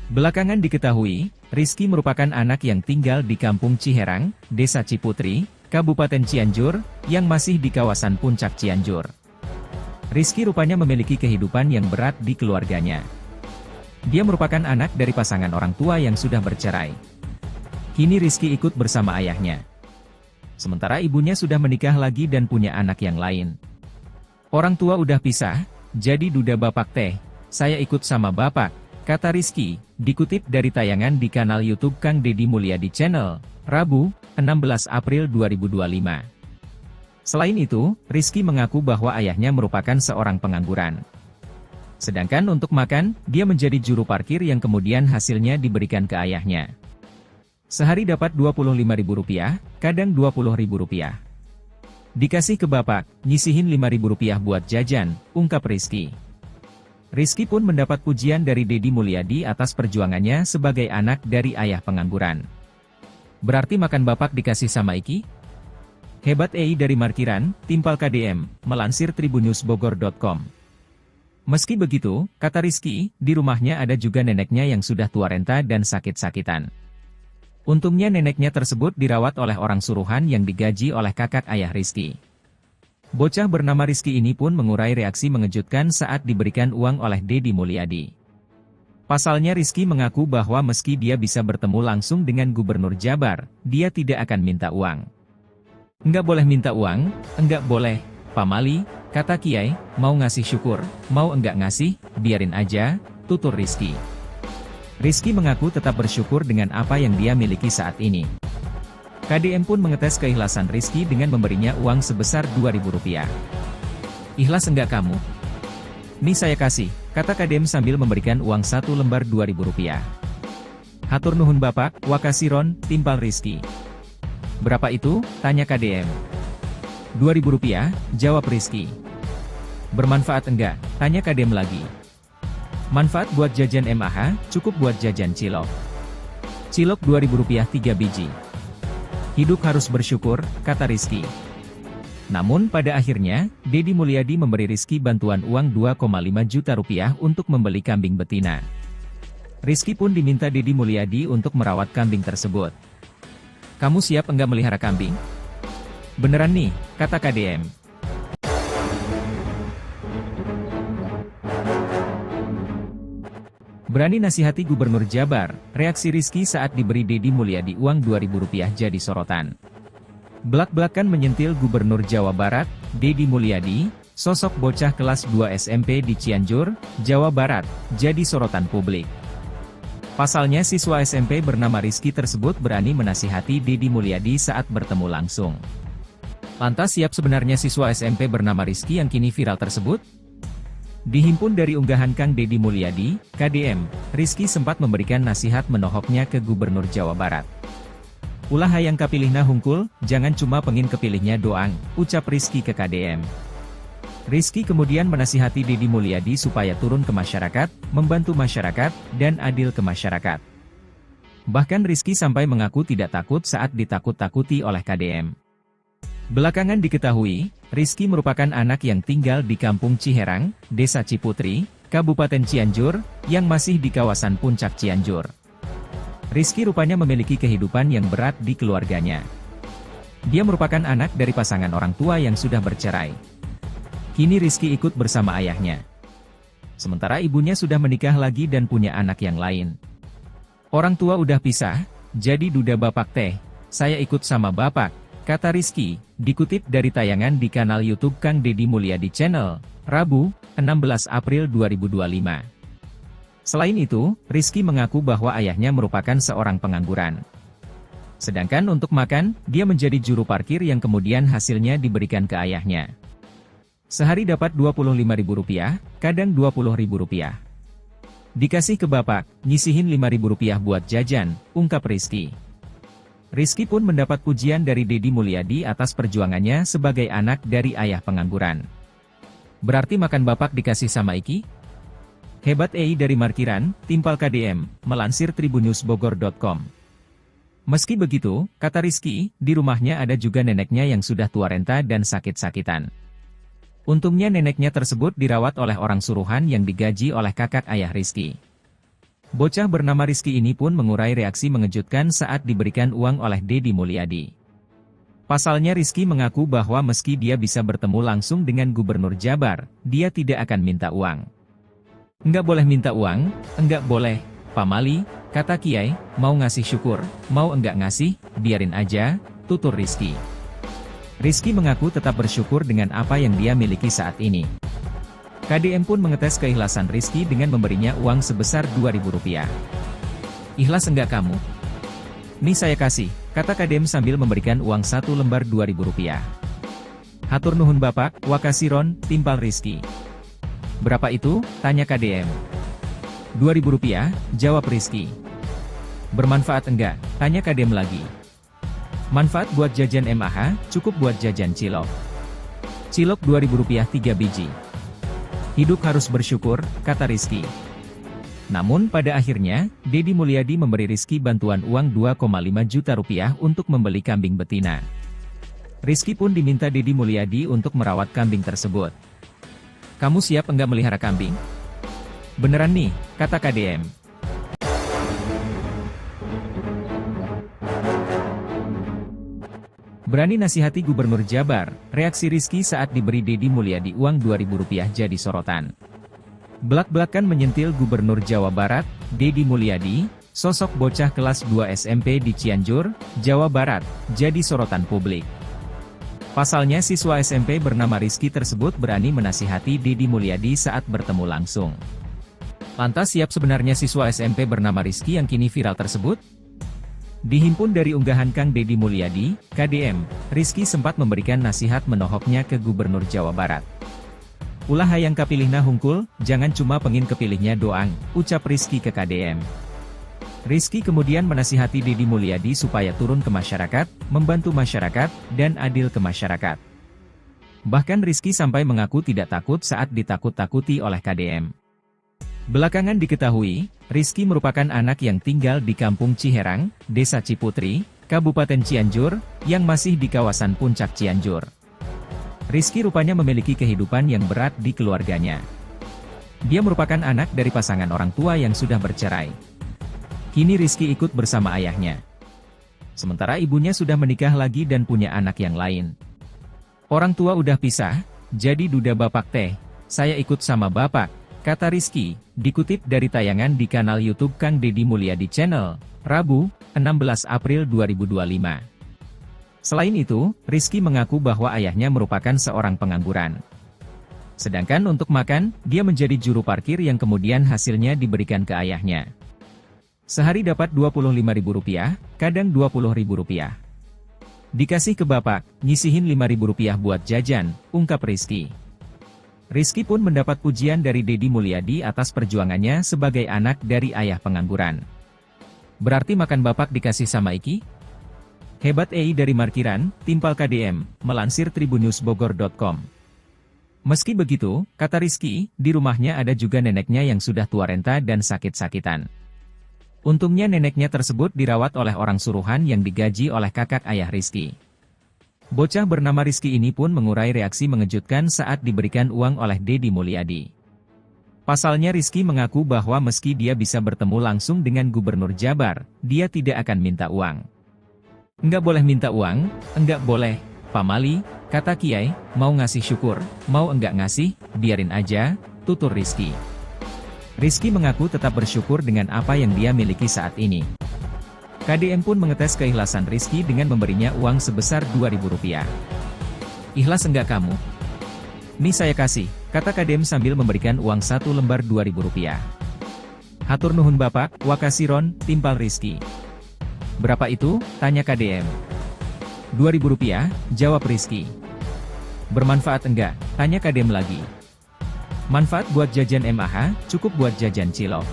Belakangan diketahui, Rizky merupakan anak yang tinggal di Kampung Ciherang, Desa Ciputri, Kabupaten Cianjur, yang masih di kawasan Puncak Cianjur. Rizky rupanya memiliki kehidupan yang berat di keluarganya. Dia merupakan anak dari pasangan orang tua yang sudah bercerai. Kini Rizky ikut bersama ayahnya. Sementara ibunya sudah menikah lagi dan punya anak yang lain. Orang tua udah pisah, jadi duda bapak teh, saya ikut sama bapak, kata Rizky, dikutip dari tayangan di kanal YouTube Kang Deddy Mulyadi Channel, Rabu, 16 April 2025. Selain itu, Rizky mengaku bahwa ayahnya merupakan seorang pengangguran. Sedangkan untuk makan, dia menjadi juru parkir yang kemudian hasilnya diberikan ke ayahnya. Sehari dapat Rp25.000, kadang Rp20.000. Dikasih ke bapak, nyisihin Rp5.000 buat jajan, ungkap Rizky. Rizky pun mendapat pujian dari Deddy Mulyadi atas perjuangannya sebagai anak dari ayah pengangguran. Berarti makan bapak dikasih sama Iki? Hebat dari Markiran, timpal KDM, melansir tribunnewsbogor.com. Meski begitu, kata Rizky, di rumahnya ada juga neneknya yang sudah tua renta dan sakit-sakitan. Untungnya neneknya tersebut dirawat oleh orang suruhan yang digaji oleh kakak ayah Rizky. Bocah bernama Rizky ini pun mengurai reaksi mengejutkan saat diberikan uang oleh Deddy Mulyadi. Pasalnya Rizky mengaku bahwa meski dia bisa bertemu langsung dengan Gubernur Jabar, dia tidak akan minta uang. Enggak boleh minta uang, enggak boleh, Pak Mali, kata Kiai, mau ngasih syukur, mau enggak ngasih, biarin aja, tutur Rizky. Rizky mengaku tetap bersyukur dengan apa yang dia miliki saat ini. KDM pun mengetes keikhlasan Rizky dengan memberinya uang sebesar Rp2.000. Ikhlas enggak kamu? Nih saya kasih, kata KDM sambil memberikan uang 1 lembar Rp2.000. Hatur nuhun Bapak, wakasiron, timpal Rizky. Berapa itu? Tanya KDM. Rp2.000, jawab Rizky. Bermanfaat enggak? Tanya KDM lagi. Manfaat buat jajan MAH, cukup buat jajan cilok. Cilok Rp2.000 3 biji. Hidup harus bersyukur, kata Rizky. Namun pada akhirnya, Deddy Mulyadi memberi Rizky bantuan uang Rp2,5 juta untuk membeli kambing betina. Rizky pun diminta Deddy Mulyadi untuk merawat kambing tersebut. Kamu siap enggak melihara kambing? Beneran nih, kata KDM. Berani nasihati Gubernur Jabar, reaksi Rizky saat diberi Deddy Mulyadi uang Rp2.000 jadi sorotan. Belak-belakan menyentil Gubernur Jawa Barat, Deddy Mulyadi, sosok bocah kelas 2 SMP di Cianjur, Jawa Barat, jadi sorotan publik. Pasalnya siswa SMP bernama Rizky tersebut berani menasihati Deddy Mulyadi saat bertemu langsung. Lantas siap sebenarnya siswa SMP bernama Rizky yang kini viral tersebut? Dihimpun dari unggahan Kang Deddy Mulyadi, KDM, Rizky sempat memberikan nasihat menohoknya ke Gubernur Jawa Barat. Ulah hayang kapilihna hungkul, jangan cuma pengin kepilihnya doang, ucap Rizky ke KDM. Rizky kemudian menasihati Deddy Mulyadi supaya turun ke masyarakat, membantu masyarakat, dan adil ke masyarakat. Bahkan Rizky sampai mengaku tidak takut saat ditakut-takuti oleh KDM. Belakangan diketahui, Rizky merupakan anak yang tinggal di Kampung Ciherang, Desa Ciputri, Kabupaten Cianjur, yang masih di kawasan Puncak Cianjur. Rizky rupanya memiliki kehidupan yang berat di keluarganya. Dia merupakan anak dari pasangan orang tua yang sudah bercerai. Kini Rizky ikut bersama ayahnya. Sementara ibunya sudah menikah lagi dan punya anak yang lain. Orang tua udah pisah, jadi duda bapak teh, saya ikut sama bapak, kata Rizky, dikutip dari tayangan di kanal YouTube Kang Deddy Mulyadi Channel, Rabu, 16 April 2025. Selain itu, Rizky mengaku bahwa ayahnya merupakan seorang pengangguran. Sedangkan untuk makan, dia menjadi juru parkir yang kemudian hasilnya diberikan ke ayahnya. Sehari dapat Rp25.000, kadang Rp20.000. Dikasih ke bapak, nyisihin Rp5.000 buat jajan, ungkap Rizky. Rizky pun mendapat pujian dari Deddy Mulyadi atas perjuangannya sebagai anak dari ayah pengangguran. Berarti makan bapak dikasih sama Iki? Hebat dari Markiran, Timpal KDM, melansir tribunnewsbogor.com. Meski begitu, kata Rizky, di rumahnya ada juga neneknya yang sudah tua renta dan sakit-sakitan. Untungnya neneknya tersebut dirawat oleh orang suruhan yang digaji oleh kakak ayah Rizky. Bocah bernama Rizky ini pun mengurai reaksi mengejutkan saat diberikan uang oleh Deddy Mulyadi. Pasalnya Rizky mengaku bahwa meski dia bisa bertemu langsung dengan Gubernur Jabar, dia tidak akan minta uang. Enggak boleh minta uang, enggak boleh, pamali, kata Kiai, mau ngasih syukur, mau enggak ngasih, biarin aja, tutur Rizky. Rizky mengaku tetap bersyukur dengan apa yang dia miliki saat ini. KDM pun mengetes keikhlasan Rizky dengan memberinya uang sebesar Rp2.000. Ikhlas enggak kamu? Nih saya kasih, kata KDM sambil memberikan uang 1 lembar Rp2.000. Hatur nuhun bapak, wakasiron, timpal Rizky. Berapa itu? Tanya KDM. Rp2.000, jawab Rizky. Bermanfaat enggak? Tanya KDM lagi. Manfaat buat jajan MAH, cukup buat jajan cilok. Cilok Rp2.000 3 biji. Hidup harus bersyukur, kata Rizky. Namun pada akhirnya, Deddy Mulyadi memberi Rizky bantuan uang Rp2,5 juta untuk membeli kambing betina. Rizky pun diminta Deddy Mulyadi untuk merawat kambing tersebut. Kamu siap enggak melihara kambing? Beneran nih, kata KDM. Berani nasihati Gubernur Jabar, reaksi Rizky saat diberi Deddy Mulyadi uang Rp2.000 jadi sorotan. Belak-belakan menyentil Gubernur Jawa Barat, Deddy Mulyadi, sosok bocah kelas 2 SMP di Cianjur, Jawa Barat, jadi sorotan publik. Pasalnya siswa SMP bernama Rizky tersebut berani menasihati Deddy Mulyadi saat bertemu langsung. Lantas siap sebenarnya siswa SMP bernama Rizky yang kini viral tersebut? Dihimpun dari unggahan Kang Deddy Mulyadi, KDM, Rizky sempat memberikan nasihat menohoknya ke Gubernur Jawa Barat. Ulah hayang kapilihna hungkul, jangan cuma pengin kepilihnya doang, ucap Rizky ke KDM. Rizky kemudian menasihati Deddy Mulyadi supaya turun ke masyarakat, membantu masyarakat, dan adil ke masyarakat. Bahkan Rizky sampai mengaku tidak takut saat ditakut-takuti oleh KDM. Belakangan diketahui, Rizky merupakan anak yang tinggal di Kampung Ciherang, Desa Ciputri, Kabupaten Cianjur, yang masih di kawasan Puncak Cianjur. Rizky rupanya memiliki kehidupan yang berat di keluarganya. Dia merupakan anak dari pasangan orang tua yang sudah bercerai. Kini Rizky ikut bersama ayahnya. Sementara ibunya sudah menikah lagi dan punya anak yang lain. Orang tua udah pisah, jadi duda bapak teh, saya ikut sama bapak, kata Rizky, dikutip dari tayangan di kanal YouTube Kang Deddy Mulyadi Channel, Rabu, 16 April 2025. Selain itu, Rizky mengaku bahwa ayahnya merupakan seorang pengangguran. Sedangkan untuk makan, dia menjadi juru parkir yang kemudian hasilnya diberikan ke ayahnya. Sehari dapat Rp25.000, kadang Rp20.000. Dikasih ke bapak, nyisihin Rp5.000 buat jajan, ungkap Rizky. Rizky pun mendapat pujian dari Deddy Mulyadi atas perjuangannya sebagai anak dari ayah pengangguran. Berarti makan bapak dikasih sama Iki? Hebat dari markiran, timpal KDM, melansir tribunnewsbogor.com. Meski begitu, kata Rizky, di rumahnya ada juga neneknya yang sudah tua renta dan sakit-sakitan. Untungnya neneknya tersebut dirawat oleh orang suruhan yang digaji oleh kakak ayah Rizky. Bocah bernama Rizky ini pun mengurai reaksi mengejutkan saat diberikan uang oleh Deddy Mulyadi. Pasalnya Rizky mengaku bahwa meski dia bisa bertemu langsung dengan Gubernur Jabar, dia tidak akan minta uang. Enggak boleh minta uang, enggak boleh, Pak Mali, kata Kiai, mau ngasih syukur, mau enggak ngasih, biarin aja, tutur Rizky. Rizky mengaku tetap bersyukur dengan apa yang dia miliki saat ini. KDM pun mengetes keikhlasan Rizky dengan memberinya uang sebesar Rp2.000. Ikhlas enggak kamu? Nih saya kasih, kata KDM sambil memberikan uang 1 lembar Rp2.000. Hatur nuhun bapak, wakasiron, timpal Rizky. Berapa itu? Tanya KDM. Rp2.000, jawab Rizky. Bermanfaat enggak? Tanya KDM lagi. Manfaat buat jajan MAH, cukup buat jajan cilok.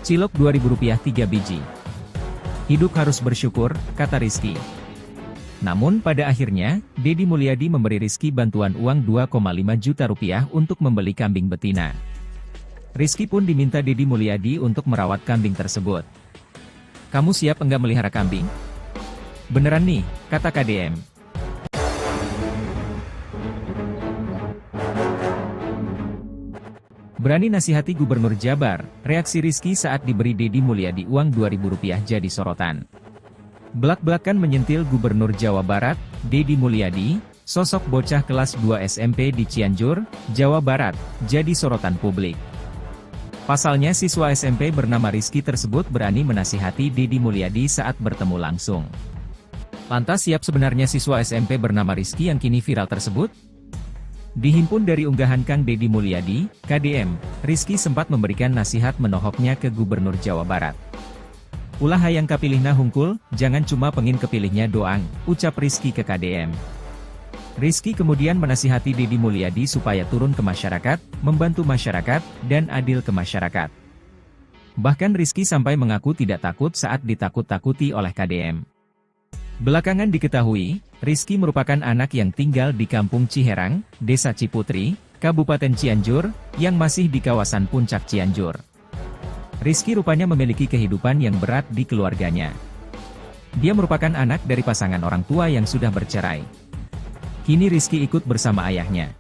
Cilok Rp2.000 3 biji. Hidup harus bersyukur, kata Rizky. Namun pada akhirnya, Deddy Mulyadi memberi Rizky bantuan uang Rp2,5 juta untuk membeli kambing betina. Rizky pun diminta Deddy Mulyadi untuk merawat kambing tersebut. Kamu siap enggak melihara kambing? Beneran nih, kata KDM. Berani nasihati Gubernur Jabar, reaksi Rizky saat diberi Deddy Mulyadi uang Rp2.000 jadi sorotan. Belak-belakan menyentil Gubernur Jawa Barat, Deddy Mulyadi, sosok bocah kelas 2 SMP di Cianjur, Jawa Barat, jadi sorotan publik. Pasalnya siswa SMP bernama Rizky tersebut berani menasihati Deddy Mulyadi saat bertemu langsung. Lantas siap sebenarnya siswa SMP bernama Rizky yang kini viral tersebut? Dihimpun dari unggahan Kang Deddy Mulyadi, KDM, Rizky sempat memberikan nasihat menohoknya ke Gubernur Jawa Barat. Ulah hayang kapilihna hungkul, jangan cuma pengin kepilihnya doang, ucap Rizky ke KDM. Rizky kemudian menasihati Deddy Mulyadi supaya turun ke masyarakat, membantu masyarakat, dan adil ke masyarakat. Bahkan Rizky sampai mengaku tidak takut saat ditakut-takuti oleh KDM. Belakangan diketahui, Rizky merupakan anak yang tinggal di Kampung Ciherang, Desa Ciputri, Kabupaten Cianjur, yang masih di kawasan Puncak Cianjur. Rizky rupanya memiliki kehidupan yang berat di keluarganya. Dia merupakan anak dari pasangan orang tua yang sudah bercerai. Kini Rizky ikut bersama ayahnya.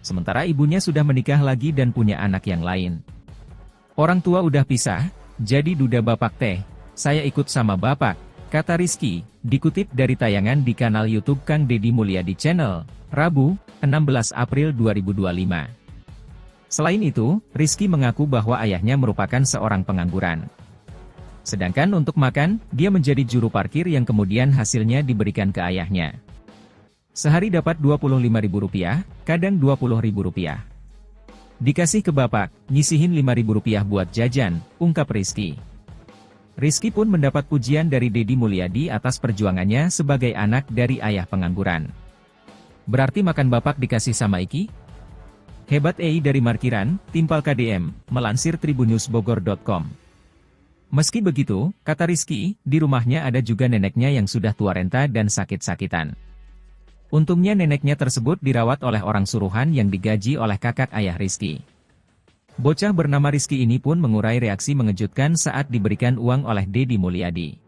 Sementara ibunya sudah menikah lagi dan punya anak yang lain. Orang tua udah pisah, jadi duda bapak teh, saya ikut sama bapak, kata Rizky, dikutip dari tayangan di kanal YouTube Kang Deddy Mulyadi Channel, Rabu, 16 April 2025. Selain itu, Rizky mengaku bahwa ayahnya merupakan seorang pengangguran. Sedangkan untuk makan, dia menjadi juru parkir yang kemudian hasilnya diberikan ke ayahnya. Sehari dapat Rp25.000, kadang Rp20.000. Dikasih ke bapak, nyisihin Rp5.000 buat jajan, ungkap Rizky. Rizky pun mendapat pujian dari Deddy Mulyadi atas perjuangannya sebagai anak dari ayah pengangguran. Berarti makan bapak dikasih sama Iki? Hebat dari markiran, timpal KDM, melansir tribunnewsbogor.com. Meski begitu, kata Rizky, di rumahnya ada juga neneknya yang sudah tua renta dan sakit-sakitan. Untungnya neneknya tersebut dirawat oleh orang suruhan yang digaji oleh kakak ayah Rizky. Bocah bernama Rizky ini pun mengurai reaksi mengejutkan saat diberikan uang oleh Deddy Mulyadi.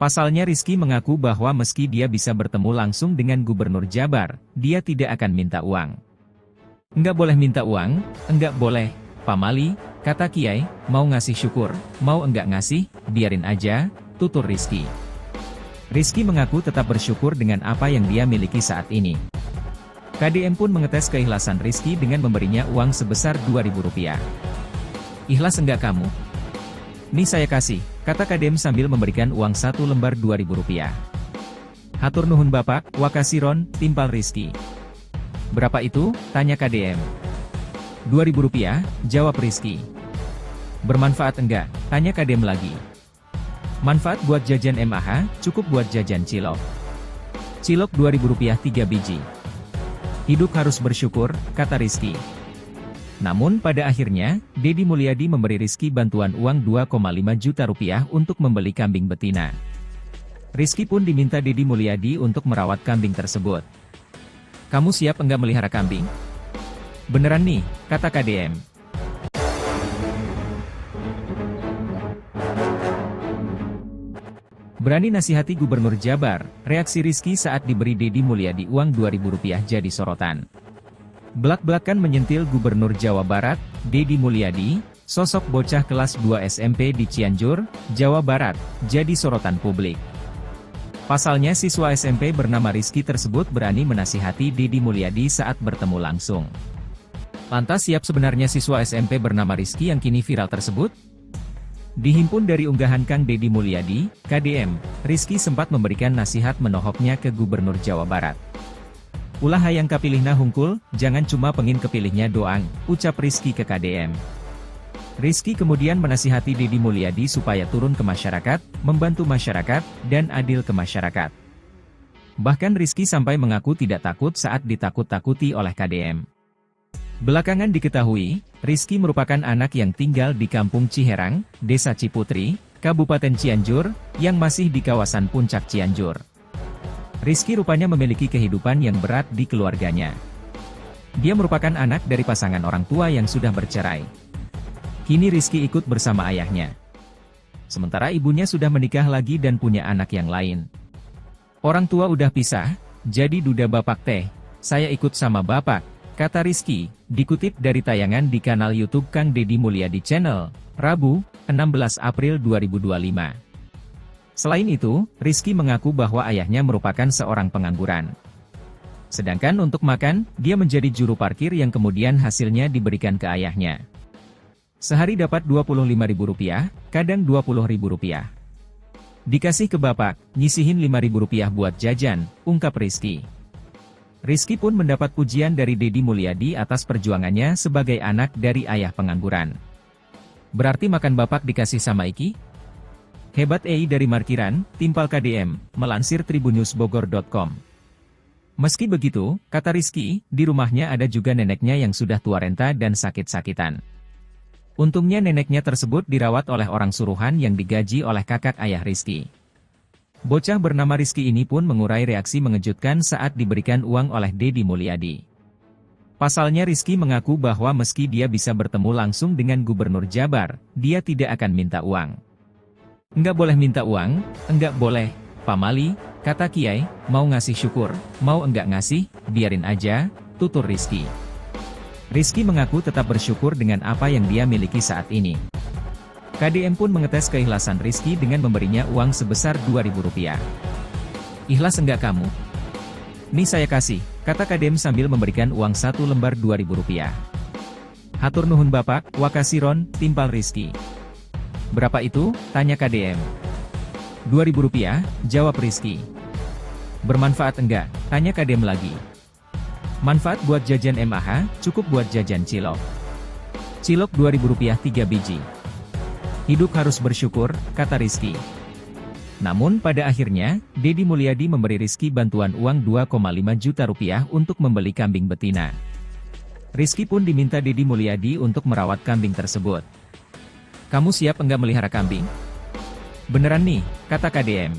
Pasalnya Rizky mengaku bahwa meski dia bisa bertemu langsung dengan Gubernur Jabar, dia tidak akan minta uang. Enggak boleh minta uang, enggak boleh, Pak Mali, kata Kiai, mau ngasih syukur, mau enggak ngasih, biarin aja, tutur Rizky. Rizky mengaku tetap bersyukur dengan apa yang dia miliki saat ini. KDM pun mengetes keikhlasan Rizky dengan memberinya uang sebesar Rp2.000. "Ikhlas enggak kamu? Nih saya kasih," kata KDM sambil memberikan uang 1 lembar Rp2.000. "Hatur nuhun Bapak, wakasiron," timpal Rizky. "Berapa itu?" tanya KDM. "Rp2.000, jawab Rizky. "Bermanfaat enggak?" tanya KDM lagi. "Manfaat buat jajan MAH, cukup buat jajan cilok. Cilok Rp2.000 3 biji. Hidup harus bersyukur," kata Rizky. Namun pada akhirnya, Deddy Mulyadi memberi Rizky bantuan uang Rp2,5 juta untuk membeli kambing betina. Rizky pun diminta Deddy Mulyadi untuk merawat kambing tersebut. "Kamu siap enggak melihara kambing?" "Beneran nih," kata KDM. Berani nasihati Gubernur Jabar, reaksi Rizky saat diberi Deddy Mulyadi uang Rp2.000 jadi sorotan. Belak-belakan menyentil Gubernur Jawa Barat, Deddy Mulyadi, sosok bocah kelas 2 SMP di Cianjur, Jawa Barat, jadi sorotan publik. Pasalnya siswa SMP bernama Rizky tersebut berani menasihati Deddy Mulyadi saat bertemu langsung. Lantas siap sebenarnya siswa SMP bernama Rizky yang kini viral tersebut? Dihimpun dari unggahan Kang Deddy Mulyadi, KDM, Rizky sempat memberikan nasihat menohoknya ke Gubernur Jawa Barat. "Ulah hayang kapilihna hungkul, jangan cuma pengin kepilihnya doang," ucap Rizky ke KDM. Rizky kemudian menasihati Deddy Mulyadi supaya turun ke masyarakat, membantu masyarakat, dan adil ke masyarakat. Bahkan Rizky sampai mengaku tidak takut saat ditakut-takuti oleh KDM. Belakangan diketahui, Rizky merupakan anak yang tinggal di Kampung Ciherang, Desa Ciputri, Kabupaten Cianjur, yang masih di kawasan Puncak Cianjur. Rizky rupanya memiliki kehidupan yang berat di keluarganya. Dia merupakan anak dari pasangan orang tua yang sudah bercerai. Kini Rizky ikut bersama ayahnya. Sementara ibunya sudah menikah lagi dan punya anak yang lain. "Orang tua udah pisah, jadi duda bapak teh, saya ikut sama bapak," kata Rizky, dikutip dari tayangan di kanal YouTube Kang Deddy Mulyadi Channel, Rabu, 16 April 2025. Selain itu, Rizky mengaku bahwa ayahnya merupakan seorang pengangguran. Sedangkan untuk makan, dia menjadi juru parkir yang kemudian hasilnya diberikan ke ayahnya. Sehari dapat Rp25.000, kadang Rp20.000. "Dikasih ke bapak, nyisihin Rp5.000 buat jajan," ungkap Rizky. Rizky pun mendapat pujian dari Deddy Mulyadi atas perjuangannya sebagai anak dari ayah pengangguran. "Berarti makan bapak dikasih sama Iki? Hebat dari markiran," timpal KDM, melansir tribunnews.bogor.com. Meski begitu, kata Rizky, di rumahnya ada juga neneknya yang sudah tua renta dan sakit-sakitan. Untungnya neneknya tersebut dirawat oleh orang suruhan yang digaji oleh kakak ayah Rizky. Bocah bernama Rizky ini pun mengurai reaksi mengejutkan saat diberikan uang oleh Deddy Mulyadi. Pasalnya Rizky mengaku bahwa meski dia bisa bertemu langsung dengan Gubernur Jabar, dia tidak akan minta uang. "Enggak boleh minta uang, enggak boleh, pamali," kata Kiai, "mau ngasih syukur, mau enggak ngasih, biarin aja," tutur Rizky. Rizky mengaku tetap bersyukur dengan apa yang dia miliki saat ini. KDM pun mengetes keikhlasan Rizky dengan memberinya uang sebesar Rp2.000. "Ikhlas enggak kamu? Nih saya kasih," kata KDM sambil memberikan uang 1 lembar Rp2.000. "Hatur nuhun Bapak, wakasiron," timpal Rizky. "Berapa itu?" tanya KDM. "Rp2.000, jawab Rizky. "Bermanfaat enggak?" tanya KDM lagi. "Manfaat buat jajan MAH, cukup buat jajan cilok. Cilok Rp2.000 3 biji. Hidup harus bersyukur," kata Rizky. Namun pada akhirnya, Deddy Mulyadi memberi Rizky bantuan uang Rp2,5 juta untuk membeli kambing betina. Rizky pun diminta Deddy Mulyadi untuk merawat kambing tersebut. "Kamu siap enggak melihara kambing?" "Beneran nih," kata KDM.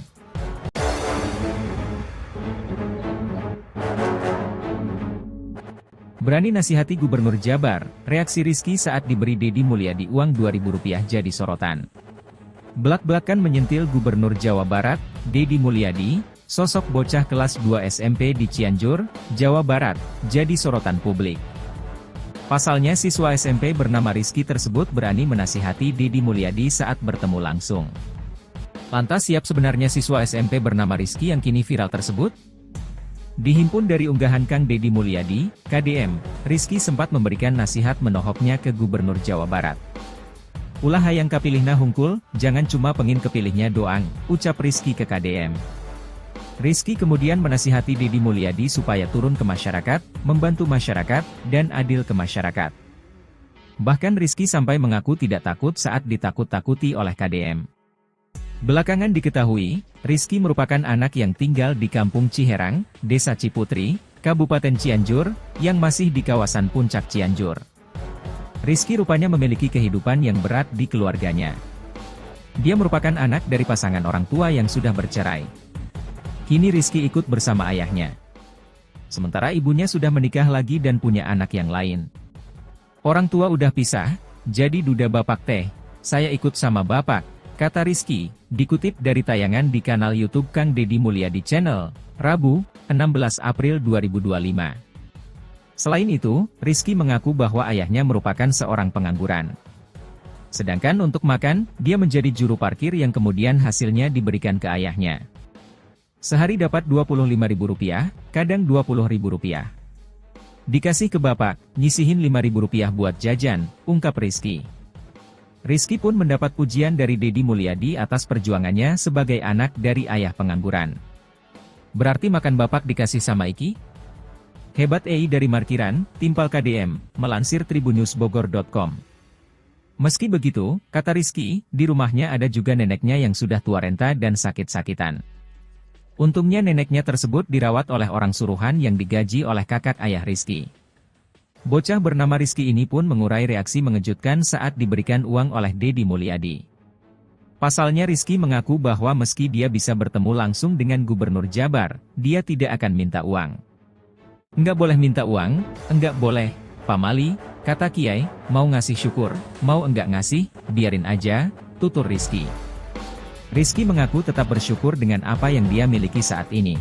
Berani nasihati Gubernur Jabar, reaksi Rizky saat diberi Deddy Mulyadi uang Rp2.000 jadi sorotan. Belak-belakan menyentil Gubernur Jawa Barat, Deddy Mulyadi, sosok bocah kelas 2 SMP di Cianjur, Jawa Barat, jadi sorotan publik. Pasalnya siswa SMP bernama Rizky tersebut berani menasihati Deddy Mulyadi saat bertemu langsung. Lantas siap sebenarnya siswa SMP bernama Rizky yang kini viral tersebut? Dihimpun dari unggahan Kang Deddy Mulyadi, KDM, Rizky sempat memberikan nasihat menohoknya ke Gubernur Jawa Barat. Ulah hayang kapilihna hungkul, jangan cuma pengin kepilihnya doang, ucap Rizky ke KDM. Rizky kemudian menasihati Deddy Mulyadi supaya turun ke masyarakat, membantu masyarakat, dan adil ke masyarakat. Bahkan Rizky sampai mengaku tidak takut saat ditakut-takuti oleh KDM. Belakangan diketahui, Rizky merupakan anak yang tinggal di Kampung Ciherang, Desa Ciputri, Kabupaten Cianjur, yang masih di kawasan Puncak Cianjur. Rizky rupanya memiliki kehidupan yang berat di keluarganya. Dia merupakan anak dari pasangan orang tua yang sudah bercerai. Kini Rizky ikut bersama ayahnya. Sementara ibunya sudah menikah lagi dan punya anak yang lain. Orang tua udah pisah, jadi duda bapak teh, saya ikut sama bapak, kata Rizky, dikutip dari tayangan di kanal YouTube Kang Deddy Mulyadi Channel, Rabu, 16 April 2025. Selain itu, Rizky mengaku bahwa ayahnya merupakan seorang pengangguran. Sedangkan untuk makan, dia menjadi juru parkir yang kemudian hasilnya diberikan ke ayahnya. Sehari dapat Rp25.000, kadang Rp20.000. Dikasih ke bapak, nyisihin Rp5.000 buat jajan, ungkap Rizky. Rizky pun mendapat pujian dari Deddy Mulyadi atas perjuangannya sebagai anak dari ayah pengangguran. Berarti makan bapak dikasih sama Iki? Hebat dari Markiran, Timpal KDM, melansir tribunnews.bogor.com. Meski begitu, kata Rizky, di rumahnya ada juga neneknya yang sudah tua renta dan sakit-sakitan. Untungnya neneknya tersebut dirawat oleh orang suruhan yang digaji oleh kakak ayah Rizky. Bocah bernama Rizky ini pun mengurai reaksi mengejutkan saat diberikan uang oleh Deddy Mulyadi. Pasalnya Rizky mengaku bahwa meski dia bisa bertemu langsung dengan Gubernur Jabar, dia tidak akan minta uang. Enggak boleh minta uang, enggak boleh, pamali, kata Kiai, mau ngasih syukur, mau enggak ngasih, biarin aja, tutur Rizky. Rizky mengaku tetap bersyukur dengan apa yang dia miliki saat ini.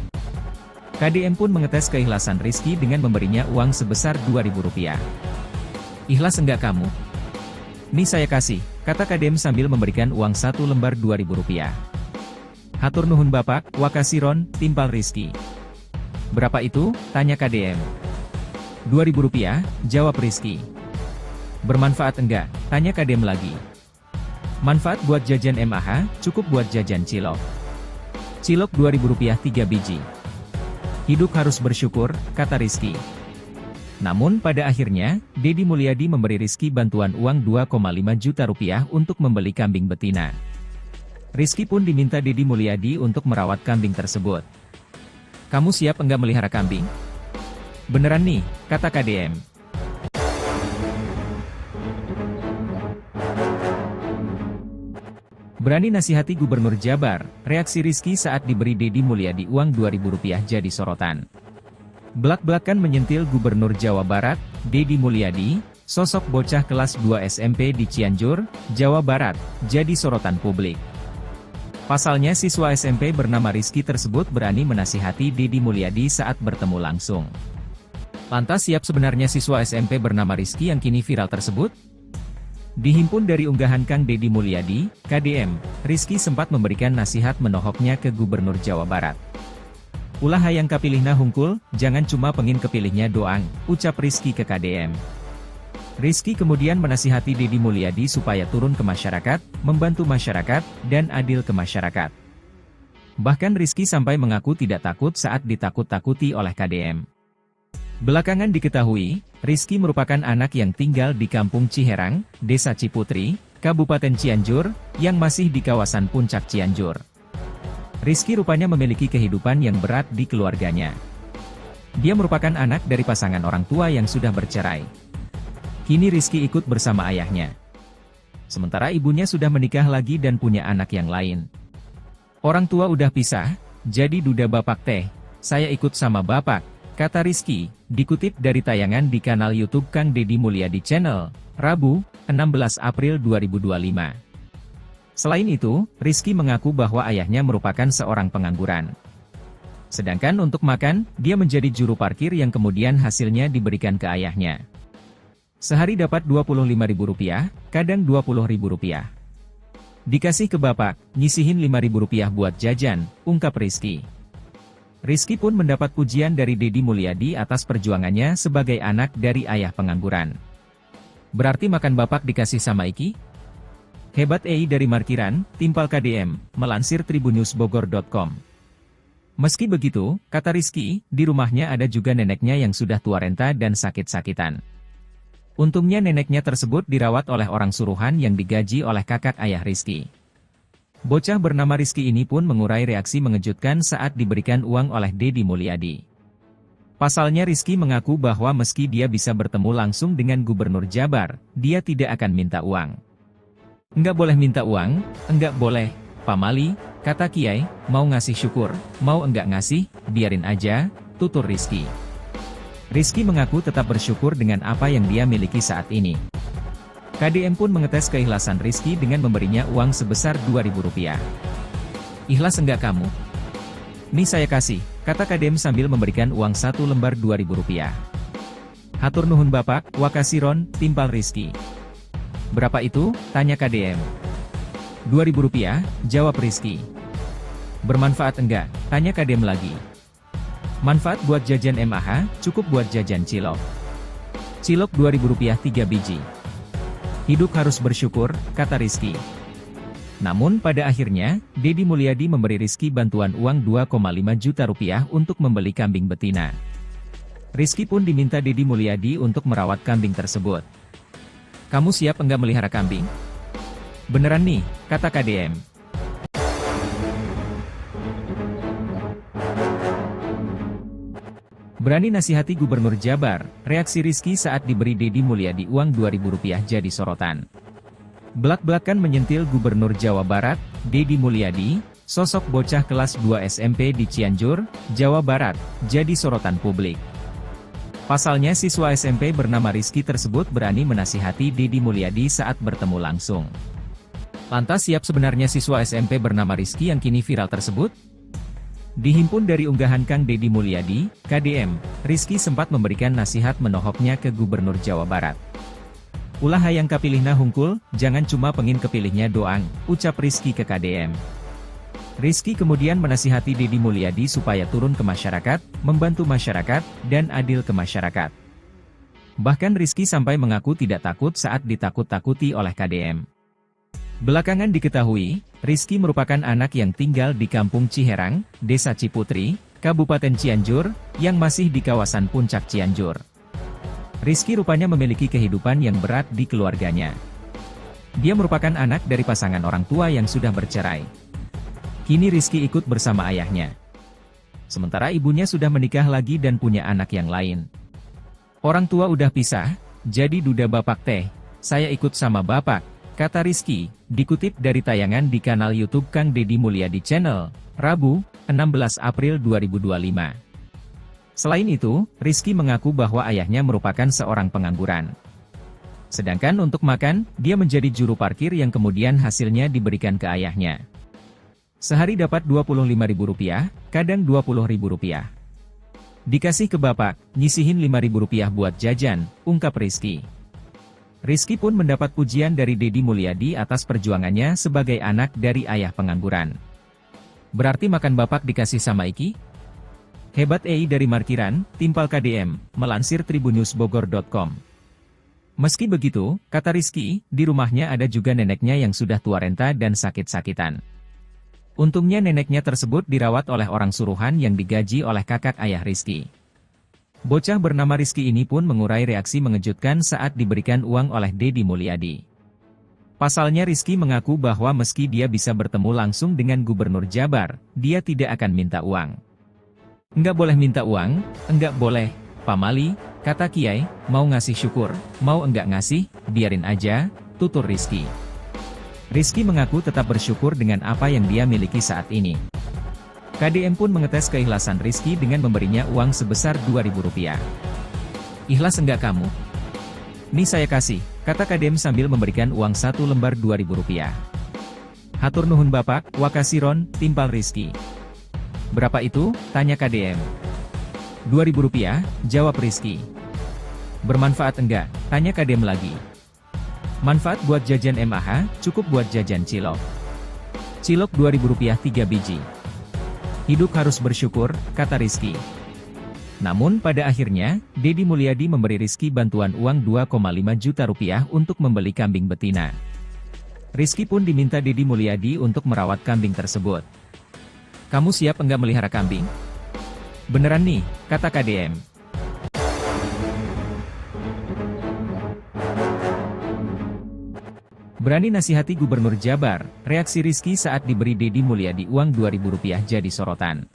KDM pun mengetes keikhlasan Rizky dengan memberinya uang sebesar Rp2.000. Ikhlas enggak kamu? Nih saya kasih, kata KDM sambil memberikan uang 1 lembar Rp2.000. Hatur nuhun bapak, wakasiron, timpal Rizky. Berapa itu? Tanya KDM. Rp2.000, jawab Rizky. Bermanfaat enggak? Tanya KDM lagi. Manfaat buat jajan MAH, cukup buat jajan cilok. Cilok Rp2.000 3 biji. Hidup harus bersyukur, kata Rizky. Namun pada akhirnya, Deddy Mulyadi memberi Rizky bantuan uang Rp2,5 juta untuk membeli kambing betina. Rizky pun diminta Deddy Mulyadi untuk merawat kambing tersebut. Kamu siap enggak melihara kambing? Beneran nih, kata KDM. Berani nasihati Gubernur Jabar, reaksi Rizky saat diberi Deddy Mulyadi uang Rp2.000 jadi sorotan. Belak-belakan menyentil Gubernur Jawa Barat, Deddy Mulyadi, sosok bocah kelas 2 SMP di Cianjur, Jawa Barat, jadi sorotan publik. Pasalnya siswa SMP bernama Rizky tersebut berani menasihati Deddy Mulyadi saat bertemu langsung. Lantas siap sebenarnya siswa SMP bernama Rizky yang kini viral tersebut? Dihimpun dari unggahan Kang Deddy Mulyadi, KDM, Rizky sempat memberikan nasihat menohoknya ke Gubernur Jawa Barat. Ulah hayang kapilihna hungkul, jangan cuma pengin kepilihnya doang, ucap Rizky ke KDM. Rizky kemudian menasihati Deddy Mulyadi supaya turun ke masyarakat, membantu masyarakat, dan adil ke masyarakat. Bahkan Rizky sampai mengaku tidak takut saat ditakut-takuti oleh KDM. Belakangan diketahui, Rizky merupakan anak yang tinggal di Kampung Ciherang, Desa Ciputri, Kabupaten Cianjur, yang masih di kawasan Puncak Cianjur. Rizky rupanya memiliki kehidupan yang berat di keluarganya. Dia merupakan anak dari pasangan orang tua yang sudah bercerai. Kini Rizky ikut bersama ayahnya. Sementara ibunya sudah menikah lagi dan punya anak yang lain. Orang tua udah pisah, jadi duda bapak teh, saya ikut sama bapak, kata Rizky, dikutip dari tayangan di kanal YouTube Kang Deddy Mulyadi Channel, Rabu, 16 April 2025. Selain itu, Rizky mengaku bahwa ayahnya merupakan seorang pengangguran. Sedangkan untuk makan, dia menjadi juru parkir yang kemudian hasilnya diberikan ke ayahnya. Sehari dapat Rp25.000, kadang Rp20.000. Dikasih ke bapak, nyisihin Rp5.000 buat jajan, ungkap Rizky. Rizky pun mendapat pujian dari Deddy Mulyadi atas perjuangannya sebagai anak dari ayah pengangguran. Berarti makan bapak dikasih sama Iki? Hebat dari Markiran, timpal KDM, melansir tribunnews.bogor.com. Meski begitu, kata Rizky, di rumahnya ada juga neneknya yang sudah tua renta dan sakit-sakitan. Untungnya neneknya tersebut dirawat oleh orang suruhan yang digaji oleh kakak ayah Rizky. Bocah bernama Rizky ini pun mengurai reaksi mengejutkan saat diberikan uang oleh Deddy Mulyadi. Pasalnya Rizky mengaku bahwa meski dia bisa bertemu langsung dengan Gubernur Jabar, dia tidak akan minta uang. Enggak boleh minta uang, enggak boleh, Pak Mali, kata Kiai, mau ngasih syukur, mau enggak ngasih, biarin aja, tutur Rizky. Rizky mengaku tetap bersyukur dengan apa yang dia miliki saat ini. KDM pun mengetes keikhlasan Rizky dengan memberinya uang sebesar Rp2.000. Ikhlas enggak kamu? Nih saya kasih, kata KDM sambil memberikan uang 1 lembar Rp2.000. Hatur nuhun bapak, wakasiron, timpal Rizky. Berapa itu? Tanya KDM. Rp2.000, jawab Rizky. Bermanfaat enggak? Tanya KDM lagi. Manfaat buat jajan MAH, cukup buat jajan cilok. Cilok Rp2.000 3 biji. Hidup harus bersyukur, kata Rizky. Namun pada akhirnya, Deddy Mulyadi memberi Rizky bantuan uang Rp2,5 juta untuk membeli kambing betina. Rizky pun diminta Deddy Mulyadi untuk merawat kambing tersebut. Kamu siap enggak melihara kambing? Beneran nih, kata KDM. Berani nasihati Gubernur Jabar, reaksi Rizky saat diberi Deddy Mulyadi uang Rp2.000 jadi sorotan. Belak-belakan menyentil Gubernur Jawa Barat, Deddy Mulyadi, sosok bocah kelas 2 SMP di Cianjur, Jawa Barat, jadi sorotan publik. Pasalnya siswa SMP bernama Rizky tersebut berani menasihati Deddy Mulyadi saat bertemu langsung. Lantas siap sebenarnya siswa SMP bernama Rizky yang kini viral tersebut? Dihimpun dari unggahan Kang Deddy Mulyadi, KDM, Rizky sempat memberikan nasihat menohoknya ke Gubernur Jawa Barat. Ulah hayang kapilihna hungkul, jangan cuma pengin kepilihnya doang, ucap Rizky ke KDM. Rizky kemudian menasihati Deddy Mulyadi supaya turun ke masyarakat, membantu masyarakat, dan adil ke masyarakat. Bahkan Rizky sampai mengaku tidak takut saat ditakut-takuti oleh KDM. Belakangan diketahui, Rizky merupakan anak yang tinggal di Kampung Ciherang, Desa Ciputri, Kabupaten Cianjur, yang masih di kawasan Puncak Cianjur. Rizky rupanya memiliki kehidupan yang berat di keluarganya. Dia merupakan anak dari pasangan orang tua yang sudah bercerai. Kini Rizky ikut bersama ayahnya. Sementara ibunya sudah menikah lagi dan punya anak yang lain. Orang tua udah pisah, jadi duda bapak teh, saya ikut sama bapak, kata Rizky, dikutip dari tayangan di kanal YouTube Kang Deddy Mulyadi Channel, Rabu, 16 April 2025. Selain itu, Rizky mengaku bahwa ayahnya merupakan seorang pengangguran. Sedangkan untuk makan, dia menjadi juru parkir yang kemudian hasilnya diberikan ke ayahnya. Sehari dapat Rp25.000, kadang Rp20.000. Dikasih ke bapak, nyisihin Rp5.000 buat jajan, ungkap Rizky. Rizky pun mendapat pujian dari Deddy Mulyadi atas perjuangannya sebagai anak dari ayah pengangguran. Berarti makan bapak dikasih sama Iki? Hebat dari Markiran, timpal KDM, melansir tribunnews.bogor.com. Meski begitu, kata Rizky, di rumahnya ada juga neneknya yang sudah tua renta dan sakit-sakitan. Untungnya neneknya tersebut dirawat oleh orang suruhan yang digaji oleh kakak ayah Rizky. Bocah bernama Rizky ini pun mengurai reaksi mengejutkan saat diberikan uang oleh Deddy Mulyadi. Pasalnya Rizky mengaku bahwa meski dia bisa bertemu langsung dengan Gubernur Jabar, dia tidak akan minta uang. Enggak boleh minta uang, enggak boleh, Pak Mali, kata Kiai, mau ngasih syukur, mau enggak ngasih, biarin aja, tutur Rizky. Rizky mengaku tetap bersyukur dengan apa yang dia miliki saat ini. KDM pun mengetes keikhlasan Rizky dengan memberinya uang sebesar Rp2.000. Ikhlas enggak kamu? Nih saya kasih, kata KDM sambil memberikan uang 1 lembar Rp2.000. Hatur nuhun bapak, wakasiron, timpal Rizky. Berapa itu? Tanya KDM. Rp2.000, jawab Rizky. Bermanfaat enggak? Tanya KDM lagi. Manfaat buat jajan MAH, cukup buat jajan cilok. Cilok Rp2.000 3 biji. Hidup harus bersyukur, kata Rizky. Namun pada akhirnya, Deddy Mulyadi memberi Rizky bantuan uang Rp2,5 juta untuk membeli kambing betina. Rizky pun diminta Deddy Mulyadi untuk merawat kambing tersebut. Kamu siap enggak melihara kambing? Beneran nih, kata KDM. Berani nasihati Gubernur Jabar, reaksi Rizky saat diberi Deddy Mulyadi uang Rp2.000 jadi sorotan.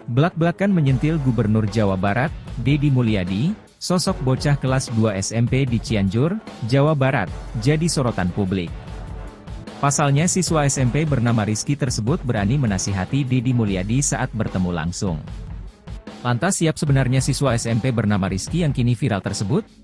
Belak-belakan menyentil Gubernur Jawa Barat, Deddy Mulyadi, sosok bocah kelas 2 SMP di Cianjur, Jawa Barat, jadi sorotan publik. Pasalnya siswa SMP bernama Rizky tersebut berani menasihati Deddy Mulyadi saat bertemu langsung. Lantas siap sebenarnya siswa SMP bernama Rizky yang kini viral tersebut?